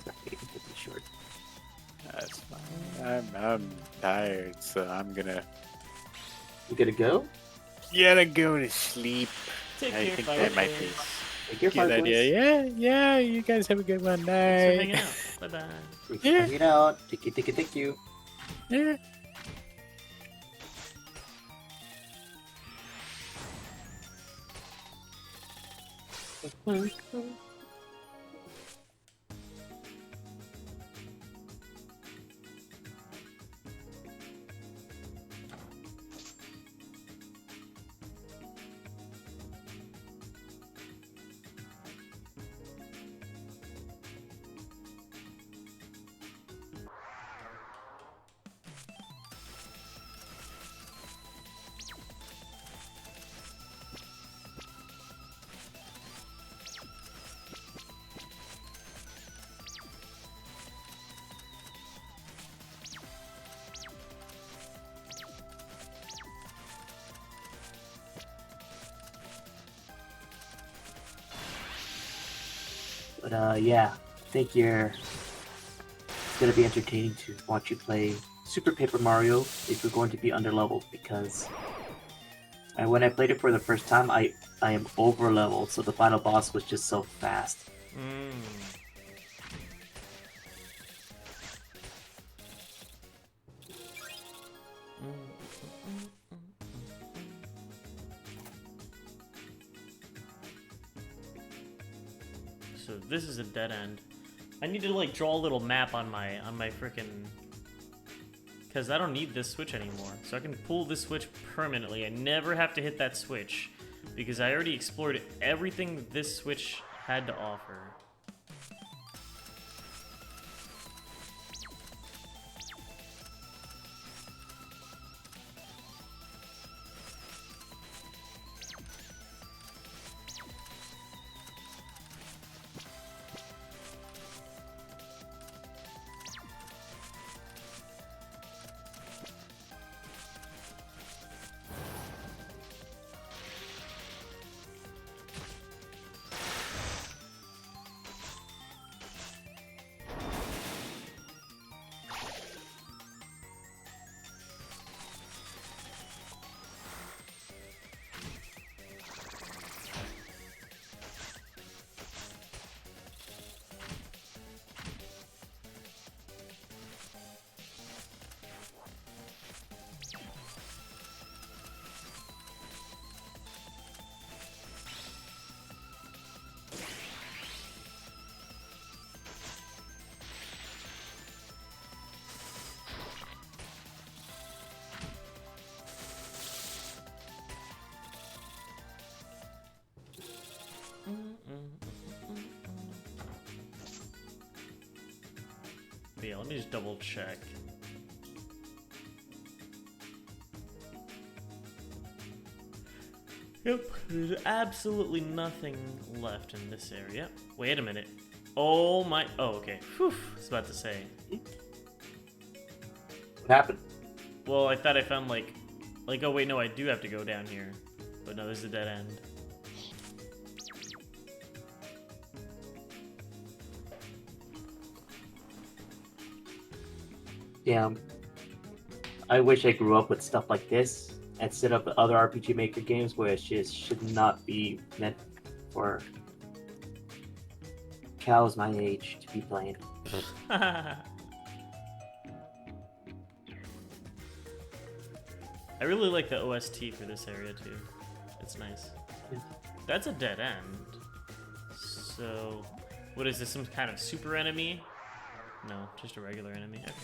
Sorry, it could be short. That's fine. I'm tired, so I'm gonna You gotta go? go to sleep. Take I care, think that might be Take your a good fireplace. idea. Yeah. You guys have a good one. Thanks for hanging Night. out. Bye bye. Thanks Yeah. for hanging out. Thank you. Yeah. But yeah, I think it's gonna be entertaining to watch you play Super Paper Mario if you're going to be underleveled because when I played it for the first time, I am over leveled, so the final boss was just so fast. So this is a dead end. I need to like draw a little map on my frickin', because I don't need this switch anymore. So I can pull this switch permanently. I never have to hit that switch because I already explored everything that this switch had to offer. But yeah, let me just double check. Yep, there's absolutely nothing left in this area. Wait a minute. Oh my. Oh, okay. Whew. I was about to say. What happened? Well, I thought I found like, oh wait, no, I do have to go down here. But no, there's a dead end. Damn. I wish I grew up with stuff like this instead of the other RPG Maker games where it just should not be meant for cows my age to be playing. I really like the OST for this area too. It's nice. That's a dead end. So, what is this? Some kind of super enemy? No, just a regular enemy. Okay.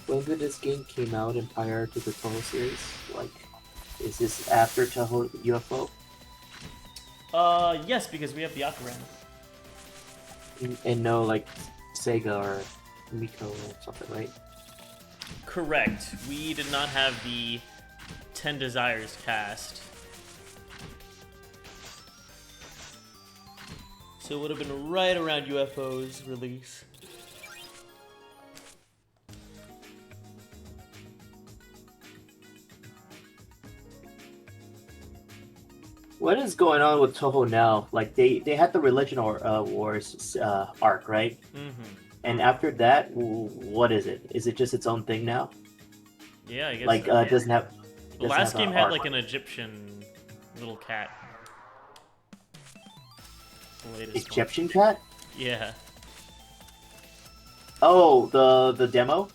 When did this game came out and prior to the Toho series? Like, is this after Toho UFO? Yes, because we have the Ocarina. And no, like, Sega or Miko or something, right? Correct. We did not have the 10 Desires cast. So it would have been right around UFO's release. What is going on with Toho now? Like, they had the Religion Wars arc, right? Mm-hmm. And after that, what is it? Is it just its own thing now? Yeah, I guess Like, so. it doesn't have... The last game had like an Egyptian little cat. The latest Egyptian cat? one. Yeah. Oh, the demo?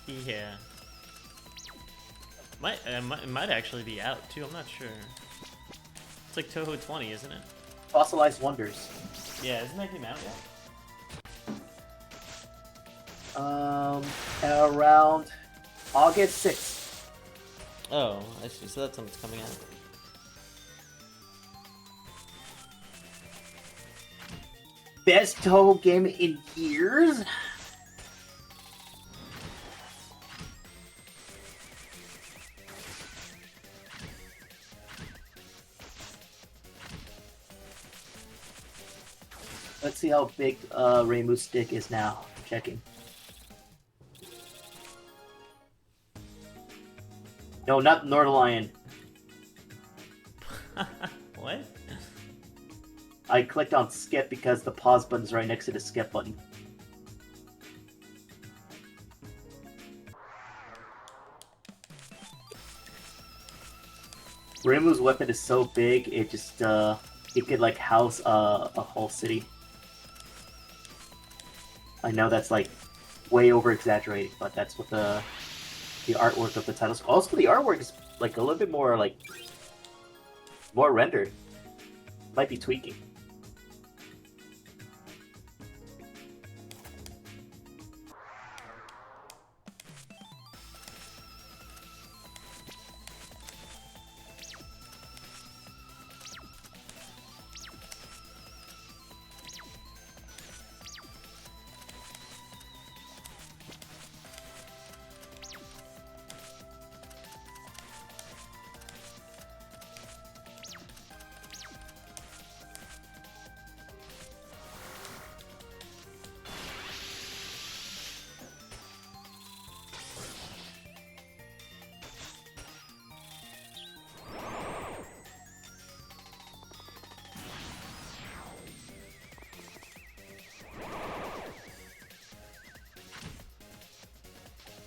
Yeah. It might actually be out too, I'm not sure. It's like Toho 20, isn't it? Fossilized Wonders. Yeah, isn't that game out yet? Around August 6th. Oh, I see. So that's when it's coming out. Best Toho game in years? Let's see how big Reimu's stick is now. I'm checking. No, not Nordlion. What? I clicked on skip because the pause button's right next to the skip button. Reimu's weapon is so big, it just, it could, like, house a whole city. I know that's, like, way over-exaggerating, but that's what the artwork of the title's... Also, the artwork is, like, a little bit more, like, more rendered. Might be tweaking.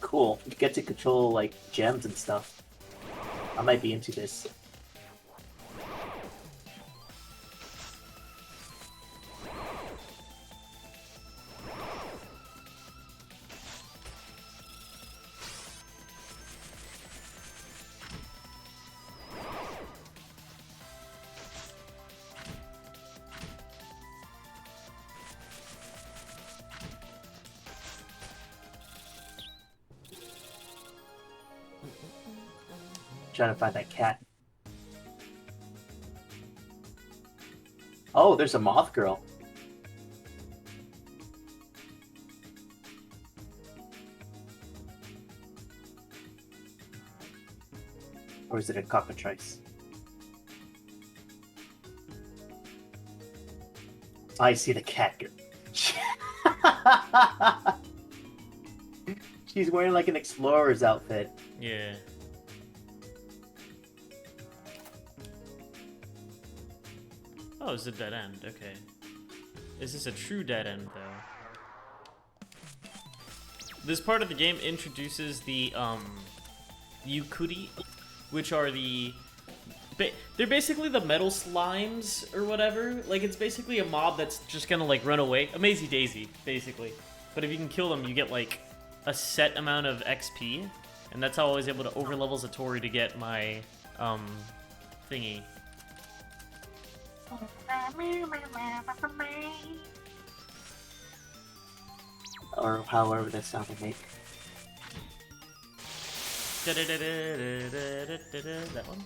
Cool. You get to control, like, gems and stuff. I might be into this. Trying to find that cat. Oh, there's a moth girl. Or is it a cockatrice? I see the cat girl. She's wearing like an explorer's outfit. Yeah. Oh, it's a dead end. Okay. Is this a true dead end, though? This part of the game introduces the, Yukuri, which are the... they're basically the metal slimes, or whatever. Like, it's basically a mob that's just gonna, like, run away. A Maisie Daisy, basically. But if you can kill them, you get, like, a set amount of XP. And that's how I was able to overlevel Zatori to get my, thingy. Or however that sound would make. That one?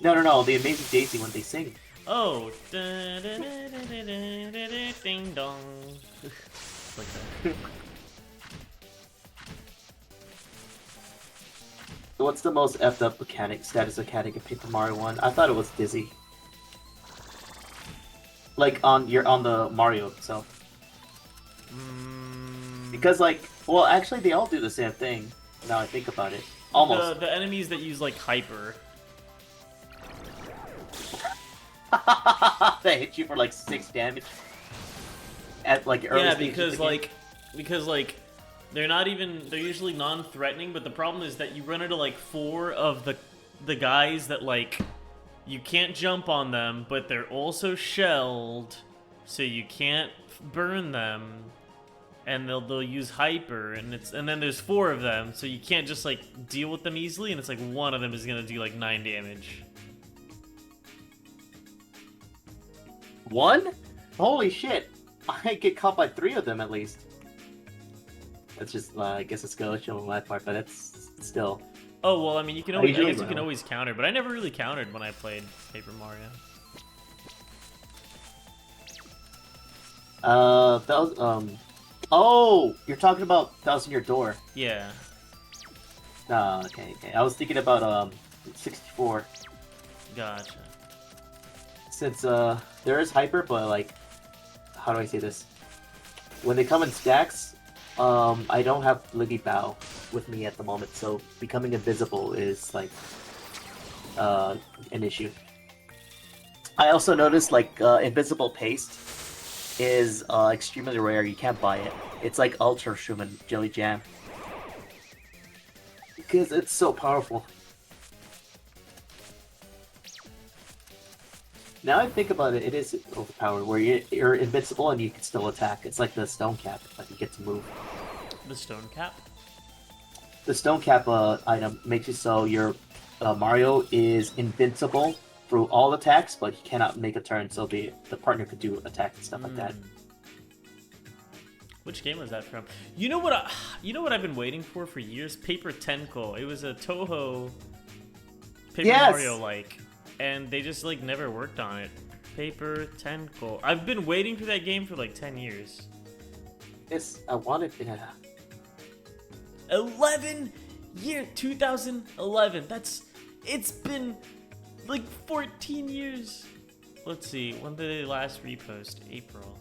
No, the Amazing Daisy when they sing. Oh, ding dong. Like that. So what's the most effed up status mechanic in Paper Mario 1? I thought it was Dizzy. Like on the Mario itself. Because like, well, actually they all do the same thing. Now I think about it, almost. The enemies that use like hyper. They hit you for like 6 damage. At like early Yeah, stages of the game. because they're not even, they're usually non-threatening, but the problem is that you run into like 4 of the guys that like you can't jump on them, but they're also shelled, so you can't burn them, and they'll use hyper, and then there's 4 of them, so you can't just like deal with them easily, and it's like one of them is gonna do like 9 damage. 1? Holy shit! I get caught by 3 of them at least. That's just, I guess it's glitch on my part, but it's still. Oh well, I mean, you can I always, I usually guess you can will. always counter, but I never really countered when I played Paper Mario. That was, oh, you're talking about Thousand Year Door. Yeah. No, okay. I was thinking about 64. Gotcha. Since there is hyper, but like, how do I say this? When they come in stacks, I don't have Liggy Bow with me at the moment, so becoming invisible is like an issue. I also noticed like invisible paste is extremely rare. You can't buy it. It's like Ultra Shroom and Jelly Jam because it's so powerful. Now I think about it, it is overpowered, where you're invincible and you can still attack. It's like the stone cap, like you get to move. The stone cap? The stone cap item makes it so your Mario is invincible through all attacks, but he cannot make a turn, so the partner could do attacks and stuff like that. Which game was that from? You know what I've been waiting for years? Paper Tenko. It was a Toho Paper Mario like, and they just like never worked on it. Paper Tenko. I've been waiting for that game for like 10 years. I wanted to. 2011. It's been like 14 years. Let's see, when did they last repost? April.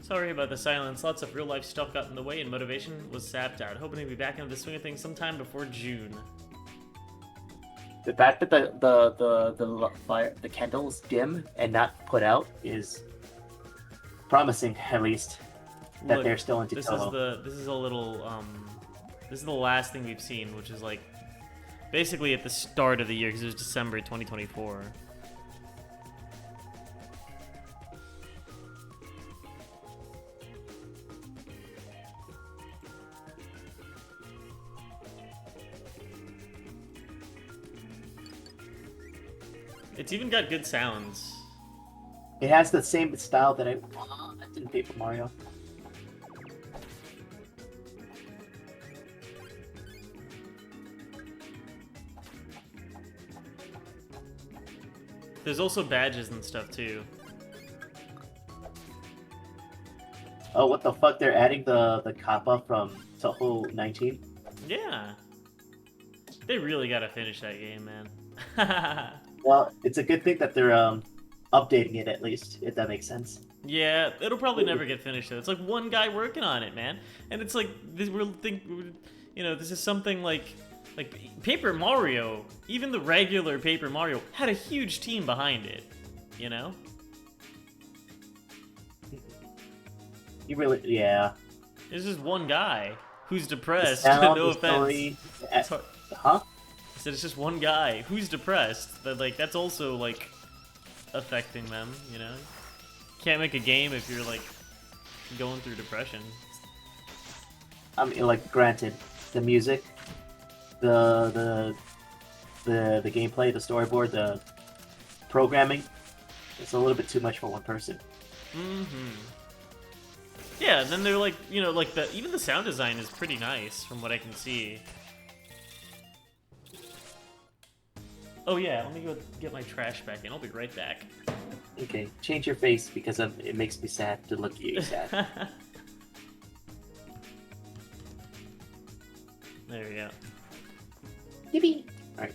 Sorry about the silence. Lots of real life stuff got in the way and motivation was sapped out. Hoping to be back into the swing of things sometime before June. The fact that the candles dim and not put out is promising, at least, that Look, they're still into this Toho. This is a little this is the last thing we've seen, which is like basically at the start of the year because it was December 2024. It's even got good sounds. It has the same style that I want in Paper Mario. There's also badges and stuff too. Oh, what the fuck? They're adding the kappa from Toho 19? Yeah. They really gotta finish that game, man. Well, it's a good thing that they're updating it at least, if that makes sense. Yeah, it'll probably never get finished though. It's like one guy working on it, man. And it's like this this is something like Paper Mario, even the regular Paper Mario had a huge team behind it, you know? You really, yeah. It's just one guy who's depressed. The sound, No the offense. story, It's hard. huh? I said it's just one guy who's depressed. That like that's also like affecting them, you know? Can't make a game if you're like going through depression. I mean, like, granted, the music, the gameplay, the storyboard, the programming, it's a little bit too much for one person. Mm-hmm. Yeah, and then they're like, you know, like even the sound design is pretty nice from what I can see. Oh yeah, let me go get my trash back in. I'll be right back. Okay, change your face because it makes me sad to look at you sad. There we go. Yippee! Alright.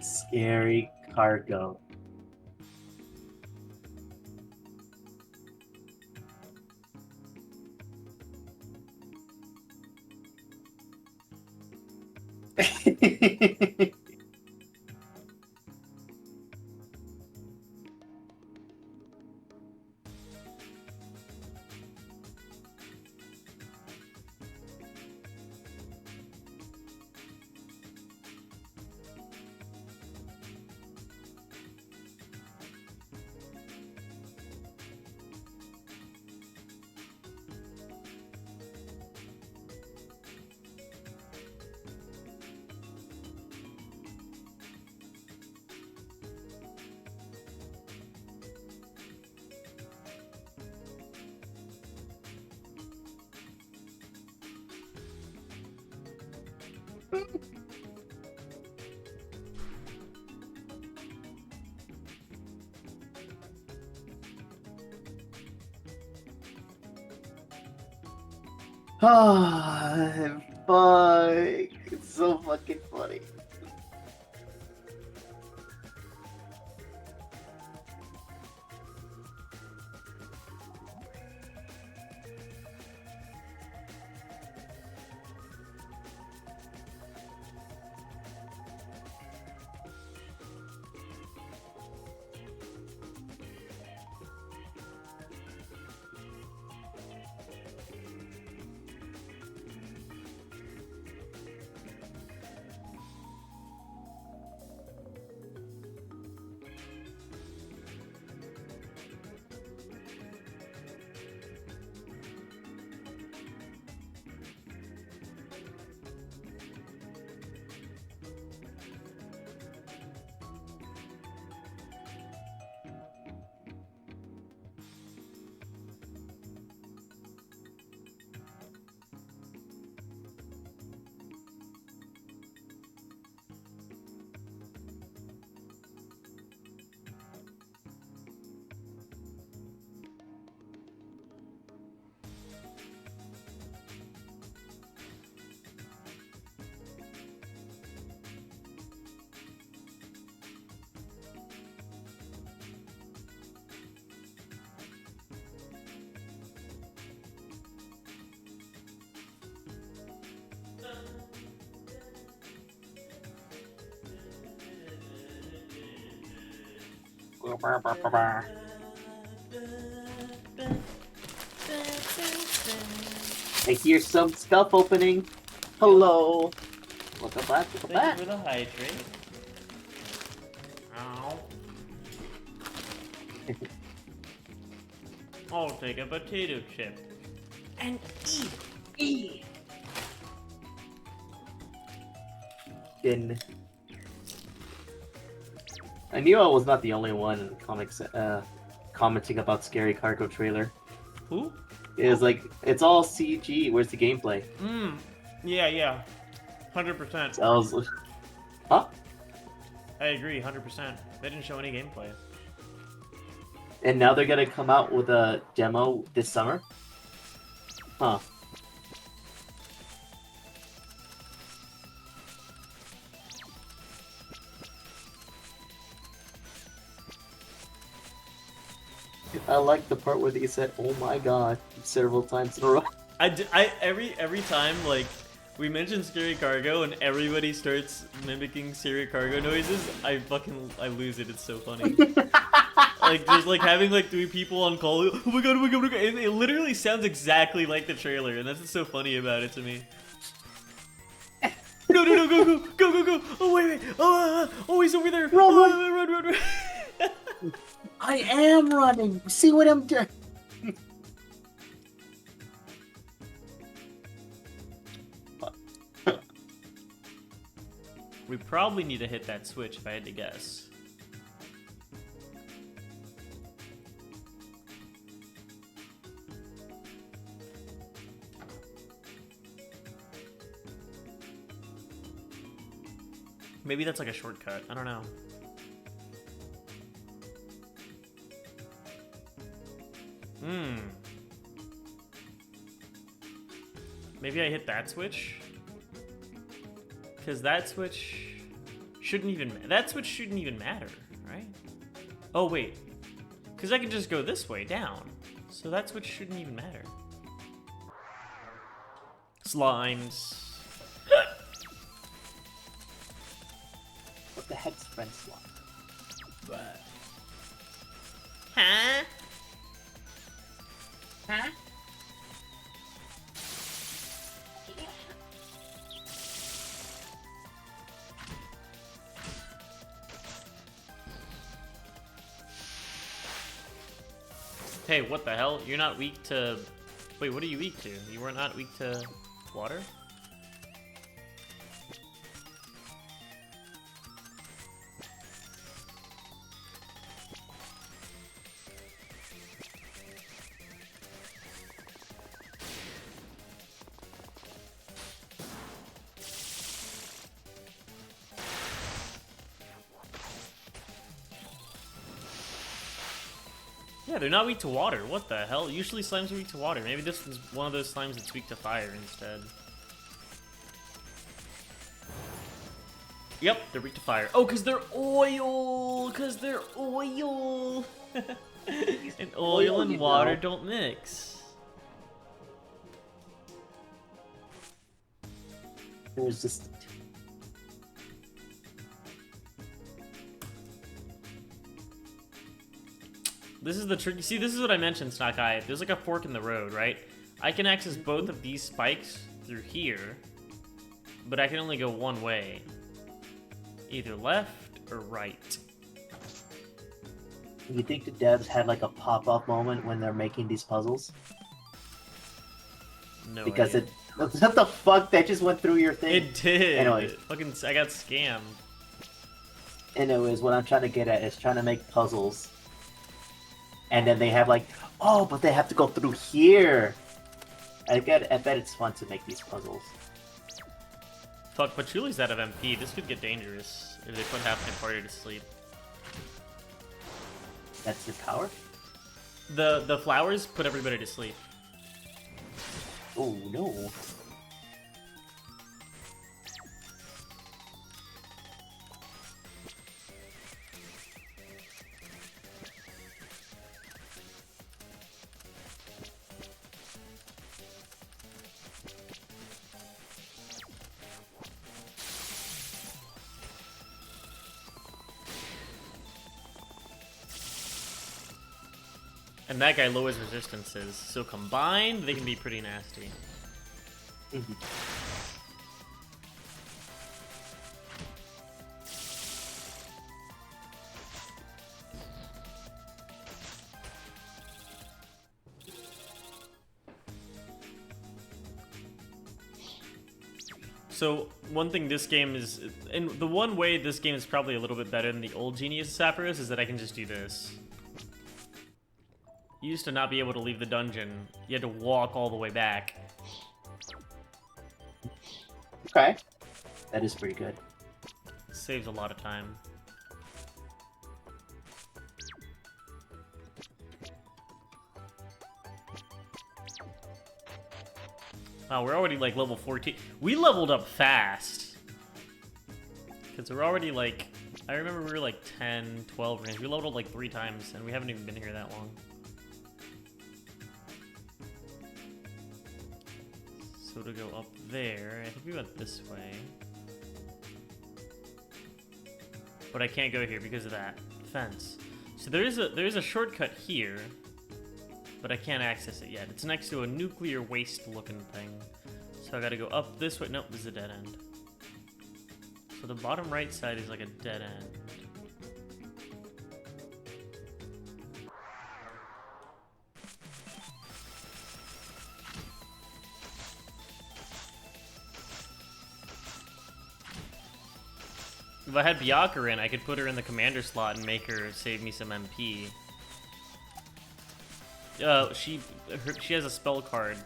Scary cargo. Oh, fuck. It's so fucking funny. I hear some stuff opening. Hello. Welcome back. Welcome Thank back. you for the hydrate. Ow. I'll take a potato chip and eat. been. I knew I was not the only one in the comics commenting about Scary Cargo trailer. Who? It was like, it's all CG. Where's the gameplay? Yeah. 100%. So I was, huh? I agree, 100%. They didn't show any gameplay. And now they're gonna come out with a demo this summer? Huh. I like the part where they said, "Oh my god," several times in a row. Every time, like, we mention Scary Cargo and everybody starts mimicking Scary Cargo noises, I lose it. It's so funny. Like, just like having like 3 people on call. Oh my god, oh my god, oh my god. It literally sounds exactly like the trailer, and that's what's so funny about it to me. No, go. Oh, wait. Oh, he's over there. Run. I am running. See what I'm doing? We probably need to hit that switch if I had to guess. Maybe that's like a shortcut. I don't know. Maybe I hit that switch? Because that switch shouldn't even matter, right? Oh, wait. Because I can just go this way, down. So that switch shouldn't even matter. Slimes. What the heck's friend slot? But... Huh? Hey, what the hell? You're not weak to... Wait, what are you weak to? You were not weak to water? Yeah, they're not weak to water. What the hell? Usually slimes are weak to water. Maybe this is one of those slimes that's weak to fire instead. Yep, they're weak to fire. Oh, because they're oil! Because they're oil! And oil and water don't mix. There's just... This is the tricky. See, this is what I mentioned, Snakai. There's like a fork in the road, right? I can access both of these spikes through here, but I can only go one way. Either left or right. You think the devs had like a pop-up moment when they're making these puzzles? No Because idea. what the fuck? That just went through your thing. It did. Anyway. Fucking, I got scammed. Anyways, what I'm trying to get at is trying to make puzzles. And then they have like, oh, but they have to go through here. I bet it's fun to make these puzzles. Fuck, Pachuli's out of MP. This could get dangerous if they put half my party to sleep. That's your power? The flowers put everybody to sleep. Oh no. And that guy lowers resistances, so combined, they can be pretty nasty. So one thing this game is, and the one way this game is probably a little bit better than the old Genius Sappheiros is that I can just do this. You used to not be able to leave the dungeon. You had to walk all the way back. Okay. That is pretty good. Saves a lot of time. Wow, we're already like level 14. We leveled up fast. Because we're already like, I remember we were like 10, 12 range. We leveled up like 3 times and we haven't even been here that long. So to go up there, I think we went this way. But I can't go here because of that fence. So there is a shortcut here, but I can't access it yet. It's next to a nuclear waste looking thing. So I gotta go up this way. Nope, this is a dead end. So the bottom right side is like a dead end. If I had Byakuya in, I could put her in the commander slot and make her save me some MP. She has a spell card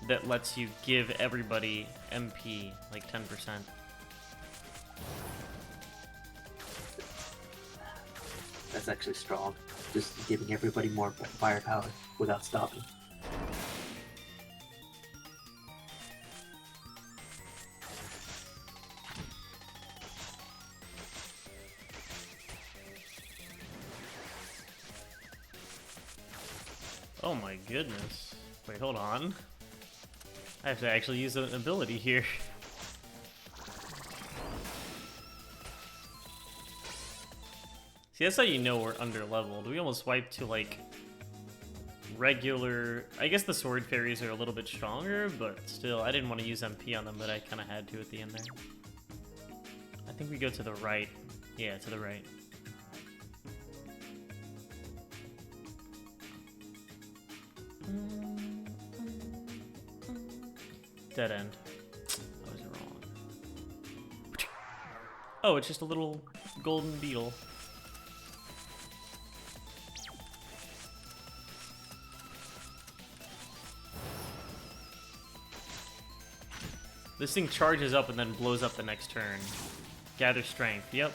that lets you give everybody MP, like 10%. That's actually strong. Just giving everybody more firepower without stopping. Oh my goodness. Wait, hold on. I have to actually use an ability here. See, that's how you know we're under-leveled. We almost wiped to, like, regular... I guess the sword fairies are a little bit stronger, but still, I didn't want to use MP on them, but I kind of had to at the end there. I think we go to the right. Yeah, to the right. Dead end. I was wrong. Oh, it's just a little golden beetle. This thing charges up and then blows up the next turn. Gather strength, yep.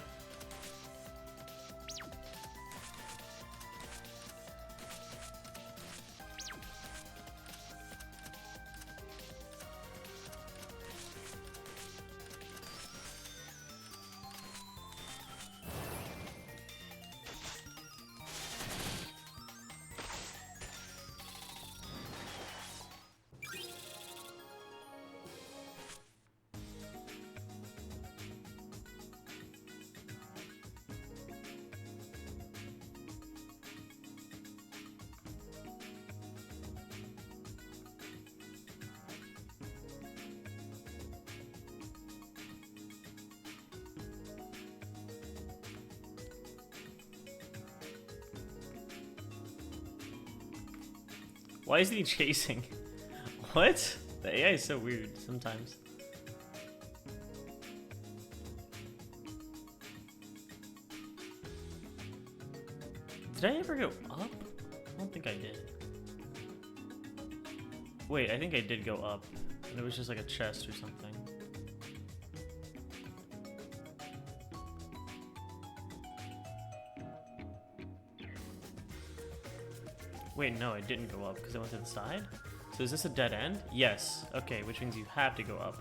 Why isn't he chasing? What? The AI is so weird sometimes. Did I ever go up? I don't think I did. Wait, I think I did go up. And it was just like a chest or something. Wait, no, I didn't go up because I went to the side? So is this a dead end? Yes. Okay, which means you have to go up.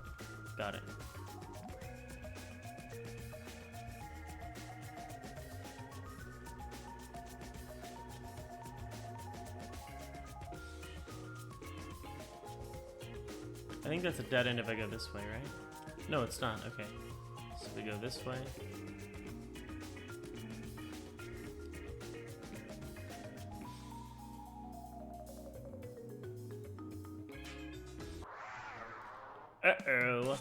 Got it. I think that's a dead end if I go this way, right? No, it's not. Okay. So we go this way. Uh-oh.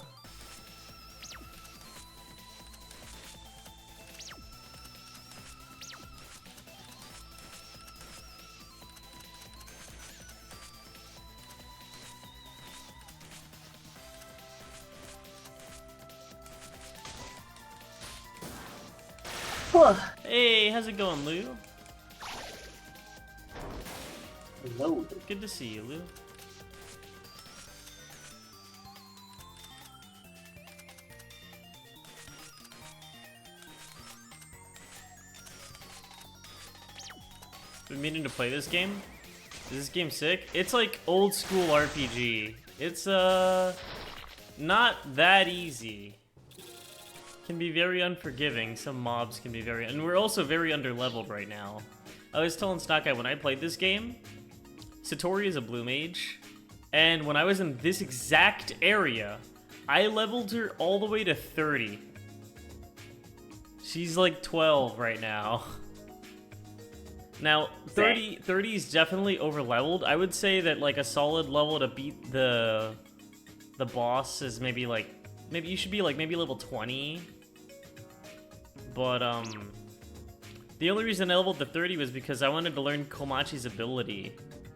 Hey, how's it going, Lou? Hello. Good to see you, Lou. Been meaning to play this game. Is this game sick? It's like old school RPG. It's not that easy. Can be very unforgiving. Some mobs can be very, and we're also very underleveled right now. I was telling Stockeye when I played this game, Satori is a blue mage, and when I was in this exact area, I leveled her all the way to 30. She's like 12 right now. Now, 30 is definitely over-leveled. I would say that like a solid level to beat the boss is maybe you should be like maybe level 20. But the only reason I leveled to 30 was because I wanted to learn Komachi's ability.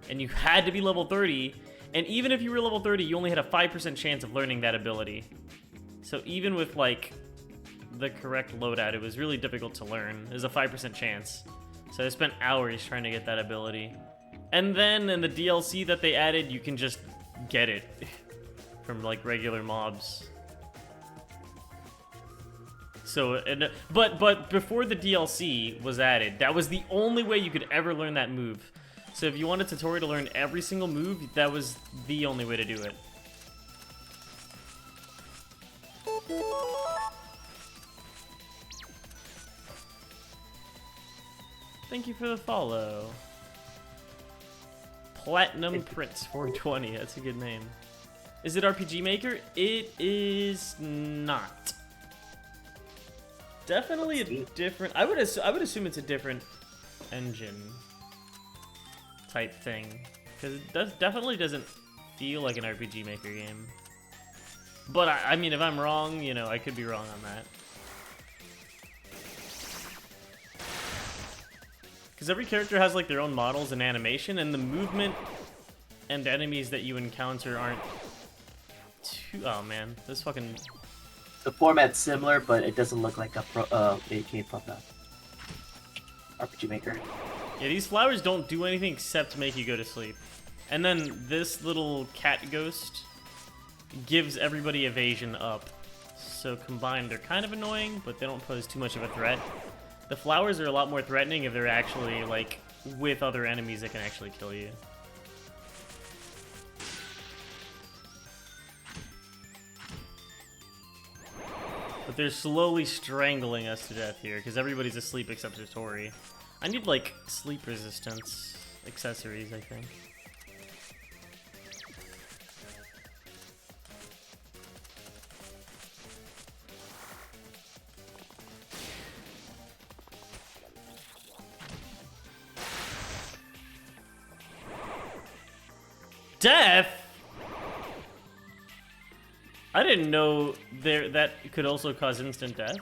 And you had to be level 30, and even if you were level 30, you only had a 5% chance of learning that ability. So even with like the correct loadout, it was really difficult to learn. There's a 5% chance. So I spent hours trying to get that ability. And then in the DLC that they added, you can just get it from like regular mobs. So, but before the DLC was added, that was the only way you could ever learn that move. So if you wanted Satori to learn every single move, that was the only way to do it. Thank you for the follow. Platinum Prince 420, that's a good name. Is it RPG Maker? It is not. Definitely a different, I would assume it's a different engine type thing, because it definitely doesn't feel like an RPG Maker game. But I mean, if I'm wrong, you know, I could be wrong on that. Because every character has like their own models and animation, and the movement and enemies that you encounter aren't too. Oh man, this fucking. The format's similar, but it doesn't look like it came from the RPG Maker. Yeah, these flowers don't do anything except make you go to sleep. And then this little cat ghost gives everybody evasion up. So combined, they're kind of annoying, but they don't pose too much of a threat. The flowers are a lot more threatening if they're actually, like, with other enemies that can actually kill you. But they're slowly strangling us to death here, because everybody's asleep except Satori. I need, like, sleep resistance accessories, I think. Death? I didn't know that could also cause instant death.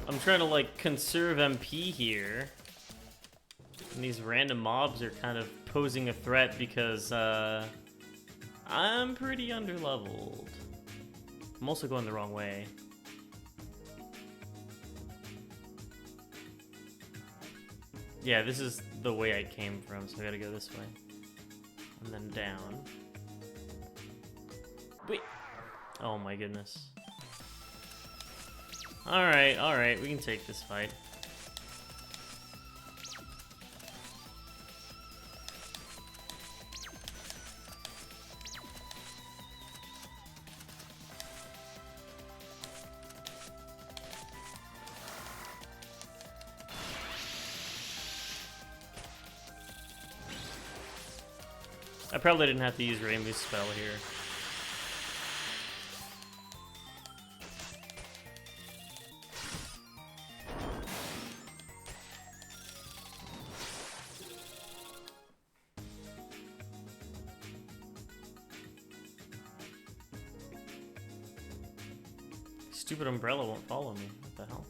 I'm trying to, like, conserve MP here. And these random mobs are kind of posing a threat because, I'm pretty underleveled. I'm also going the wrong way. Yeah, this is the way I came from, so I gotta go this way. And then down. Wait! Oh my goodness. Alright, we can take this fight. I probably didn't have to use Rainbow's spell here. Stupid umbrella won't follow me. What the hell?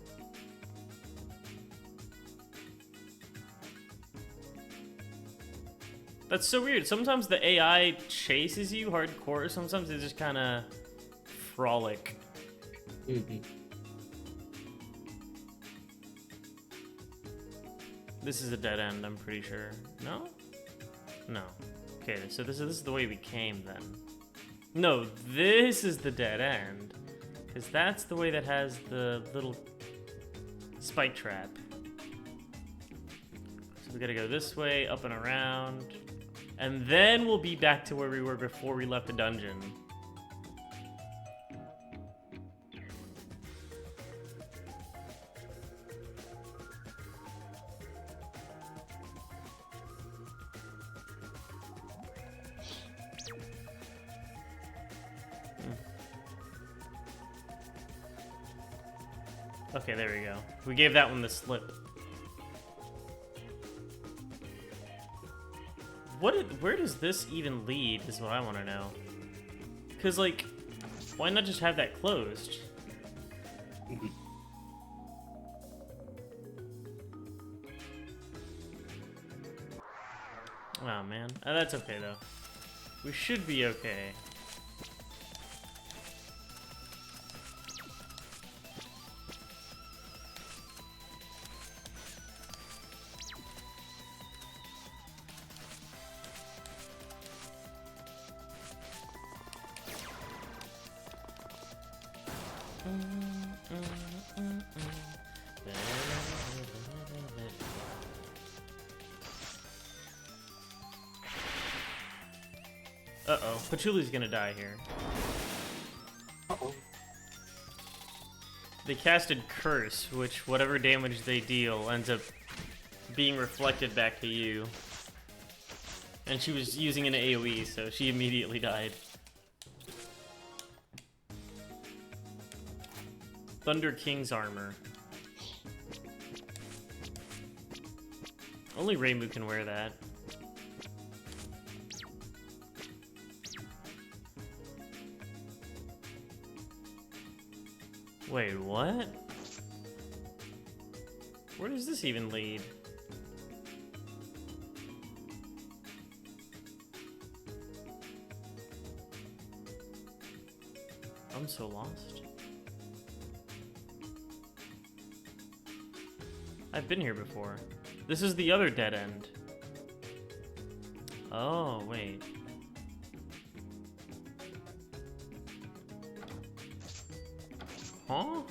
That's so weird. Sometimes the AI chases you hardcore, sometimes they just kind of frolic. This is a dead end, I'm pretty sure. No? No. Okay, so this is the way we came then. No, this is the dead end. Because that's the way that has the little spike trap. So we gotta go this way, up and around. And then we'll be back to where we were before we left the dungeon. Okay, there we go. We gave that one the slip. Where does this even lead is what I want to know. Because, like, why not just have that closed? Oh, man. That's okay, though. We should be okay. Uh-oh. Patchouli's gonna die here. Uh-oh. They casted Curse, which whatever damage they deal ends up being reflected back to you. And she was using an AoE, so she immediately died. Thunder King's armor. Only Reimu can wear that. Wait, what? Where does this even lead? I'm so lost. I've been here before. This is the other dead end. Oh, wait. Huh?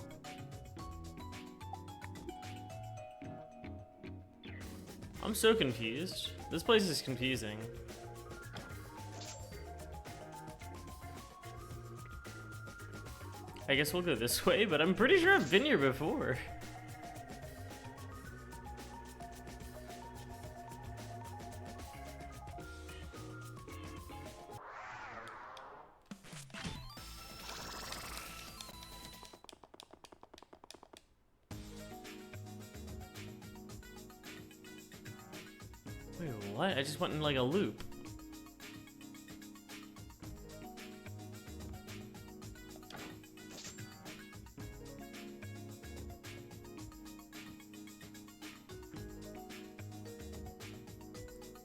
I'm so confused. This place is confusing. I guess we'll go this way, but I'm pretty sure I've been here before. Wait, what? I just went in like a loop.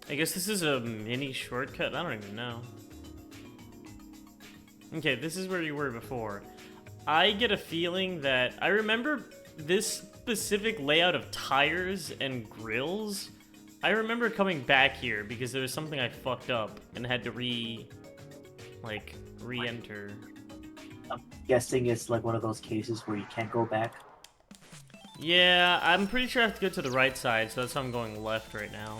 I guess this is a mini shortcut? I don't even know. Okay, this is where you were before. I get a feeling that... I remember this specific layout of tires and grills. I remember coming back here because there was something I fucked up and had to re-enter. I'm guessing it's like one of those cases where you can't go back. Yeah, I'm pretty sure I have to go to the right side, so that's why I'm going left right now.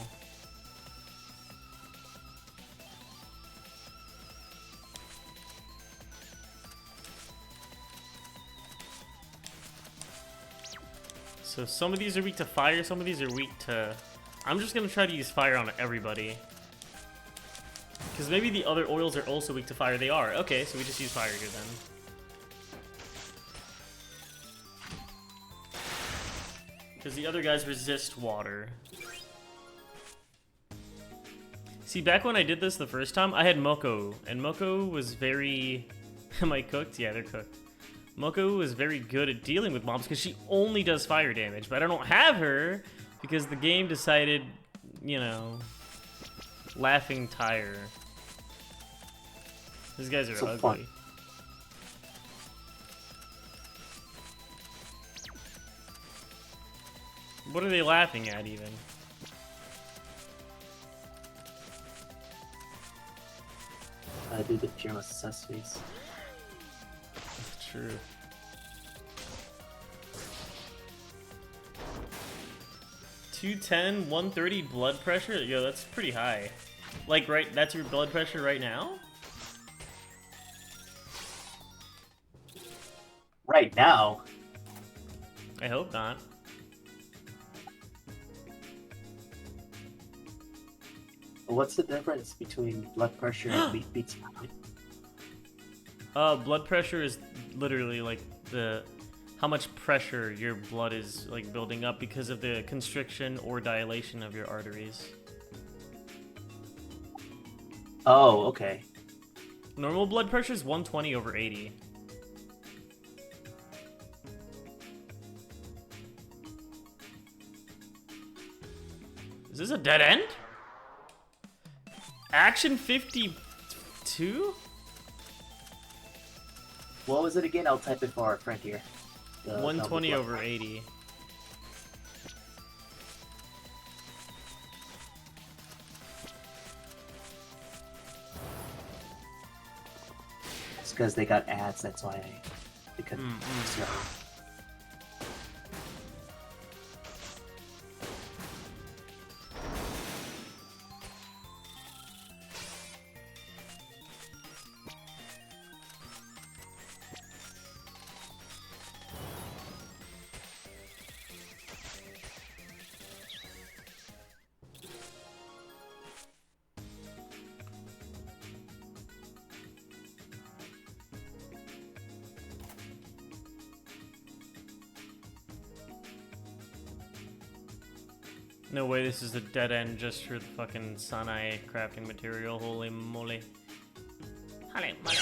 So some of these are weak to fire, some of these are weak to... I'm just gonna try to use fire on everybody. Because maybe the other oils are also weak to fire. They are. Okay, so we just use fire here then. Because the other guys resist water. See, back when I did this the first time, I had Moko. And Moko was very... Am I cooked? Yeah, they're cooked. Moko is very good at dealing with mobs because she only does fire damage, but I don't have her because the game decided, you know, laughing tire. These guys are So ugly. fun. What are they laughing at even? I do the pure success face. True. $210, 130 blood pressure? Yo, that's pretty high. Like, right, that's your blood pressure right now? Right now, I hope not. what's the difference between blood pressure and beats? Blood pressure is literally like how much pressure your blood is like building up because of the constriction or dilation of your arteries. Oh, okay. Normal blood pressure is 120 over 80. Is this a dead end? Action 52? What was it again? I'll type it for our friend here. The 120 double over blood. 80. It's because they got ads. That's why they couldn't. So, No way this is a dead end just for the fucking Sanai crafting material. Holy moly. Holy moly.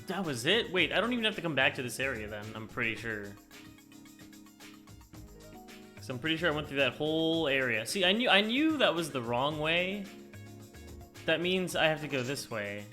That was it? Wait, I don't even have to come back to this area then, I'm pretty sure. Because I'm pretty sure I went through that whole area. See, I knew that was the wrong way. That means I have to go this way.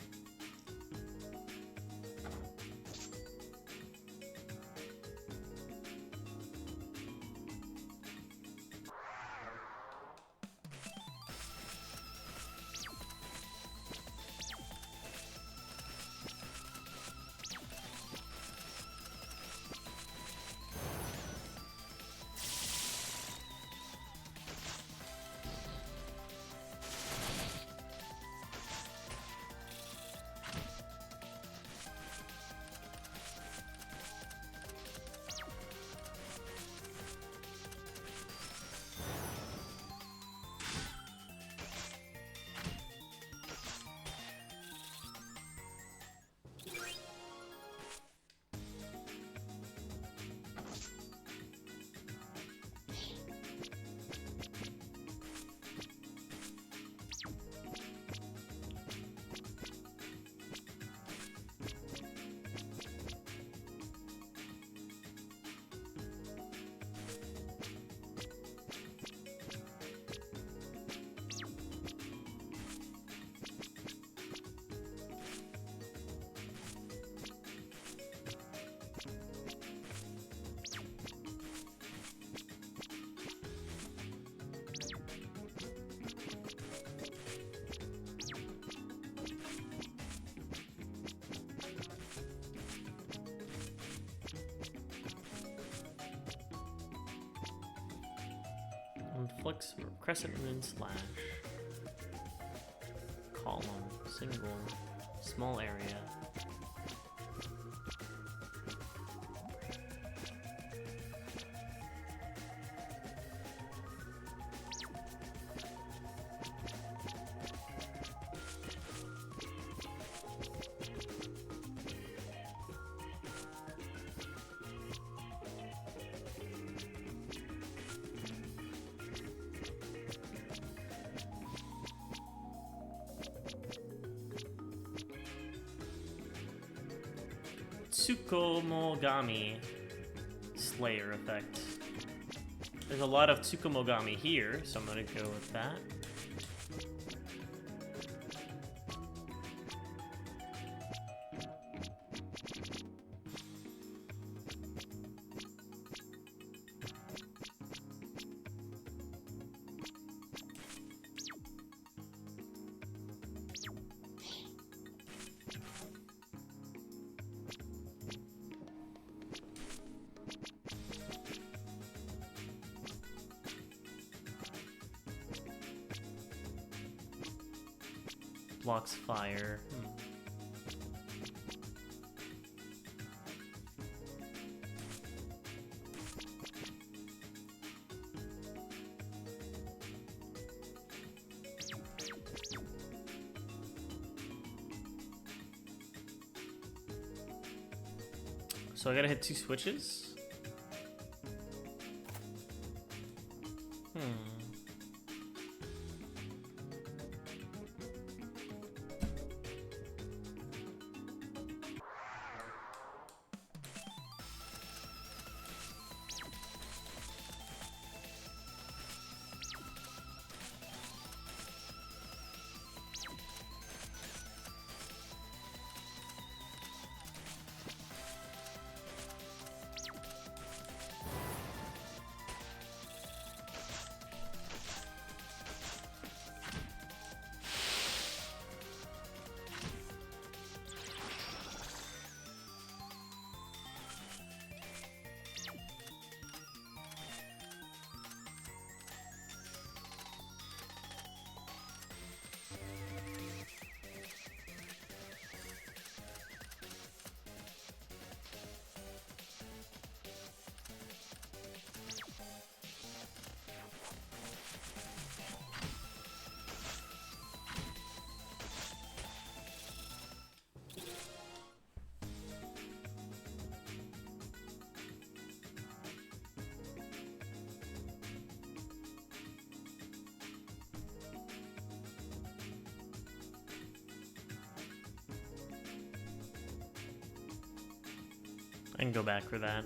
complex crescent moon slash. Column, single, small area. Tsukumogami Slayer effect. There's a lot of Tsukumogami here, so I'm gonna go with that. Blocks fire. So I gotta hit 2 switches? I can go back for that.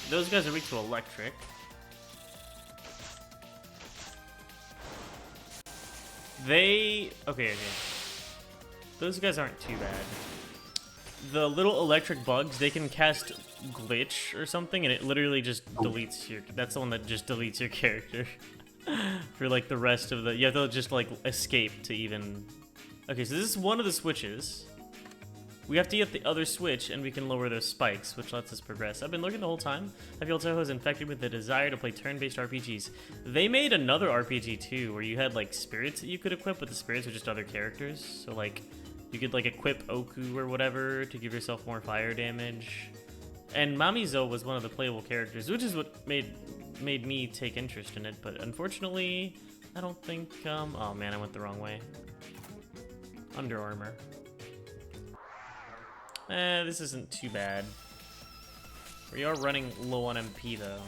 Those guys are weak to electric. Okay. Those guys aren't too bad. The little electric bugs, they can cast glitch or something, and it literally just deletes your... That's the one that just deletes your character. For, like, the rest of the... You have to just, like, escape to even... Okay, so this is one of the switches. We have to get the other switch, and we can lower those spikes, which lets us progress. I've been looking the whole time. I feel Toho is infected with the desire to play turn-based RPGs. They made another RPG, too, where you had, like, spirits that you could equip, but the spirits are just other characters. So, like, you could, like, equip Oku or whatever to give yourself more fire damage. And Mamizo was one of the playable characters, which is what made me take interest in it. But unfortunately, I don't think... Oh, man, I went the wrong way. Under Armor. This isn't too bad. We are running low on MP, though.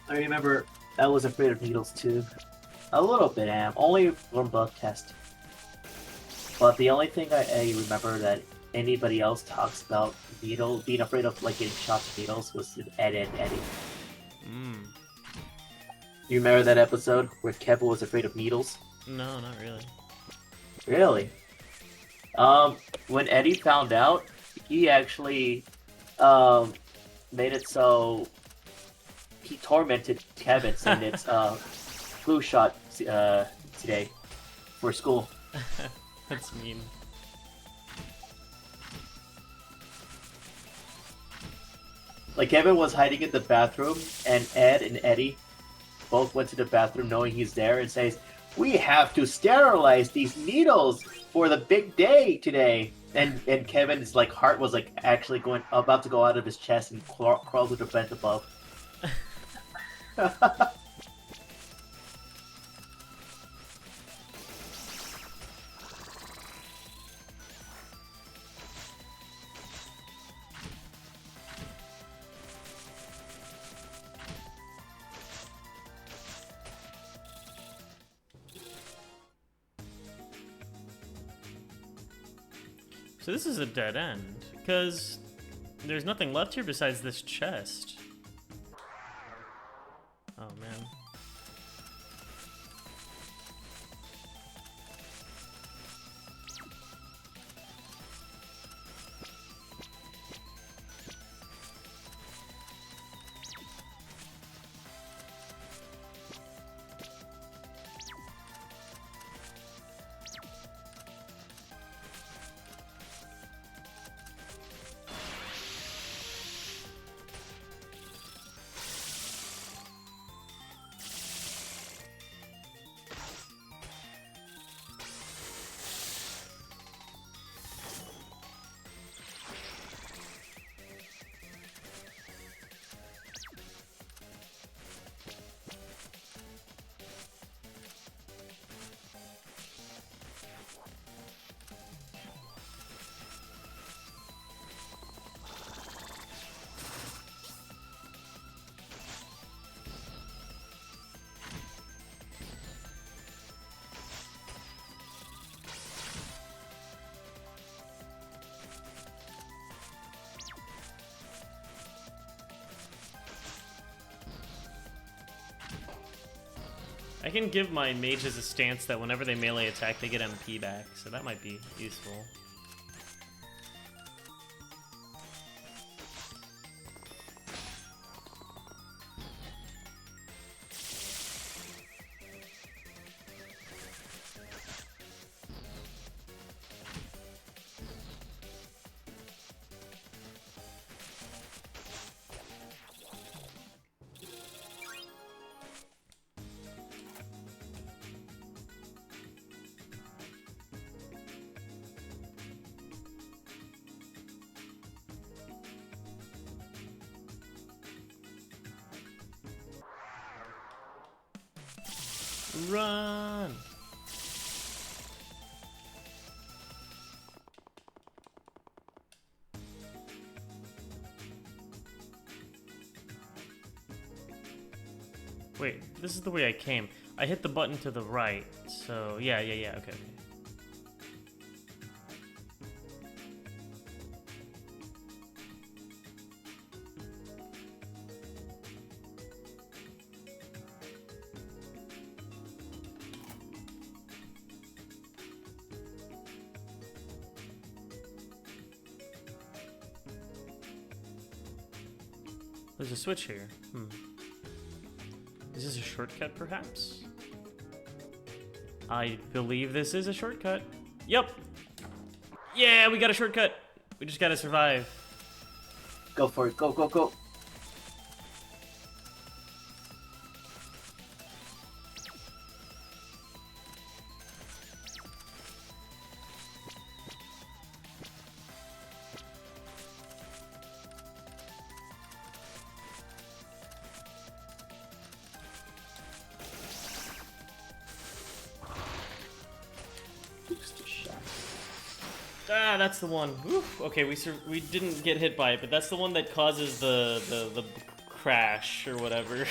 I remember I was afraid of needles, too. A little bit, only from bug test. But the only thing I remember that anybody else talks about being afraid of like getting shots of needles was Ed and Eddie. Mm. You remember that episode where Kevin was afraid of needles? No, not really. Really? When Eddie found out, he actually made it so he tormented Kevin saying it's flu shot today for school. That's mean. Like Kevin was hiding in the bathroom, and Ed and Eddie both went to the bathroom knowing he's there and says, "We have to sterilize these needles for the big day today." And Kevin's like heart was like actually about to go out of his chest and crawl to the vent above. So this is a dead end, because there's nothing left here besides this chest. Oh man. I can give my mages a stance that whenever they melee attack, they get MP back, so that might be useful. Run! Wait, this is the way I came. I hit the button to the right, so yeah, okay. There's a switch here. Is this a shortcut, perhaps? I believe this is a shortcut. Yep. Yeah, we got a shortcut. We just gotta survive. Go for it. Go, go, go. Ah, that's the one. Oof. Okay, we didn't get hit by it, but that's the one that causes the crash or whatever.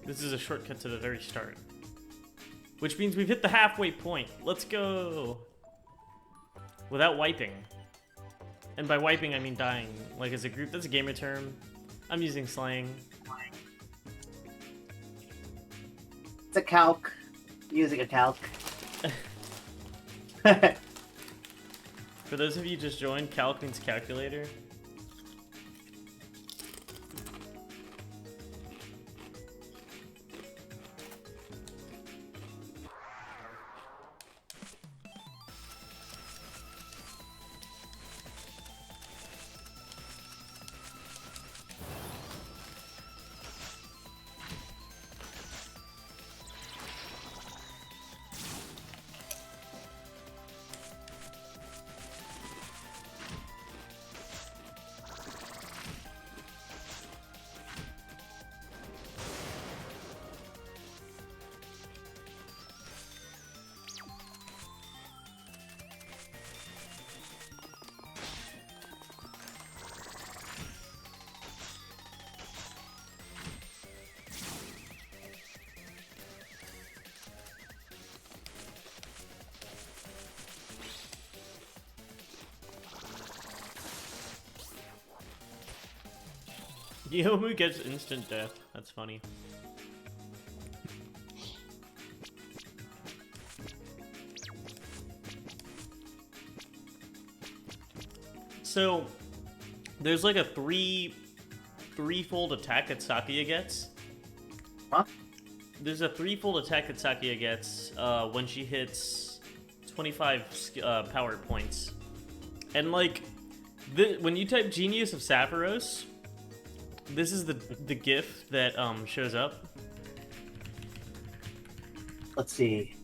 This is a shortcut to the very start. Which means we've hit the halfway point. Let's go! Without wiping. And by wiping, I mean dying. Like, as a group, that's a gamer term. I'm using slang. It's a calc. Using a calc. For those of you just joined, calc means calculator. Yomu gets instant death. That's funny. So, there's like a threefold attack that Sakuya gets. Huh? There's a threefold attack that Sakuya gets when she hits 25 power points. And like, when you type Genius of Sappheiros, this is the GIF that shows up. Let's see.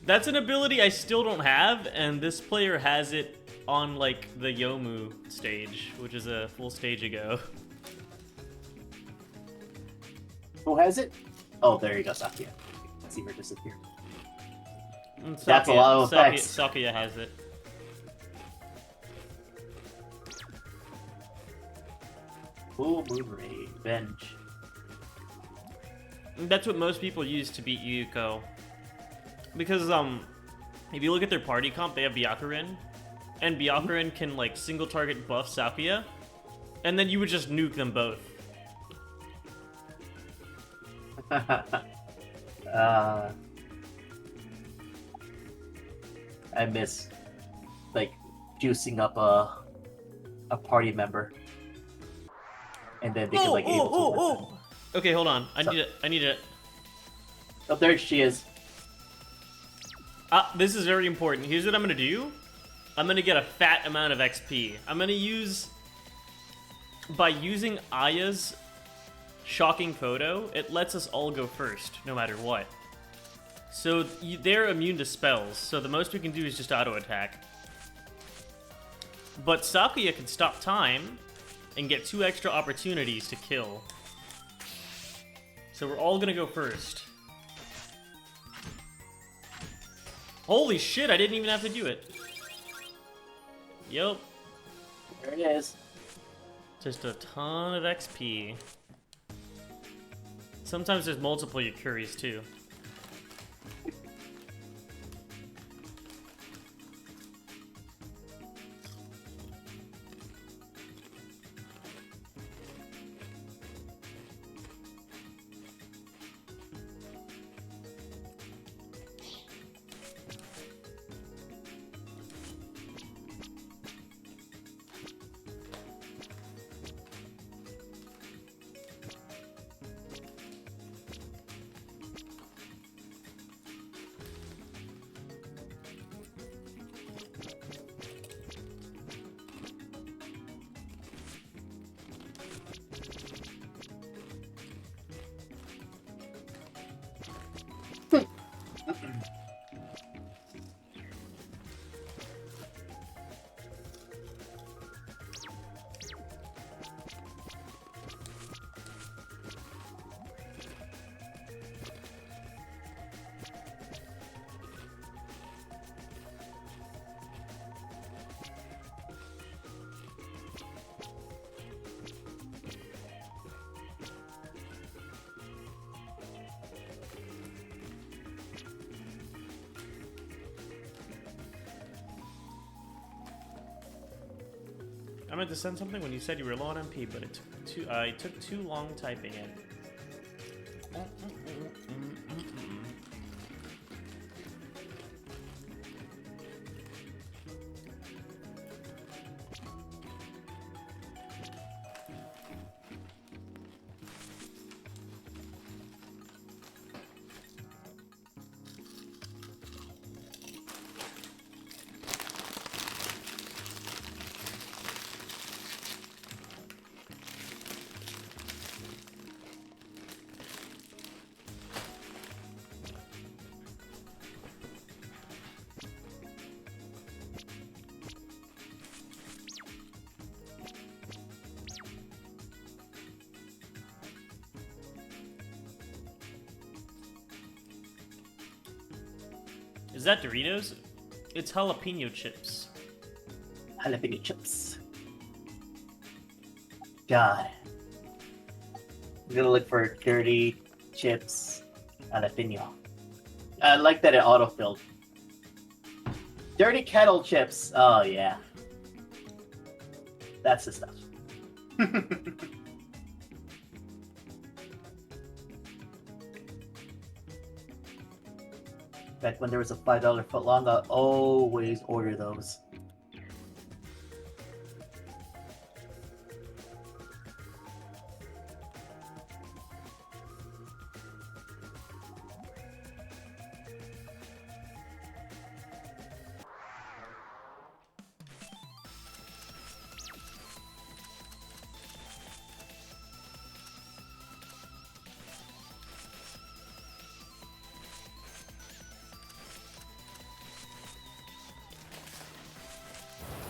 That's an ability I still don't have, and this player has it on like the Yomu stage, which is a full stage ago. Who has it? Oh, there you go, Sakuya. Let's see her disappear. And That's a lot of effects. Sakuya has it. Full move rate, revenge. That's what most people use to beat Yuko. Because, if you look at their party comp, they have Byakuren. And Byakuren can, like, single target buff Sakuya. And then you would just nuke them both. I miss, like, juicing up a party member. And then they can, like, able to... Okay, hold on. I need it. Oh, there she is. This is very important. Here's what I'm gonna do. I'm gonna get a fat amount of XP. I'm gonna use... By using Aya's shocking photo, it lets us all go first, no matter what. So they're immune to spells, so the most we can do is just auto-attack. But Sakuya can stop time and get 2 extra opportunities to kill. So we're all gonna go first. Holy shit, I didn't even have to do it. Yup. There it is. Just a ton of XP. Sometimes there's multiple Yakuris too. I meant to send something when you said you were low on MP, but it took too long typing it. Is that Doritos? It's jalapeno chips. Jalapeno chips. God. I'm gonna look for dirty chips jalapeno. I like that it autofilled. Dirty kettle chips. Oh yeah. That's the stuff. Back when there was a $5 footlong, I always order those.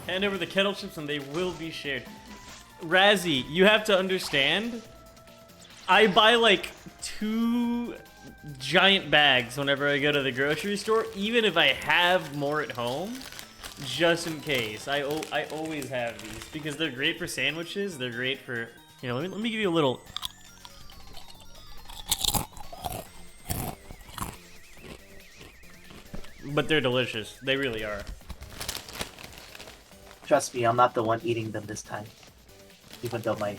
Hand over the kettle chips and they will be shared. Razzie, you have to understand, I buy like 2 giant bags whenever I go to the grocery store, even if I have more at home, just in case. I always have these because they're great for sandwiches. They're great for, you know, let me give you a little. But they're delicious. They really are. Trust me, I'm not the one eating them this time. Even though my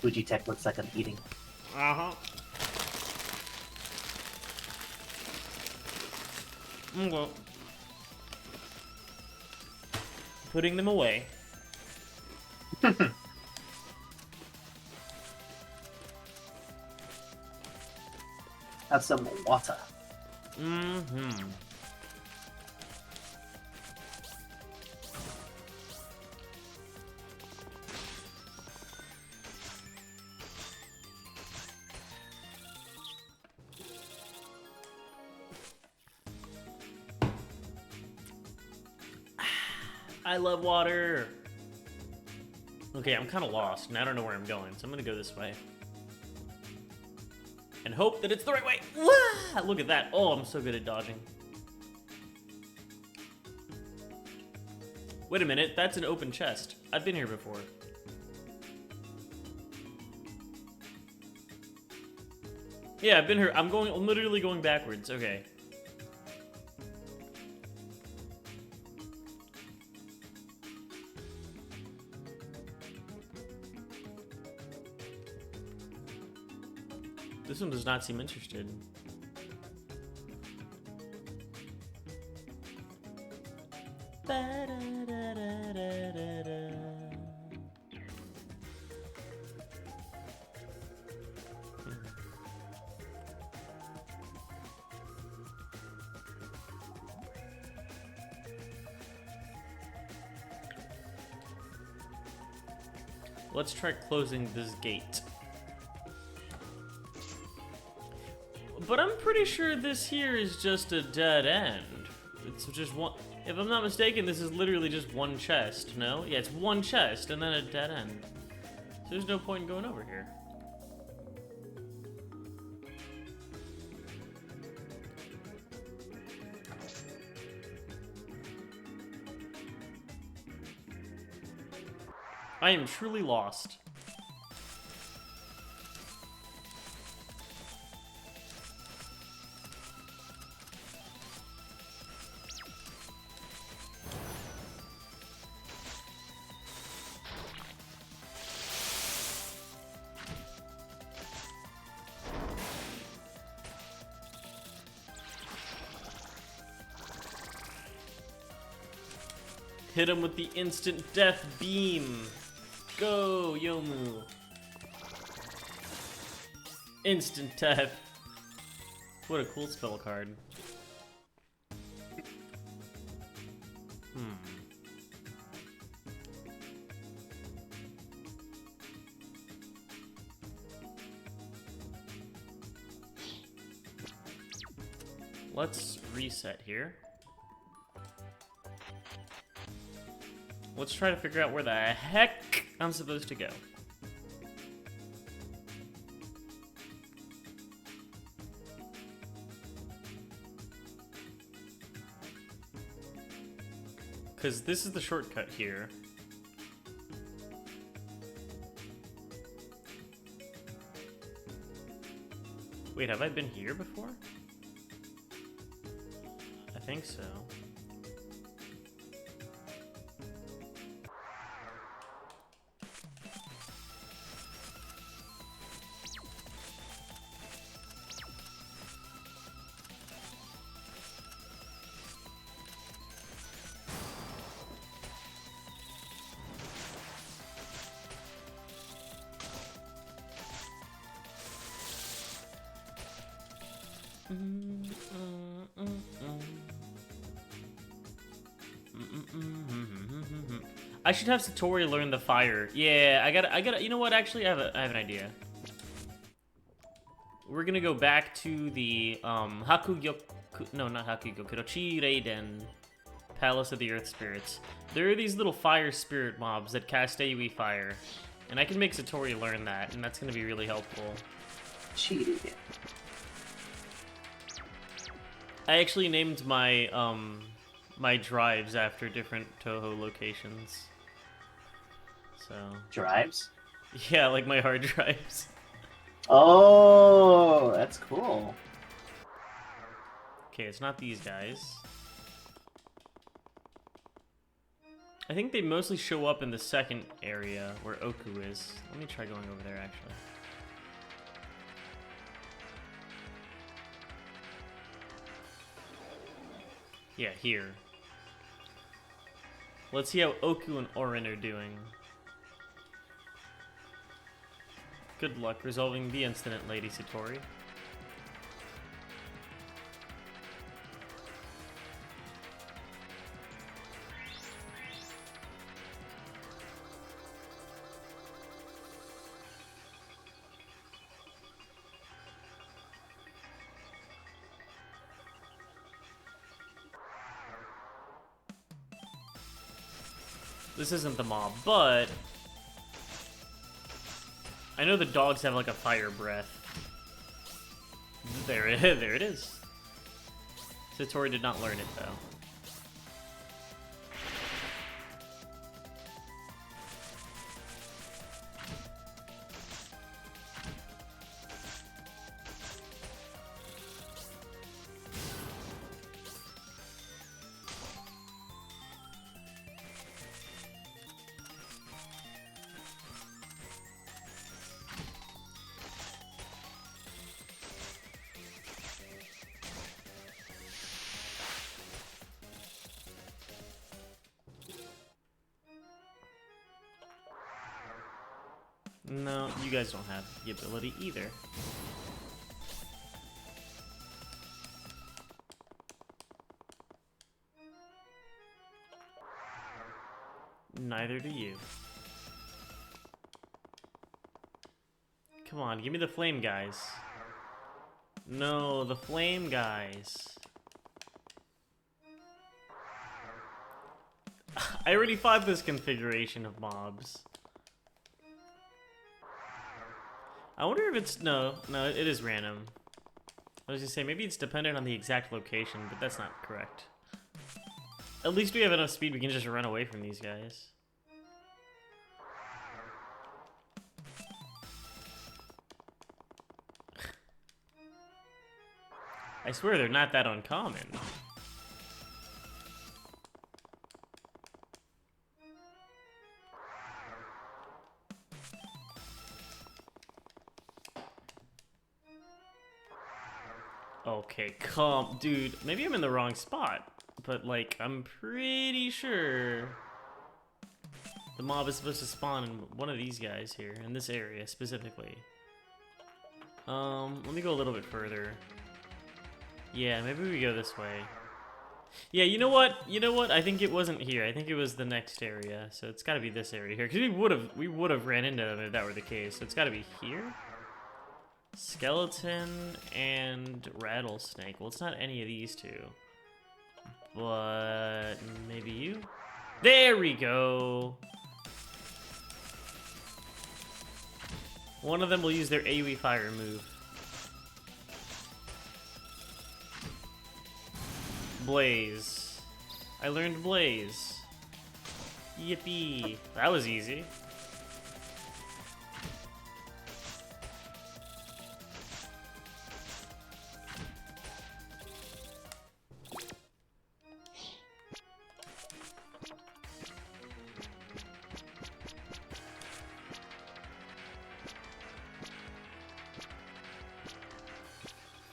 Fujitech looks like I'm eating. Uh-huh. Well. Putting them away. Have some water. Mm-hmm. I love water. Okay, I'm kind of lost, and I don't know where I'm going, so I'm gonna go this way. And hope that it's the right way. Wah! Look at that. Oh, I'm so good at dodging. Wait a minute, that's an open chest. I've been here before. Yeah, I've been here. I'm literally going backwards. Okay. This one does not seem interested. Let's try closing this gate. But I'm pretty sure this here is just a dead end. It's just one. If I'm not mistaken, this is literally just one chest, no? Yeah, it's one chest and then a dead end. So there's no point in going over here. I am truly lost. Hit him with the instant death beam. Go, Yomu. Instant death. What a cool spell card. Let's reset here. Let's try to figure out where the heck I'm supposed to go. Because this is the shortcut here. Wait, have I been here before? I think so. I should have Satori learn the fire. Yeah, I gotta, you know what, actually, I have an idea. We're gonna go back to the, Hakugyoku, no, not Hakugyoku, Reiden, Palace of the Earth Spirits. There are these little fire spirit mobs that cast AoE fire, and I can make Satori learn that, and that's gonna be really helpful. Cheated. I actually named my, my drives after different Toho locations. So... Drives? Yeah, like my hard drives. Oh, that's cool. Okay, it's not these guys. I think they mostly show up in the second area where Oku is. Let me try going over there, actually. Yeah, here. Let's see how Oku and Orin are doing. Good luck resolving the incident, Lady Satori. This isn't the mob, but I know the dogs have like a fire breath. There it is. Satori did not learn it though. No, you guys don't have the ability either. Neither do you. Come on, give me the flame guys. No, the flame guys. I already fought this configuration of mobs. I wonder if it's... No, it is random. I was gonna say, maybe it's dependent on the exact location, but that's not correct. At least we have enough speed we can just run away from these guys. I swear they're not that uncommon. Okay, dude, maybe I'm in the wrong spot, but like, I'm pretty sure The mob is supposed to spawn in one of these guys here, in this area specifically. Let me go a little bit further. Yeah, maybe we go this way. Yeah, you know what? You know what? I think it wasn't here. I think it was the next area. So it's got to be this area here. Because we would have ran into them if that were the case. So it's got to be here. Skeleton and rattlesnake. Well, it's not any of these two. But maybe you? There we go. One of them will use their AoE fire move. Blaze. I learned Blaze. Yippee. That was easy.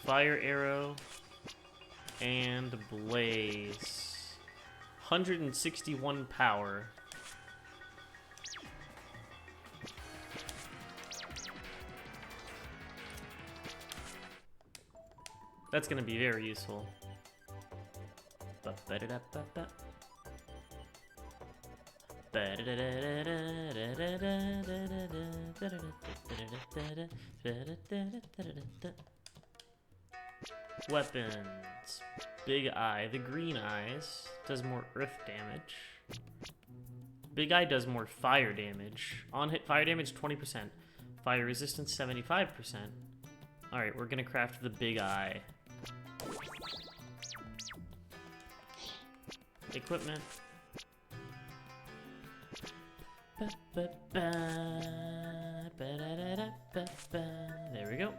Fire arrow and blaze. 161 power. That's gonna be very useful. Weapons. Big Eye. The green eyes does more earth damage. Big Eye does more fire damage. On hit fire damage 20%. Fire resistance 75%. Alright, we're gonna craft the Big Eye. Equipment. There we go.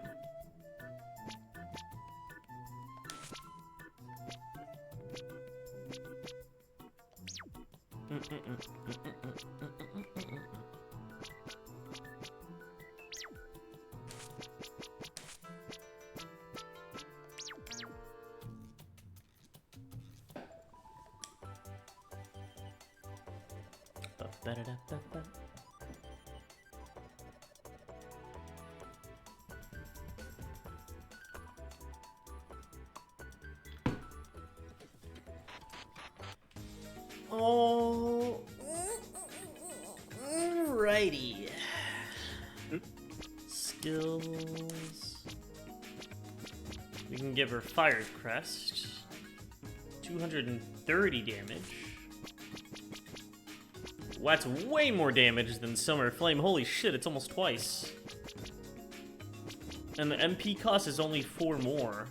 Oh, alrighty. Skills. We can give her Fire Crest. 230 damage. Well, that's way more damage than Summer Flame. Holy shit, it's almost twice. And the MP cost is only 4 more.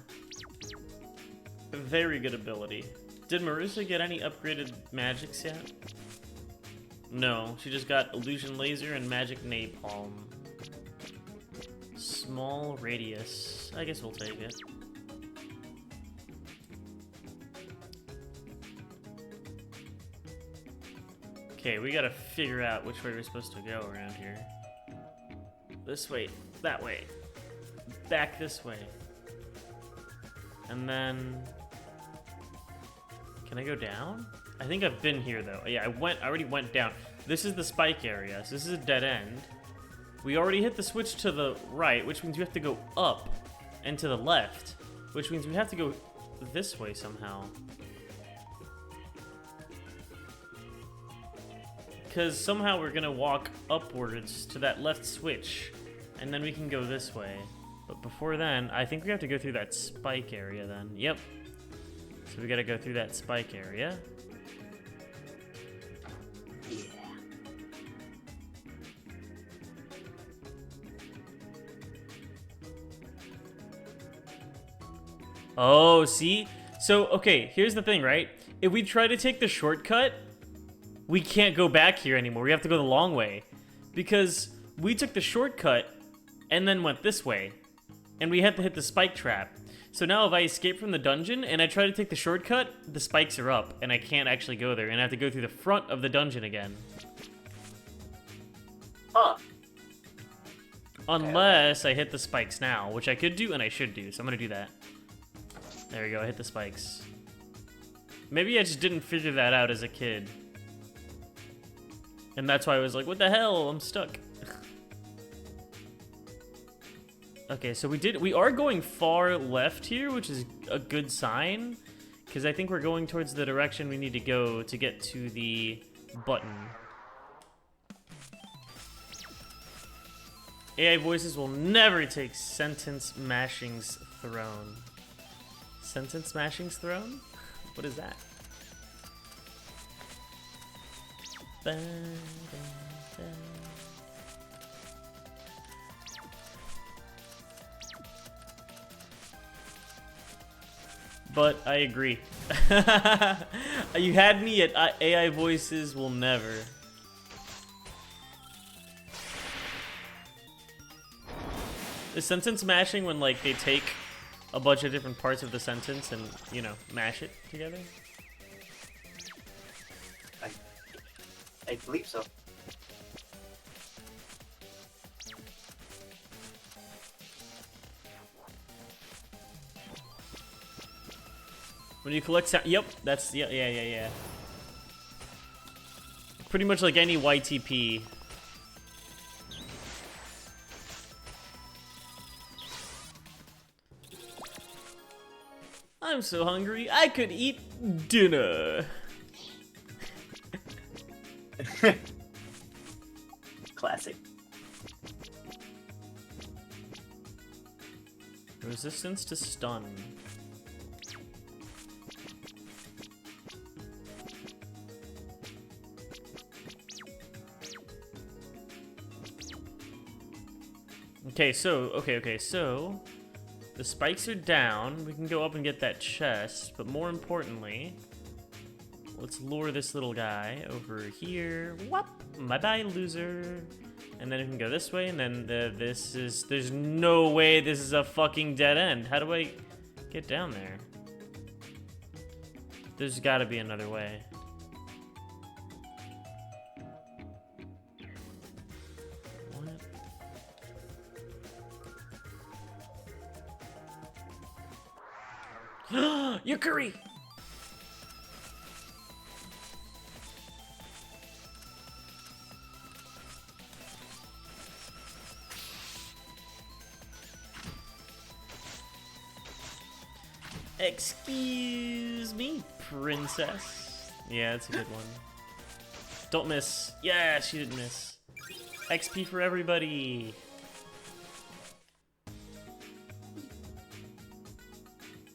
Very good ability. Did Marissa get any upgraded magics yet? No, she just got Illusion Laser and Magic Napalm. Small radius. I guess we'll take it. Okay, we gotta figure out which way we're supposed to go around here. This way, that way. Back this way. And then... Can I go down? I think I've been here though. Yeah, I already went down. This is the spike area, so this is a dead end. We already hit the switch to the right, which means we have to go up and to the left, which means we have to go this way somehow. Because somehow we're gonna walk upwards to that left switch, and then we can go this way. But before then, I think we have to go through that spike area then. Yep. So we gotta go through that spike area. Yeah. Oh, see? So, okay, here's the thing, right? If we try to take the shortcut, we can't go back here anymore. We have to go the long way. Because we took the shortcut and then went this way. And we had to hit the spike trap. So now if I escape from the dungeon and I try to take the shortcut, the spikes are up and I can't actually go there and I have to go through the front of the dungeon again. Huh. Unless I hit the spikes now, which I could do and I should do, so I'm gonna do that. There we go, I hit the spikes. Maybe I just didn't figure that out as a kid. And that's why I was like, what the hell? I'm stuck. Okay, so we are going far left here, which is a good sign. Because I think we're going towards the direction we need to go to get to the button. AI voices will never take Sentence Mashing's throne. Sentence Mashing's throne? What is that? But I agree. You had me at AI voices will never. Is sentence mashing when like they take a bunch of different parts of the sentence and, you know, mash it together? I believe so. When you collect sound, yep, that's, yeah. Pretty much like any YTP. I'm so hungry, I could eat dinner. Classic. Resistance to stun. Okay, so the spikes are down. We can go up and get that chest, but more importantly, let's lure this little guy over here. Whoop! Bye-bye, loser. And then we can go this way, and then there's no way this is a fucking dead end. How do I get down there? There's gotta be another way. Yukari! Excuse me, princess. Yeah, that's a good one. Don't miss. Yeah, she didn't miss. XP for everybody.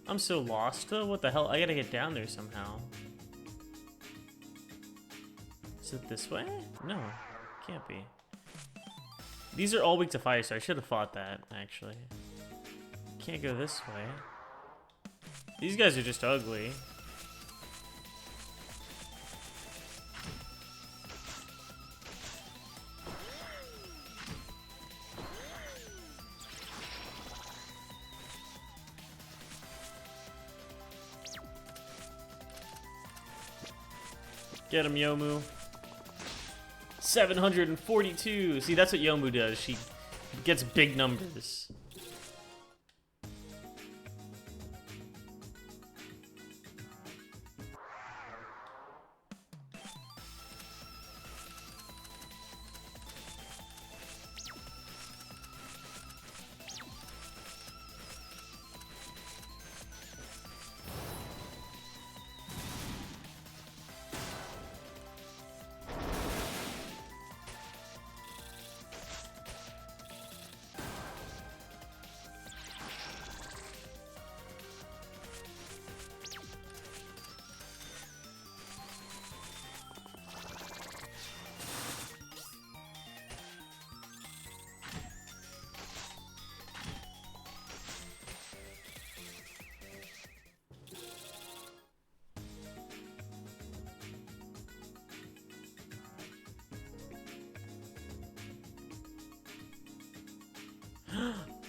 I'm so lost though. What the hell? I gotta get down there somehow. Is it this way? No, can't be. These are all weak to fire, so I should have fought that actually. Can't go this way. These guys are just ugly. Get him, Yomu. 742. See, that's what Yomu does. She gets big numbers.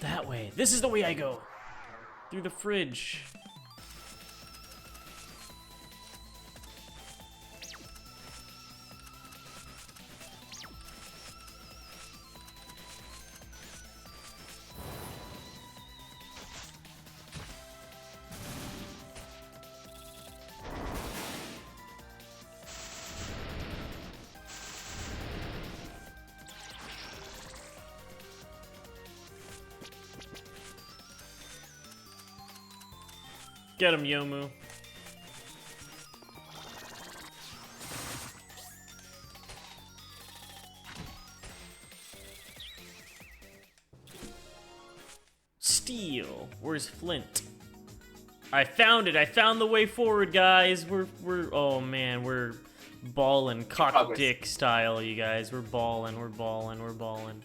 That way. This is the way I go. Through the fridge. Get him, Yomu. Steel. Where's Flint? I found it. I found the way forward, guys. We're oh man, we're ballin', cock Progress. dick style, you guys. We're ballin', we're ballin', we're ballin'.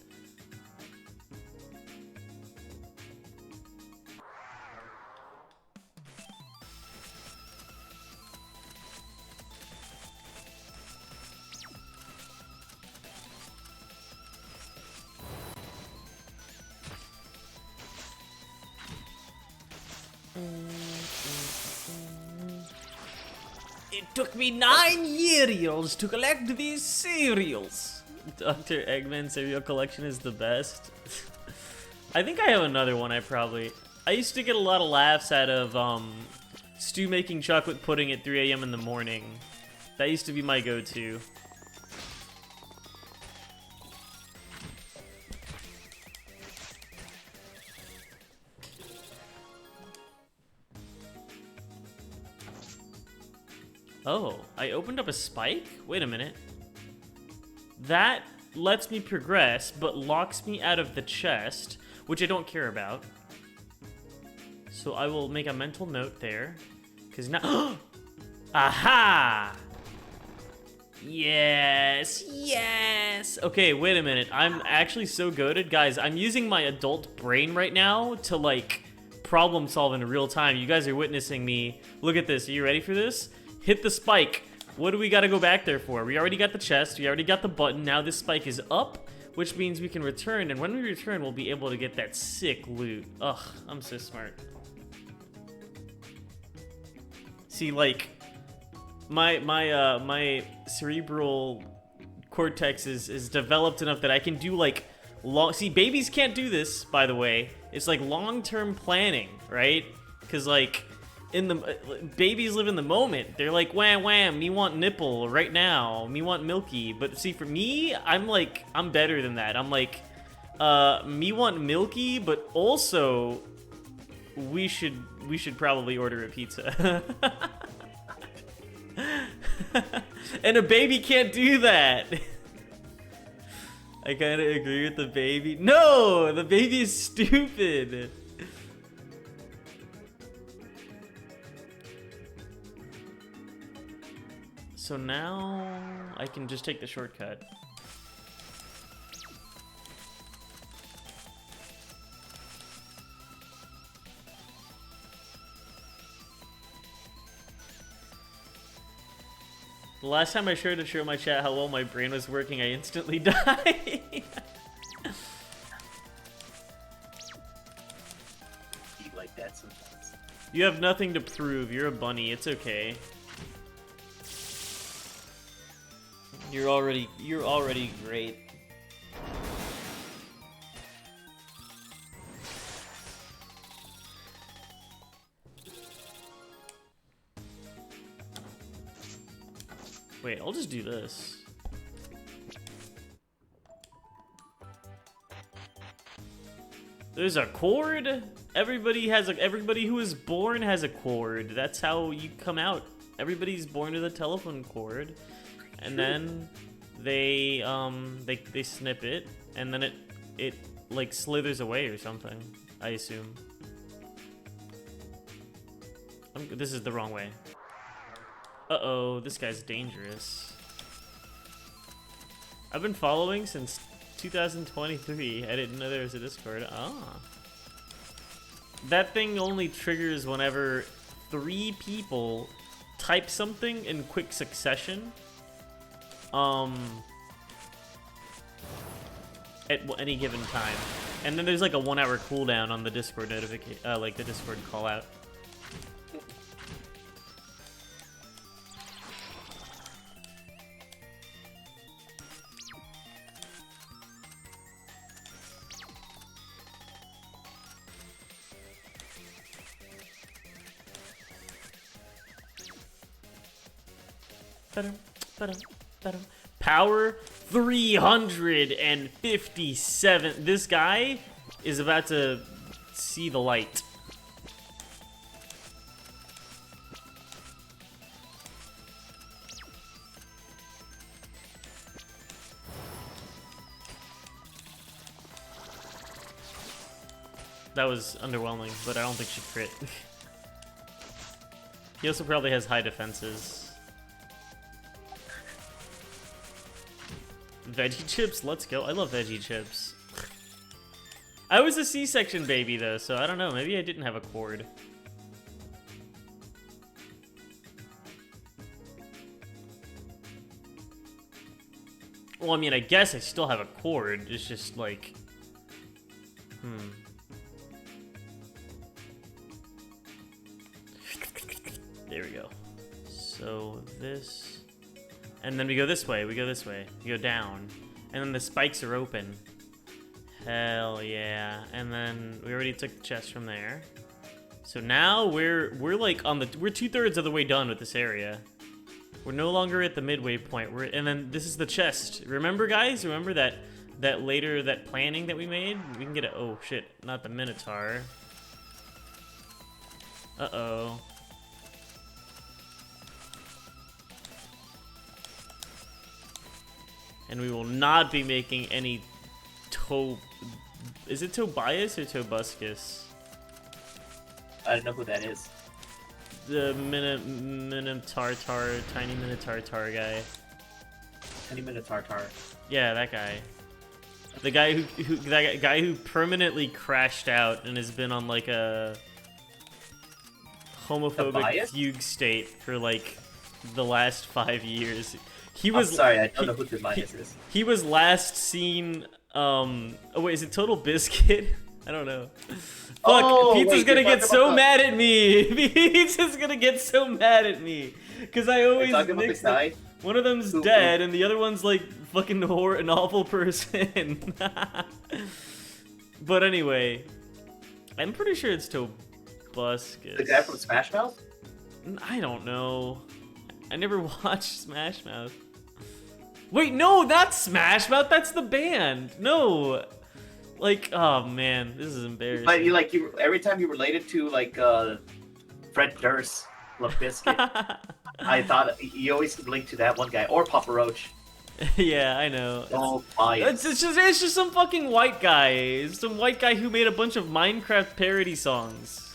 It took me 9 years to collect these cereals. Dr. Eggman cereal collection is the best. I think I have another one. I used to get a lot of laughs out of Stu making chocolate pudding at 3 a.m. in the morning. That used to be my go-to. Oh, I opened up a spike? Wait a minute. That lets me progress, but locks me out of the chest, which I don't care about. So I will make a mental note there. Because now... Aha! Yes, yes! Okay, wait a minute. I'm actually so goated. Guys, I'm using my adult brain right now to, like, problem solve in real time. You guys are witnessing me. Look at this. Are you ready for this? Hit the spike. What do we gotta go back there for? We already got the chest, we already got the button, now this spike is up, which means we can return, and when we return, we'll be able to get that sick loot. Ugh, I'm so smart. See, like, my cerebral cortex is developed enough that I can do, like, see, babies can't do this, by the way. It's, like, long-term planning, right? Because, like... babies live in the moment. They're like, wham wham, me want nipple right now, me want milky. But see, for me, I'm better than that. I'm like, me want milky, but also we should probably order a pizza. And a baby can't do that. I kind of agree with the baby. No, the baby is stupid. So now I can just take the shortcut. The last time I shared to show my chat how well my brain was working, I instantly died. Eat like that sometimes. You have nothing to prove. You're a bunny. It's okay. You're already great. Wait, I'll just do this. There's a cord. Everybody who is born has a cord. That's how you come out. Everybody's born with a telephone cord. And then they snip it, and then it like slithers away or something, I assume. This is the wrong way. Uh-oh, this guy's dangerous. I've been following since 2023. I didn't know there was a Discord. Ah. That thing only triggers whenever 3 people type something in quick succession. At any given time, and then there's like a 1-hour cooldown on the Discord notification, like the Discord call out. Power 357. This guy is about to see the light. That was underwhelming, but I don't think she crit. He also probably has high defenses. Veggie chips, let's go. I love veggie chips. I was a C-section baby though, so I don't know. Maybe I didn't have a cord. Well, I mean, I guess I still have a cord. It's just like, There we go. So this, and then we go this way. We go this way. We go down, and then the spikes are open. Hell yeah! And then we already took the chest from there. So now we're like on the we're 2/3 of the way done with this area. We're no longer at the midway point. And then this is the chest. Remember, guys? Remember that planning that we made? We can get a oh shit, not the Minotaur. Uh-oh. And we will not be making any is it Tobias or Tobuscus? I don't know who that is. The Minotaur, tiny Minotaur guy. Tiny Minotaur. Yeah, that guy. The guy who permanently crashed out and has been on like a homophobic Tobias? fugue state for like the last 5 years. He was I'm sorry, I don't know who Tobias is. He was last seen. Oh wait, is it Total Biscuit? I don't know. Fuck, Oh, Pizza's wait, gonna you're get talking so about mad at me. Pizza's gonna get so mad at me. Cause I always talking about mix the them. guy? One of them's Who- dead and the other one's like fucking an awful person. But anyway, I'm pretty sure it's Tobuscus. The guy from Smash Mouth? I don't know. I never watched Smash Mouth. Wait, no, not Smash Mouth. That's the band. No, like, oh man, this is embarrassing. But you every time you related to like Fred Durst, Limp Bizkit, I thought you always linked to that one guy or Papa Roach. Yeah, I know. Oh, bias. It's just some fucking white guy. It's some white guy who made a bunch of Minecraft parody songs.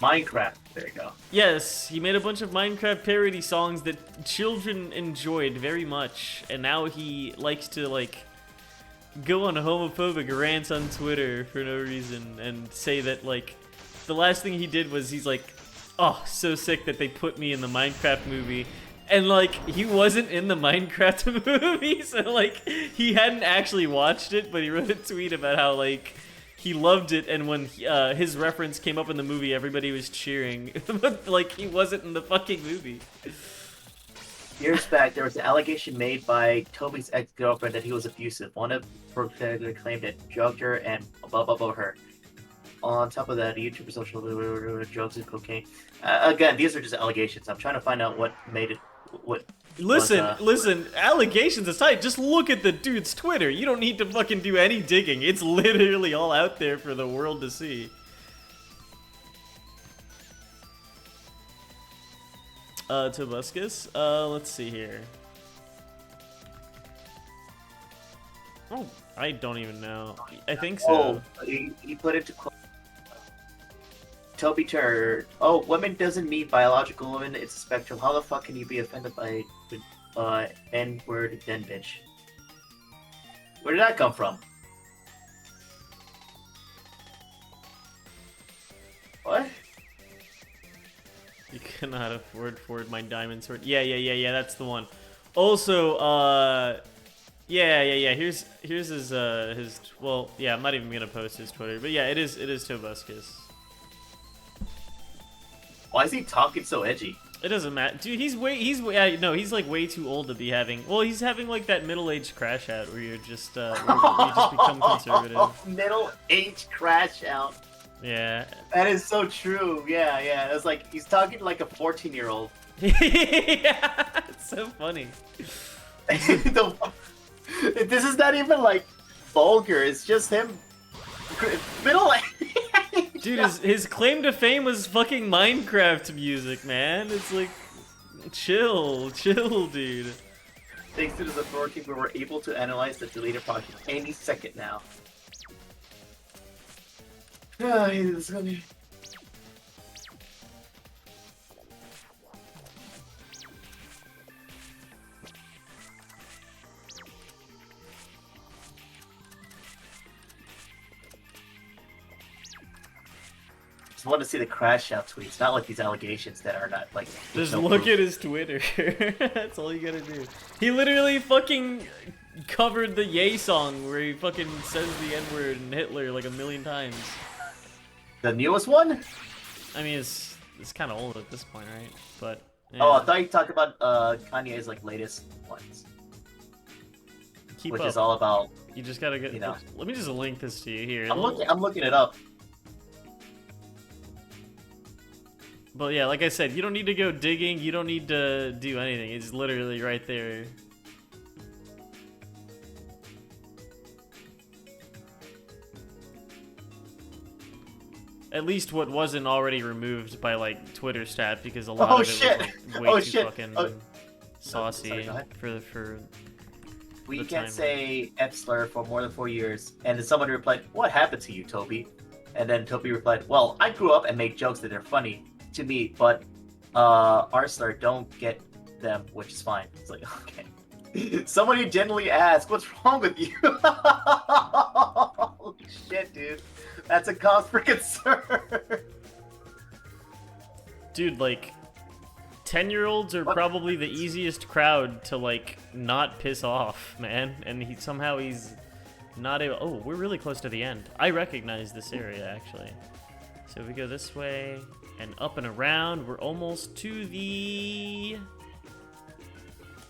Minecraft. There you go. Yes, he made a bunch of Minecraft parody songs that children enjoyed very much, and now he likes to like go on homophobic rants on Twitter for no reason and say that like the last thing he did was he's like, oh, so sick that they put me in the Minecraft movie. And like he wasn't in the Minecraft movie, so like he hadn't actually watched it, but he wrote a tweet about how like he loved it, and when his reference came up in the movie, everybody was cheering. But like he wasn't in the fucking movie. Years back, there was an allegation made by Toby's ex-girlfriend that he was abusive. One of her claimed that drugged her and blah blah blah her. On top of that, YouTuber social drugs and cocaine. Again, these are just allegations. I'm trying to find out what made it. What? Listen, allegations aside, just look at the dude's Twitter. You don't need to fucking do any digging. It's literally all out there for the world to see. Tobuscus? Let's see here. Oh, I don't even know. I think so. Oh, he put it to Toby Turd. Oh, women doesn't mean biological women. It's a spectrum. How the fuck can you be offended by N-word then bitch? Where did that come from? What? You cannot afford my diamond sword. Yeah, that's the one. Also, yeah. Here's his well, yeah, I'm not even gonna post his Twitter, but yeah, it is Tobuscus. Why is he talking so edgy? It doesn't matter, dude. He's like way too old to be having. Well, he's having like that middle-aged crash out where you're just where you just become conservative. Middle-aged crash out. Yeah. That is so true. Yeah. It's like he's talking like a 14-year-old. Yeah, it's so funny. This is not even like vulgar. It's just him. Middle. Dude, his claim to fame was fucking Minecraft music, man. It's like, chill, dude. Thanks to this authority, we were able to analyze the deleted project any second now. Ah, it's gonna... Just want to see the crash out tweets, not like these allegations that are not like. Just no look proof. at his Twitter. That's all you gotta do. He literally fucking covered the Yay song where he fucking says the N-word and Hitler like a million times. The newest one? I mean, it's kind of old at this point, right? But yeah. Oh, I thought you talked about Kanye's like latest ones, Keep which up. is all about. You just gotta get. You know. Let me just link this to you here. I'm looking it up. But yeah, like I said, you don't need to go digging. You don't need to do anything. It's literally right there. At least what wasn't already removed by like Twitter stat, because a lot Oh, of it shit. was like way Oh, too shit. fucking Oh. saucy Sorry, go ahead. for. We the can't timeline. say F slur for more than 4 years. And then someone replied, "What happened to you, Toby?" And then Toby replied, "Well, I grew up and made jokes that are funny to me, but R slur don't get them, which is fine." It's like, okay. Somebody genuinely asked, "What's wrong with you?" Holy shit, dude. That's a cause for concern. Dude, like, 10-year-olds are What? probably the easiest crowd to like not piss off, man. And he's not able. Oh, we're really close to the end. I recognize this area actually. So if we go this way and up and around, we're almost to the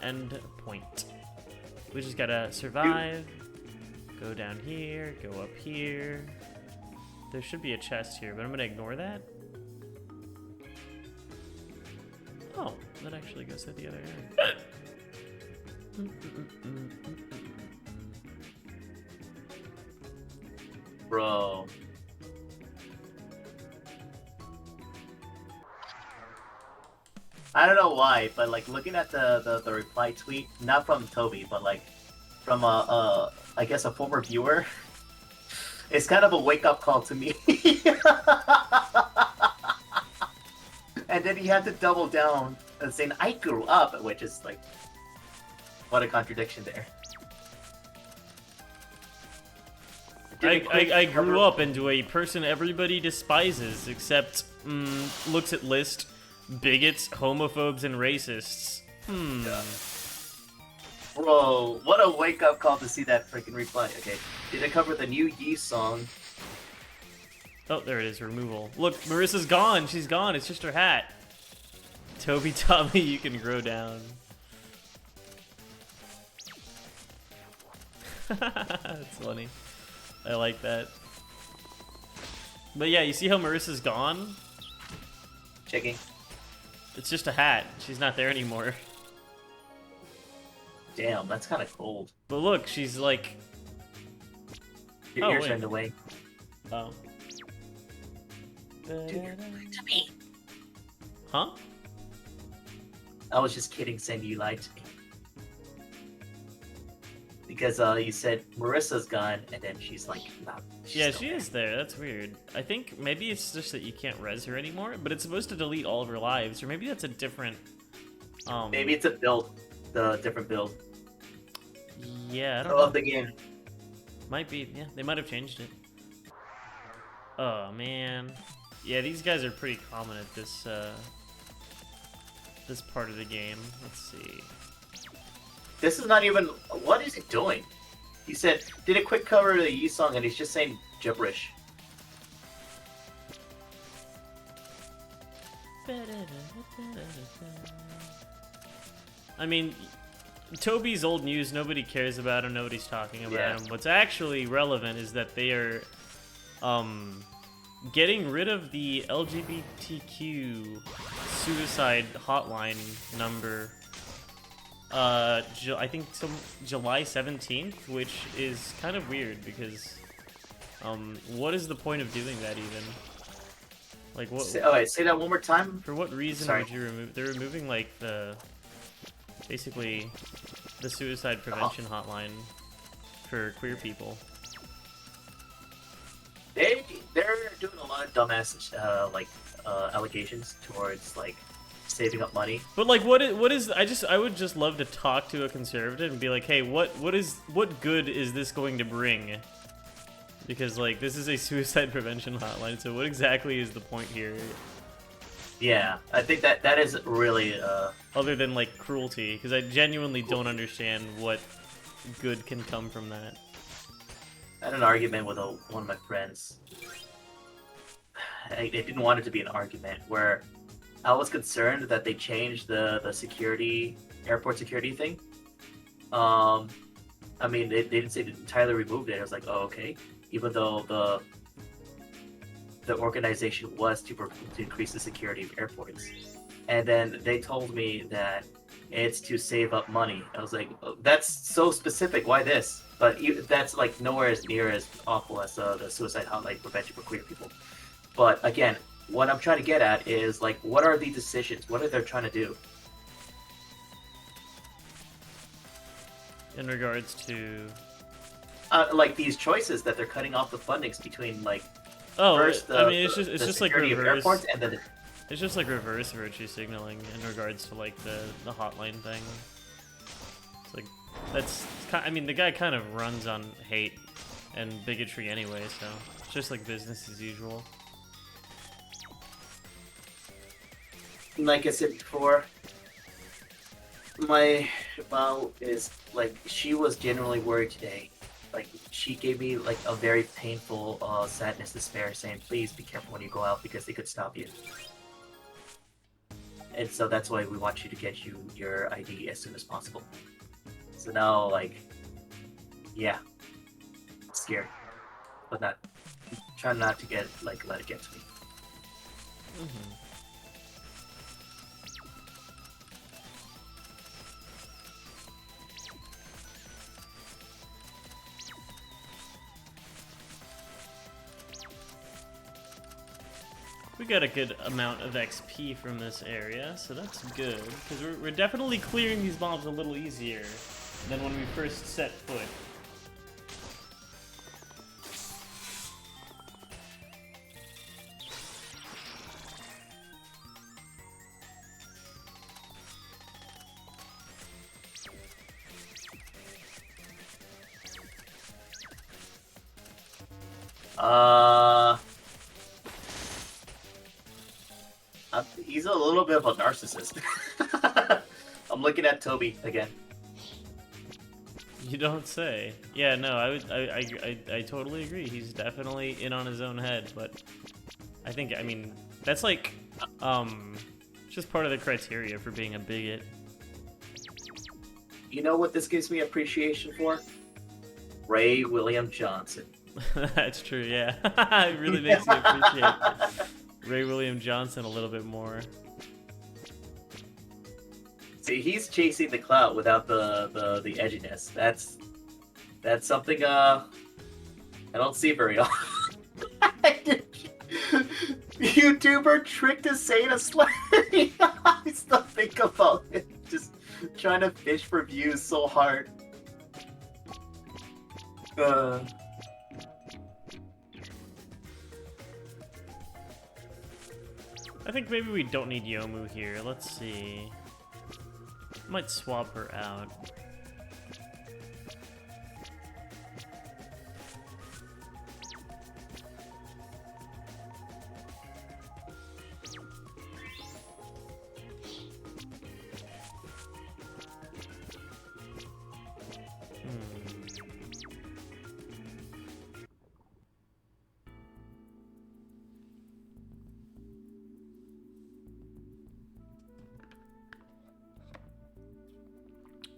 end point. We just gotta survive. Go down here. Go up here. There should be a chest here, but I'm gonna ignore that. Oh, that actually goes to the other end. Bro. I don't know why, but like looking at the reply tweet, not from Toby, but like from I guess a former viewer, it's kind of a wake up call to me. And then he had to double down and saying I grew up, which is like, what a contradiction there. I grew up into a person everybody despises, except, looks at list, bigots, homophobes, and racists. Yeah. Bro, what a wake up call to see that freaking reply. Okay, did it cover the new Yee song? Oh, there it is, removal. Look, Marissa's gone, she's gone, it's just her hat. Toby taught me you can grow down. That's funny. I like that. But yeah, you see how Marissa's gone? Checking. It's just a hat. She's not there anymore. Damn, that's kind of cold. But look, she's like... Your Oh, ears wait. turned away. Oh. To me. Huh? I was just kidding, saying you lied to me. Because you said Marissa's gone, and then she's like, nah, she's Yeah, still she there. is there. That's weird. I think maybe it's just that you can't res her anymore, but it's supposed to delete all of her lives, or maybe that's a different... Maybe it's a build, the different build Yeah, I don't of know. the game. Might be. Yeah, they might have changed it. Oh, man. Yeah, these guys are pretty common at this, this part of the game. Let's see. This is not even. What is it doing? He said, did a quick cover of the Yee song, and he's just saying gibberish. I mean, Toby's old news, nobody cares about him, nobody's talking about Yeah. him. What's actually relevant is that they are getting rid of the LGBTQ suicide hotline number. I think July 17th, which is kind of weird because what is the point of doing that even? Like what? Say that one more time. For what reason Sorry. would you remove? They're removing like basically the suicide prevention hotline for queer people. They're doing dumbass allegations towards like saving up money. But like, what is? I would just love to talk to a conservative and be like, hey, what good is this going to bring? Because like, this is a suicide prevention hotline. So what exactly is the point here? Yeah, I think that is really Other than like cruelty, because I genuinely don't understand what good can come from that. I had an argument with one of my friends. I didn't want it to be an argument where I was concerned that they changed the security, airport security thing. I mean, they didn't say they entirely removed it. I was like, oh, okay. Even though the organization was to increase the security of airports. And then they told me that it's to save up money. I was like, oh, that's so specific. Why this? But that's like nowhere as near as awful as the suicide hotline prevention for queer people. But again, what I'm trying to get at is like, what are the decisions? What are they trying to do? In regards to, like these choices that they're cutting off the fundings between like. oh, first, I mean, it's just like security of reverse. airports and then. It's just like reverse virtue signaling in regards to like the hotline thing. It's like I mean, the guy kind of runs on hate and bigotry anyway, so it's just like business as usual. Like I said before, my mom is like, she was genuinely worried today. Like, she gave me like a very painful sadness, despair, saying, please be careful when you go out because they could stop you. And so that's why we want you to get your ID as soon as possible. So now, like, yeah, it's scary, but not try not to let it get to me. Mm-hmm. We got a good amount of XP from this area, so that's good, because we're definitely clearing these mobs a little easier than when we first set foot. He's a little bit of a narcissist. I'm looking at Toby again. You don't say. Yeah, no, I totally agree. He's definitely in on his own head, but I think, I mean, that's like, just part of the criteria for being a bigot. You know what this gives me appreciation for? Ray William Johnson. That's true, yeah. It really makes you appreciate Ray William Johnson a little bit more. See, he's chasing the clout without the edginess. That's something I don't see very often. YouTuber tricked to say a swear. I still think about it. Just trying to fish for views so hard. I think maybe we don't need Yomu here. Let's see. Might swap her out.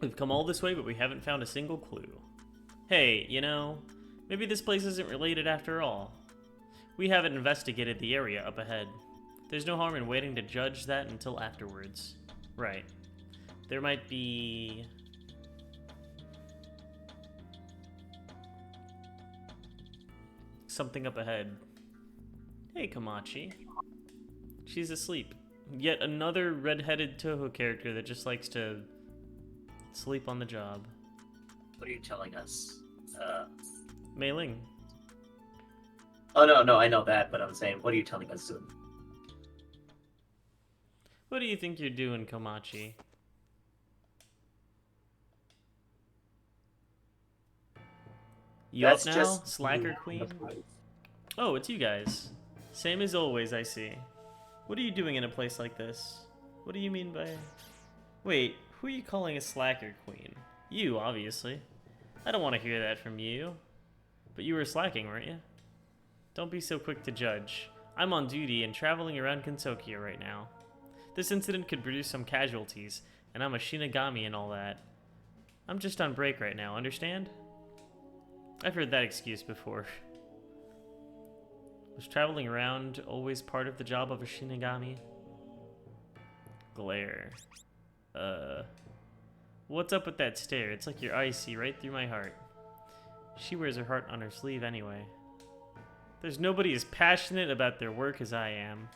We've come all this way, but we haven't found a single clue. Hey, you know, maybe this place isn't related after all. We haven't investigated the area up ahead. There's no harm in waiting to judge that until afterwards. Right. There might be... something up ahead. Hey, Kamachi. She's asleep. Yet another red-headed Toho character that just likes to sleep on the job. What are you telling us? Mei Ling. Oh no, I know that, but I'm saying, what are you telling us soon? What do you think you're doing, Komachi? You That's up now, just Slacker Queen? Oh, it's you guys. Same as always, I see. What are you doing in a place like this? What do you mean by... Wait, who are you calling a Slacker Queen? You, obviously. I don't want to hear that from you. But you were slacking, weren't you? Don't be so quick to judge. I'm on duty and traveling around Kentucky right now. This incident could produce some casualties, and I'm a Shinigami and all that. I'm just on break right now, understand? I've heard that excuse before. Was traveling around always part of the job of a Shinigami? Glare. What's up with that stare? It's like your eyes see right through my heart. She wears her heart on her sleeve anyway. There's nobody as passionate about their work as I am.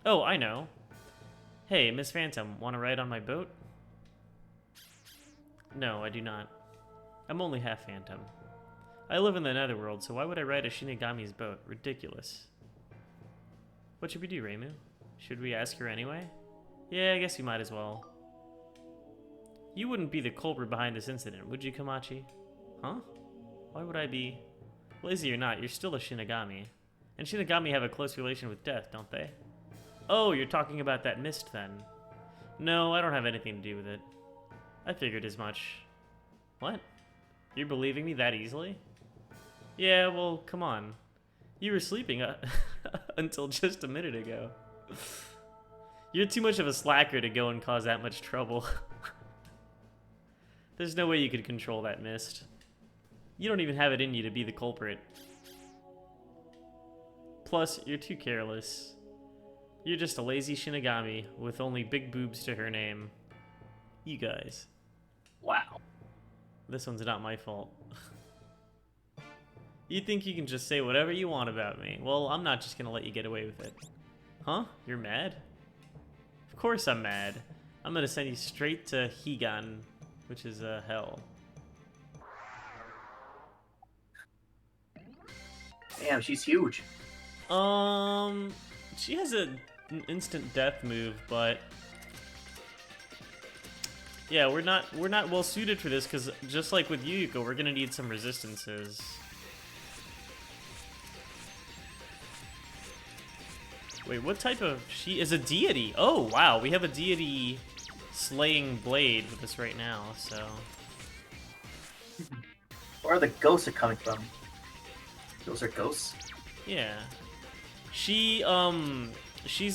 Oh, I know. Hey, Miss Phantom, want to ride on my boat? No, I do not. I'm only half Phantom. I live in the Netherworld, so why would I ride a Shinigami's boat? Ridiculous. What should we do, Reimu? Should we ask her anyway? Yeah, I guess you might as well. You wouldn't be the culprit behind this incident, would you, Komachi? Huh? Why would I be? Lazy or not, you're still a Shinigami. And Shinigami have a close relation with death, don't they? Oh, you're talking about that mist, then. No, I don't have anything to do with it. I figured as much. What? You're believing me that easily? Yeah, well, come on. You were sleeping until just a minute ago. You're too much of a slacker to go and cause that much trouble. There's no way you could control that mist. You don't even have it in you to be the culprit. Plus, you're too careless. You're just a lazy Shinigami with only big boobs to her name. You guys. Wow. This one's not my fault. You think you can just say whatever you want about me. Well, I'm not just gonna let you get away with it. Huh? You're mad? Of course I'm mad. I'm gonna send you straight to Higan, which is hell. Damn, she's huge. She has an instant death move, but yeah, we're not well suited for this because just like with Yuyuko, we're gonna need some resistances. Wait, what type of... She is a deity. Oh, wow. We have a deity slaying blade with us right now, so... Where are the ghosts are coming from? Those are ghosts? Yeah. She's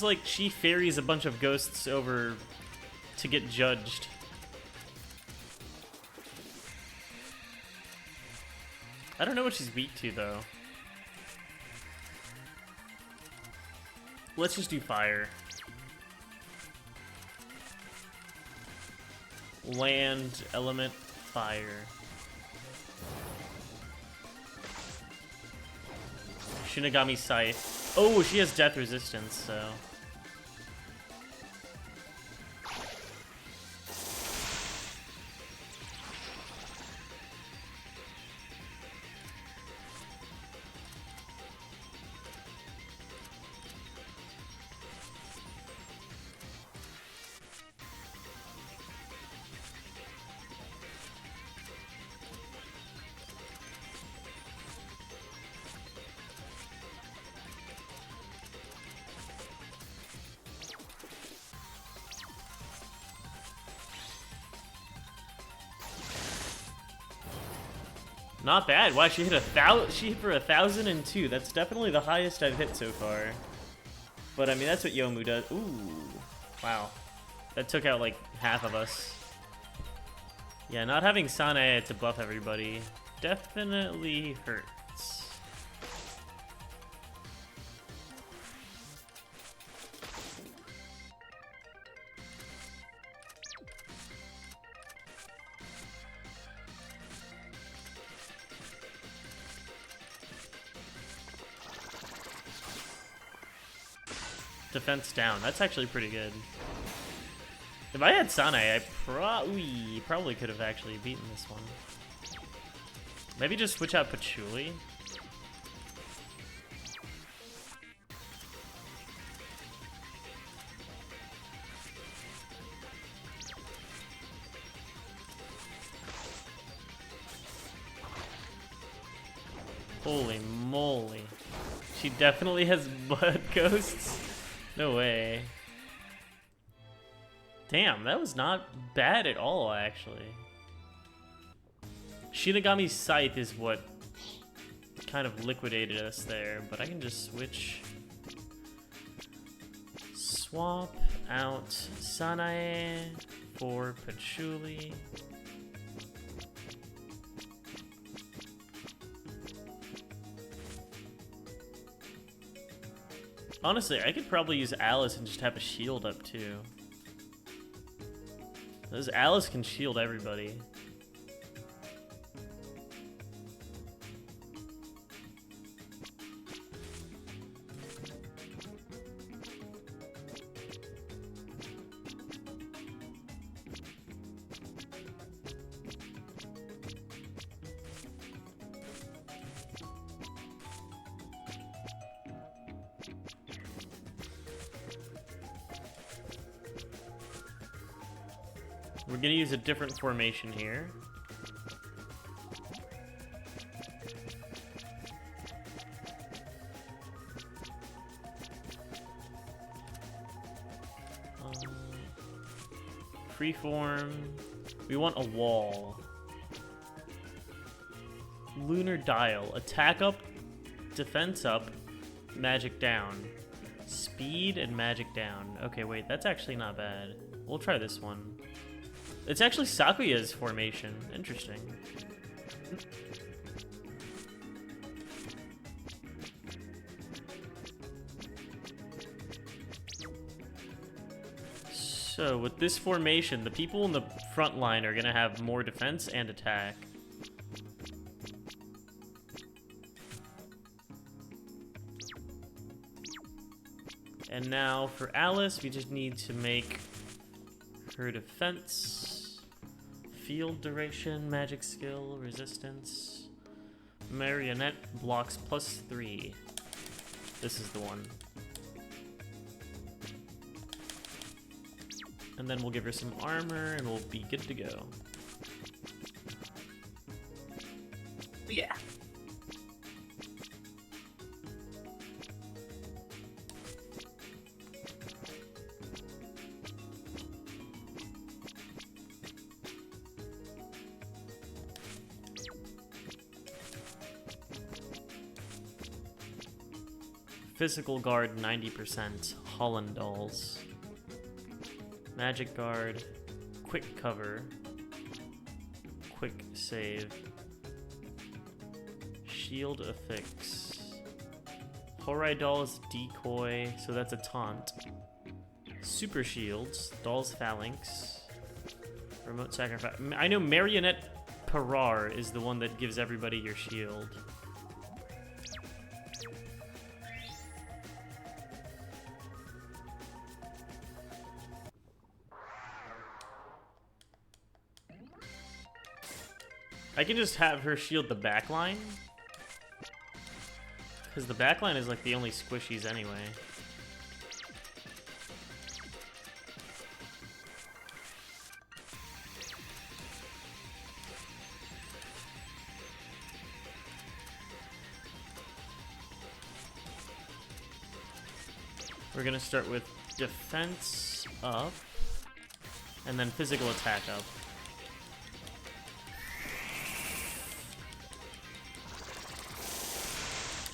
like... She ferries a bunch of ghosts over to get judged. I don't know what she's weak to, though. Let's just do fire. Land, element, fire. Shinigami Scythe. Oh, she has death resistance, so... Not bad. Wow, she hit She hit for 1,002. That's definitely the highest I've hit so far. But I mean, that's what Yomu does. Ooh, wow, that took out like half of us. Yeah, not having Sanae to buff everybody definitely hurts. Defense down. That's actually pretty good. If I had Sanae, I probably could have actually beaten this one. Maybe just switch out Patchouli. Holy moly. She definitely has blood ghosts? No way. Damn, that was not bad at all, actually. Shinigami's Scythe is what kind of liquidated us there, but I can just switch. Swap out Sanae for Patchouli. Honestly, I could probably use Alice and just have a shield up too. Because Alice can shield everybody. We're gonna use a different formation here. Freeform. We want a wall. Lunar Dial. Attack up, defense up, magic down. Speed and magic down. Okay, wait, that's actually not bad. We'll try this one. It's actually Sakuya's formation. Interesting. So, with this formation, the people in the front line are going to have more defense and attack. And now for Alice, we just need to make her defense, field duration, magic skill, resistance, marionette blocks +3. This is the one. And then we'll give her some armor and we'll be good to go. Yeah. Physical guard 90%, Holland dolls. Magic guard, quick cover, quick save, shield affix. Horai doll is decoy, so that's a taunt. Super shields, doll's phalanx, remote sacrifice. I know marionette Parar is the one that gives everybody your shield. I can just have her shield the backline. Because the backline is like the only squishies anyway. We're gonna start with defense up, and then physical attack up.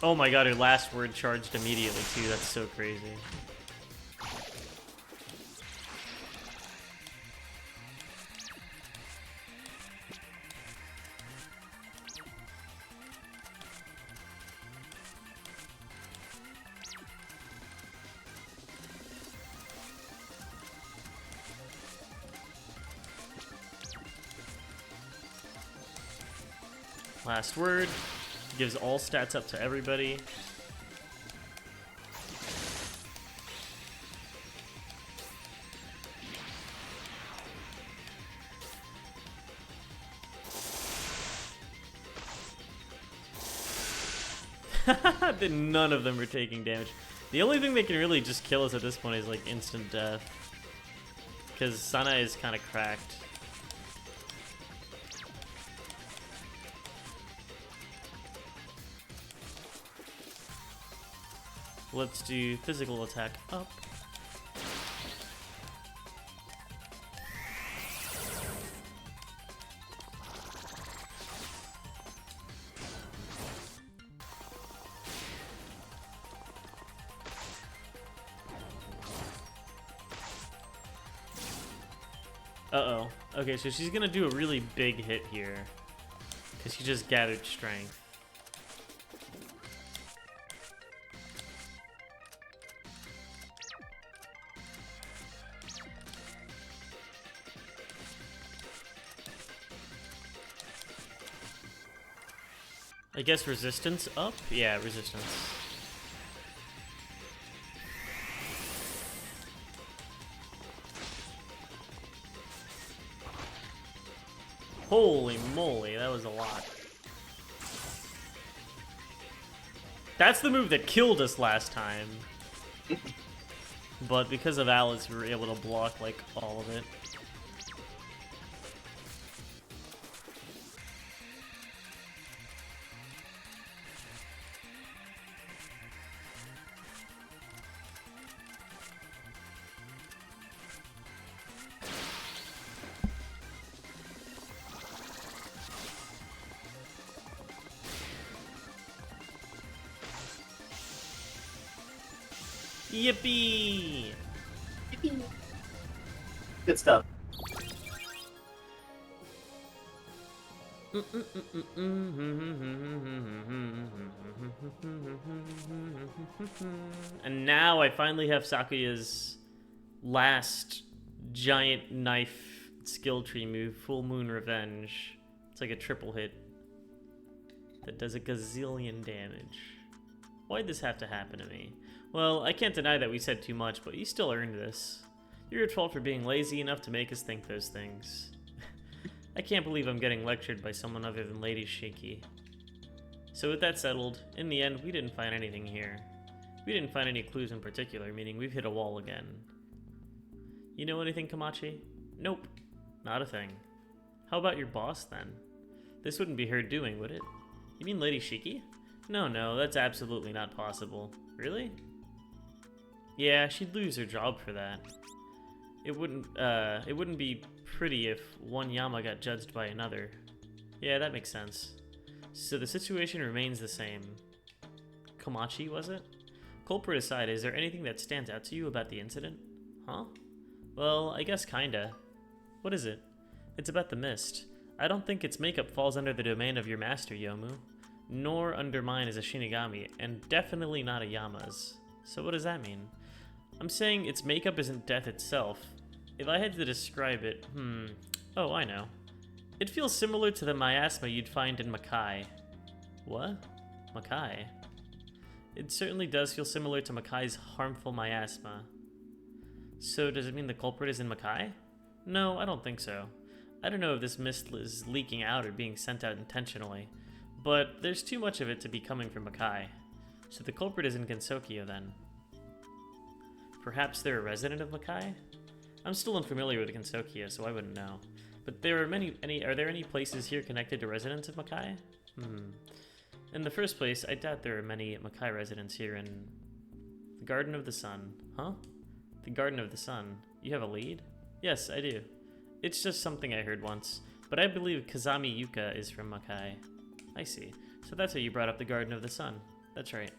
Oh my god, her last word charged immediately too, that's so crazy. Last word. Gives all stats up to everybody. None of them are taking damage. The only thing that can really just kill us at this point is like instant death. Because Sana is kind of cracked. Let's do physical attack up. Uh-oh. Okay, so she's gonna do a really big hit here. Because she just gathered strength. I guess resistance up? Yeah, resistance. Holy moly, that was a lot. That's the move that killed us last time. But because of Alice, we were able to block, like, all of it. Yippee! Good stuff. And now I finally have Sakuya's last giant knife skill tree move, Full Moon Revenge. It's like a triple hit that does a gazillion damage. Why'd this have to happen to me? Well, I can't deny that we said too much, but you still earned this. You're at fault for being lazy enough to make us think those things. I can't believe I'm getting lectured by someone other than Lady Shiki. So with that settled, in the end, we didn't find anything here. We didn't find any clues in particular, meaning we've hit a wall again. You know anything, Komachi? Nope. Not a thing. How about your boss, then? This wouldn't be her doing, would it? You mean Lady Shiki? No, that's absolutely not possible. Really? Yeah, she'd lose her job for that. It wouldn't be pretty if one Yama got judged by another. Yeah, that makes sense. So the situation remains the same. Komachi, was it? Culprit aside, is there anything that stands out to you about the incident? Huh? Well, I guess kinda. What is it? It's about the mist. I don't think its makeup falls under the domain of your master, Yomu. Nor under mine as a Shinigami, and definitely not a Yama's. So what does that mean? I'm saying its makeup isn't death itself. If I had to describe it, oh, I know. It feels similar to the miasma you'd find in Makai. What? Makai? It certainly does feel similar to Makai's harmful miasma. So does it mean the culprit is in Makai? No, I don't think so. I don't know if this mist is leaking out or being sent out intentionally, but there's too much of it to be coming from Makai. So the culprit is in Gensokyo then. Perhaps they're a resident of Makai? I'm still unfamiliar with Gensokyo, so I wouldn't know. But are there any places here connected to residents of Makai? In the first place, I doubt there are many Makai residents here in the Garden of the Sun. Huh? The Garden of the Sun. You have a lead? Yes, I do. It's just something I heard once, but I believe Kazami Yuka is from Makai. I see. So that's how you brought up the Garden of the Sun. That's right.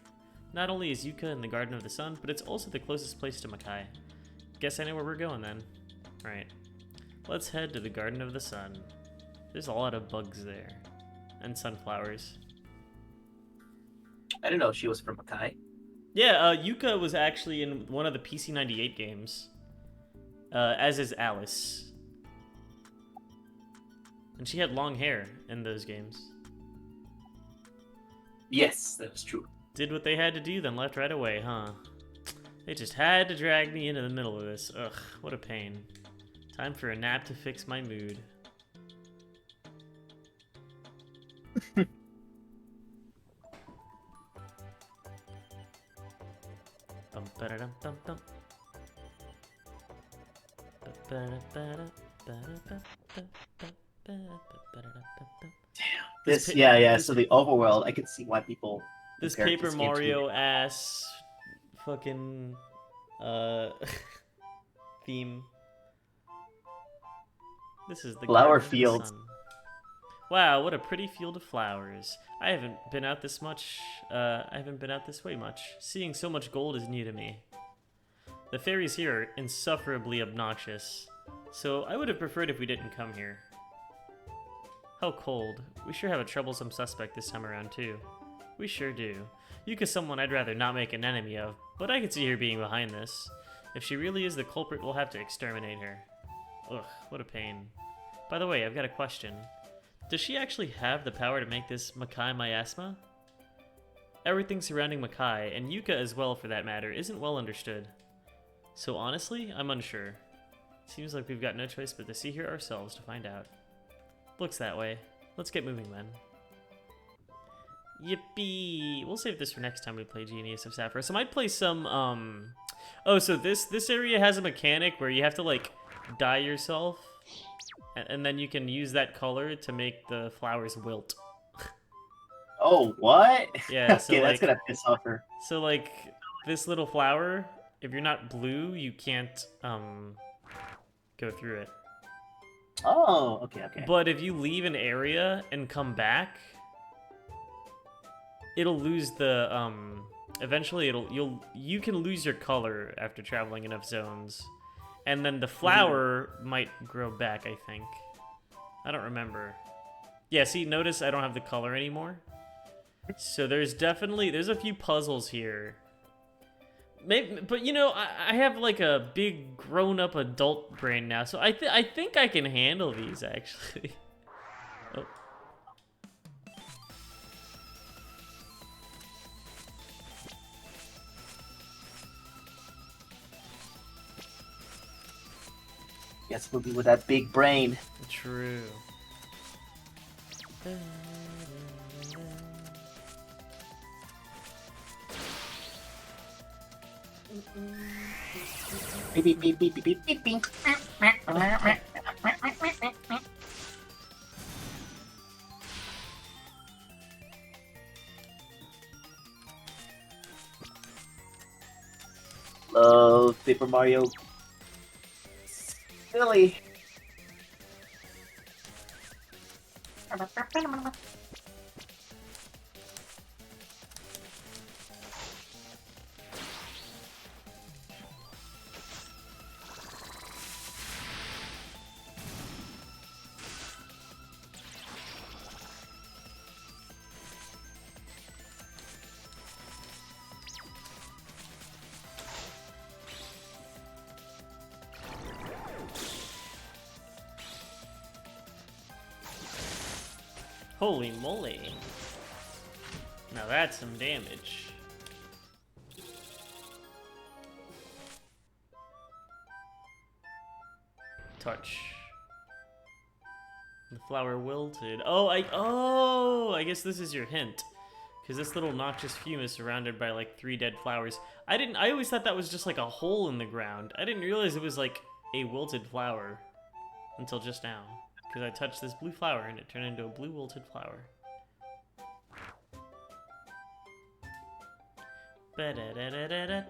Not only is Yuka in the Garden of the Sun, but it's also the closest place to Makai. Guess I know where we're going then. Right. Let's head to the Garden of the Sun. There's a lot of bugs there. And sunflowers. I didn't know she was from Makai. Yeah, Yuka was actually in one of the PC98 games. As is Alice. And she had long hair in those games. Yes, that is true. Did what they had to do, then left right away, huh? They just had to drag me into the middle of this. Ugh, what a pain. Time for a nap to fix my mood. Yeah. So the overworld, I could see why people. This compare Paper this game to Mario ass fucking theme. This is the Flower Garden of the fields. Sun. Wow, what a pretty field of flowers. I haven't been out this way much. Seeing so much gold is new to me. The fairies here are insufferably obnoxious, so I would have preferred if we didn't come here. How cold. We sure have a troublesome suspect this time around, too. We sure do. Yuka's someone I'd rather not make an enemy of, but I could see her being behind this. If she really is the culprit, we'll have to exterminate her. Ugh, what a pain. By the way, I've got a question. Does she actually have the power to make this Makai miasma? Everything surrounding Makai, and Yuka as well for that matter, isn't well understood. So honestly, I'm unsure. Seems like we've got no choice but to see her ourselves to find out. Looks that way. Let's get moving then. Yippee! We'll save this for next time we play Genius of Sapphire. So I might play some, Oh, so this area has a mechanic where you have to, like, dye yourself, and then you can use that color to make the flowers wilt. Oh, what? Yeah, so, okay, like, that's gonna piss off her. So, like, this little flower, if you're not blue, you can't, go through it. Oh, okay, okay. But if you leave an area and come back, it'll lose the, eventually you can lose your color after traveling enough zones. And then the flower might grow back, I think. I don't remember. Yeah, see, notice I don't have the color anymore. So there's a few puzzles here. Maybe, but you know, I have like a big grown-up adult brain now, so I think I can handle these actually. Oh. Yes, movie with that big brain. True. Beep beep beep beep beep beep beep. Love Paper Mario. Silly. Holy moly. Now that's some damage. Touch. The flower wilted. Oh, I guess this is your hint. Because this little noxious fume is surrounded by like 3 dead flowers. I always thought that was just like a hole in the ground. I didn't realize it was like a wilted flower until just now. Because I touched this blue flower and it turned into a blue wilted flower. Ba-da-da-da-da-da-da.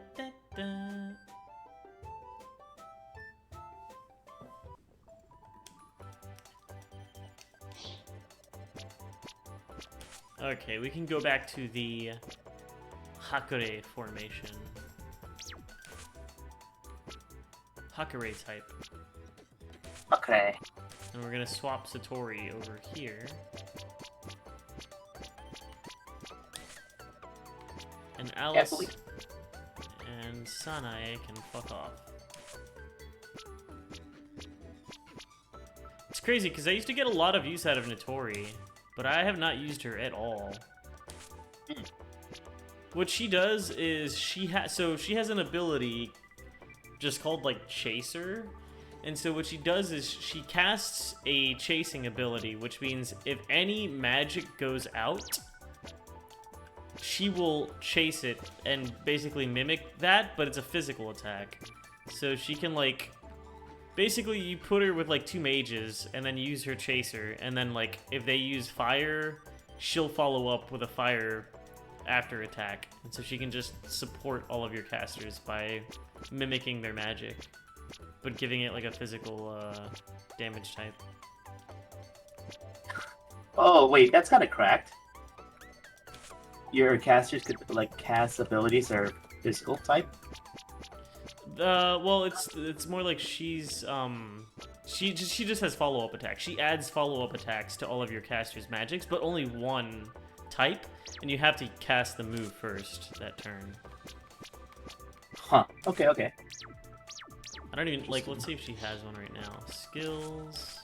Okay, we can go back to the Hakure formation. Hakure type. Okay. And we're gonna swap Satori over here. And Alice and Sanae can fuck off. It's crazy, because I used to get a lot of use out of Notori, but I have not used her at all. What she does is she has an ability just called like Chaser. And so what she does is she casts a chasing ability, which means if any magic goes out, she will chase it and basically mimic that, but it's a physical attack. So she can like, basically you put her with like 2 mages and then use her chaser, and then like if they use fire, she'll follow up with a fire after attack, and so she can just support all of your casters by mimicking their magic, but giving it like a physical damage type. Oh wait, that's kind of cracked. Your casters could like cast abilities are physical type. Well, it's more like she's she just has follow-up attacks. She adds follow-up attacks to all of your casters' magics, but only one type, and you have to cast the move first that turn. Huh. Okay. Okay. I don't even like. Let's see if she has one right now. Skills.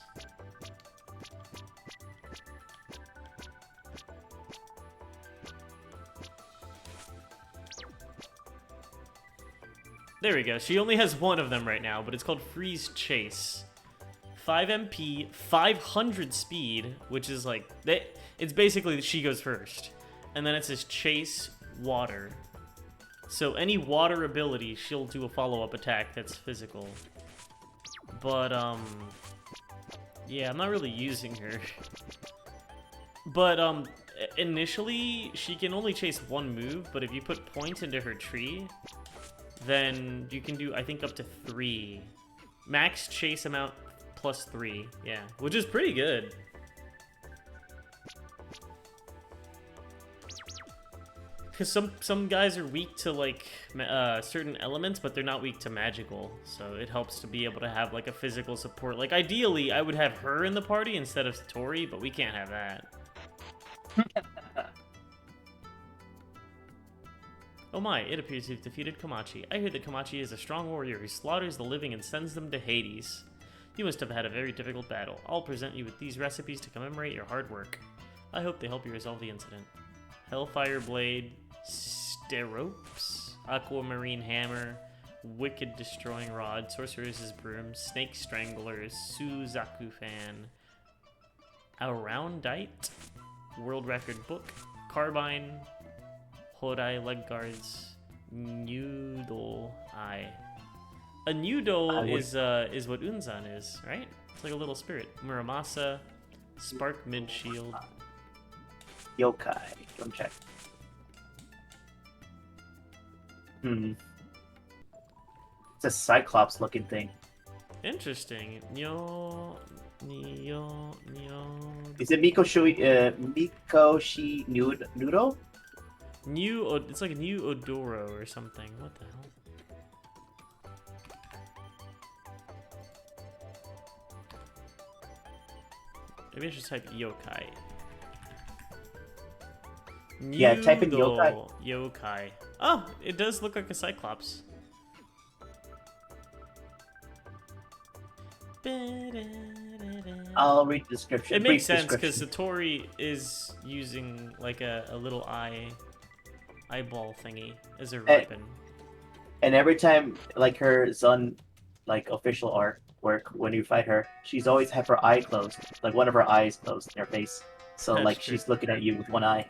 There we go. She only has one of them right now, but it's called Freeze Chase. 5 MP, 500 speed, which is like... It's basically she goes first. And then it says Chase Water. So any water ability, she'll do a follow-up attack that's physical. But, yeah, I'm not really using her. But, initially, she can only chase one move, but if you put point into her tree... then you can do, I think, up to 3. Max chase amount plus 3, yeah. Which is pretty good. Because some guys are weak to, like, certain elements, but they're not weak to magical. So it helps to be able to have, like, a physical support. Like, ideally, I would have her in the party instead of Satori, but we can't have that. Oh my, it appears you've defeated Komachi. I hear that Komachi is a strong warrior who slaughters the living and sends them to Hades. You must have had a very difficult battle. I'll present you with these recipes to commemorate your hard work. I hope they help you resolve the incident. Hellfire Blade, Steropes, Aquamarine Hammer, Wicked Destroying Rod, Sorceress's Broom, Snake Strangler, Suzaku Fan, Aroundite, World Record Book, Carbine, Hodai Leg Guards, Noodle Eye. A noodle is what Unzan is, right? It's like a little spirit. Muramasa, Spark Mid Shield. Yokai. Don't check. It's a Cyclops looking thing. Interesting. Nyo. Is it Mikoshi Noodle? It's like a new Odoro or something. What the hell? Maybe I should type yokai. Yeah, type in yokai. Yokai. Oh, it does look like a Cyclops. I'll read the description. It makes sense because Satori is using like a little eyeball thingy as a weapon. And every time, like her Zun, like official artwork, when you fight her, she's always have her eye closed, like one of her eyes closed in her face. So That's like true. she's looking at you with one eye.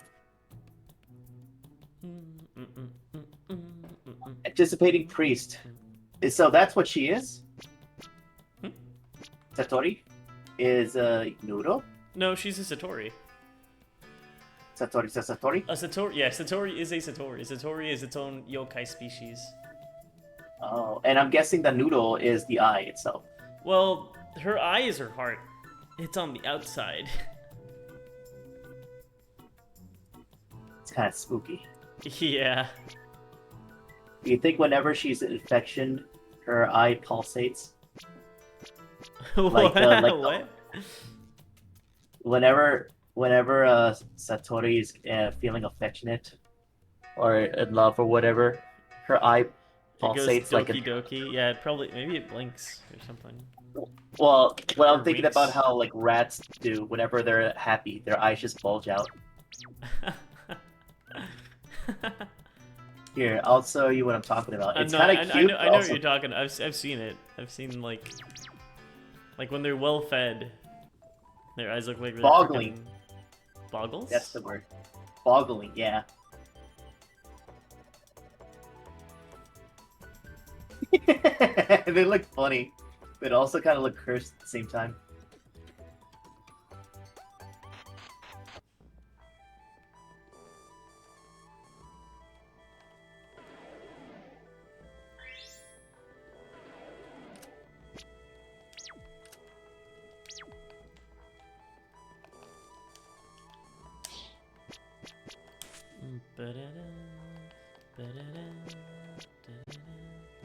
Anticipating priest. So that's what she is. Satori is a noodle. No, she's a Satori. Satori is a Satori. A Satori, yeah, Satori is a Satori. Satori is its own yokai species. Oh, and I'm guessing the noodle is the eye itself. Well, her eye is her heart. It's on the outside. It's kind of spooky. Yeah. Do you think whenever she's in infection, her eye pulsates? What? What? Whenever Satori is feeling affectionate or in love or whatever, her eye It pulsates goes like doki doki. Yeah, it probably, maybe it blinks or something. Well, what I'm Or thinking winks. about how like rats do whenever they're happy, their eyes just bulge out. Here, I'll show you what I'm talking about. It's No, kind of cute. I but know also- what you're talking. I've seen it. I've seen like when they're well fed, their eyes look like really Boggling. freaking- Boggles? That's the word. Boggling, yeah. They look funny, but also kind of look cursed at the same time. Ba-da-da, ba-da-da.